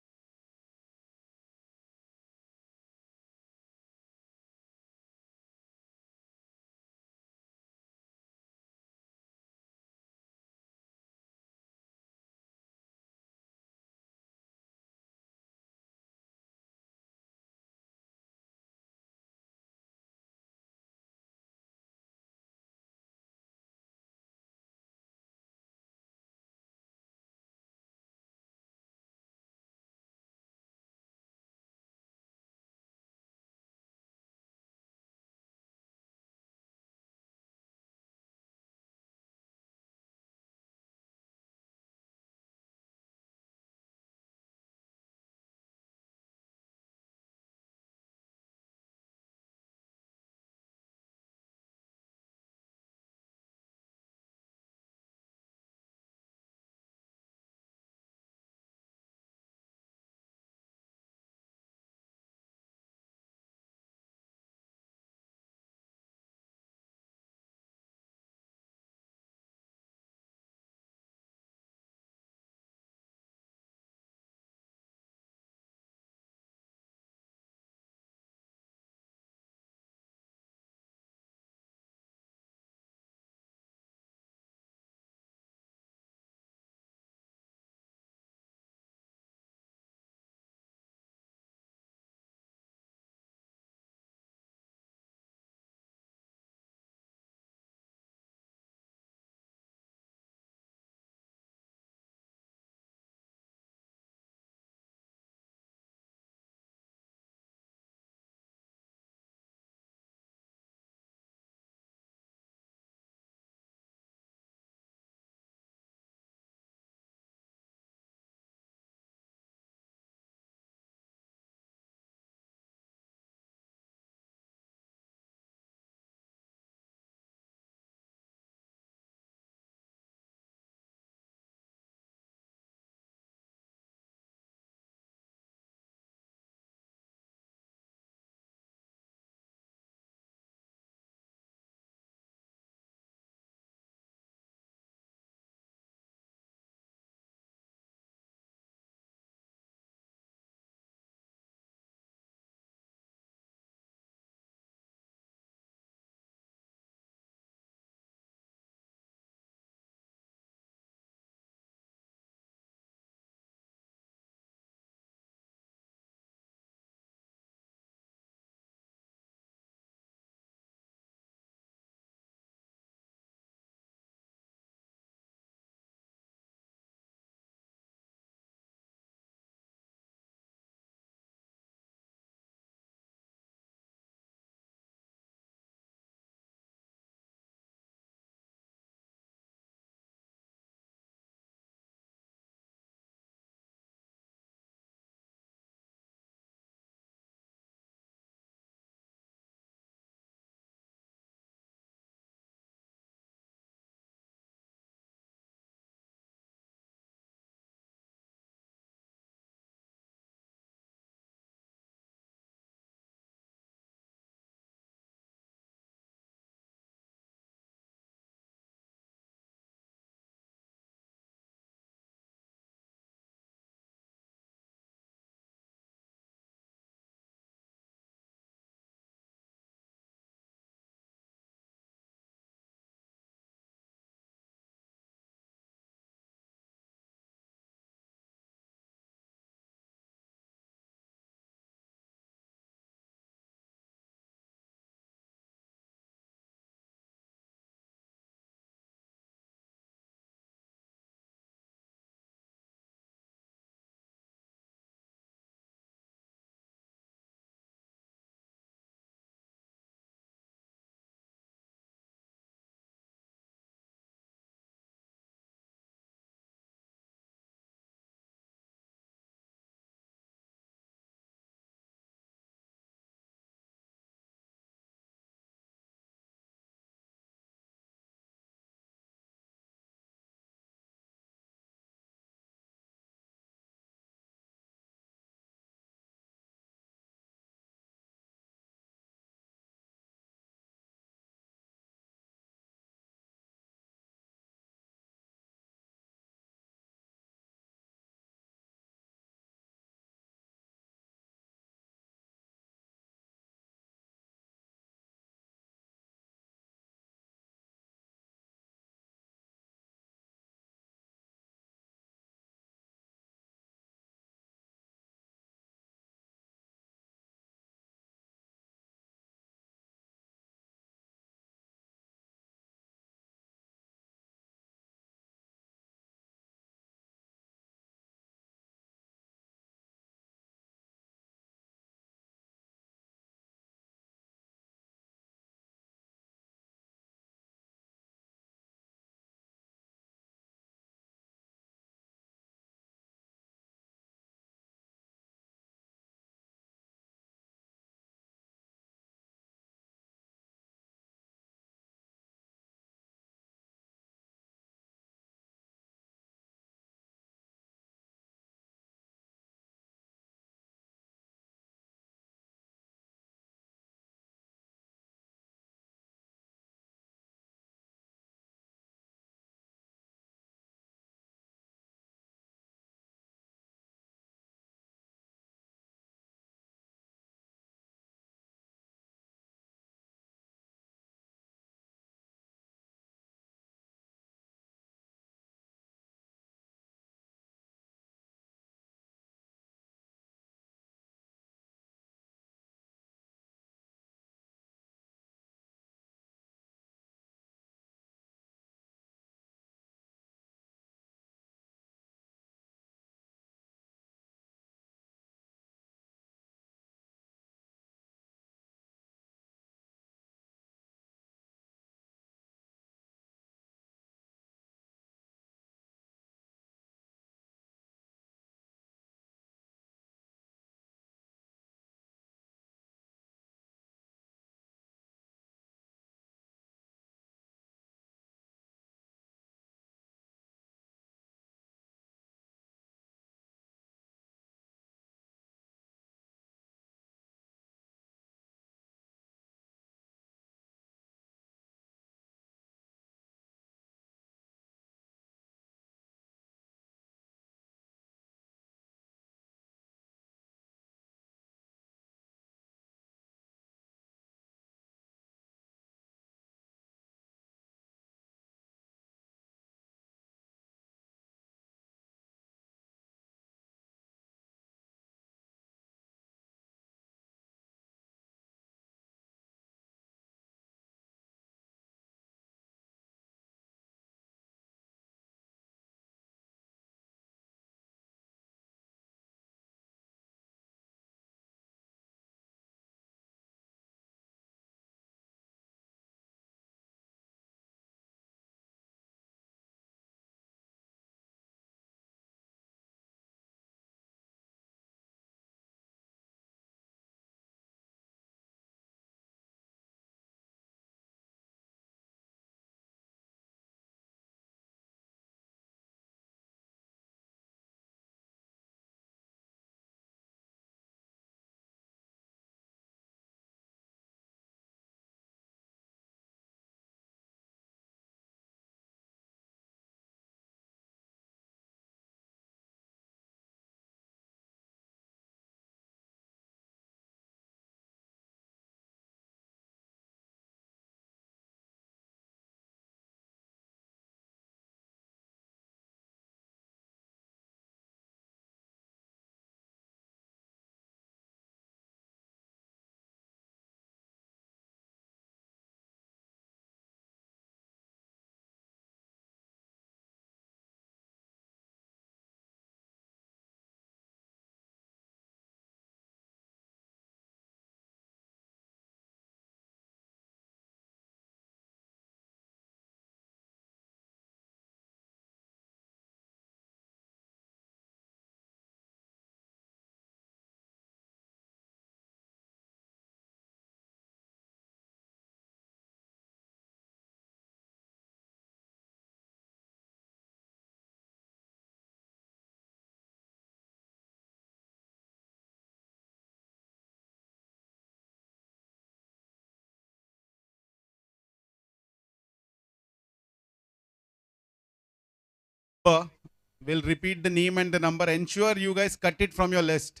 B: We'll repeat the name and the number. Ensure you guys cut it from your list,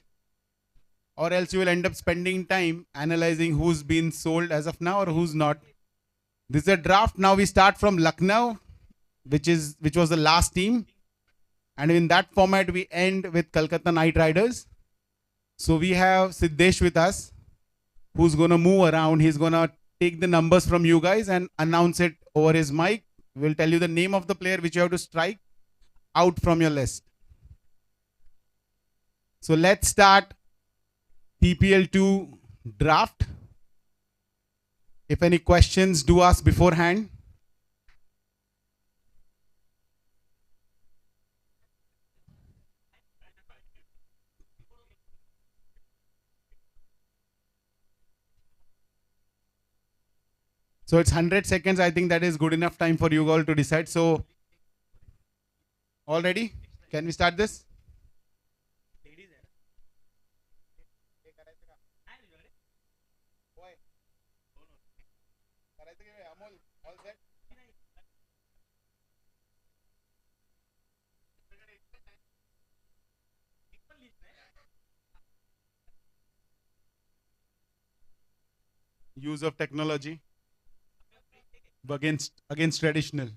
B: or else you will end up spending time analyzing who's been sold as of now or who's not. This is a draft. Now we start from Lucknow, which was the last team, and in that format we end with Kolkata Knight Riders. So we have Siddesh with us, who's gonna move around. He's gonna take the numbers from you guys and announce it over his mic. We'll tell you the name of the player which you have to strike out from your list. So let's start TPL 2 draft. If any questions, do ask beforehand. So it's 100 seconds. I think that is good enough time for you all to decide. So, all ready? Can we start this? Use of technology against traditional.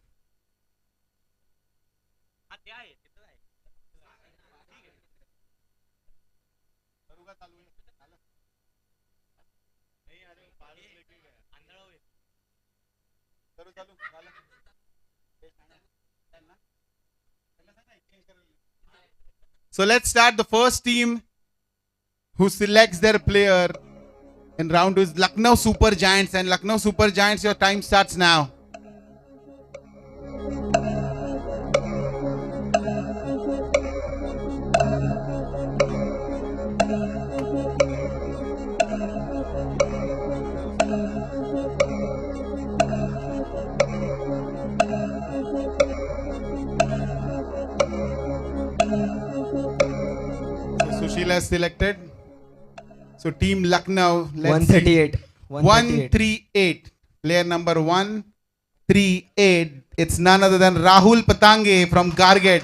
B: So let's start the first team who selects their player in round 2 is Lucknow Super Giants, and Lucknow Super Giants, your time starts now. So Sushil has selected. So team Lucknow, let's
F: 138.
B: see. 138. Player number 138. It's none other than Rahul Patange from Garget.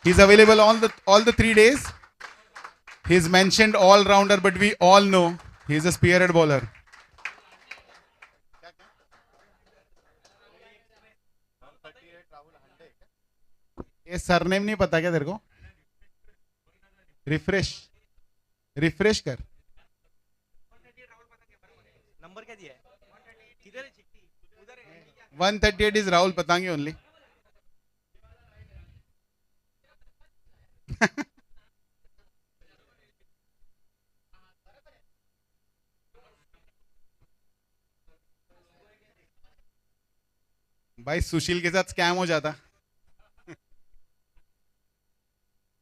B: He's available all the 3 days. He's mentioned all-rounder, but we all know he's a spearhead bowler. ये surname नहीं पता क्या तेरे को? Refresh कर.
A: Number क्या दिया है? किधर है चिट्ठी? उधर है.
B: 138 is Rahul Patange only. भाई सुशील के साथ स्कैम हो जाता.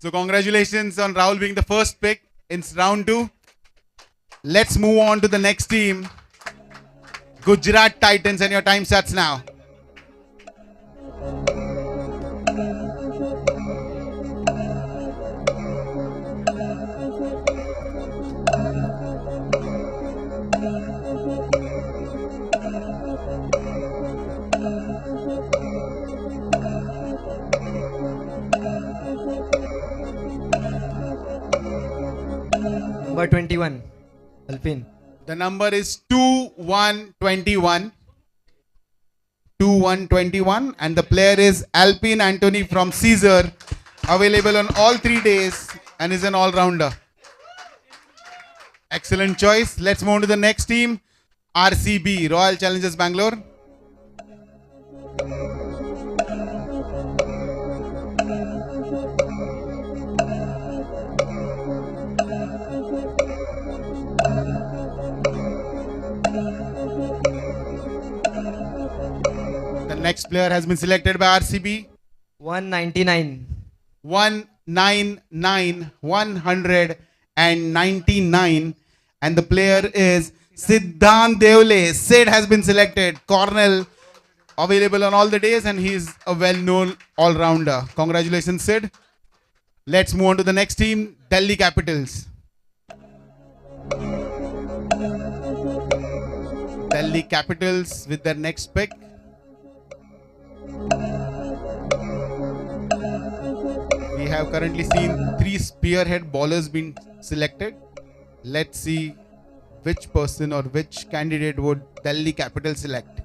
B: So congratulations on Rahul being the first pick in round 2. Let's move on to the next team, Gujarat Titans, and your time starts now.
F: Number 21. Alpin.
B: The number is 2121. 2121, and the player is Alpin Anthony from Caesar, available on all 3 days and is an all-rounder. Excellent choice. Let's move on to the next team, RCB, Royal Challengers Bangalore. The next player has been selected by RCB.
F: 199.
B: 199, and the player is Siddhant Devle. Sid has been selected. Cornell, available on all the days, and he's a well-known all-rounder. Congratulations, Sid. Let's move on to the next team, Delhi Capitals. Delhi Capitals with their next pick.
E: have currently seen 3 spearhead bowlers being selected. Let's see which person or which candidate would Delhi Capital select.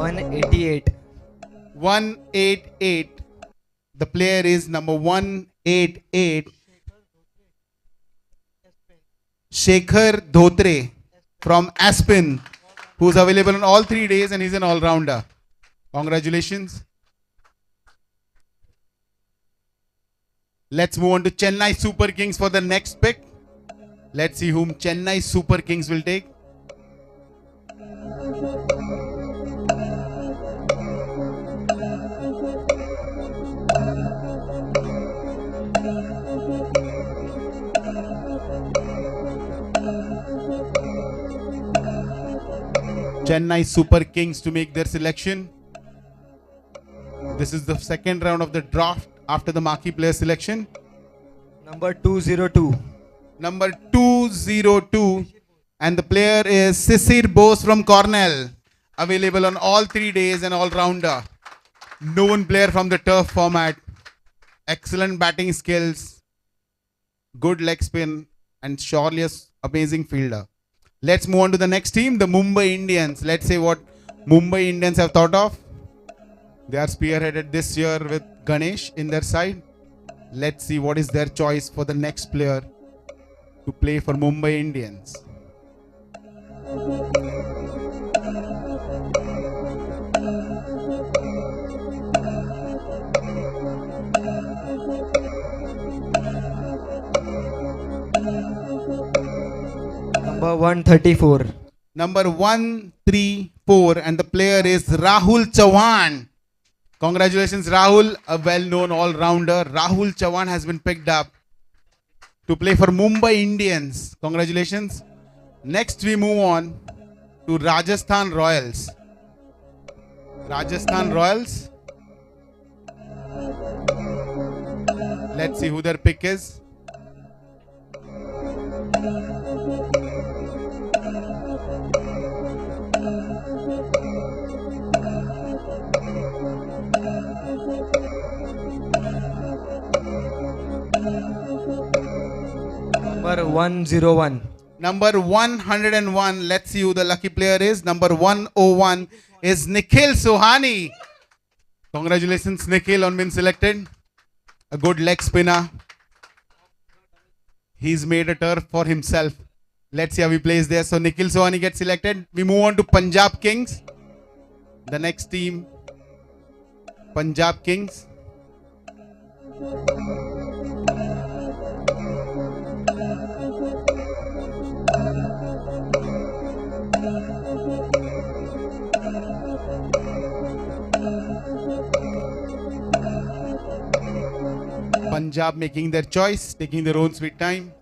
F: One 88.
E: 188. The player is number 188. Shekhar Dhotre from Aspen, who's available on all 3 days and he's an all-rounder. Congratulations. Let's move on to Chennai Super Kings for the next pick. Let's see whom Chennai Super Kings will take. Chennai Super Kings to make their selection. This is the second round of the draft after the marquee player selection.
F: Number 202.
E: Number 202, and the player is Sisir Bose from Cornell, available on all 3 days and all-rounder. Known player from the turf format. Excellent batting skills, good leg spin, and surely an amazing fielder. Let's move on to the next team, the Mumbai Indians. Let's see what Mumbai Indians have thought of. They are spearheaded this year with Ganesh in their side. Let's see what is their choice for the next player to play for Mumbai Indians.
F: Number 134.
E: Number 134, and the player is Rahul Chauhan. Congratulations, Rahul, a well-known all-rounder. Rahul Chauhan has been picked up to play for Mumbai Indians. Congratulations. Next, we move on to Rajasthan Royals. Rajasthan Royals. Let's see who their pick is.
F: Number 101.
E: Number 101. Let's see who the lucky player is. Number 101 is Nikhil Sohani. Congratulations, Nikhil, on being selected. A good leg spinner. He's made a turf for himself. Let's see how he plays there. So Nikhil Sohani gets selected. We move on to Punjab Kings. The next team, Punjab Kings. Punjab making their choice, taking their own sweet time.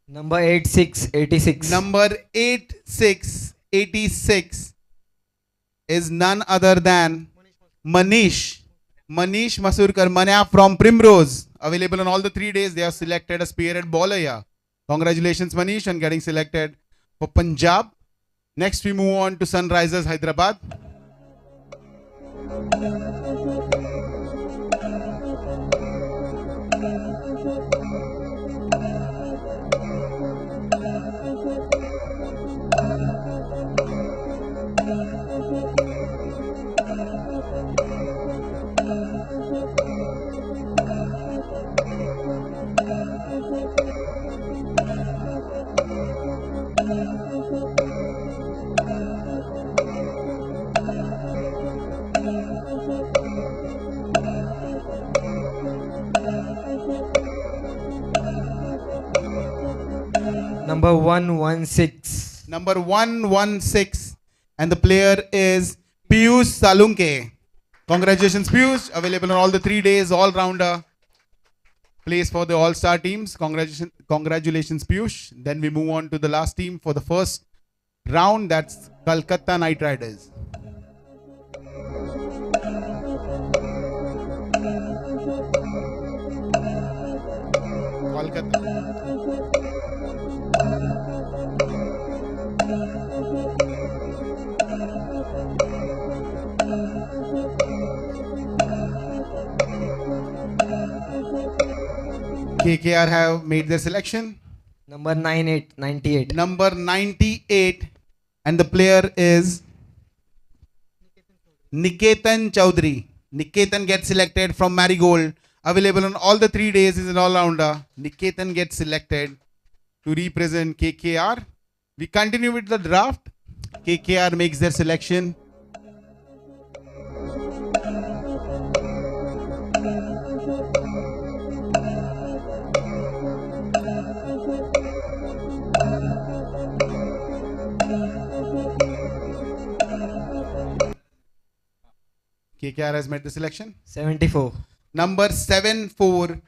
F: Number 86.
E: Number 86 is none other than Manish Masurkar Manya from Primrose. Available on all the 3 days. They have selected a spearhead bowler here. Congratulations, Manish, on getting selected for Punjab. Next, we move on to Sunrisers Hyderabad.
F: Number 116.
E: Number 116, and the player is Piyush Salunke. Congratulations, Piyush. Available on all the 3 days, all-rounder. Plays for the all-star teams. Congratulations, Piyush. Then we move on to the last team for the first round. That's Kolkata Knight Riders. Kolkata. KKR have made their selection.
F: Number 98.
E: Number 98, and the player is Niketan Chowdhury. Niketan gets selected from Marigold. Available on all the 3 days, is an all-rounder. Niketan gets selected to represent KKR. We continue with the draft. KKR makes their selection. KKR has made the selection.
F: 74.
E: Number 74,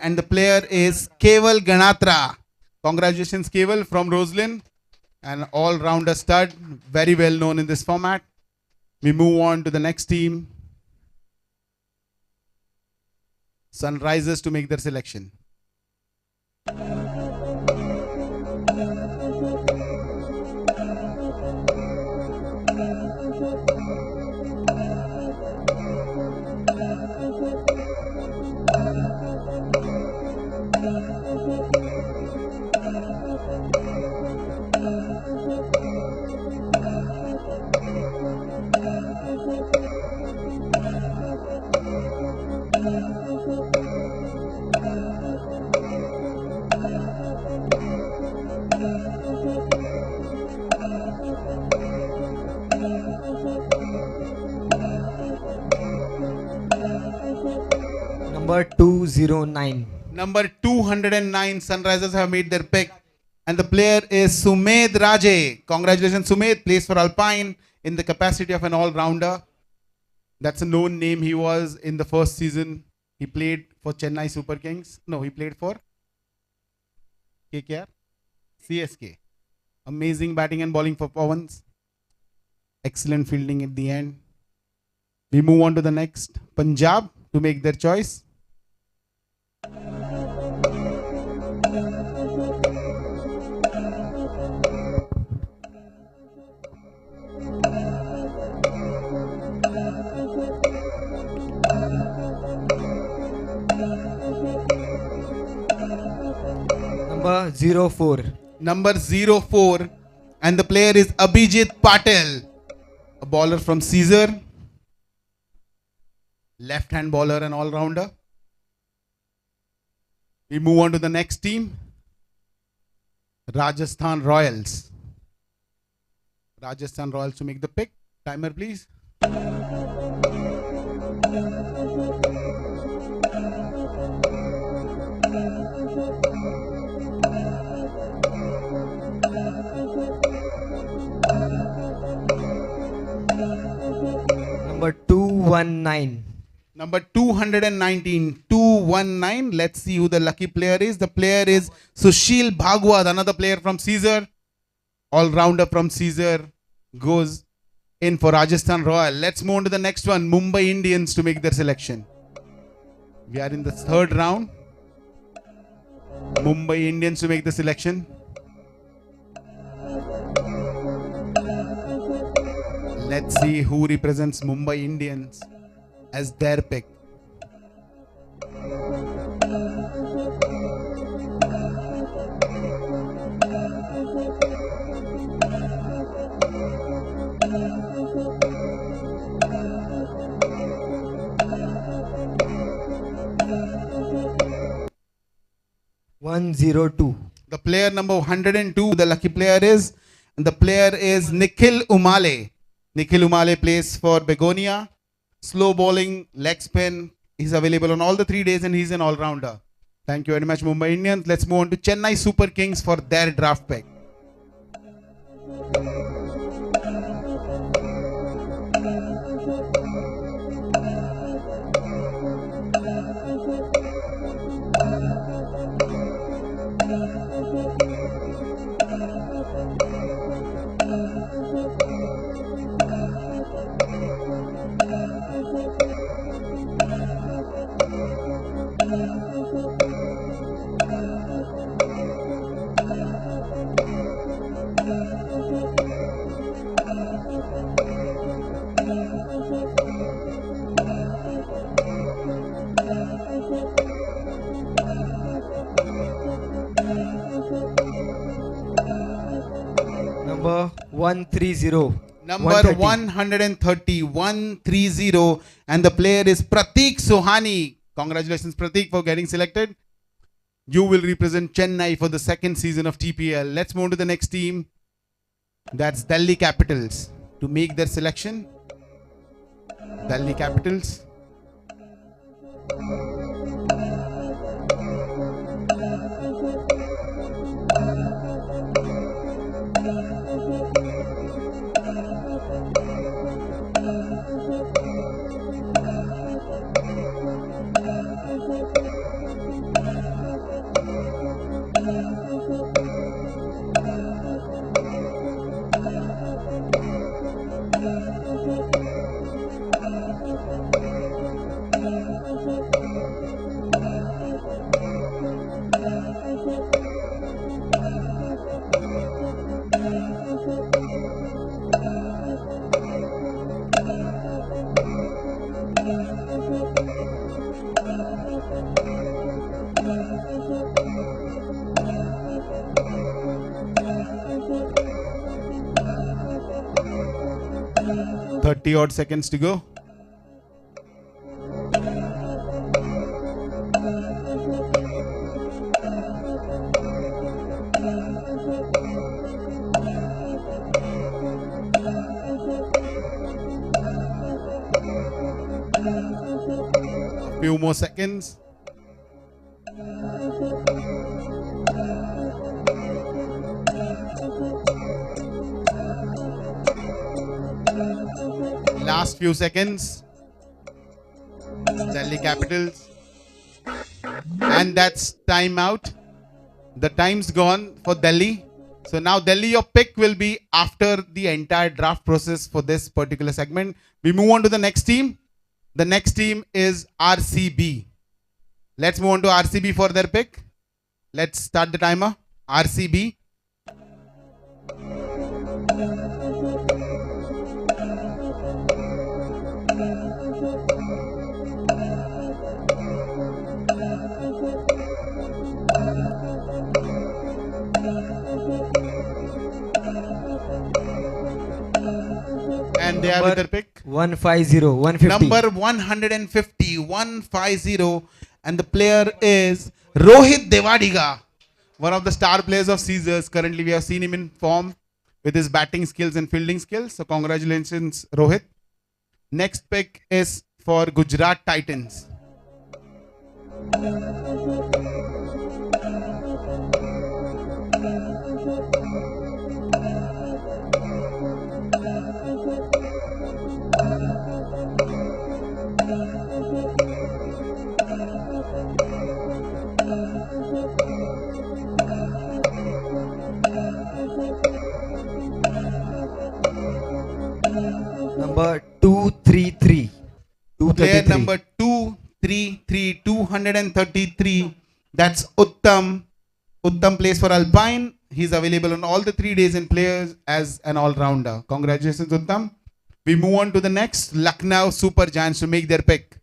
E: and the player is Keval Ganatra. Congratulations, Keval from Roslyn, an all-rounder stud, very well known in this format. We move on to the next team, Sunrisers, to make their selection.
F: Number 209.
E: Number 209, Sunrisers have made their pick, and the player is Sumed Raje. Congratulations, Sumed, plays for Alpine in the capacity of an all-rounder. That's a known name. He was in the first season. He played for Chennai Super Kings. No, he played for KKR, CSK. Amazing batting and bowling performance. Excellent fielding at the end. We move on to the next, Punjab, to make their choice.
F: Number 04.
E: Number 04, and the player is Abhijit Patel, a bowler from Caesar, left-hand bowler and all-rounder. We move on to the next team, Rajasthan Royals. Rajasthan Royals to make the pick. Timer, please.
F: Number 219.
E: Number 219, 219. Let's see who the lucky player is. The player is Sushil Bhagwat, another player from Caesar. All-rounder from Caesar goes in for Rajasthan Royal. Let's move on to the next one, Mumbai Indians, to make their selection. We are in the third round. Mumbai Indians to make the selection. Let's see who represents Mumbai Indians as their pick.
F: One zero two.
E: The player number 102, the lucky player is, and the player is Nikhil Umale. Nikhil Umale plays for Begonia. Slow bowling, leg spin. He's available on all the 3 days and he's an all-rounder. Thank you very much, Mumbai Indians. Let's move on to Chennai Super Kings for their draft pick.
F: 130.
E: Number 130, 130, and the player is Pratik Sohani. Congratulations, Pratik, for getting selected. You will represent Chennai for the second season of TPL. Let's move to the next team. That's Delhi Capitals. To make their selection, Delhi Capitals. Odd seconds to go. A few more seconds. Last few seconds. Delhi Capitals. And that's time out. The time's gone for Delhi. So now Delhi, your pick will be after the entire draft process for this particular segment. We move on to the next team. The next team is RCB. Let's move on to RCB for their pick. Let's start the timer. RCB. And they have their pick.
F: 150. 150.
E: Number 150, 150. And the player is Rohit Devadiga, one of the star players of Caesars. Currently, we have seen him in form with his batting skills and fielding skills. So, congratulations, Rohit. Next pick is for Gujarat Titans.
F: Number 233.
E: Player
F: 233.
E: number 233, 233. That's Uttam. Uttam plays for Alpine. He's available on all the 3 days and players as an all-rounder. Congratulations, Uttam. We move on to the next, Lucknow Super Giants, to make their pick.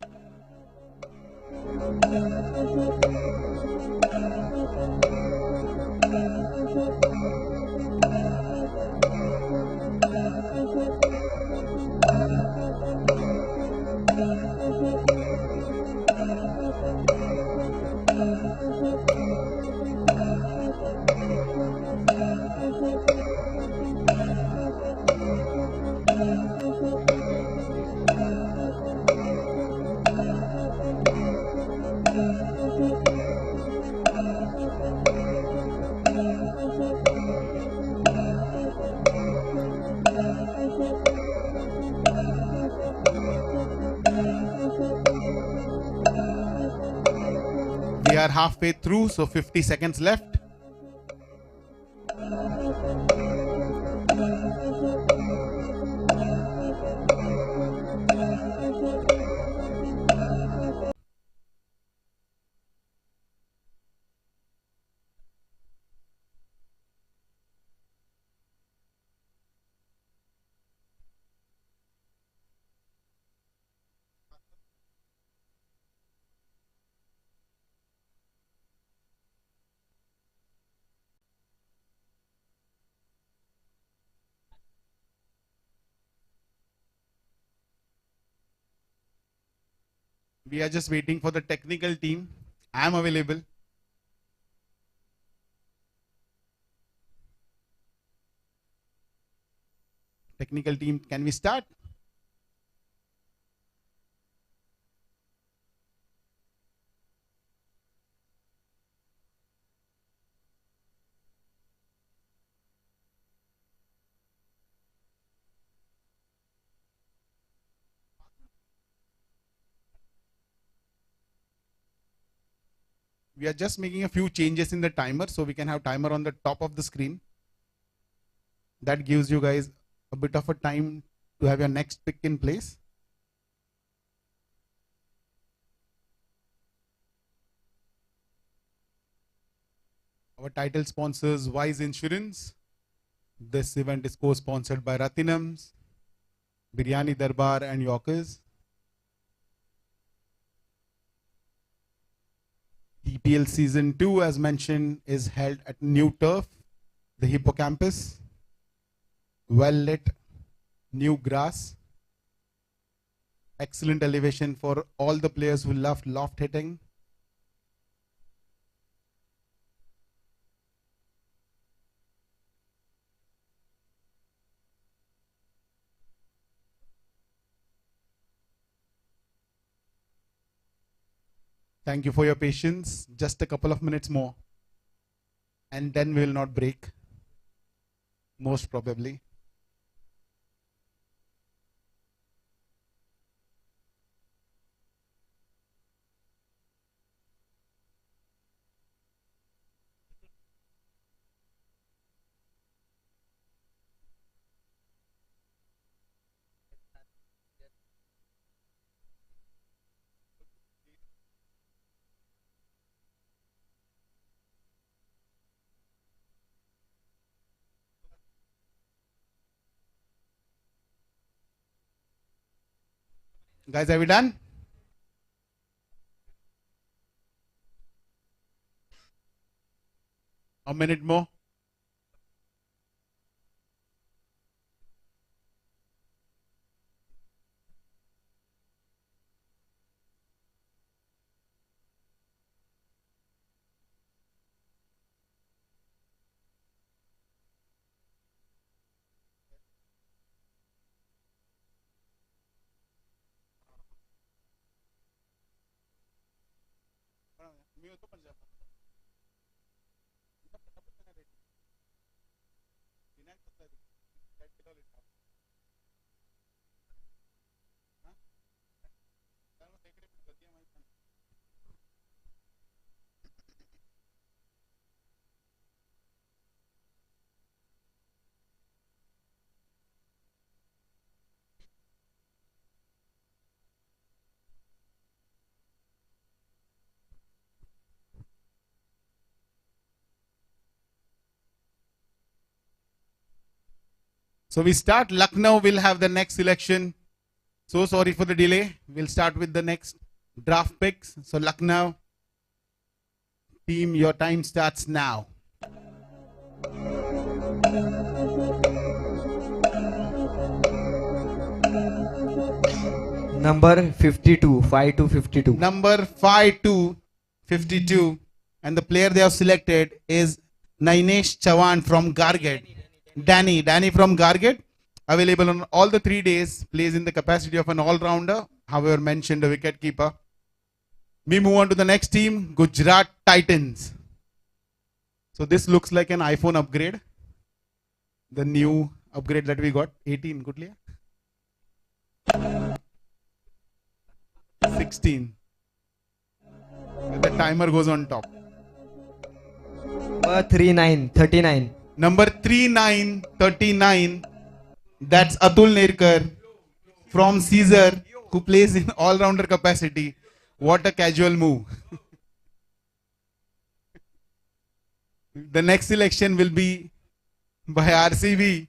E: We are halfway through, so 50 seconds left. We are just waiting for the technical team. I am available. Technical team, can we start? We are just making a few changes in the timer so we can have timer on the top of the screen. That gives you guys a bit of a time to have your next pick in place. Our title sponsors Wise Insurance. This event is co-sponsored by Ratinams, Biryani Darbar and Yorkers. TPL Season 2, as mentioned, is held at new turf, the Hippocampus. Well lit, new grass. Excellent elevation for all the players who love loft hitting. Thank you for your patience. Just a couple of minutes more. And then we will not break. Most probably. Guys, are we done? A minute more. So we start. Lucknow will have the next selection. So sorry for the delay. We'll start with the next draft picks. So Lucknow team, your time starts now.
F: Number 52, 5 to 52.
E: Number 5 to 52. And the player they have selected is Nainesh Chavan from Garget. Danny from Garget. Available on all the 3 days. Plays in the capacity of an all-rounder. However, mentioned a wicket keeper. We move on to the next team, Gujarat Titans. So this looks like an iPhone upgrade. The new upgrade that we got, 18, good liya? 16. And the timer goes on top.
F: Number 39, 39.
E: Number 3939. That's Atul Nerkar from Caesar, who plays in all-rounder capacity. What a casual move. The next selection will be by RCB.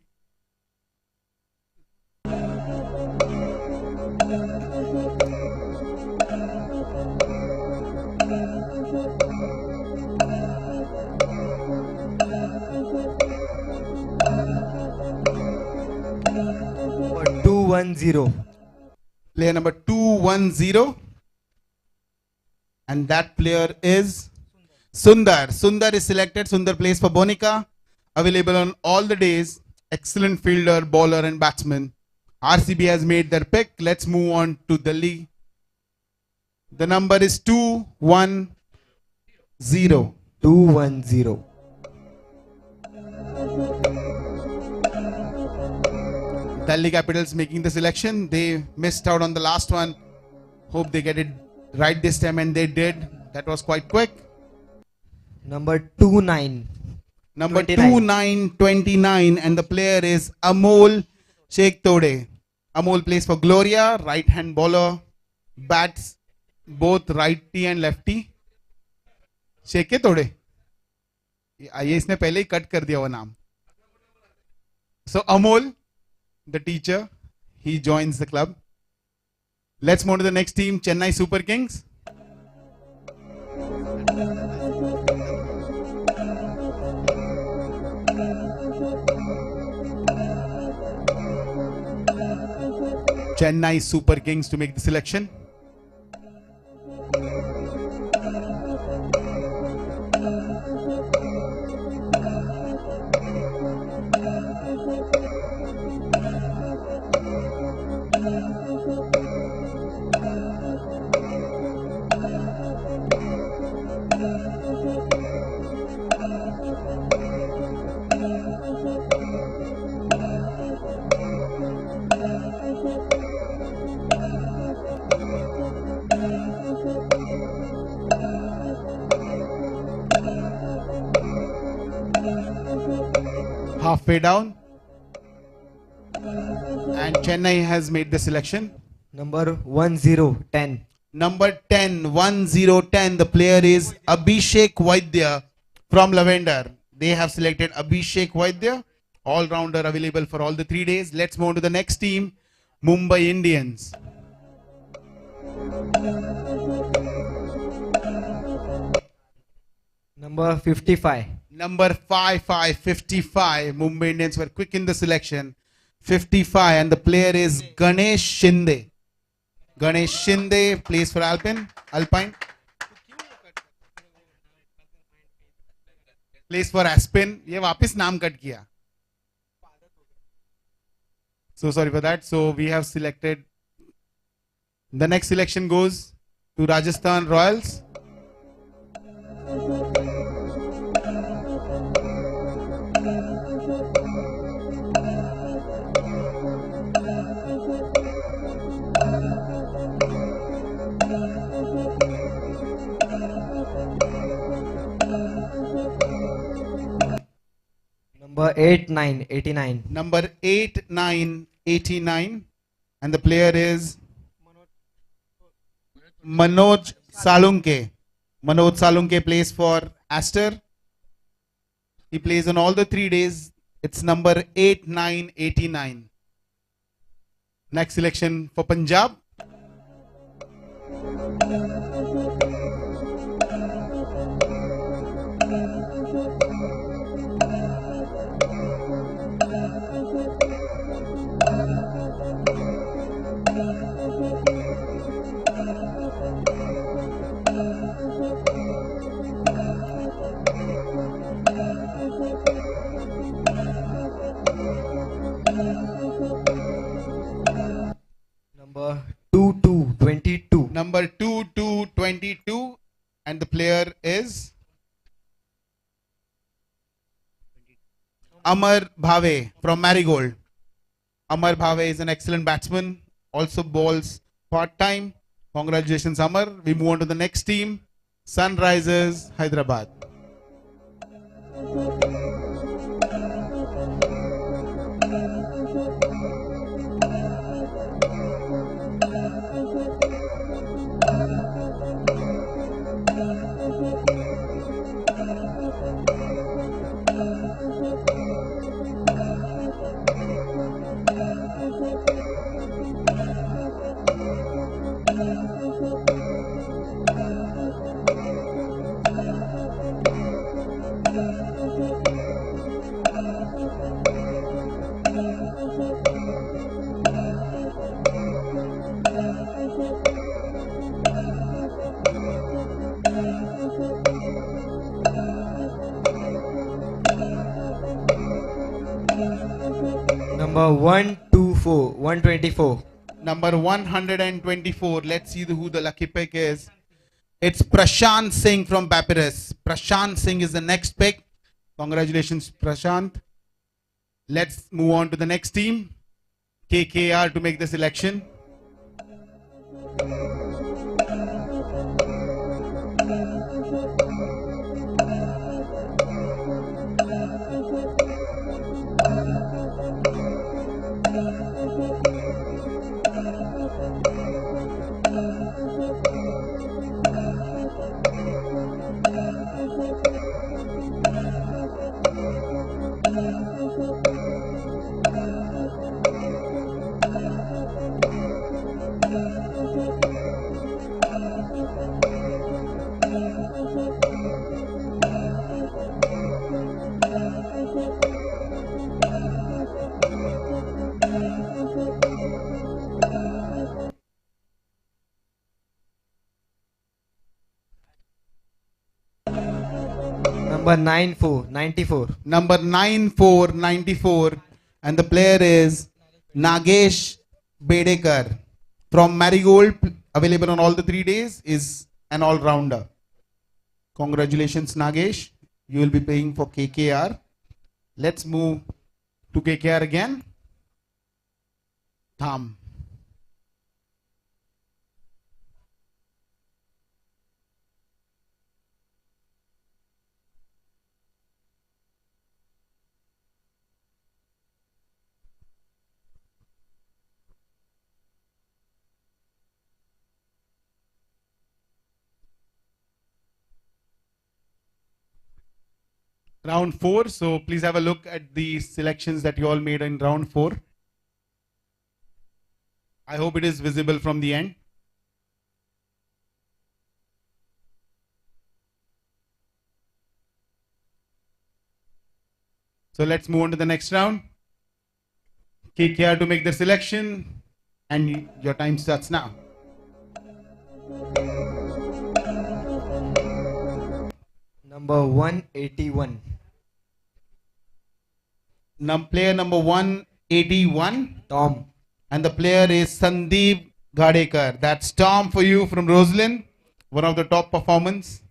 F: Number 210.
E: Player number 210. and that player is Sundar. Sundar is selected. Sundar plays for Bonica. Available on all the days. Excellent fielder, bowler, and batsman. RCB has made their pick. Let's move on to Delhi. The number is 210.
F: 210.
E: Delhi Capitals making the selection. They missed out on the last one. Hope they get it right this time, and they did. That was quite quick.
F: Number 29.
E: Number
F: 29.
E: 2929, and the player is Amol Sheikh Tode. Amol plays for Gloria, right hand bowler, bats both righty and lefty. Sheikh तोड़े ये इसने पहले ही cut कर दिया वो नाम. So Amol, the teacher, he joins the club. Let's move to the next team, Chennai Super Kings. Chennai Super Kings to make the selection. Halfway down, and Chennai has made the selection.
F: Number 1010.
E: Number 10, 1010, the player is Abhishek Vaidya from Lavender. They have selected Abhishek Vaidya, all-rounder available for all the 3 days. Let's move to the next team, Mumbai Indians.
F: Number 55.
E: Number 55, Mumbai Indians were quick in the selection. 55, and the player is Ganesh Shinde. Ganesh Shinde plays for Alpine. Plays for Aspen. ये वापस नाम cut किया. So sorry for that. So we have selected. The next selection goes to Rajasthan Royals.
F: Number 8989.
E: Number 8989, and the player is Manoj Salunke. Manoj Salunke plays for Aster. He plays on all the 3 days. It's number 8989. Next selection for Punjab.
F: Number 2222.
E: Number 2222, and the player is Amar Bhave from Marigold. Amar Bhave is an excellent batsman, also bowls part-time. Congratulations, Amar. We move on to the next team, Sunrisers Hyderabad.
F: Number 124. 124.
E: Number 124. Let's see who the lucky pick is. It's Prashant Singh from Papyrus. Prashant Singh is the next pick. Congratulations, Prashant. Let's move on to the next team. KKR to make the selection.
F: Number 94.
E: Number 9494, and the player is Nagesh Bedekar from Marigold, available on all the 3 days, is an all-rounder. Congratulations, Nagesh. You will be playing for KKR. Let's move to KKR again. Tham. Round 4. So please have a look at the selections that you all made in round 4. I hope it is visible from the end. So let's move on to the next round. KKR to make their selection, and your time starts now.
F: Number 181.
E: Player number 181,
F: Tom.
E: and the player is Sandeep Gadekar. That's Tom for you from Roslyn, one of the top performance.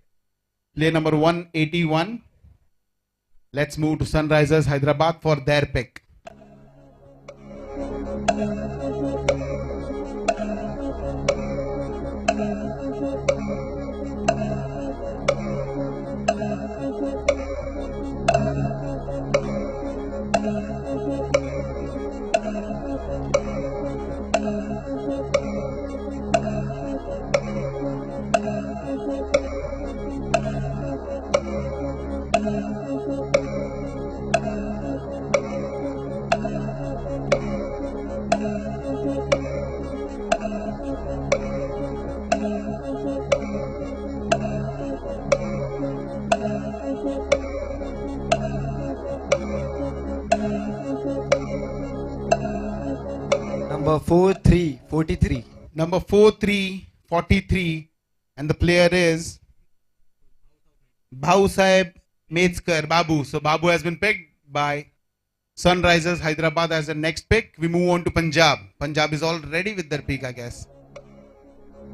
E: Player number 181. Let's move to Sunrisers Hyderabad for their pick.
F: Number 43.
E: Number 4343, and the player is Bhausaheb Metskar, Babu. So Babu has been picked by Sunrisers Hyderabad as the next pick. We move on to Punjab. Punjab is all ready with their pick, I guess.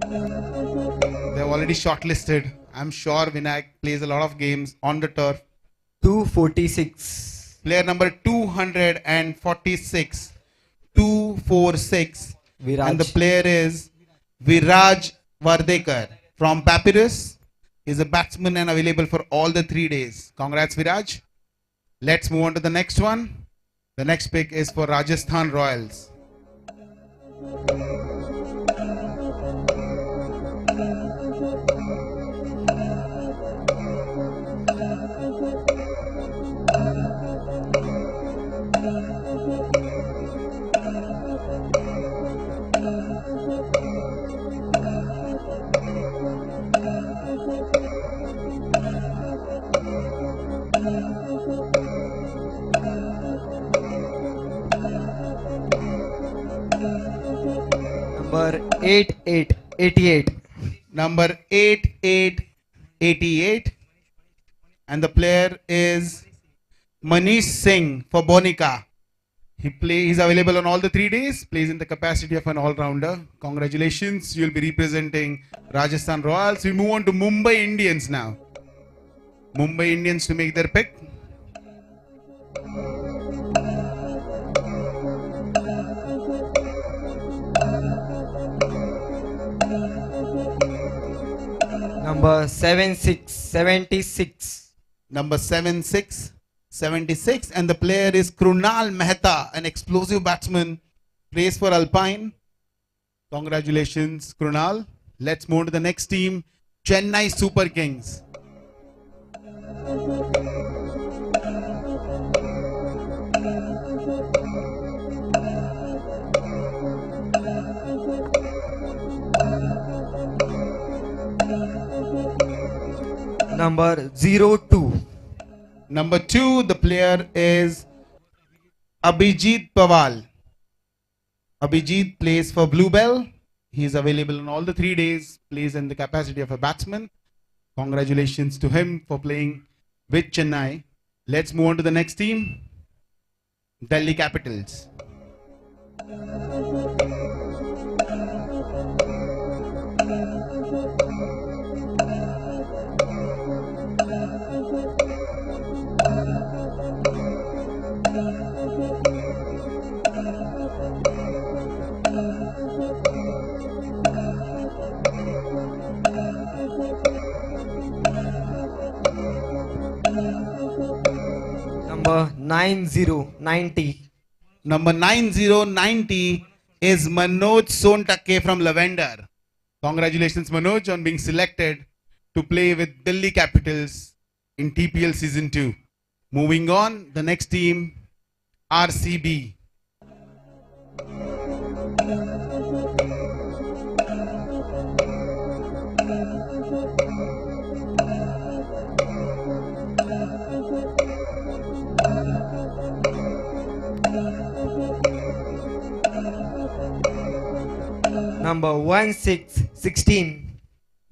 E: They have already shortlisted. I'm sure Vinayak plays a lot of games on the turf.
F: 246.
E: Player number 246. 246.
F: Viraj.
E: And the player is Viraj Vardekar from Papyrus. He's a batsman and available for all the 3 days. Congrats, Viraj. Let's move on to the next one. The next pick is for Rajasthan Royals.
F: Number 88.
E: Number 8888. And the player is Manish Singh for Bonica. He's available on all the 3 days, plays in the capacity of an all-rounder. Congratulations, you'll be representing Rajasthan Royals. We move on to Mumbai Indians now. Mumbai Indians to make their pick.
F: Number 76.
E: Number 76, and the player is Krunal Mehta, an explosive batsman, plays for Alpine. Congratulations, Krunal. Let's move to the next team, Chennai Super Kings.
F: Number 02.
E: Number 2, the player is Abhijit Pawal. Abhijit plays for Bluebell. He is available on all the 3 days, plays in the capacity of a batsman. Congratulations to him for playing with Chennai. Let's move on to the next team, Delhi Capitals.
F: Number 90.
E: Number 9090 is Manoj Sontake from Lavender. Congratulations, Manoj, on being selected to play with Delhi Capitals in TPL Season 2. Moving on, the next team, RCB.
F: Number 16.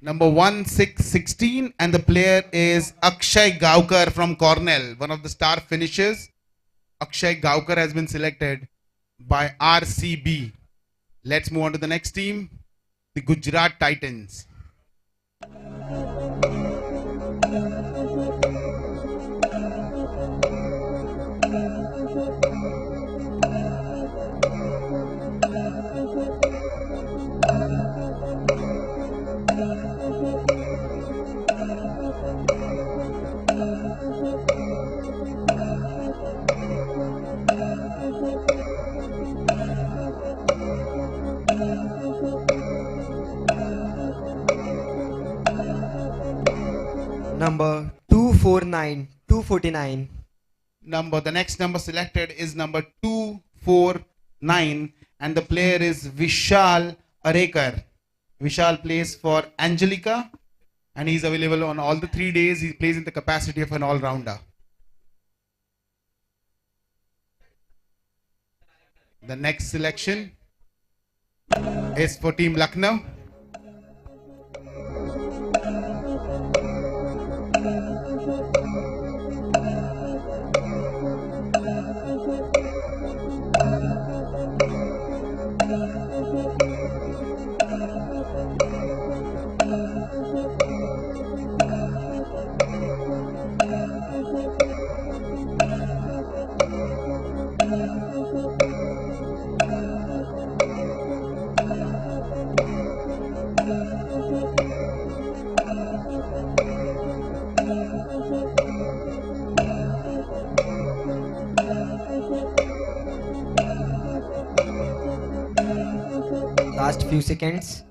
E: Number 16, and the player is Akshay Gaukar from Cornell, one of the star finishers. Akshay Gaukar has been selected by RCB. Let's move on to the next team, the Gujarat Titans.
F: Number 249.
E: The next number selected is number 249, and the player is Vishal Arekar. Vishal plays for Angelica, and he's available on all the 3 days. He plays in the capacity of an all-rounder. The next selection is for Team Lucknow.
F: Last few seconds.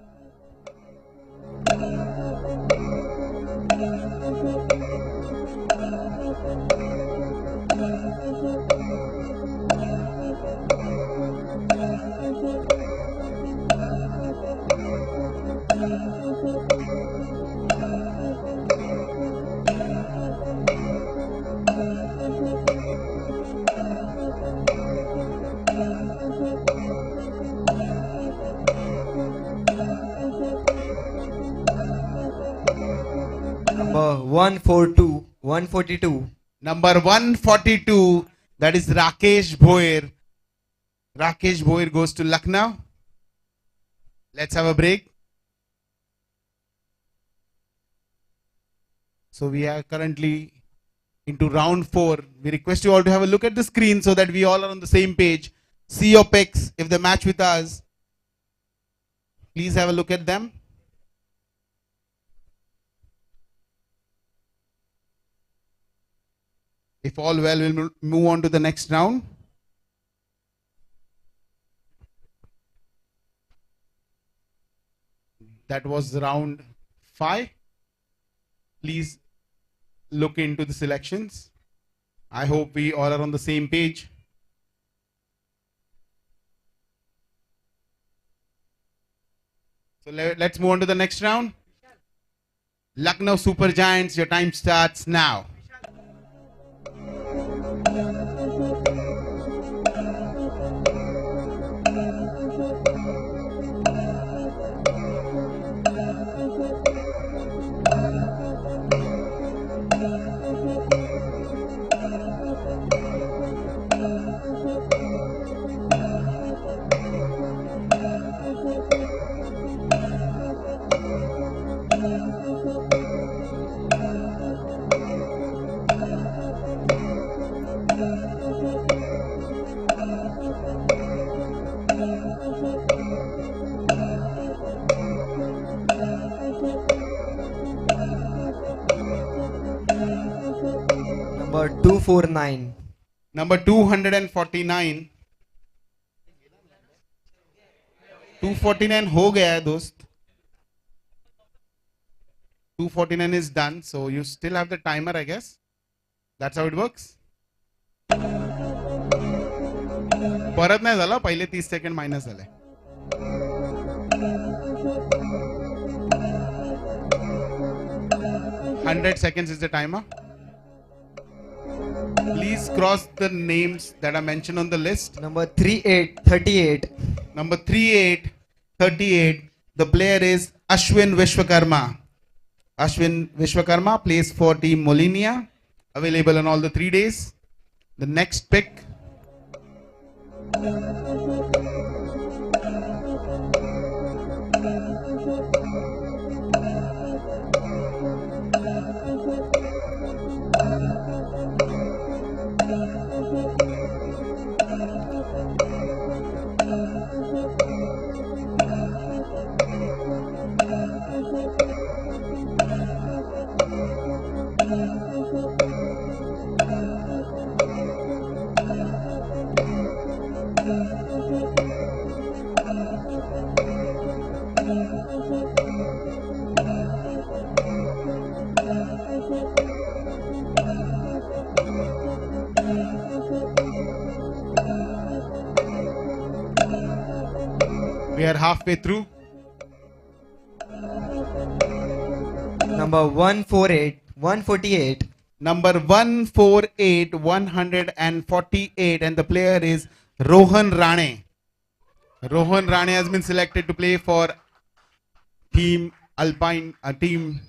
F: Number 142.
E: Number 142, that is Rakesh Bhoer, Rakesh Boyer goes to Lucknow. Let's have a break. So we are currently into round 4. We request you all to have a look at the screen so that we all are on the same page. See your picks. If they match with us, please have a look at them. If all well, we'll move on to the next round. That was round 5. Please look into the selections. I hope we all are on the same page. So let's move on to the next round. Lucknow Super Giants, your time starts now.
F: Number 249.
E: Number 249. 249 हो गया है दोस्त. 249 is done, so you still have the timer, I guess. That's how it works. परत नाही झाला, पहिले 30 second minus झाले. $100 seconds is the timer. Please cross the names that are mentioned on the list.
F: Number 3838.
E: Number 3838. The player is Ashwin Vishwakarma. Ashwin Vishwakarma plays for Team Molinia. Available on all the 3 days. The next pick. We are halfway through.
F: Number 148. 148.
E: Number 148, 148, and the player is Rohan Rane. Rohan Rane has been selected to play for Team Alpine, Team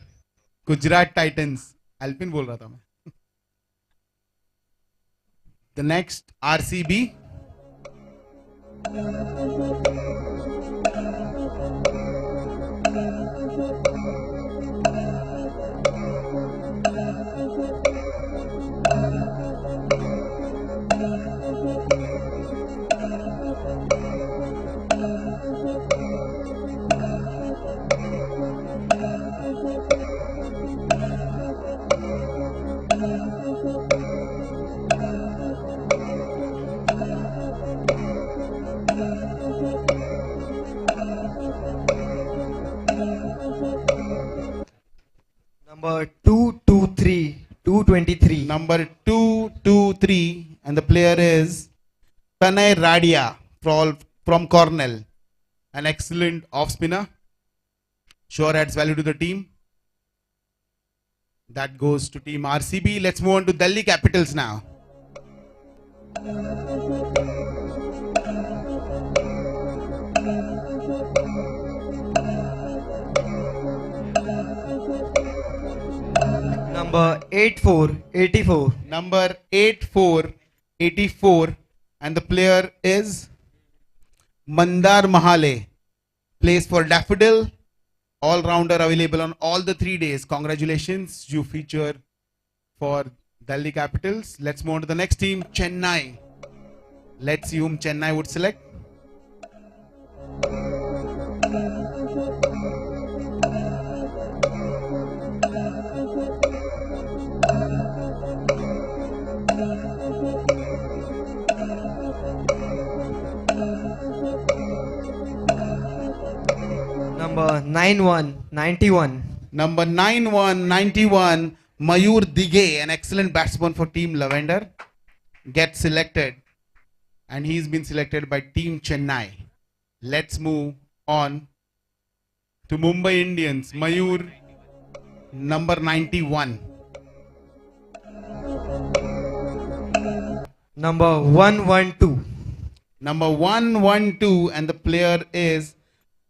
E: Gujarat Titans. Alpine बोल रहा था मैं. The next RCB.
F: Number 223. 223.
E: Number 223, and the player is Tanay Radia from Cornell. An excellent off spinner. Sure adds value to the team. That goes to Team RCB. Let's move on to Delhi Capitals now.
F: Number 8484.
E: Number 8484, and the player is Mandar Mahale plays for Daffodil. All-rounder available on all the 3 days. Congratulations, you feature for Delhi Capitals. Let's move on to the next team, Chennai. Let's see whom Chennai would select.
F: Number 9191.
E: Number 9191, Mayur Dige, an excellent batsman for Team Lavender, gets selected, and he's been selected by Team Chennai. Let's move on to Mumbai Indians. Mayur, number 91.
F: Number 112.
E: Number 112, and the player is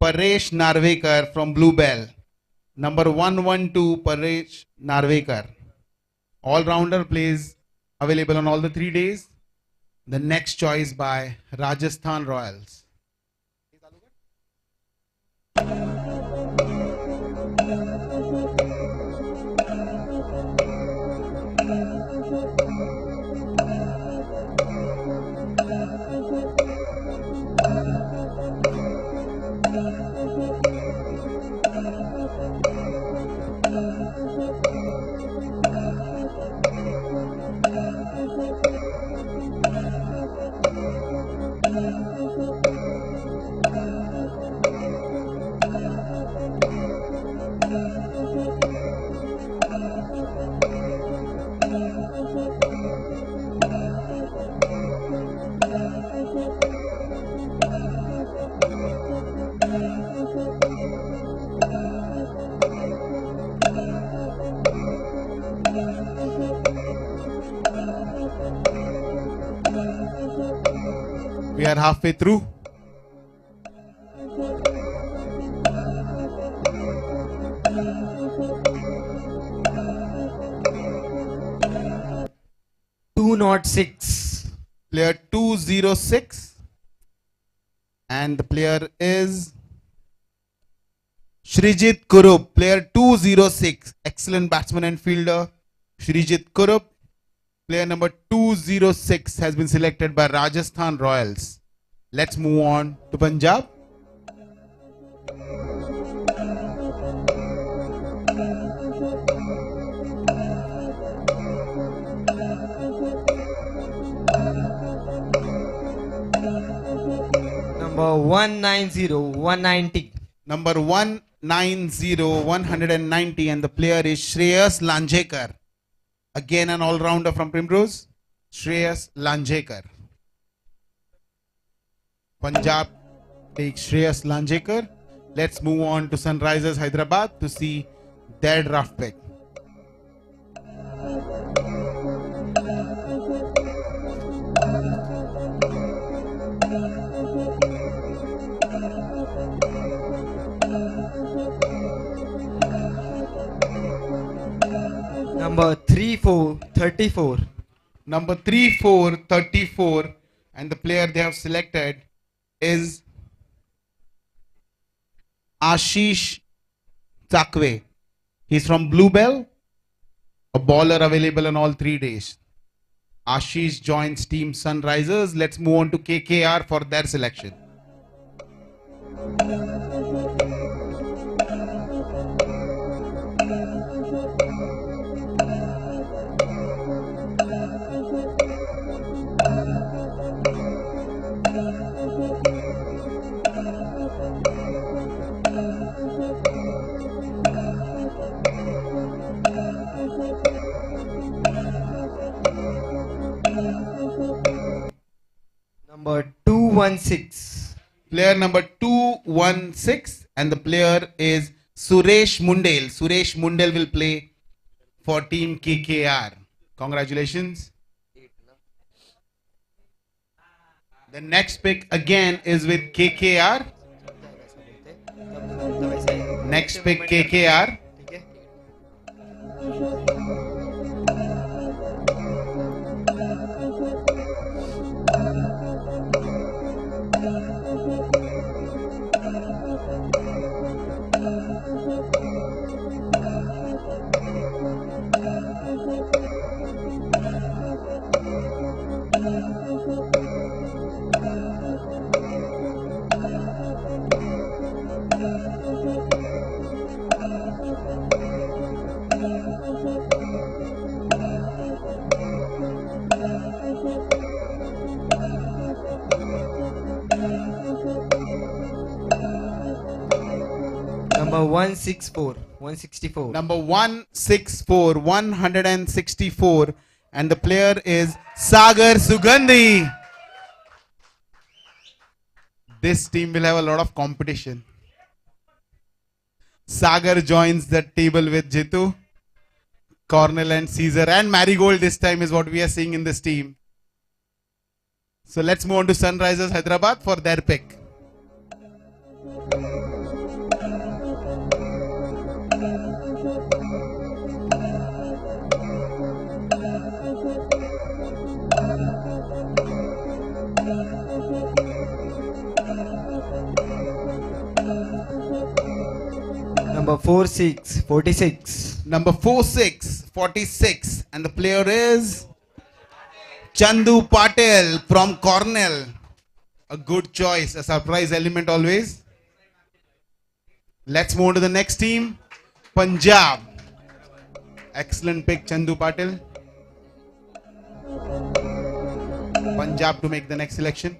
E: Paresh Narvekar from Bluebell. Number 112, Paresh Narvekar. All-rounder, plays available on all the 3 days. The next choice by Rajasthan Royals. We are halfway through.
F: Two not six.
E: Player 206, and the player is Shrijit Kurup. Player 206, excellent batsman and fielder, Shrijit Kurup. Player number 206 has been selected by Rajasthan Royals. Let's move on to Punjab.
F: Number 190 190.
E: Number 190, 190, and the player is Shreyas Lanjekar. Again, an all-rounder from Primrose, Shreyas Lanjekar. Punjab takes Shreyas Lanjekar. Let's move on to Sunrisers Hyderabad to see their draft pick.
F: Number 3434.
E: Number 3434, and the player they have selected is Ashish Chakwe. He's from Bluebell, a bowler available on all 3 days. Ashish joins Team Sunrisers. Let's move on to KKR for their selection.
F: Number 216.
E: Player number 216, and the player is Suresh Mundel. Suresh Mundel will play for Team KKR. Congratulations. The next pick again is with KKR. Next pick KKR.
F: ठीक है? Number 164. 164.
E: Number 164, 164. And the player is Sagar Sugandhi. This team will have a lot of competition. Sagar joins the table with Jitu, Cornell and Caesar, and Marigold this time is what we are seeing in this team. So let's move on to Sunrisers Hyderabad for their pick.
F: Number 46.
E: Number 46, 46. And the player is Chandu Patel from Cornell. A good choice, a surprise element always. Let's move on to the next team, Punjab. Excellent pick, Chandu Patel. Punjab to make the next selection.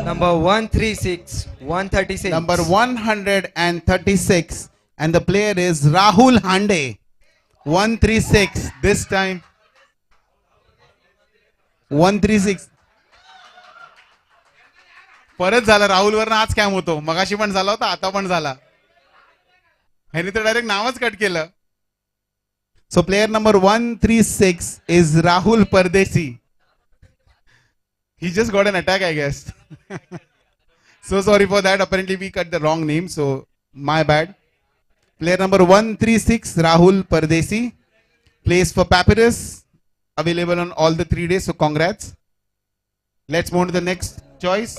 F: Number 136. 136.
E: Number 136. And the player is Rahul Hande. 136. This time. 136. परत झाला राहुल वरनं आज cam होतो मगाशी पण झाला होता आता पण झाला ह्याने तर डायरेक्ट नावच कट केलं सो प्लेयर नंबर 136 इज राहुल परदेसी he just got an attack I guess so sorry for that apparently we cut the wrong name so my bad player number 136 Rahul Pardesi plays for Papyrus available on all the 3 days so congrats let's move on to the next choice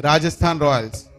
E: Rajasthan Royals.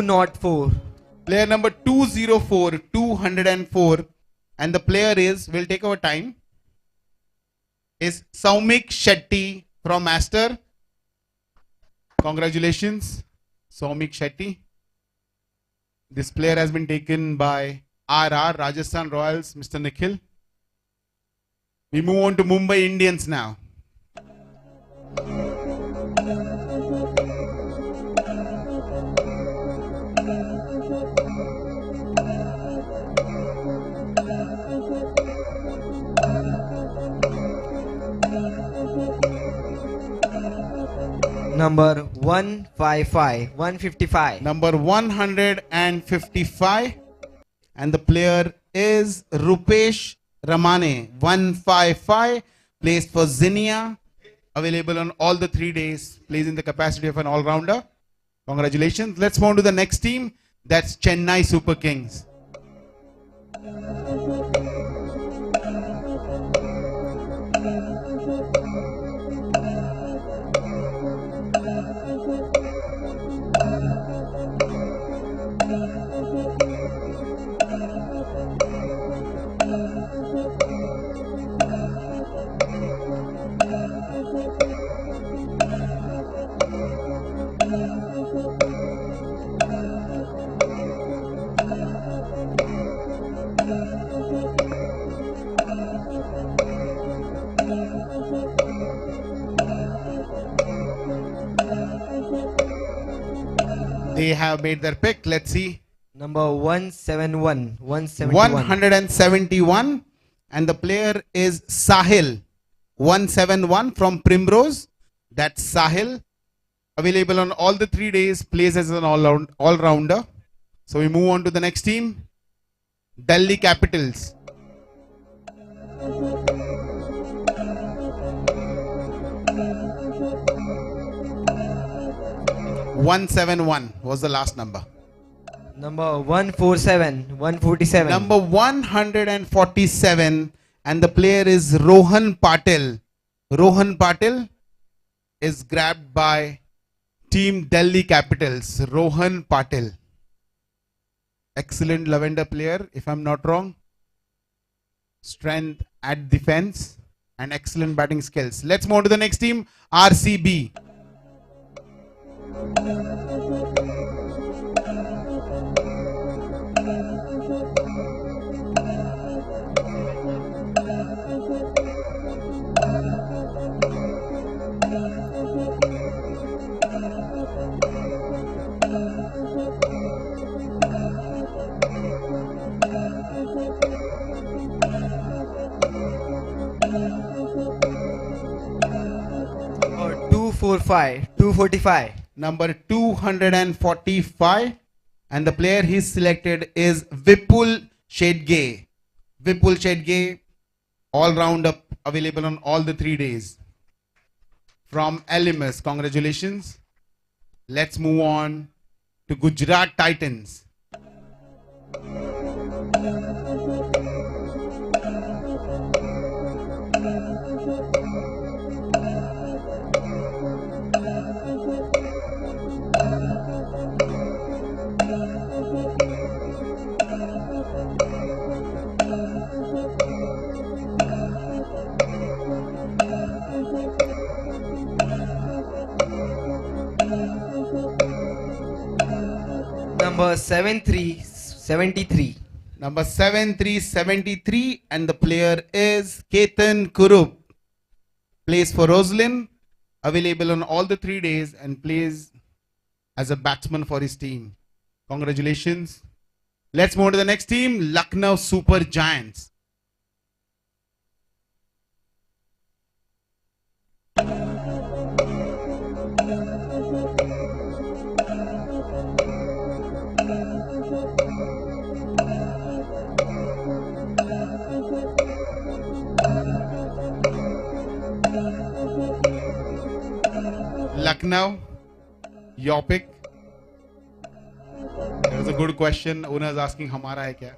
F: Number 204.
E: Player number 204, 204. And the player is, we'll take our time, is Saumik Shetty from Master. Congratulations, Saumik Shetty. This player has been taken by RR, Rajasthan Royals, Mr. Nikhil. We move on to Mumbai Indians now.
F: Number 155. 155.
E: Number 155. And the player is Rupesh Ramane. 155. Plays for Zinnia. Available on all the 3 days. Plays in the capacity of an all-rounder. Congratulations. Let's move on to the next team. That's Chennai Super Kings. They have made their pick. Let's see.
F: Number 171. 171.
E: 171. And the player is Sahil. 171 from Primrose. That's Sahil. Available on all the 3 days. Plays as an all-rounder. So we move on to the next team. Delhi Capitals. 171 was the last number.
F: Number 147. 147.
E: Number 147, and the player is Rohan Patil. Rohan Patil is grabbed by Team Delhi Capitals. Rohan Patil. Excellent Lavender player, if I'm not wrong. Strength at defense and excellent batting skills. Let's move on to the next team, RCB.
F: Number 245. 245.
E: Number 245, and the player he's selected is Vipul Shedge. Vipul Shedge, all-rounder, available on all the 3 days. From LMS, congratulations. Let's move on to Gujarat Titans.
F: Number 73.
E: Number 7373, and the player is Ketan Kurup. Plays for Roslyn, available on all the 3 days, and plays as a batsman for his team. Congratulations. Let's move to the next team, Lucknow Super Giants. Lucknow, your pick. That was a good question. Owner is asking, हमारा है क्या?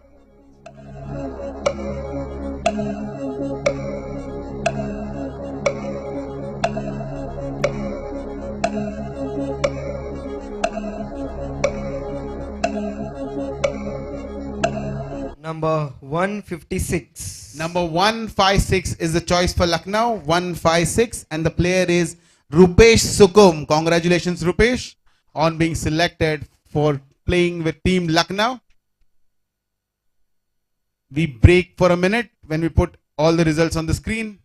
F: Number 156.
E: Number 156 is the choice for Lucknow. 156, and the player is Rupesh Sukum. Congratulations, Rupesh, on being selected for playing with Team Lucknow. We break for a minute when we put all the results on the screen.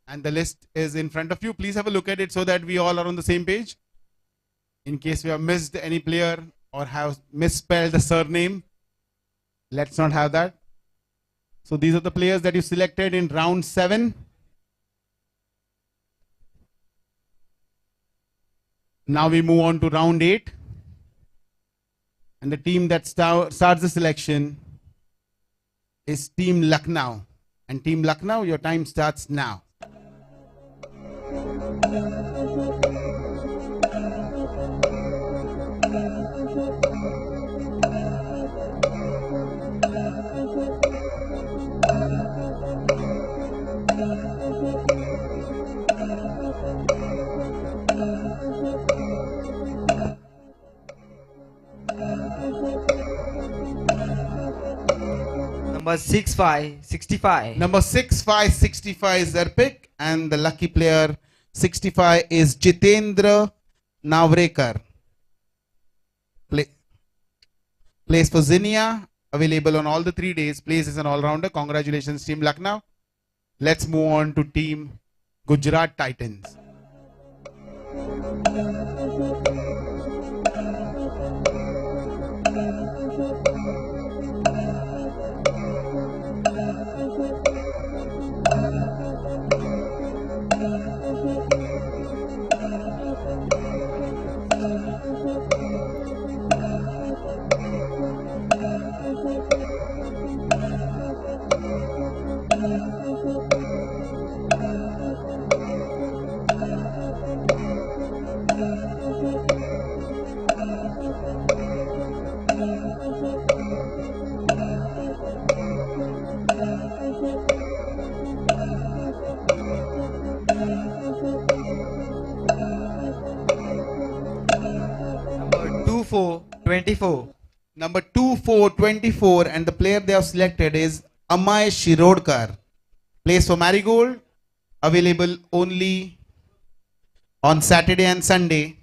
E: And the list is in front of you. Please have a look at it so that we all are on the same page. In case we have missed any player or have misspelled the surname, let's not have that. So these are the players that you selected in round 7. Now we move on to round 8. And the team that starts the selection is Team Lucknow. And Team Lucknow, your time starts now.
F: Number 65.
E: Number 6565 is their pick, and the lucky player 65 is Jitendra Navrekar. Plays for Zinnia, available on all the 3 days. Plays as an all-rounder. Congratulations, Team Lucknow. Let's move on to Team Gujarat Titans.
F: Number 2424.
E: Number 2424, and the player they have selected is Amay Shirodkar. Plays for Marigold, available only on Saturday and Sunday,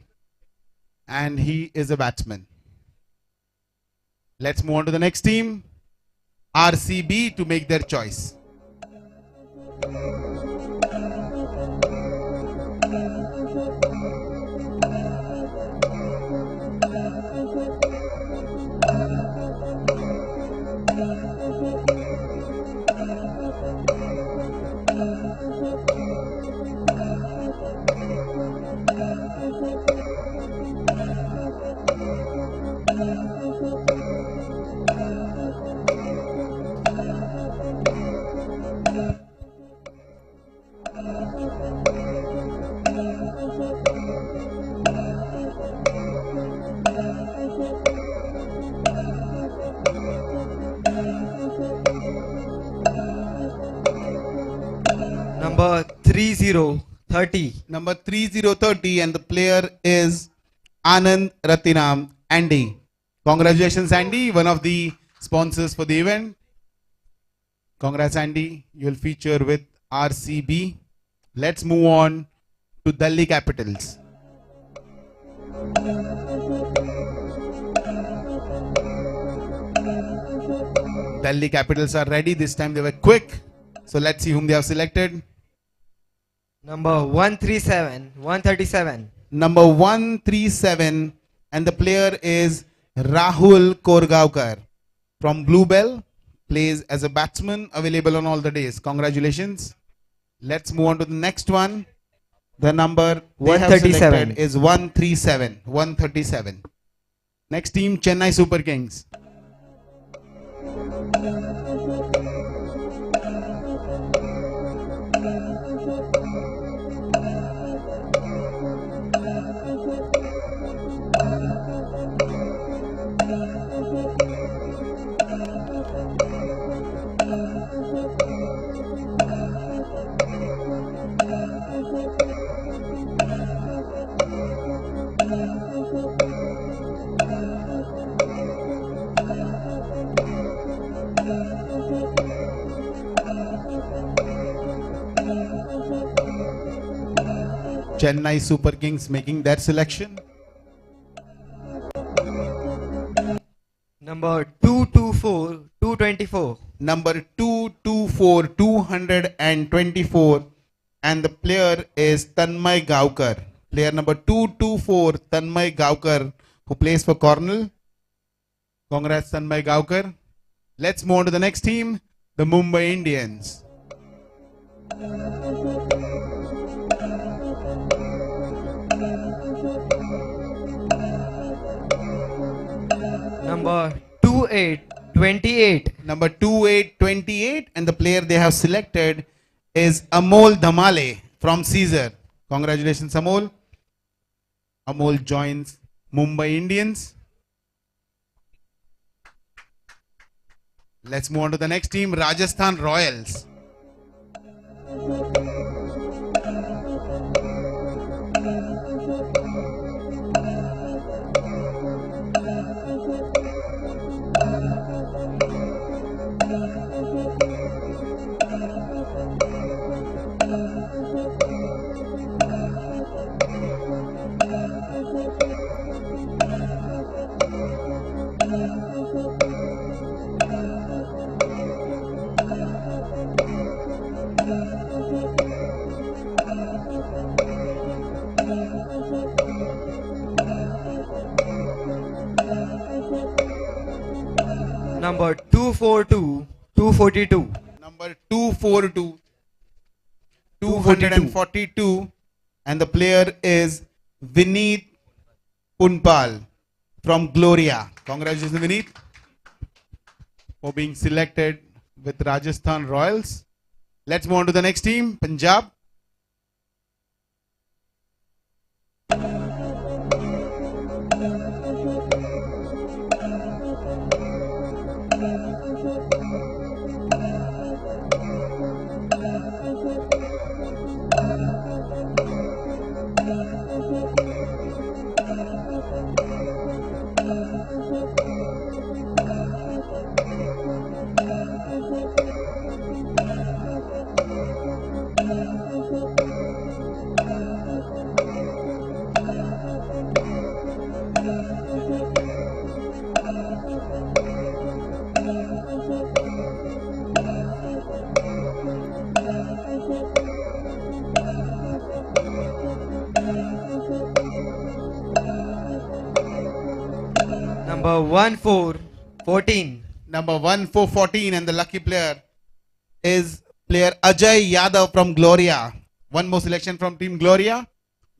E: and he is a batsman. Let's move on to the next team, RCB, to make their choice.
F: Number 3030.
E: Number 3030, and the player is Anand Ratinam, Andy. Congratulations, Andy, one of the sponsors for the event. Congrats, Andy. You'll feature with RCB. Let's move on to Delhi Capitals. Delhi Capitals are ready. This time they were quick. So let's see whom they have selected.
F: Number 137. 137.
E: Number 137, and the player is Rahul Korgaonkar from Bluebell. Plays as a batsman, available on all the days. Congratulations. Let's move on to the next one. The number they have
F: 137.
E: selected is 137. 137. Next team, Chennai Super Kings. Chennai Super Kings making their selection.
F: Number 224. 224.
E: Number 224, 224, and the player is Tanmay Gaukar. Player number 224, Tanmay Gaukar, who plays for Cornell. Congrats, Tanmay Gaukar. Let's move on to the next team, the Mumbai Indians.
F: Number 2828.
E: Number 2828, and the player they have selected is Amol Dhamale from Caesar. Congratulations, Amol. Amol joins Mumbai Indians. Let's move on to the next team, Rajasthan Royals.
F: Number 242, 242.
E: Number 242,
F: 242.
E: 242, and the player is Vineet Punpal from Gloria. Congratulations, Vineet, for being selected with Rajasthan Royals. Let's move on to the next team, Punjab.
F: Number 1414.
E: Number 1414, and the lucky player is player Ajay Yadav from Gloria. One more selection from Team Gloria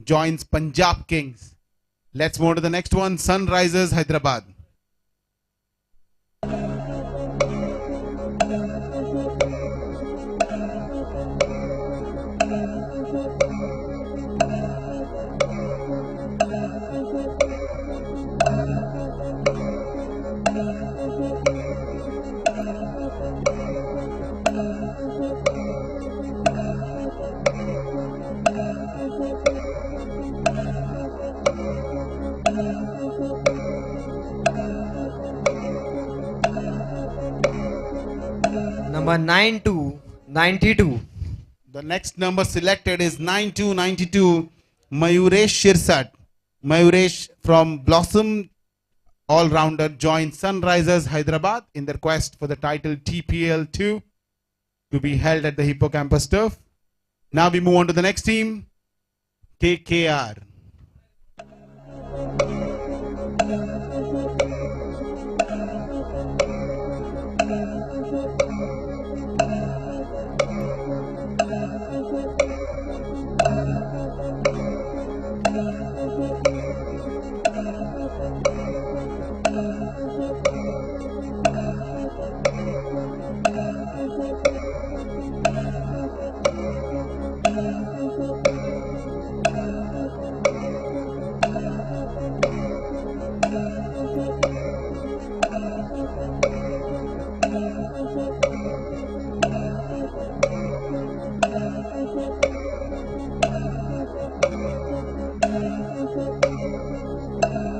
E: joins Punjab Kings. Let's move on to the next one, Sunrisers Hyderabad.
F: Number 9292.
E: The next number selected is 9292, Mayuresh Shirsat. Mayuresh from Blossom all-rounder joins Sunrisers Hyderabad in their quest for the title TPL 2 to be held at the Hippocampus turf. Now we move on to the next team, KKR.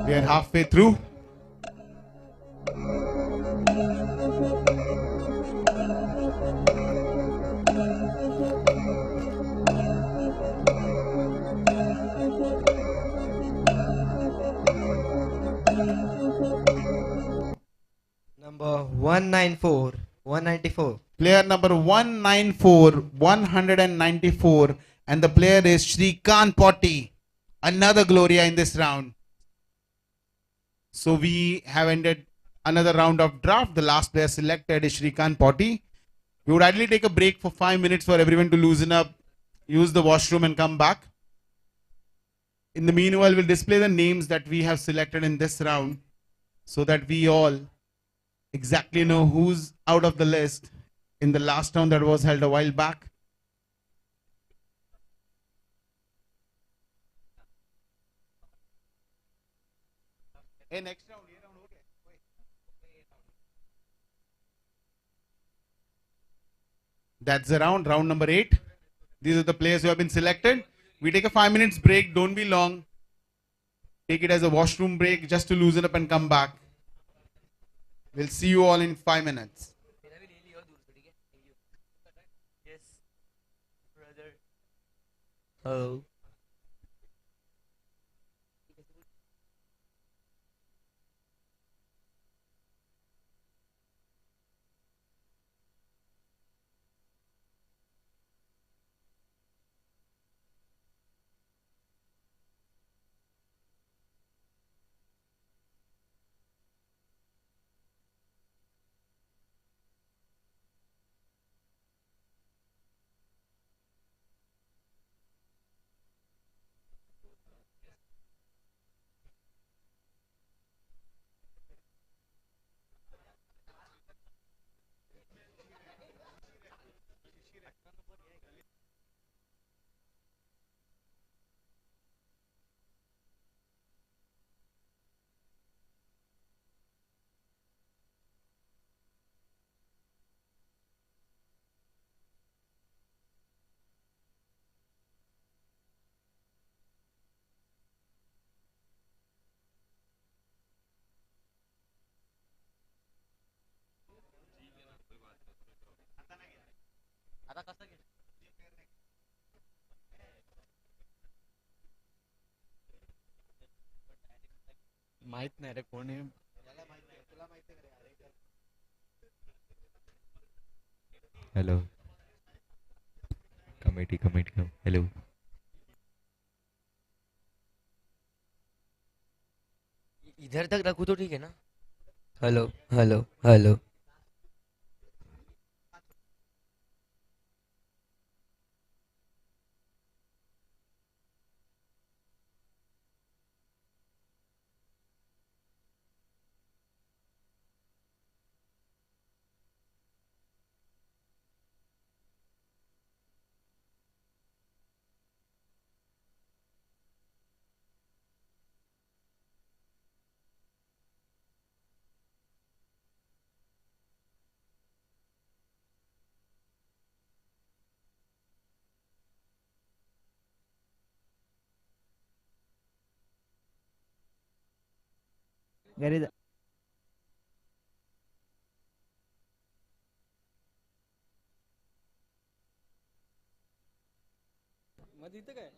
E: We are halfway through.
F: Number 194, 194.
E: Player number 194, 194, and the player is Shrikant Potti, another Gloria in this round. So we have ended another round of draft. The last player selected is Shrikant Potti. We would ideally take a break for 5 minutes for everyone to loosen up, use the washroom and come back. In the meanwhile, we'll display the names that we have selected in this round so that we all exactly know who's out of the list in the last round that was held a while back. Hey, next round, that's the round number 8. These are the players who have been selected. We take a 5 minutes break, don't be long. Take it as a washroom break just to loosen up and come back. We'll see you all in 5 minutes.
G: Yes, brother. Oh.
H: माहित नाही रे कोण आहे.
I: Hello committee committee hello
G: इधर तक रखूँ तो ठीक है ना. Hello hello hello.
J: घरी
H: मध्ये इथं काय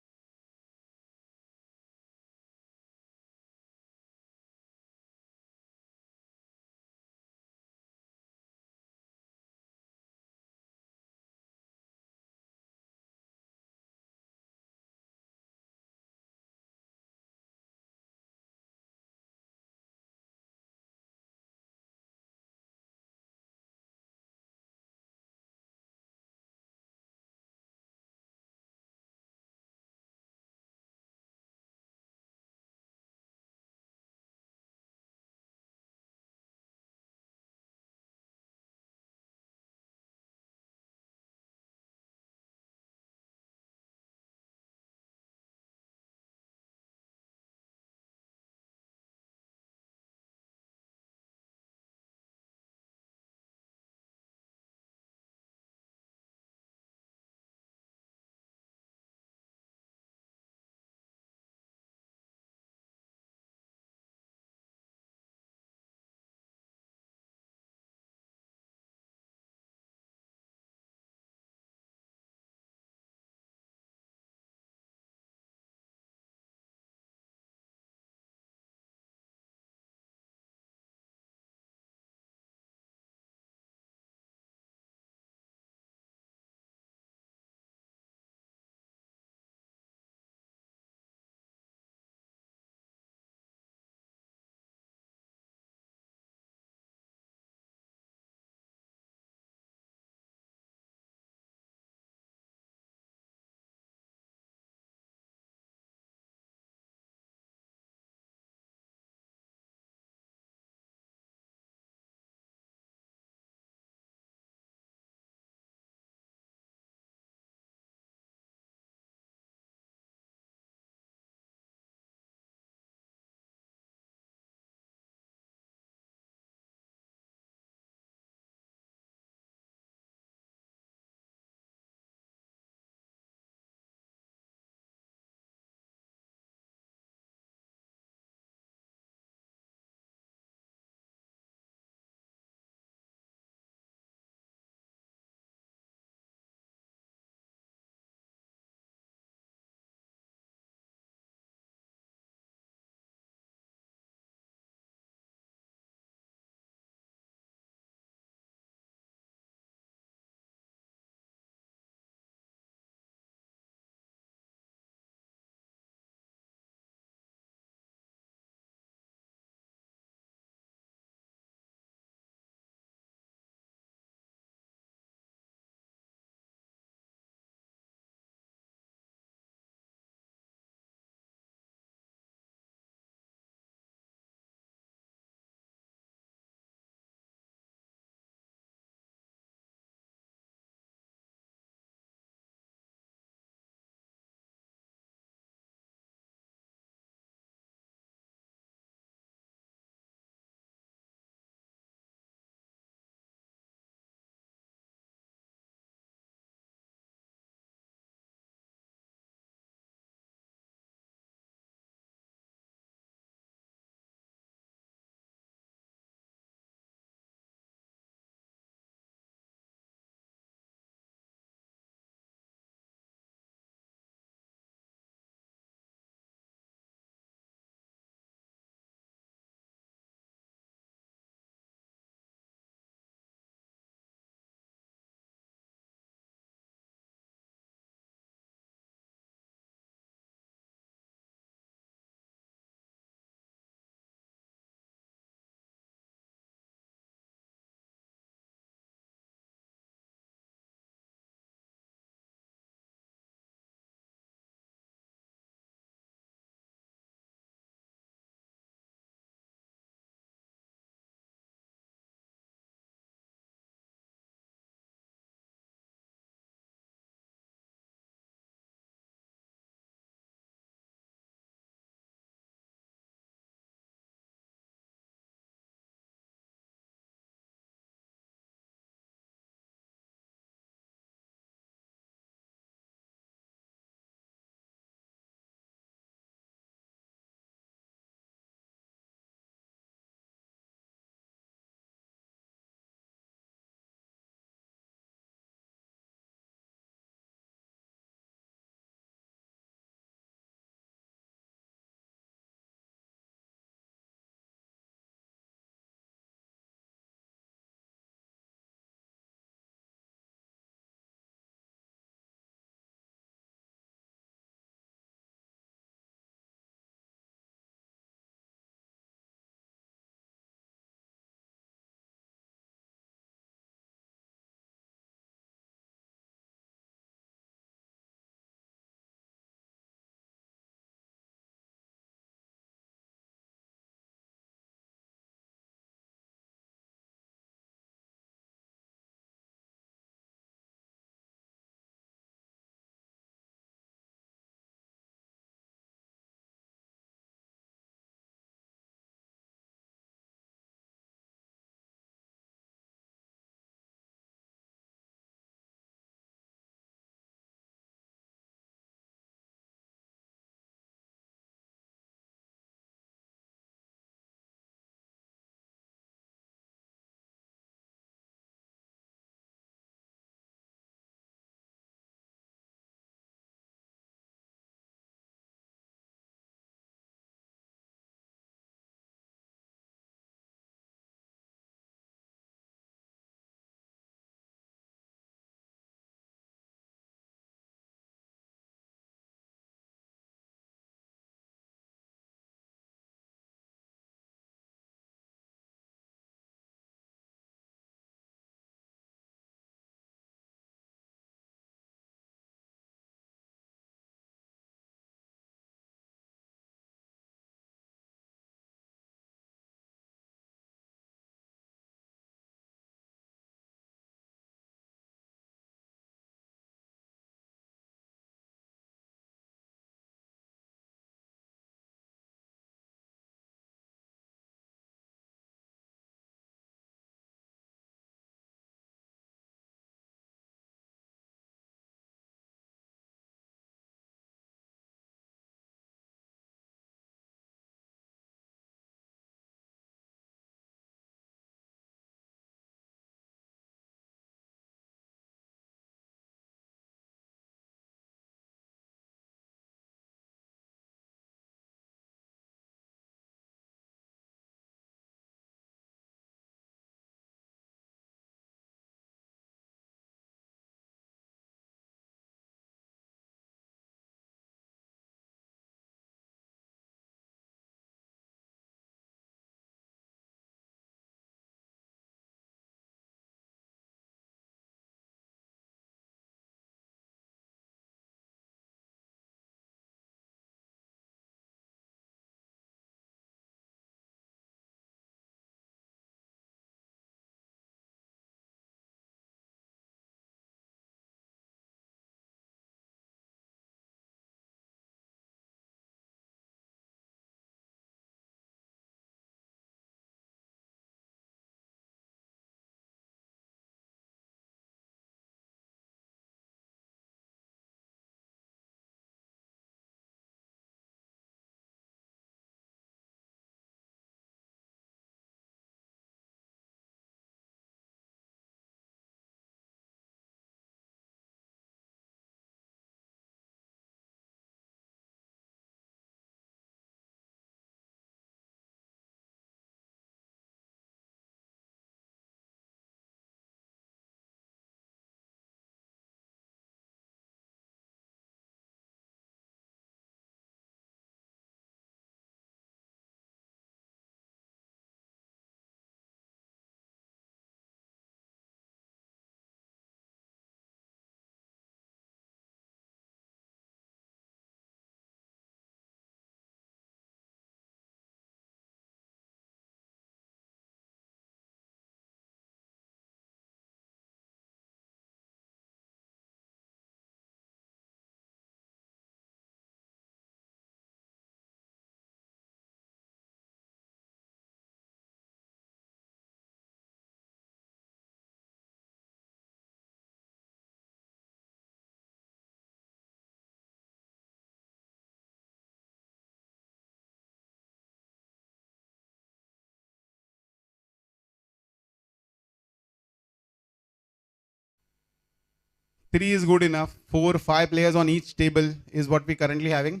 B: 3 is good enough. 4, 5 players on each table is what we currently having.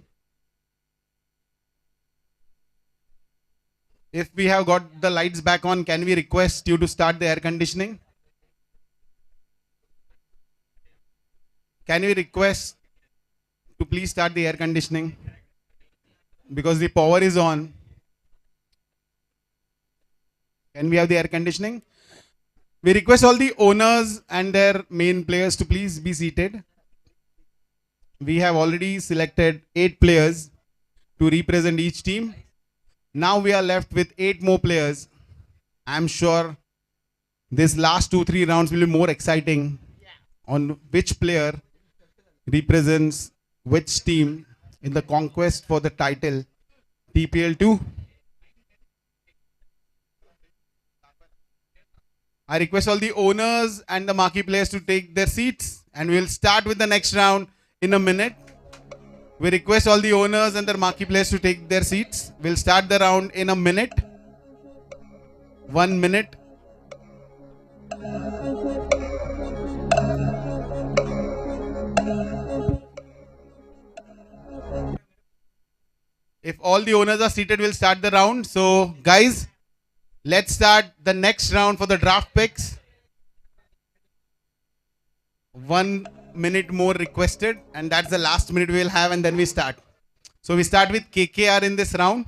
B: If we have got the lights back on, can we request you to start the air conditioning? Can we request to please start the air conditioning? Because the power is on. Can we have the air conditioning? We request all the owners and their main players to please be seated. We have already selected 8 players to represent each team. Now we are left with 8 more players. I'm sure this last 2-3 rounds will be more exciting on which player represents which team in the conquest for the title TPL 2. I request all the owners and the marquee players to take their seats, and we'll start with the next round in a minute. We request all the owners and the marquee players to take their seats. We'll start the round in a minute. 1 minute. If all the owners are seated, we'll start the round. So, guys, let's start the next round for the draft picks. 1 minute more requested, and that's the last minute we'll have, and then we start. So we start with KKR in this round.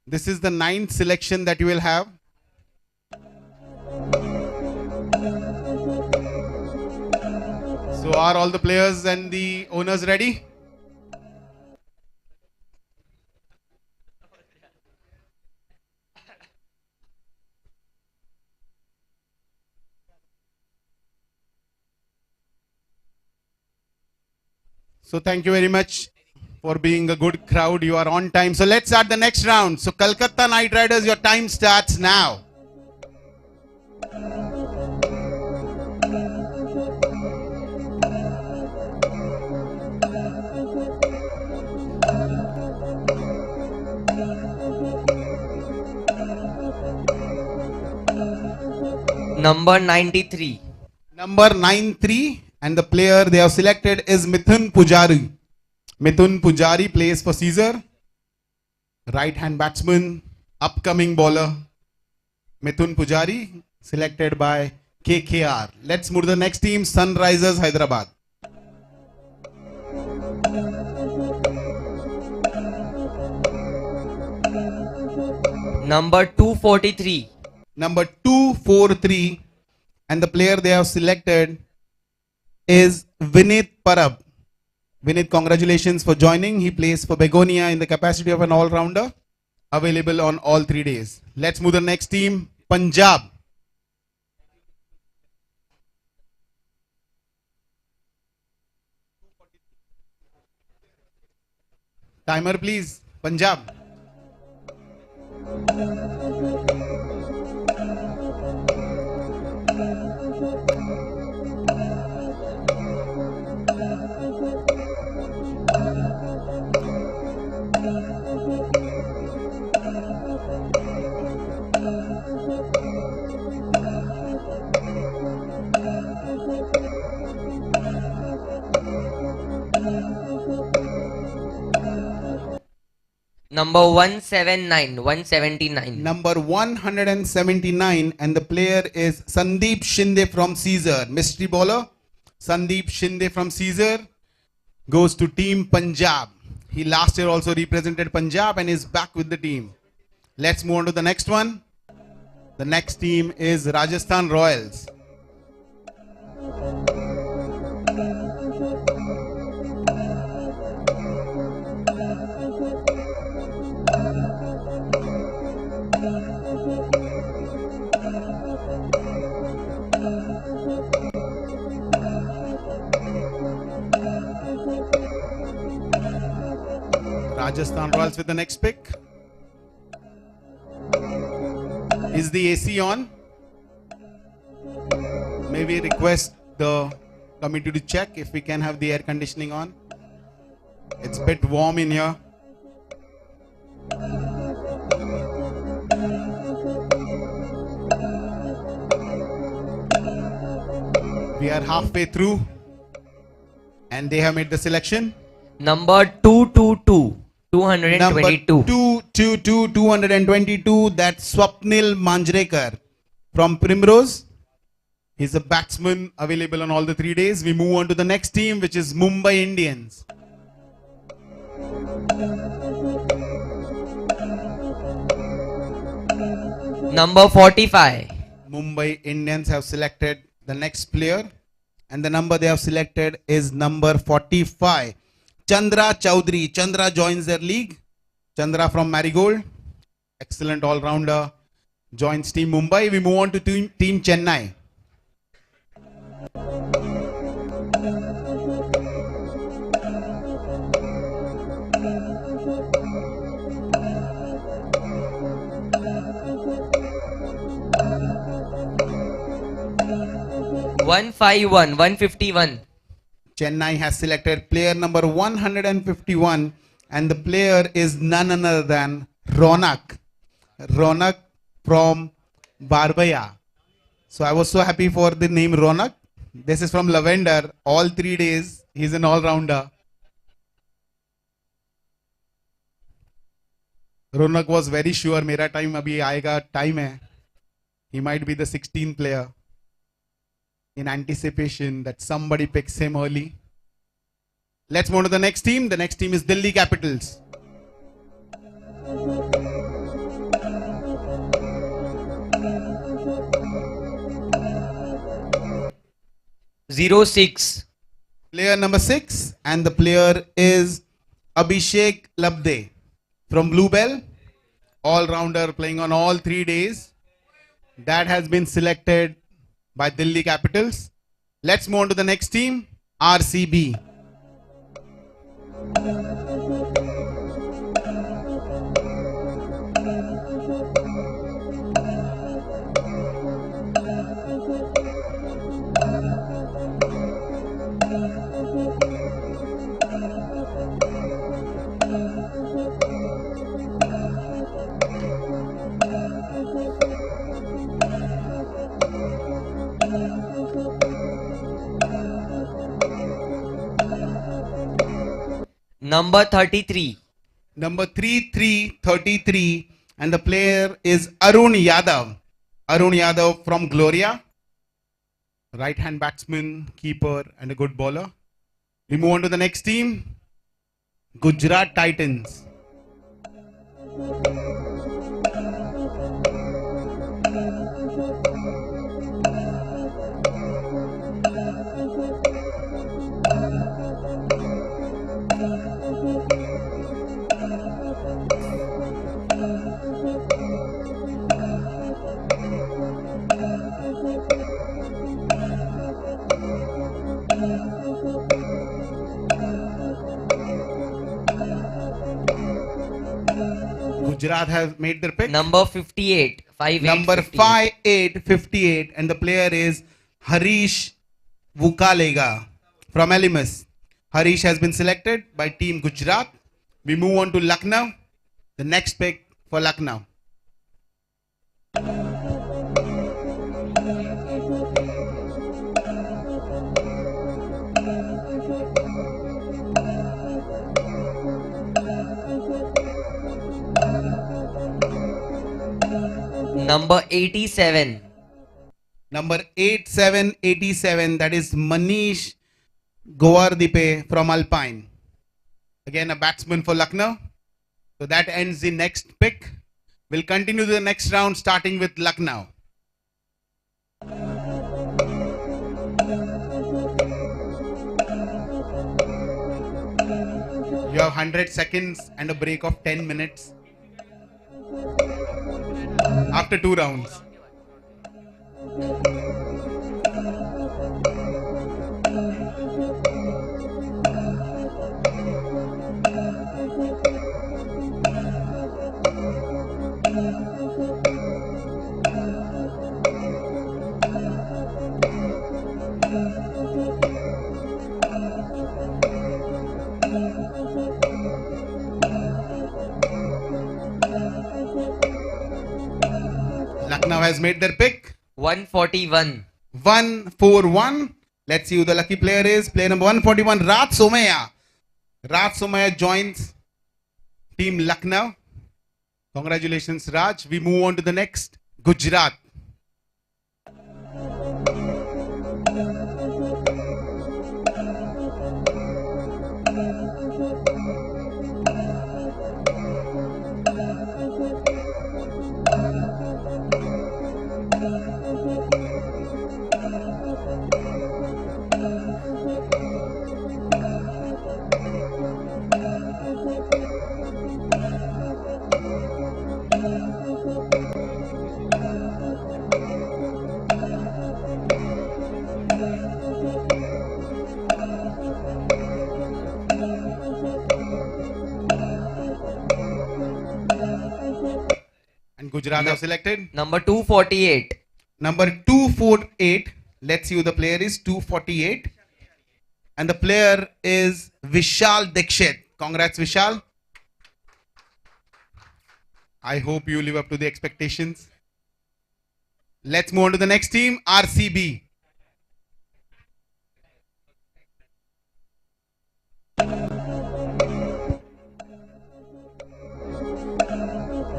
B: This is the 9th selection that you will have. So are all the players and the owners ready? So thank you very much for being a good crowd. You are on time. So let's start the next round. So Kolkata Knight Riders, your time starts now.
G: Number 93.
B: Number 93, and the player they have selected is Mithun Pujari. Mithun Pujari plays for Caesar. Right hand batsman, upcoming bowler. Mithun Pujari, selected by KKR. Let's move to the next team, Sunrisers Hyderabad.
G: Number 243.
B: Number 243, and the player they have selected is Vinit Parab. Vinit, congratulations for joining. He plays for Begonia in the capacity of an all-rounder, available on all 3 days. Let's move to the next team, Punjab. Timer please, Punjab.
G: Number 179. 179.
B: Number 179, and the player is Sandeep Shinde from Caesar. Mystery bowler, Sandeep Shinde from Caesar goes to Team Punjab. He last year also represented Punjab and is back with the team. Let's move on to the next one. The next team is Rajasthan Royals. Rajasthan Royals with the next pick. Is the AC on? Maybe request the committee to check if we can have the air conditioning on. It's a bit warm in here. We are halfway through.
E: And they have made the selection.
G: Number 222.
E: Number
G: 222.
E: 222, that's Swapnil Manjrekar from Primrose. He's a batsman available on all the 3 days. We move on to the next team, which is Mumbai Indians.
G: Number 45.
E: Mumbai Indians have selected the next player, and the number they have selected is number 45. Chandra Chowdhury. Chandra joins their league. Chandra from Marigold, excellent all-rounder, joins Team Mumbai. We move on to Team Chennai.
G: One five one. 151.
E: Chennai has selected player number 151, and the player is none other than Ronak. Ronak from Barbaya. So I was so happy for the name Ronak. This is from Lavender. All 3 days, he's an all-rounder. Ronak was very sure, मेरा time अभी आएगा, time है. He might be the 16th player, in anticipation that somebody picks him early. Let's move on to the next team. The next team is Delhi Capitals.
G: Zero 6.
E: Player number 6, and the player is Abhishek Labde from Bluebell, all-rounder playing on all 3 days. That has been selected by Delhi Capitals. Let's move on to the next team, RCB.
G: Number 33.
E: Number 3333, and the player is Arun Yadav. Arun Yadav from Gloria, right-hand batsman, keeper, and a good bowler. We move on to the next team, Gujarat Titans. Gujarat has made their pick.
G: Number 58. 58.
E: Number 5858, and the player is Harish Vukalega from Elimus. Harish has been selected by Team Gujarat. We move on to Lucknow. The next pick for Lucknow.
G: Number 87.
E: Number 8787, that is Manish Gowardipe from Alpine. Again, a batsman for Lucknow. So that ends the next pick. We'll continue the next round starting with Lucknow. You have 100 seconds and a break of 10 minutes after 2 rounds. Lucknow has made their pick.
G: 141.
E: 141. Let's see who the lucky player is. Player number 141, Raj Somaya. Raj Somaya joins Team Lucknow. Congratulations, Raj. We move on to the next. Gujarat. And Gujarat have selected
F: Number 248.
E: number 248. Let's see who the player is. 248. And the player is Vishal Dikshit. Congrats, Vishal. I hope you live up to the expectations. Let's move on to the next team, RCB.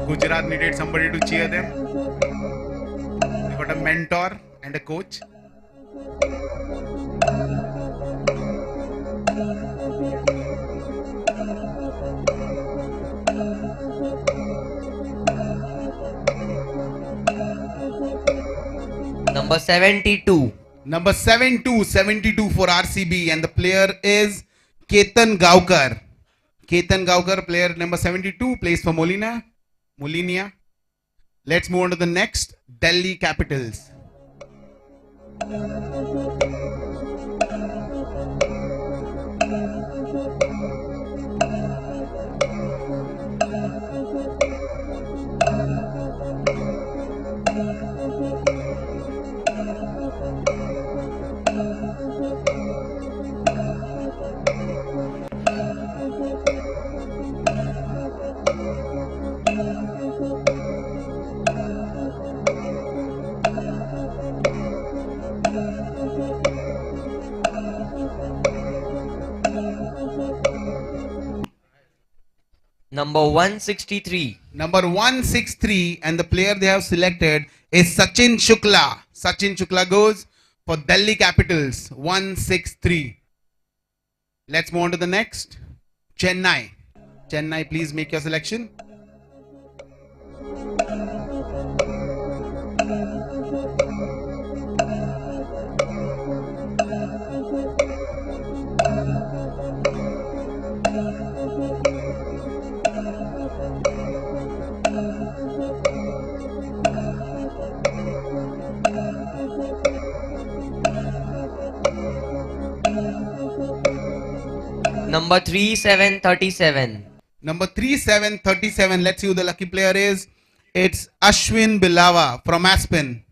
E: Gujarat needed somebody to cheer them. They got a mentor and a coach.
F: Number 72.
E: Number 72 for RCB, and the player is Ketan Gaukar. Ketan Gaukar, player number 72, plays for Molinia. Let's move on to the next, Delhi Capitals.
F: Number 163.
E: Number 163, and the player they have selected is Sachin Shukla. Sachin Shukla goes for Delhi Capitals, 163. Let's move on to the next, Chennai. Chennai, please make your selection.
F: Number 3737.
E: Number 3737, let's see who the lucky player is. It's Ashwin Bilawa from Aspen.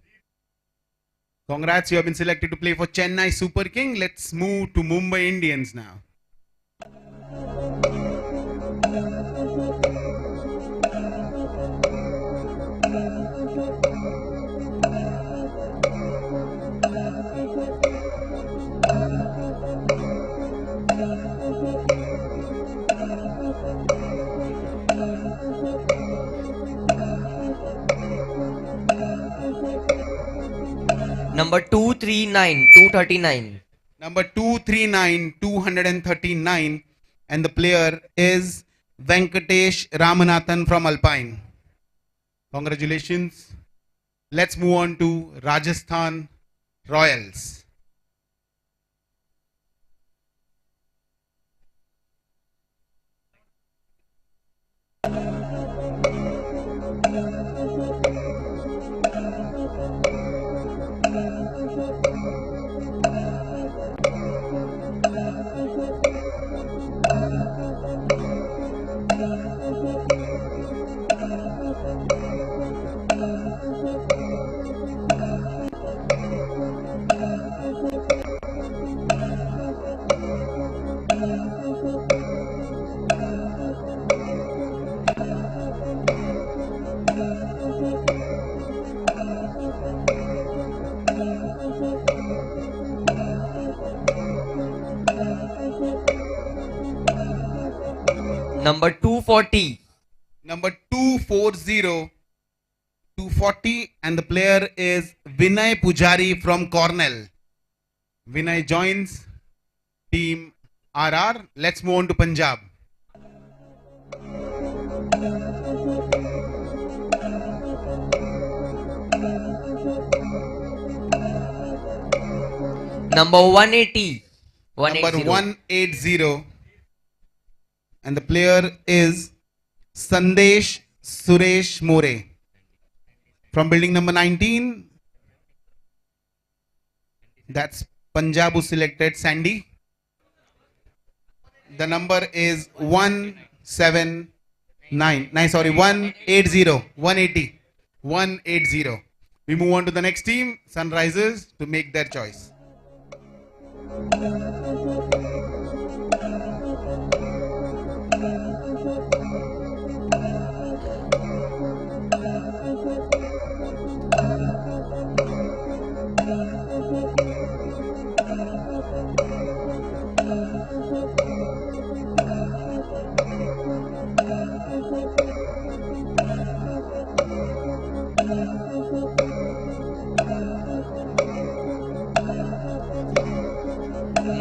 E: Congrats, you have been selected to play for Chennai Super King. Let's move to Mumbai Indians now.
F: Number 239. 239.
E: Number 239, 239, and the player is Venkatesh Ramanathan from Alpine. Congratulations. Let's move on to Rajasthan Royals.
F: Number 240.
E: Number 240. 240, and the player is Vinay Pujari from Cornell. Vinay joins team RR. Let's move on to Punjab.
F: Number 180.
E: Number
F: 180.
E: 180, and the player is Sandesh Suresh More from building number 19. That's Punjab who selected Sandy. The number is 179. Nice, sorry, 180. 180. 180. We move on to the next team, Sunrisers, to make their choice.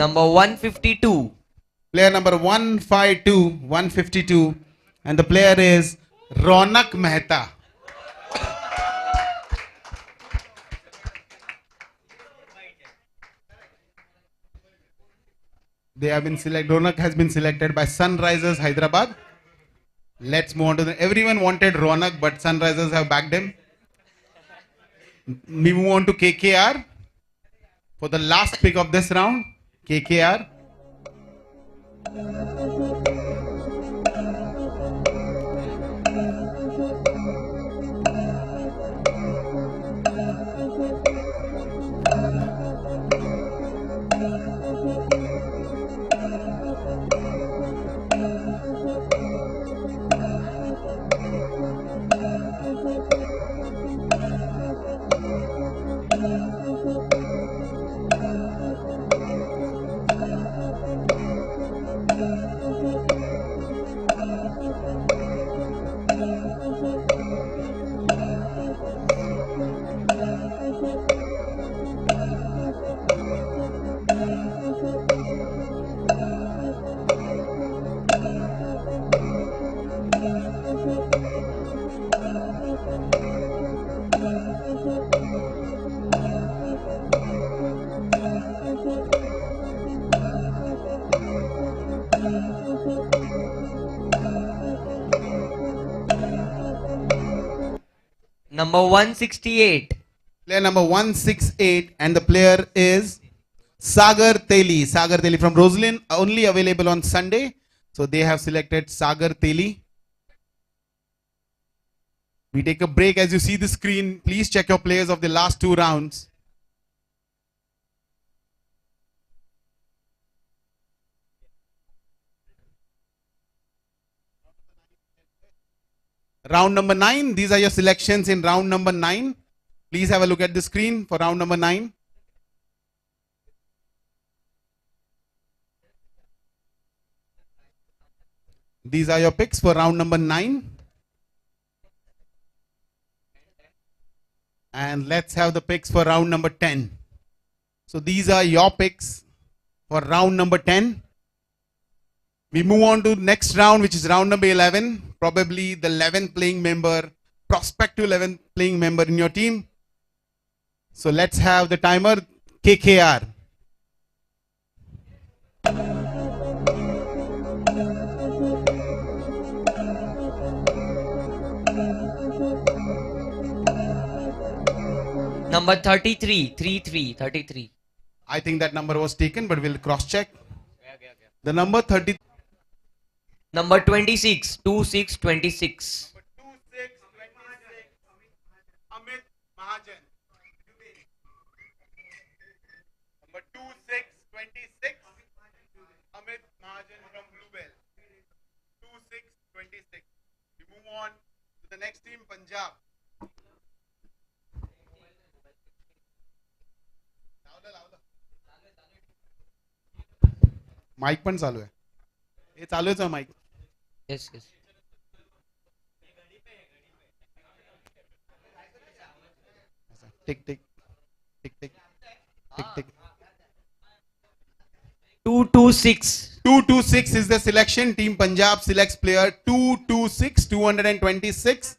F: Number 152.
E: Player number 152, and the player is Ronak Mehta. They have been selected. Ronak has been selected by Sunrisers Hyderabad. Let's move on to everyone wanted Ronak, but Sunrisers have backed him. We move on to KKR for the last pick of this round. KKR.
F: Number 168.
E: Player number 168, and the player is Sagar Teli. Sagar Teli from Roslyn, only available on Sunday. So they have selected Sagar Teli. We take a break. As you see the screen, please check your players of the last two rounds. Round number 9. These are your selections in round number 9. Please have a look at the screen for round number 9. These are your picks for round number 9. And let's have the picks for round number 10. So these are your picks for round number 10. We move on to next round, which is round number 11. Probably the 11th playing member, prospective 11th playing member in your team. So let's have the timer. KKR.
F: Number 33. 33.
E: I think that number was taken, but we'll cross check. The number 30.
F: Number 26. 2626.
E: Amit Mahajan. Number 2626. Amit Mahajan from Bluebell. 2626. We move on to the next team, Punjab. Mic पण चालू आहे हे चालूच आहे mic
G: Yes, yes.
E: Tick tick tick tick tick tick.
F: 226.
E: 226 is the selection. Team Punjab selects player 226, 226.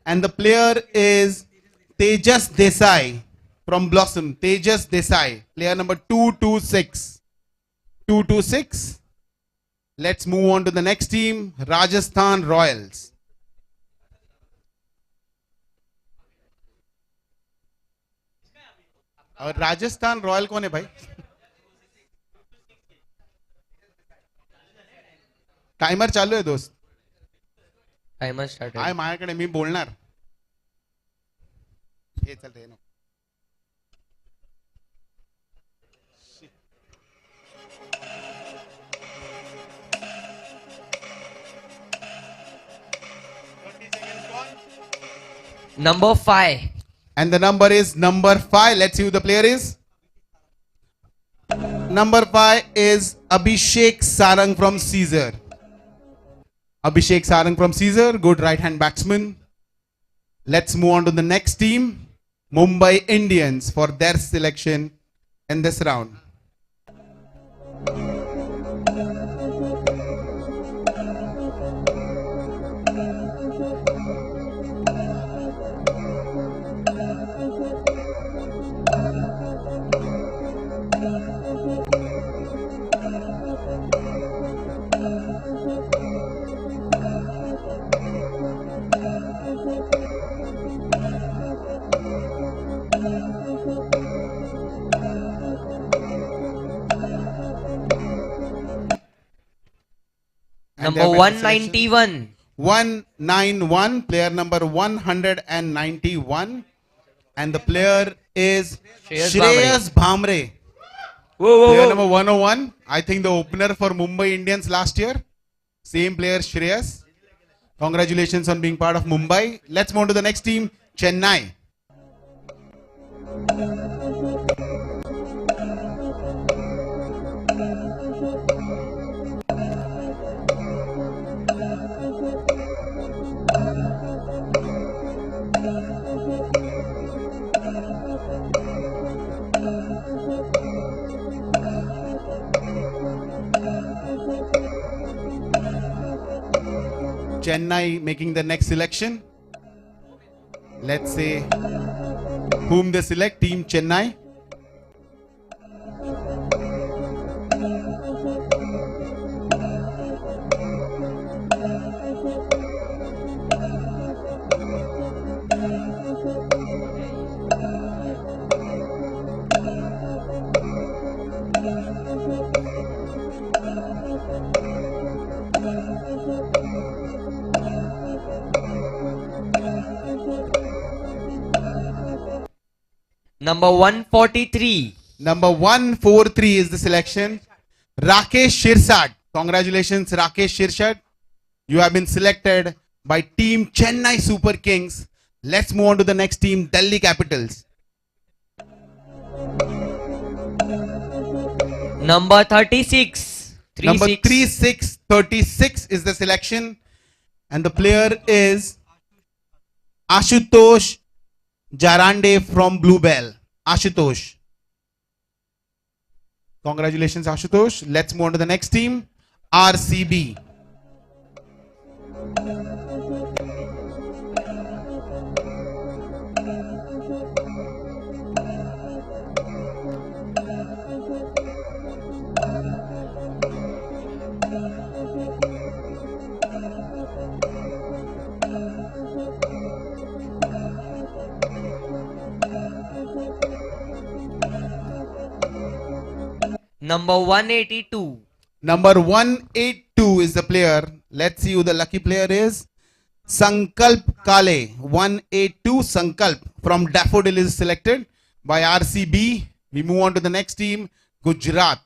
E: And the player is Tejas Desai from Blossom. Tejas Desai, player number 226. 226. Let's move on to the next team, Rajasthan Royals. और Rajasthan royal कौन है भाई? Timer चालू आहे दोस्त.
G: Timer started.
E: आहे माझ्याकडे, मी बोलणार. हे चल रे.
F: Number 5.
E: And the number is number 5. Let's see who the player is. Number 5 is Abhishek Sarang from Caesar. Abhishek Sarang from Caesar, good right hand batsman. Let's move on to the next team, Mumbai Indians, for their selection in this round. And
F: Number
E: they have made the selection.
F: 191.
E: 191, player number 191. And the player is Shreyas Bhamre. Player number 101. I think the opener for Mumbai Indians last year. Same player, Shreyas. Congratulations on being part of Mumbai. Let's move on to the next team, Chennai. Chennai making the next selection. Let's say whom they select. Team Chennai.
F: Number 143.
E: Number 143 is the selection. Rakesh Shirsad. Congratulations, Rakesh Shirsad. You have been selected by Team Chennai Super Kings. Let's move on to the next team, Delhi Capitals.
F: Number 36.
E: Number 36 is the selection. And the player is Ashutosh Jarande from Bluebell. Ashutosh. Congratulations, Ashutosh. Let's move on to the next team, RCB.
F: Number 182.
E: Number 182 is the player. Let's see who the lucky player is. Sankalp Kale. 182 Sankalp from Daffodil is selected by RCB. We move on to the next team, Gujarat.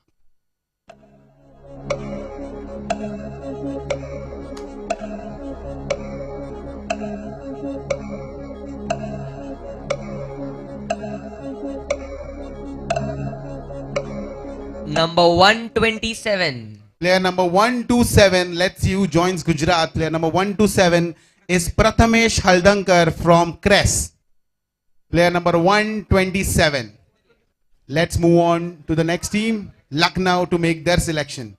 F: Number 127.
E: Player number 127, let's see who joins Gujarat. Player number 127 is Prathamesh Haldankar from Cress. Player number 127. Let's move on to the next team, Lucknow, to make their selection.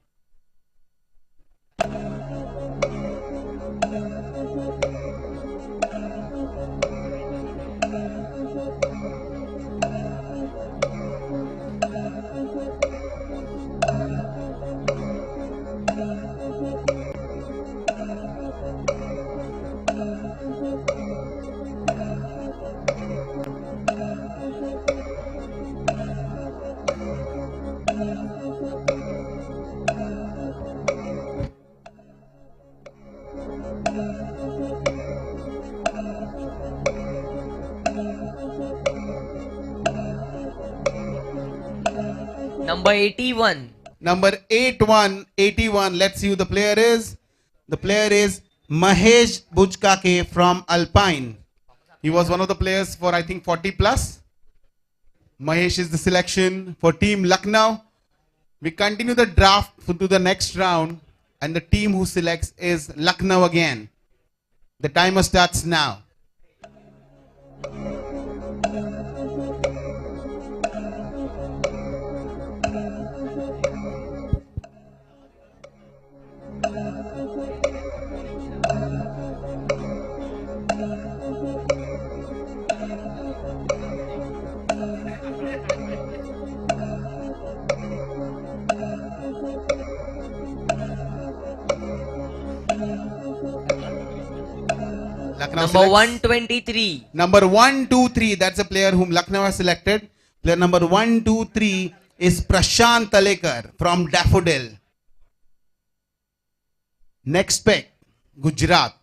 F: Number 81.
E: Number 81, let's see who the player is. The player is Mahesh Bujkake from Alpine. He was one of the players for I think 40 plus. Mahesh is the selection for Team Lucknow. We continue the draft to the next round and the team who selects is Lucknow again. The timer starts now. Lucknow
F: Number
E: selects.
F: 123.
E: Number 123, that's a player whom Lucknow has selected. Player number 123 is Prashant Talekar from Daffodil. Next pick, Gujarat.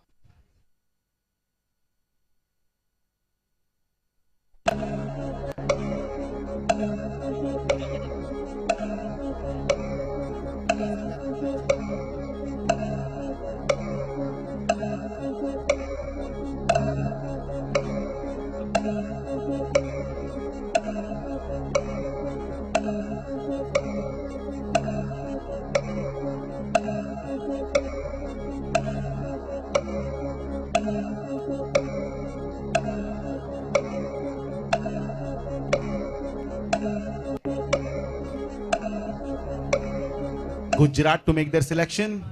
E: Gujarat to make their selection.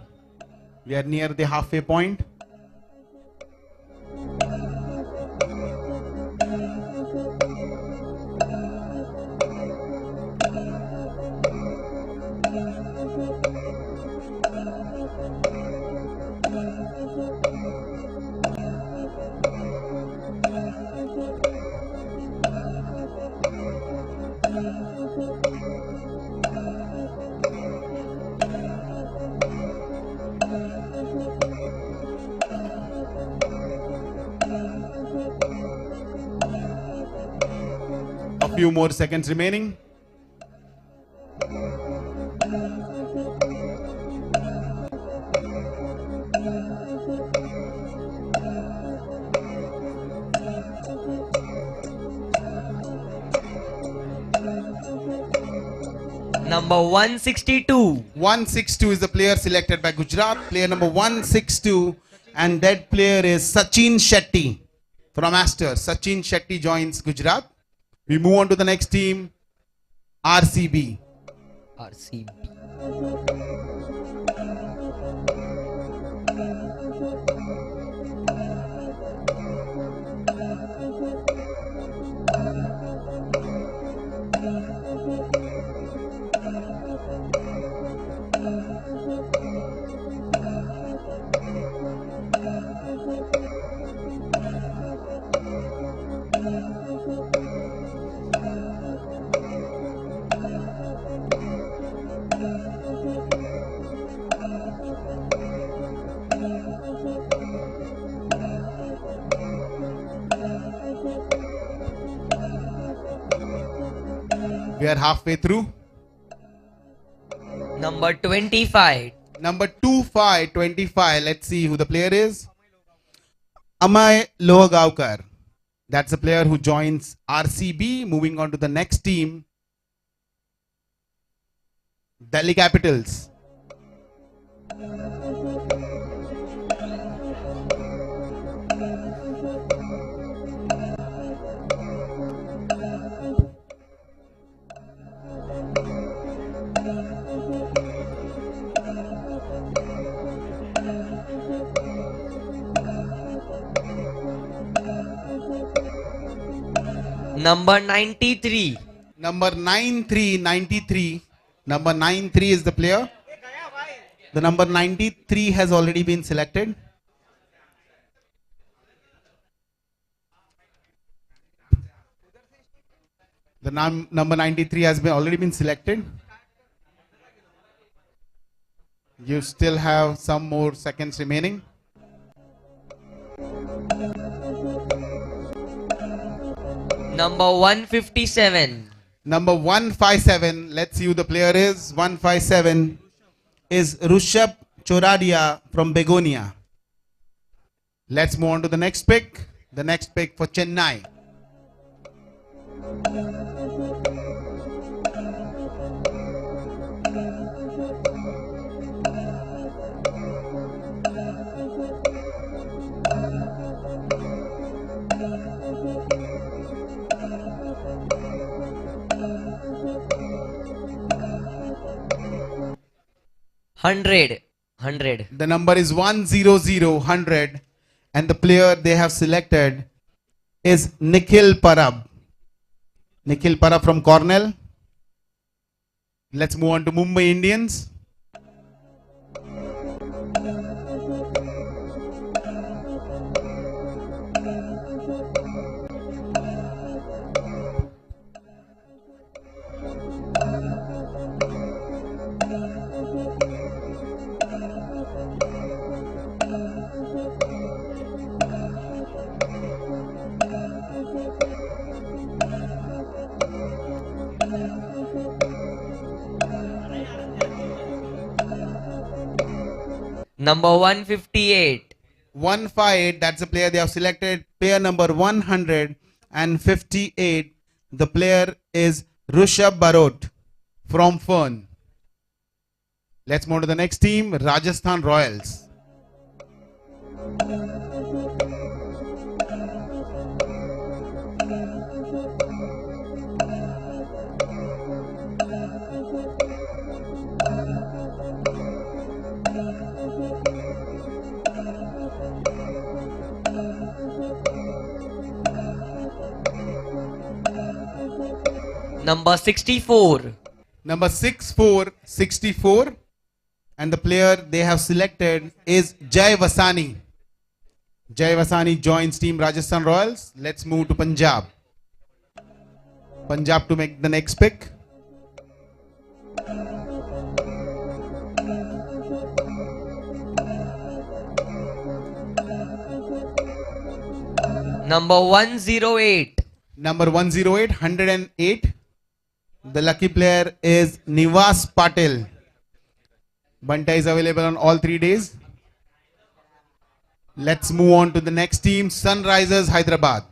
E: We are near the halfway point. A few more seconds remaining.
F: Number 162.
E: 162 is the player selected by Gujarat. Player number 162, and that player is Sachin Shetty from Astor. Sachin Shetty joins Gujarat. We move on to the next team, RCB.
F: RCB.
E: We are halfway through.
F: Number 25.
E: Number 25. Let's see who the player is. Amay Lohagaukar. That's a player who joins RCB. Moving on to the next team, Delhi Capitals.
F: Number 93.
E: Number 9393. Number 93 is the player. The number 93 has already been selected. The number 93 has been already been selected. You still have some more seconds remaining.
F: Number 157.
E: Number 157, let's see who the player is. 157 is Rushabh Choradia from Begonia. Let's move on to the next pick. The next pick for Chennai.
F: Hundred.
E: The number is 100, and the player they have selected is Nikhil Parab. Nikhil Parab from Cornell. Let's move on to Mumbai Indians.
F: Number 158.
E: 158, that's the player they have selected. Player number 158. The player is Rushabh Barot from Fern. Let's move to the next team, Rajasthan Royals.
F: Number 64.
E: Number 64. And the player they have selected is Jai Vasani. Jai Vasani joins team Rajasthan Royals. Let's move to Punjab. Punjab to make the next pick.
F: Number 108.
E: Number 108, 108. The lucky player is Nivas Patel. Banta is available on all 3 days. Let's move on to the next team, Sunrisers Hyderabad.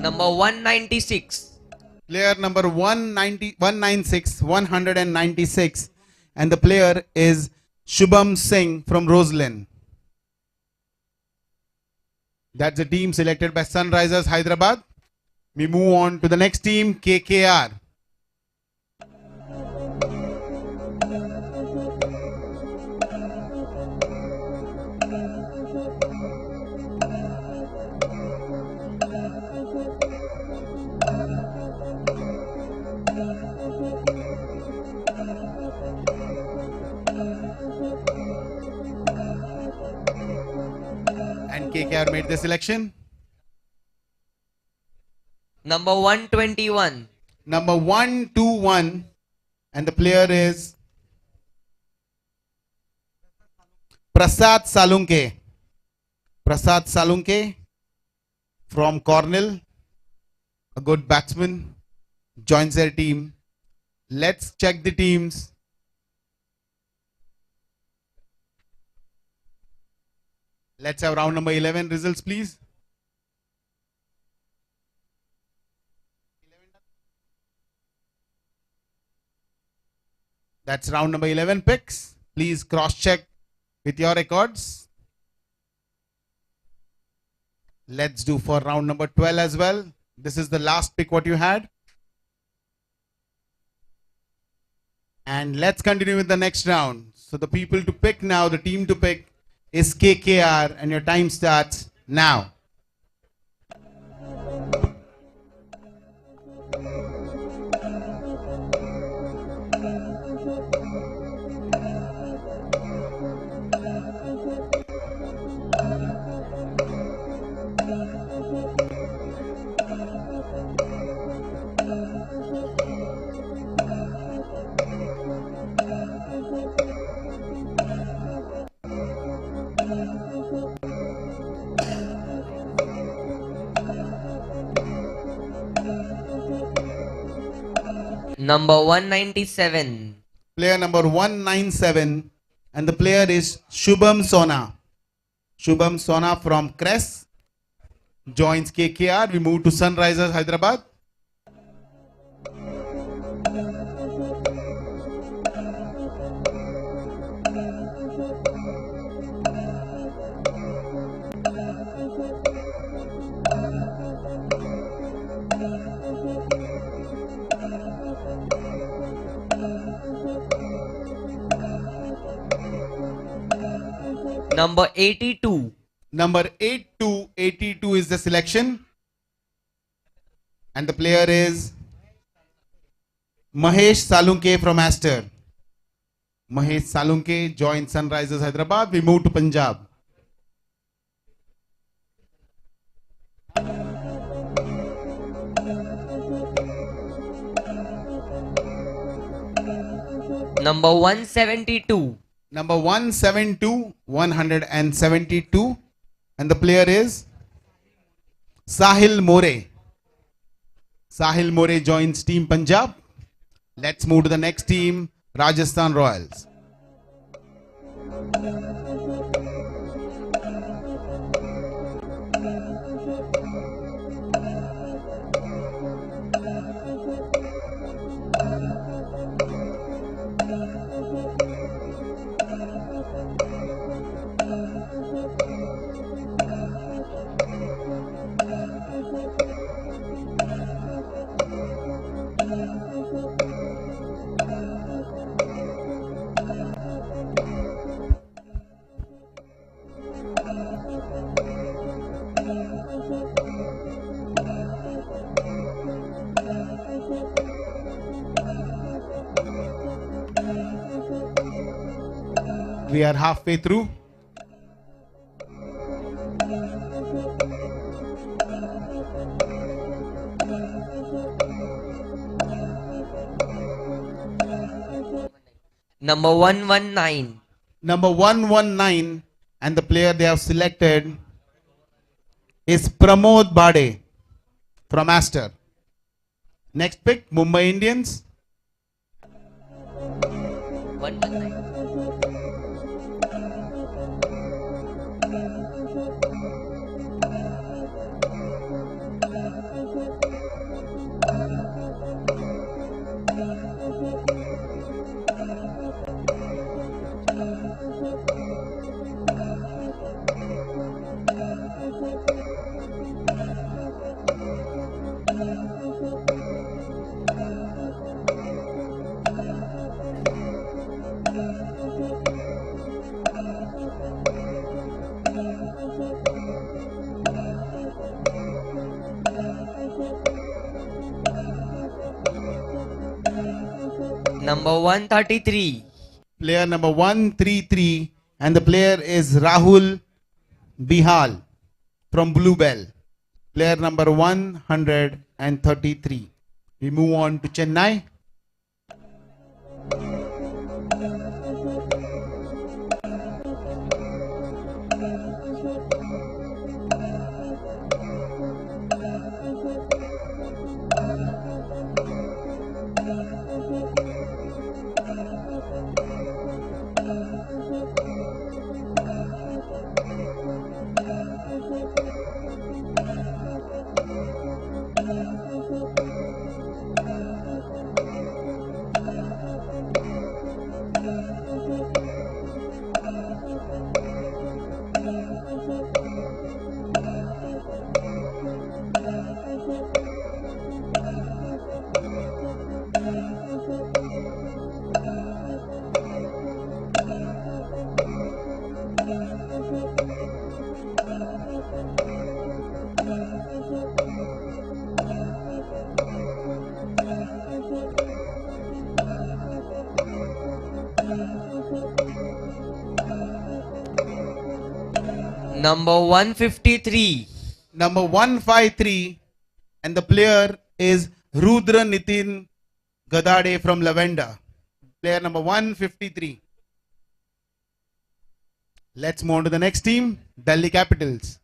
F: Number 196.
E: Player number 196. And the player is Shubham Singh from Roseland. That's the team selected by Sunrisers Hyderabad. We move on to the next team, KKR. And KKR made the selection.
F: Number 121.
E: Number 121. And the player is Prasad Salunke. Prasad Salunke from Cornell, a good batsman, joins their team. Let's check the teams. Let's have round number 11 results, please. That's round number 11 picks. Please cross-check with your records. Let's do for round number 12 as well. This is the last pick what you had. And let's continue with the next round. So the people to pick now, the team to pick is KKR, and your time starts now.
F: Number 197.
E: Player number 197, and the player is Shubham Sona. Shubham Sona from Cress joins KKR. We move to Sunrisers Hyderabad.
F: Number 82.
E: Number 82 is the selection, and the player is Mahesh Salunke from Aster. Mahesh Salunke joins Sunrisers Hyderabad. We move to Punjab.
F: Number 172.
E: Number 172, and the player is Sahil More. Sahil More joins Team Punjab. Let's move to the next team, Rajasthan Royals. We are halfway through.
F: Number 119.
E: Number 119, and the player they have selected is Pramod Bade from Aster. Next pick, Mumbai Indians.
F: 119. Number 133.
E: Player number 133, and the player is Rahul Bihal from Bluebell. Player number 133. We move on to Chennai.
F: Number 153.
E: Number 153, and the player is Rudra Nitin Gadade from Lavenda. Player number 153. Let's move on to the next team, Delhi Capitals.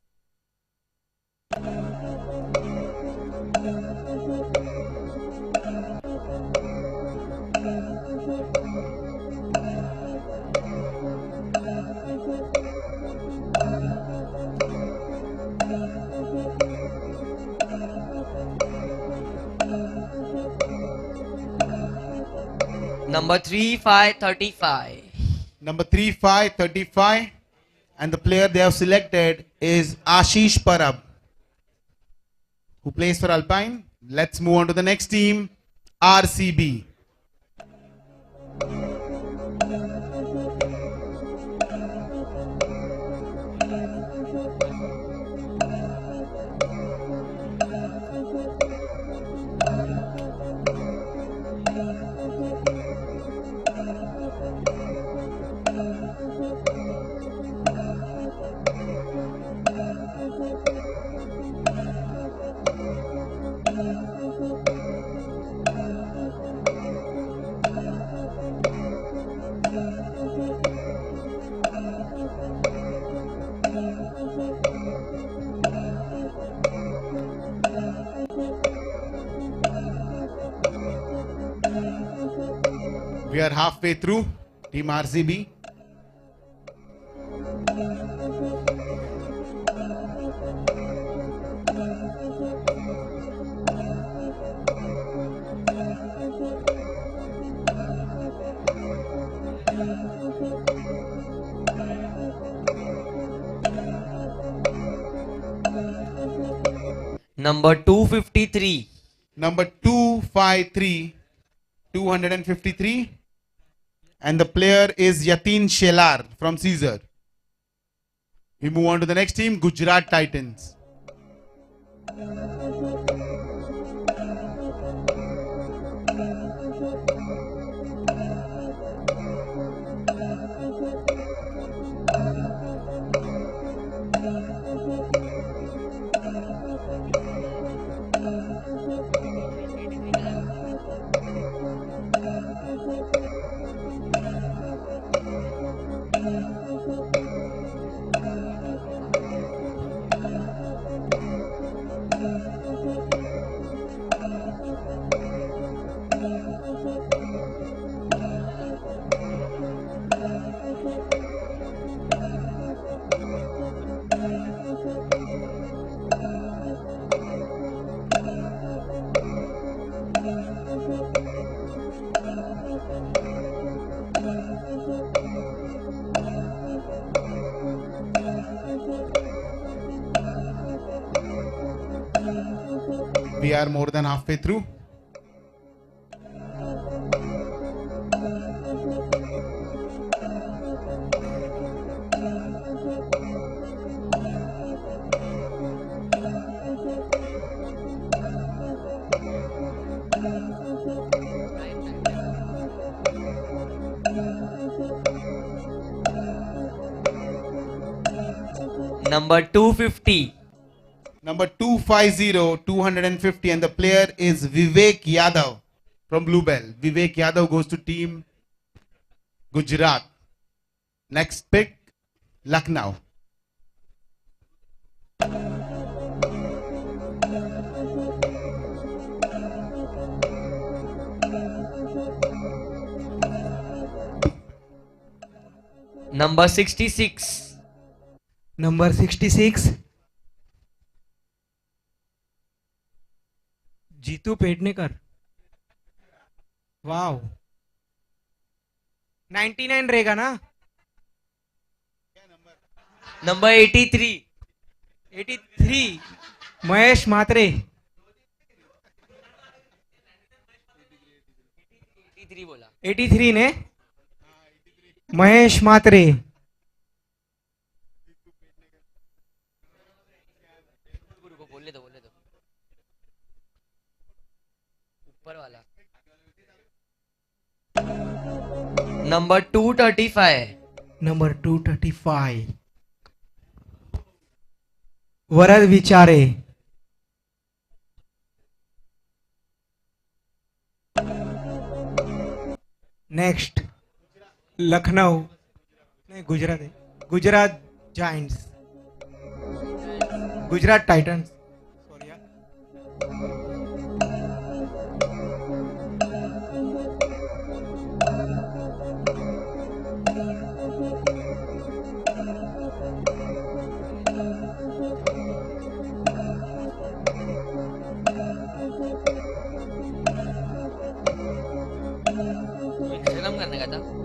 F: Number 3535.
E: Number 3535, and the player they have selected is Ashish Parab, who plays for Alpine. Let's move on to the next team, RCB. We are halfway through, Team RCB.
F: Number 253.
E: Number 253, 253, and the player is Yatin Shelar from Caesar. We move on to the next team, Gujarat Titans. We are more than halfway through.
F: Number 250.
E: Number 250, 250, and the player is Vivek Yadav from Bluebell. Vivek Yadav goes to Team Gujarat. Next pick, Lucknow.
F: Number 66.
H: Number 66. Jitu Pednekar. वाव. 99 रहेगा ना?
F: Number 83.
H: 83. Mahesh मात्रे.
F: 83 बोला.
H: 83 ने महेश मात्रे.
G: ऊपर वाला number 235
H: number 235 वरद विचारे next Lucknow नहीं गुजरात है Gujarat Giants Gujarat Titans sorry यार
G: इंस्टाग्राम करने का था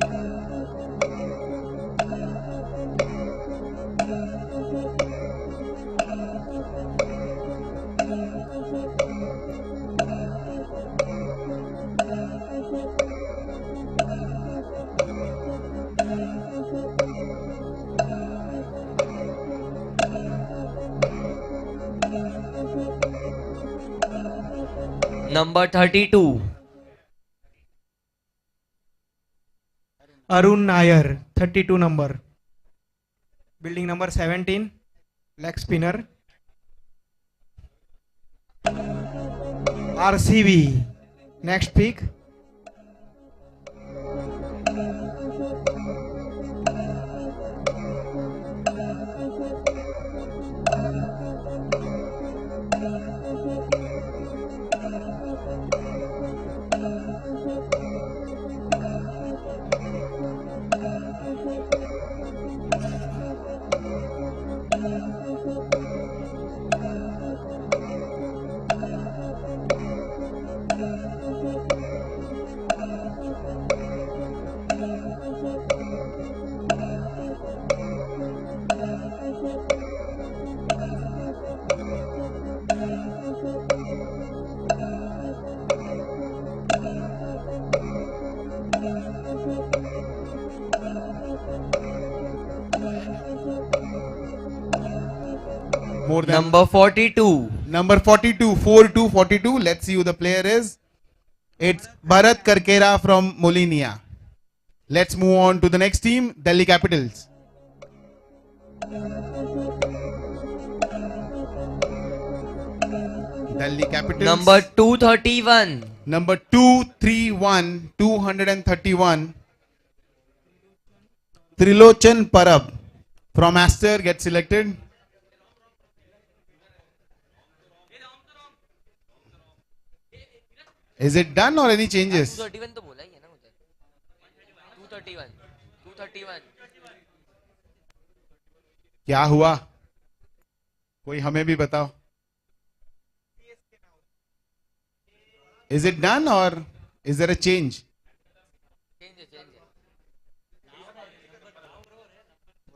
G: number 32
H: Arun Nair 32 number building number 17 leg spinner RCB next pick
E: More than
G: number 42
E: number 42, 4-2, 42. Let's see who the player is. It's Bharat Karkera from Molinia. Let's move on to the next team, Delhi Capitals. Delhi Capitals.
G: Number 231
E: Number 231, 231. Trilochan Parab from Aster gets selected. Is it done or any changes?
G: 231 तो बोला ही है ना मुझे 231
E: क्या हुआ कोई हमें भी बताओ Is it done or is there a change?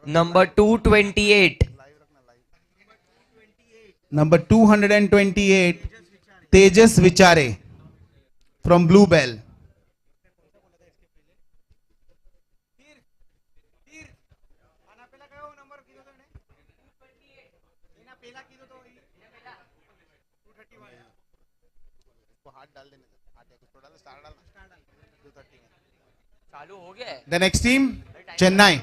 G: Number 228
E: Number 228, Tejas Vichare from Bluebell.
G: चालू हो गया है
E: The next team, Chennai.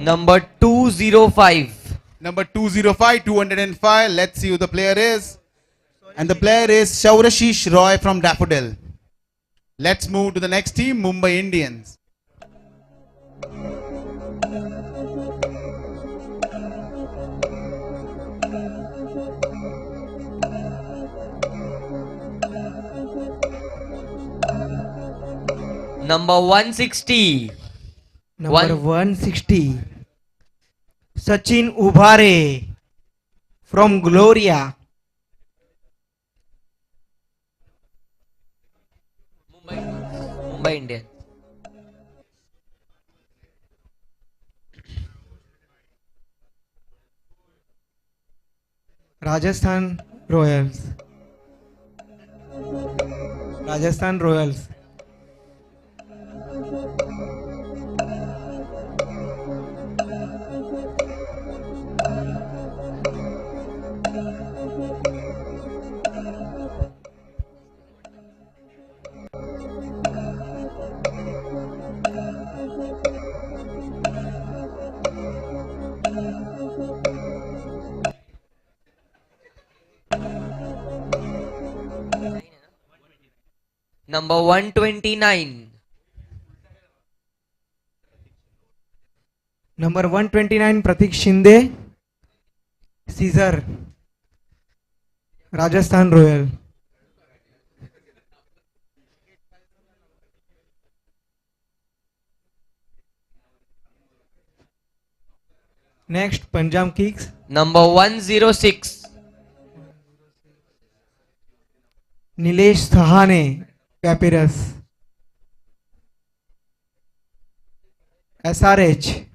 G: Number 205
E: Number 205, 205. Let's see who the player is. And the player is Shaurashish Roy from Daffodil. Let's move to the next team, Mumbai Indians.
F: Number 160.
H: Number
F: One.
H: 160. Sachin Ubhare from Gloria.
F: Mumbai Indians.
H: Rajasthan Royals. Rajasthan Royals.
F: Number 129.
H: Number 129 Pratik Shinde. Caesar. Rajasthan Royal. Next Punjab Kings.
F: Number 106.
H: Nilesh Sahane. Papyrus. SRH.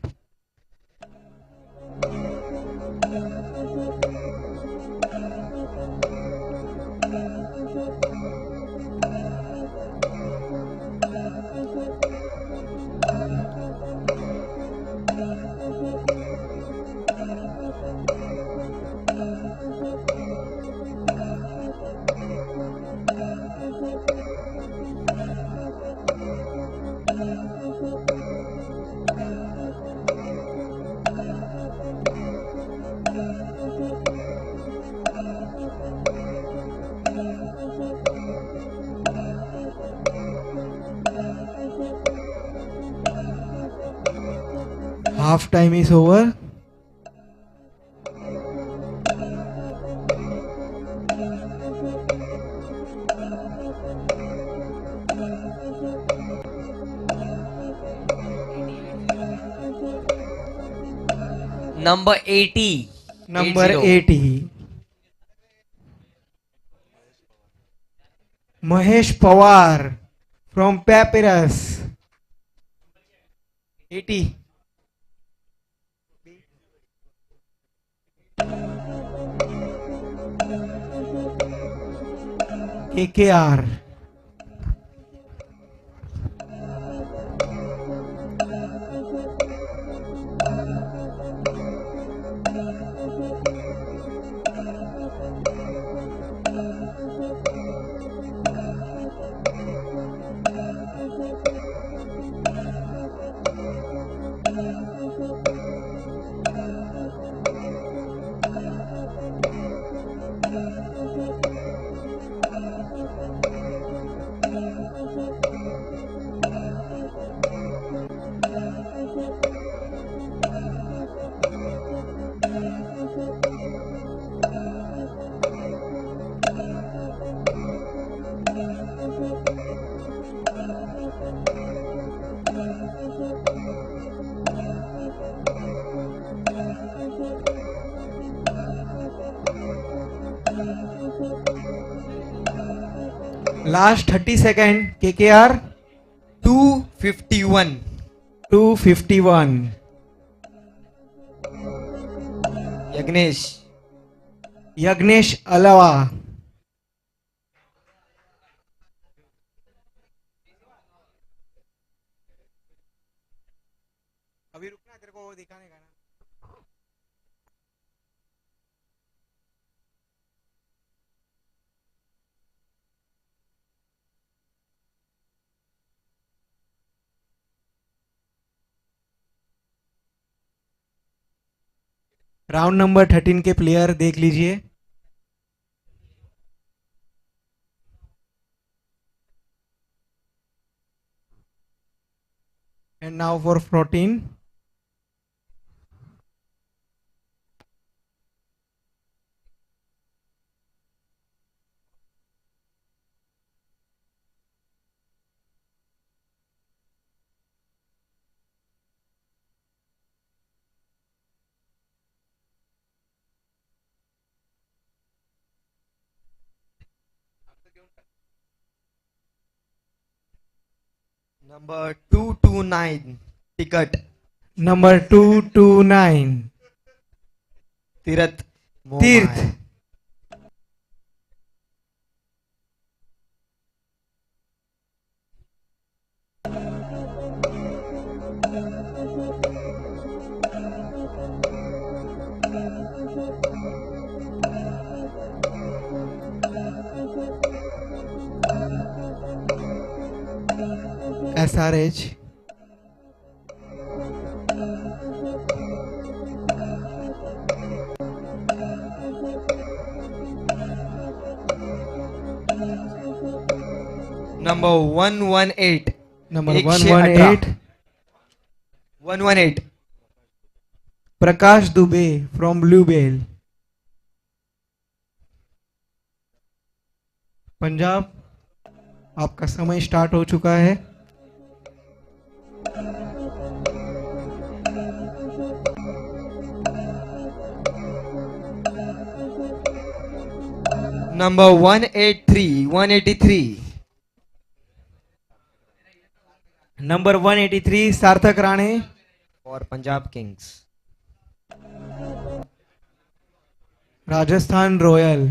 H: Half time is over.
F: Number 80.
H: Number
F: 80.
H: 80. Mahesh Pawar from Papyrus. 80. KKR. Last 30 second. KKR
G: 251.
H: 251.
G: Yagnesh.
H: Yagnesh Alawa. अभी रुकना तेरे को वो दिखाने का ना. Round number 13 के player देख लीजिए. And now for 14.
G: Number 229. Ticket.
H: Number 229.
G: Tirath.
H: Tirth. SRH.
G: Number 118.
H: Number
G: 118.
H: 118.
G: 118.
H: Prakash Dubey from Bluebell. Punjab, आपका समय स्टार्ट हो चुका है.
G: Number 183. 183.
H: Number 183 सार्थक Rane
G: For Punjab Kings.
H: Rajasthan royal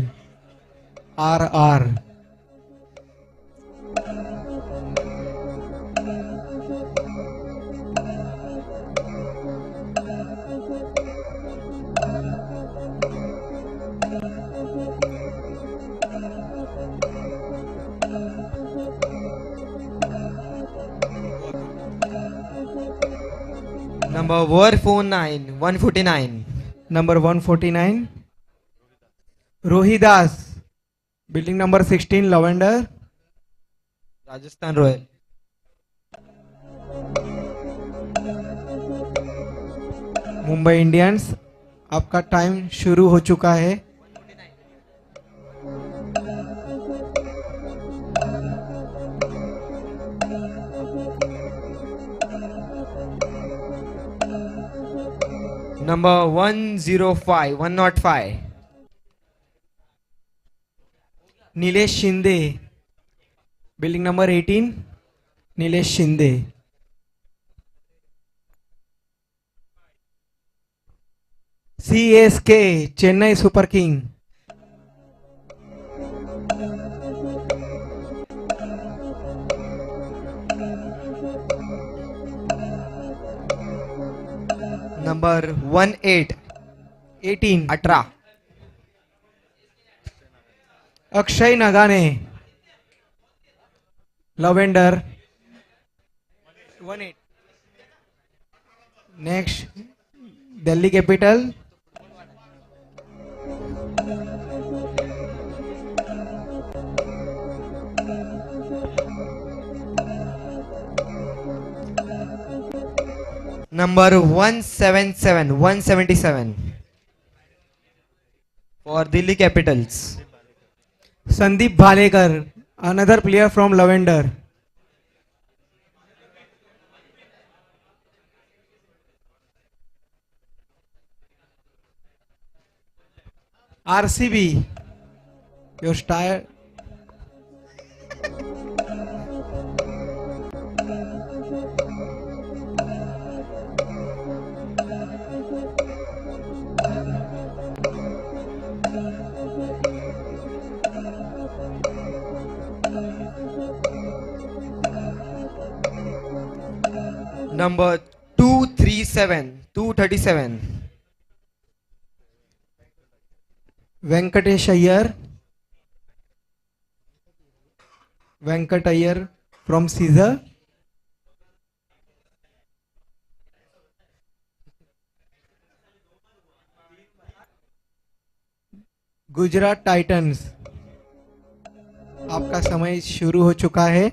H: RR.
G: Number 149. 149.
H: Number 149 Rohidas, building number 16 Lavender.
G: Rajasthan Royal.
H: Mumbai Indians, आपका time शुरू हो चुका है.
G: Number 105. 105.
H: Nilesh Shinde, building number 18 Nilesh Shinde. CSK Chennai Super King.
G: Number 18. 18.
H: Akshay Nagane Lavender 18. Next Delhi Capital.
G: Number 177. 177. For Delhi Capitals.
H: Sandeep Bhalekar, another player from Lavender. RCB, your style.
G: Number 237. 237.
H: Venkatesh Iyer. Venkat Iyer from Caesar. Gujarat Titans, आपका समय शुरू हो चुका है.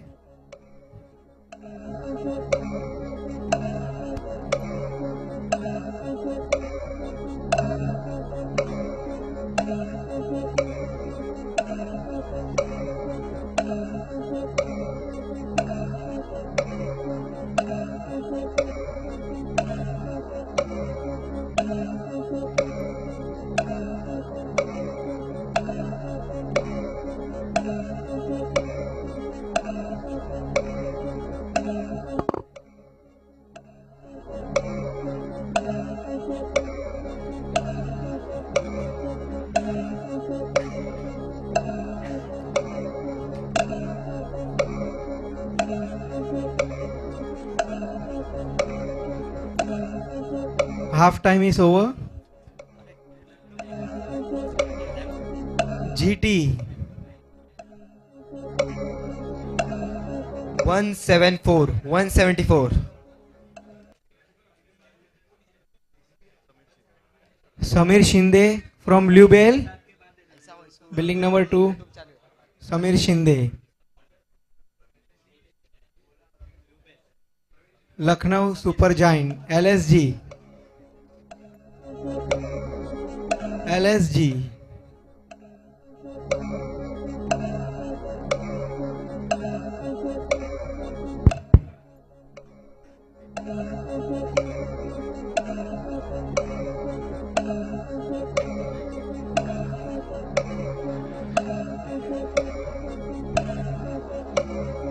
H: Half time is over. GT
G: 174.
H: Samir Shinde from Lubel. Building number 2. Samir Shinde. Lucknow Super Giant. LSG. LSG.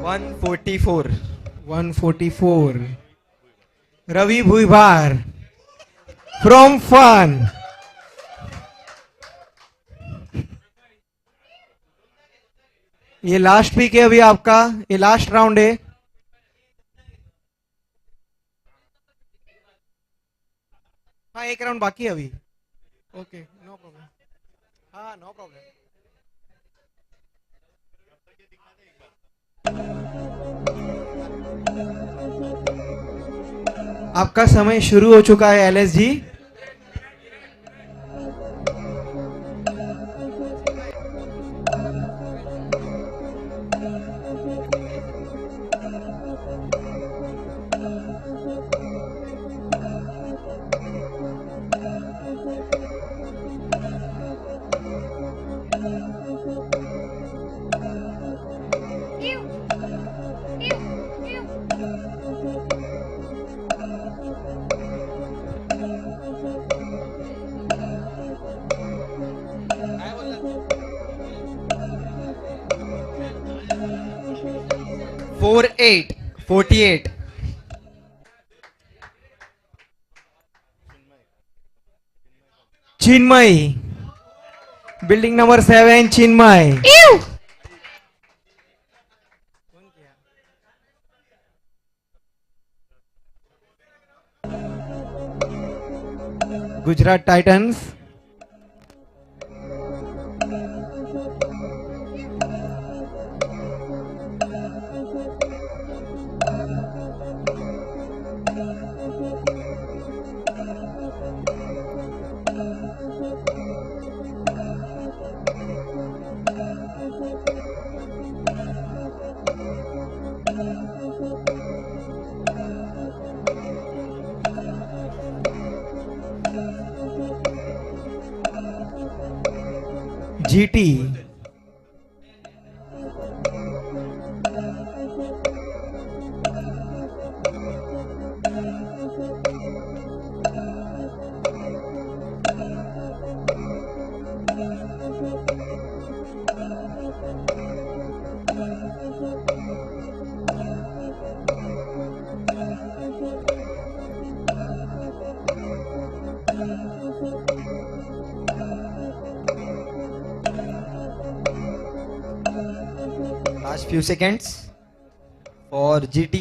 G: One 44.
H: 144. Ravi Bhuibar from Fun. ये last pick है अभी आपका, ये लास्ट राउंड है. हाँ एक राउंड बाकी है अभी. Okay no problem. हाँ नो प्रॉब्लम. आपका समय शुरू हो चुका है LSG.
G: Four 48.
H: Chinmay. Building number 7 Chinmay. Gujarat Titans. GT.
G: Last few seconds for GT.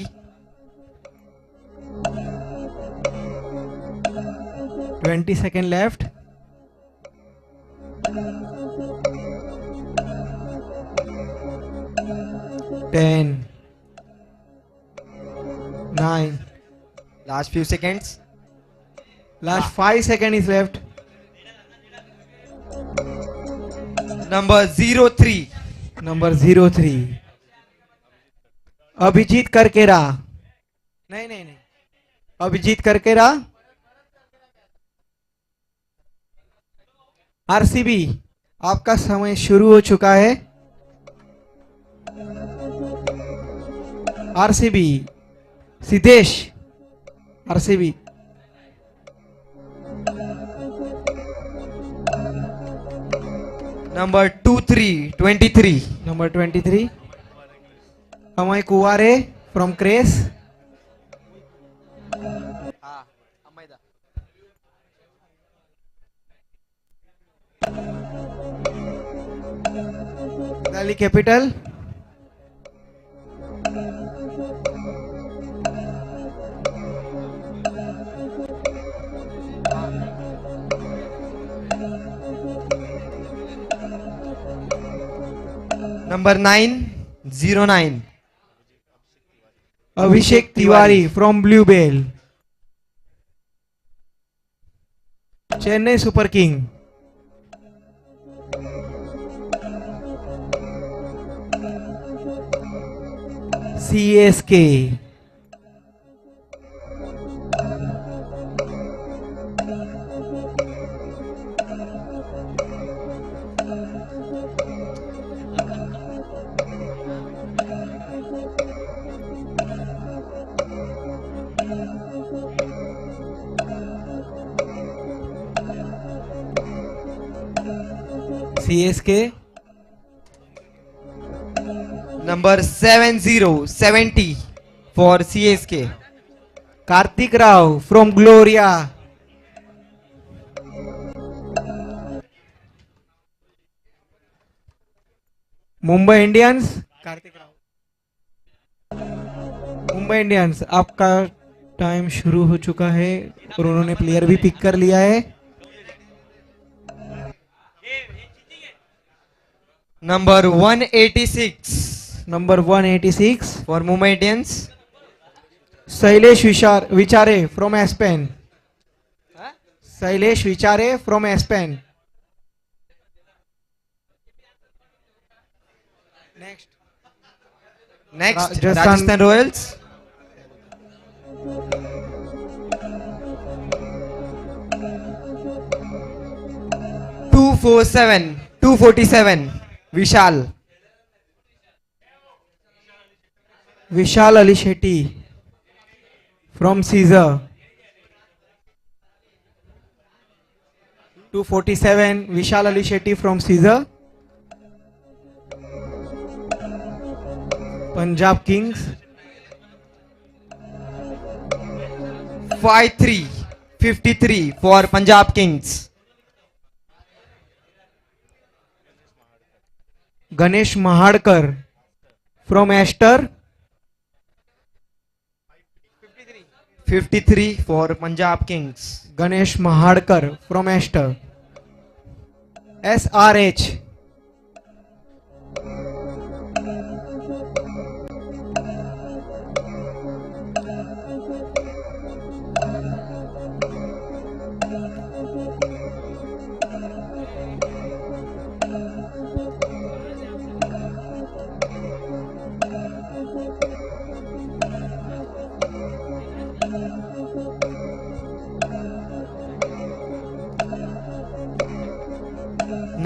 H: 20 seconds left. Ten. 9.
G: Last few seconds.
H: Last 5 seconds is left.
G: Number 03.
H: Number 03. Abhijit Karkera. नहीं. अभिजीत करकेरा. आरसीबी. आपका समय शुरू हो चुका है. RCB. Siddhesh. RCB.
G: Number 23.
H: Number 23. Amay Kuware from Craze. Delhi Capital.
G: Number 909.
H: Abhishek Tiwari from Bluebell. Chennai Super King. CSK. CSK.
G: Number 7070 for CSK.
H: Kartik Rao from Gloria. Mumbai Indians. Kartik Rao. Mumbai Indians, आपका time शुरू हो चुका है और उन्होंने प्लेयर भी pick कर लिया है.
G: Number 186
H: number 186
G: for Mumbai Indians.
H: Shailesh Vichare from Aspen. Shailesh Vichare from Aspen.
G: Next,
H: Rajasthan-
G: Rajasthan Royals. Two forty seven. Vishal.
H: Vishal Ali Shetty from Caesar. 247 Vishal Ali Shetty from Caesar. Punjab Kings.
G: 53 for Punjab Kings.
H: Ganesh Mahadkar from Aster.
G: 53 for Punjab Kings.
H: Ganesh Mahadkar from Aster. SRH.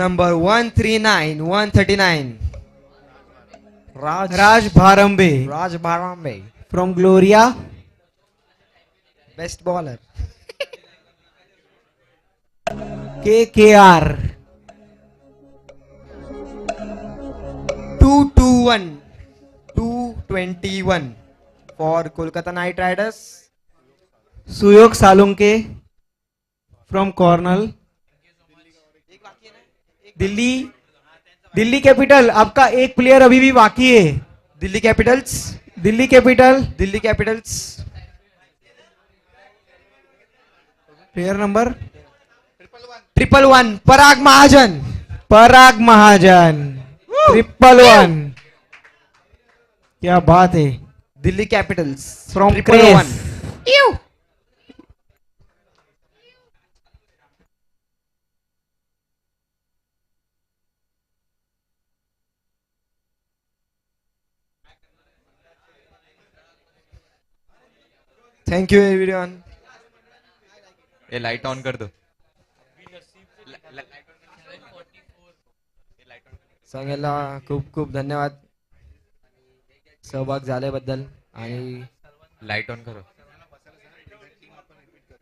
G: Number 139.
H: Raj Bharambe
G: Raj Barambe.
H: From Gloria.
G: Best bowler.
H: KKR.
G: 221 for Kolkata Knight Riders.
H: Suyog Salunke from Cornell. Delhi capital, आपका एक player अभी भी बाकी है.
G: Delhi Capitals.
H: Delhi capital.
G: Delhi Capitals.
H: Player number
G: 111 Parag Mahajan.
H: पराग महाजन. 111. क्या बात है.
G: Delhi Capitals.
H: From
G: 111. Thank you everyone.
I: ये लाइट ऑन कर दो.
G: सगळ्यांना खूप खूप धन्यवाद सहभाग झाल्याबद्दल. आणि
I: लाइट ऑन करो.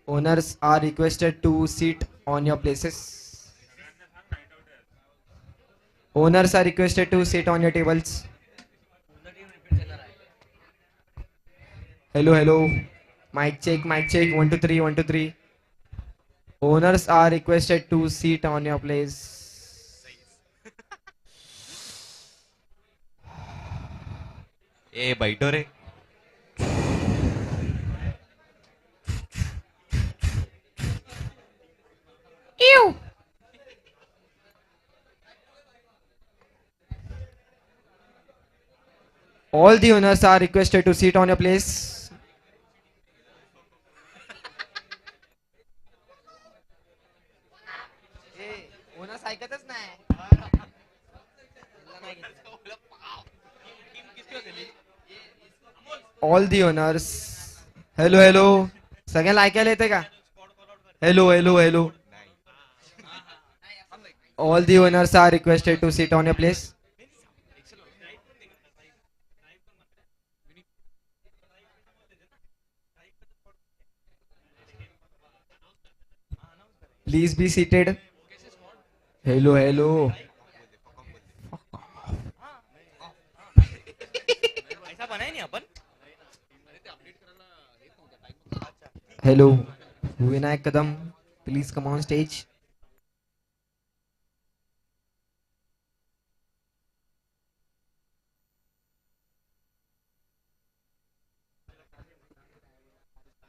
G: owners are requested to sit on your places. Owners are requested to sit on your tables. Hello. Mic check. 1 2 3 1 2 3. Owners are requested to sit on your place.
I: ए बैठो रे.
G: All the owners are requested to sit on your place. Owners ऐकतच नाही. All the owners. Hello, hello. सगळ्यांना ऐकायला येते का? Hello, hello, hello. All the owners are requested to sit on your place. Please be seated. Hello, hello. Hello. Vinayak Kadam, please come on stage.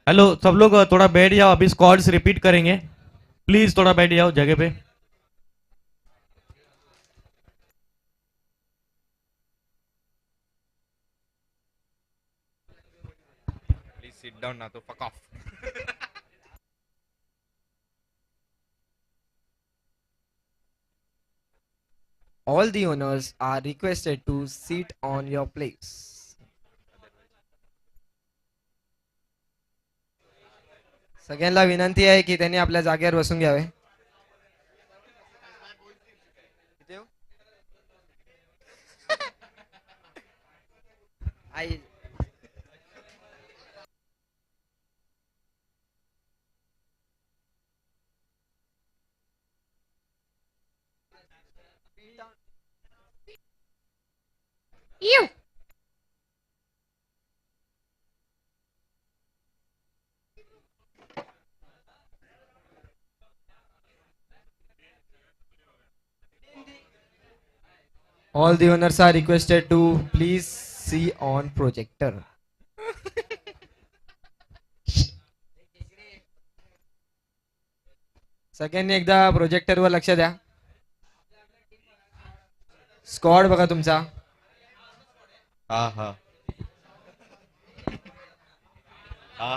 A: Hello सब लोग थोड़ा बैठ जाओ, अभी स्क्वाड्स रिपीट करेंगे. प्लीज थोड़ा बैठ जाओ जगह पे.
I: प्लीज सिट डाउन ना तो fuck off.
G: All the owners are requested to sit on your place. सगळ्यांना विनंती आहे की त्यांनी आपल्या जागेवर बसून घ्यावे. आई All the owners are requested to please see on projector. सगळ्यांनी एकदा प्रोजेक्टरवर लक्ष द्या. स्क्वॉड बघा तुमचा.
I: हा हा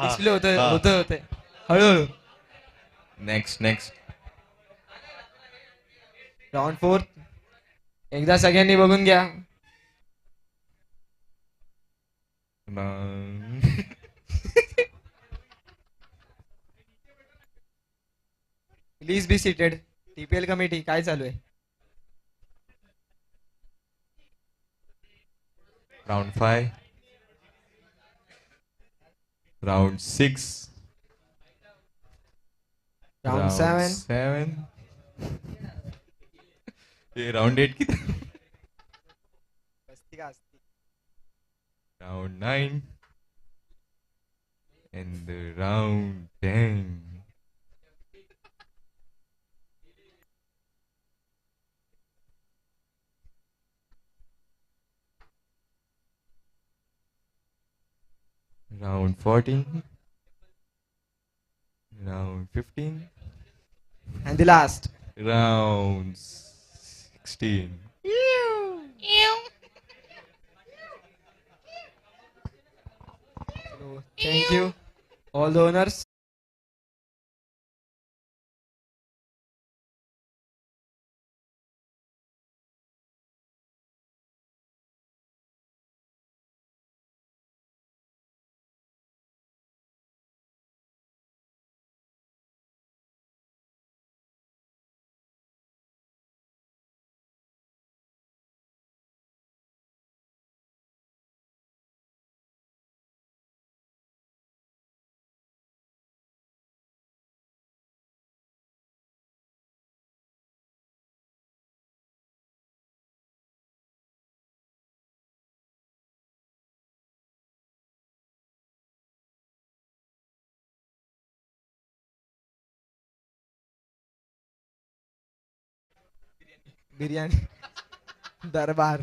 G: डिस्प्ले होते हळूहळू.
I: Next next.
G: राउंड 4 एकदा सगळ्यांनी बघून घ्या. Please be seated. TPL committee काय चालू आहे?
I: राउंड 5. राउंड 6.
G: राउंड 7
I: 7. ये राउंड 8 की. Round 9 and round 10. Round 14. Round 15.
G: and the last.
I: Round 16.
G: So, thank you all the owners. Biryani दरबार.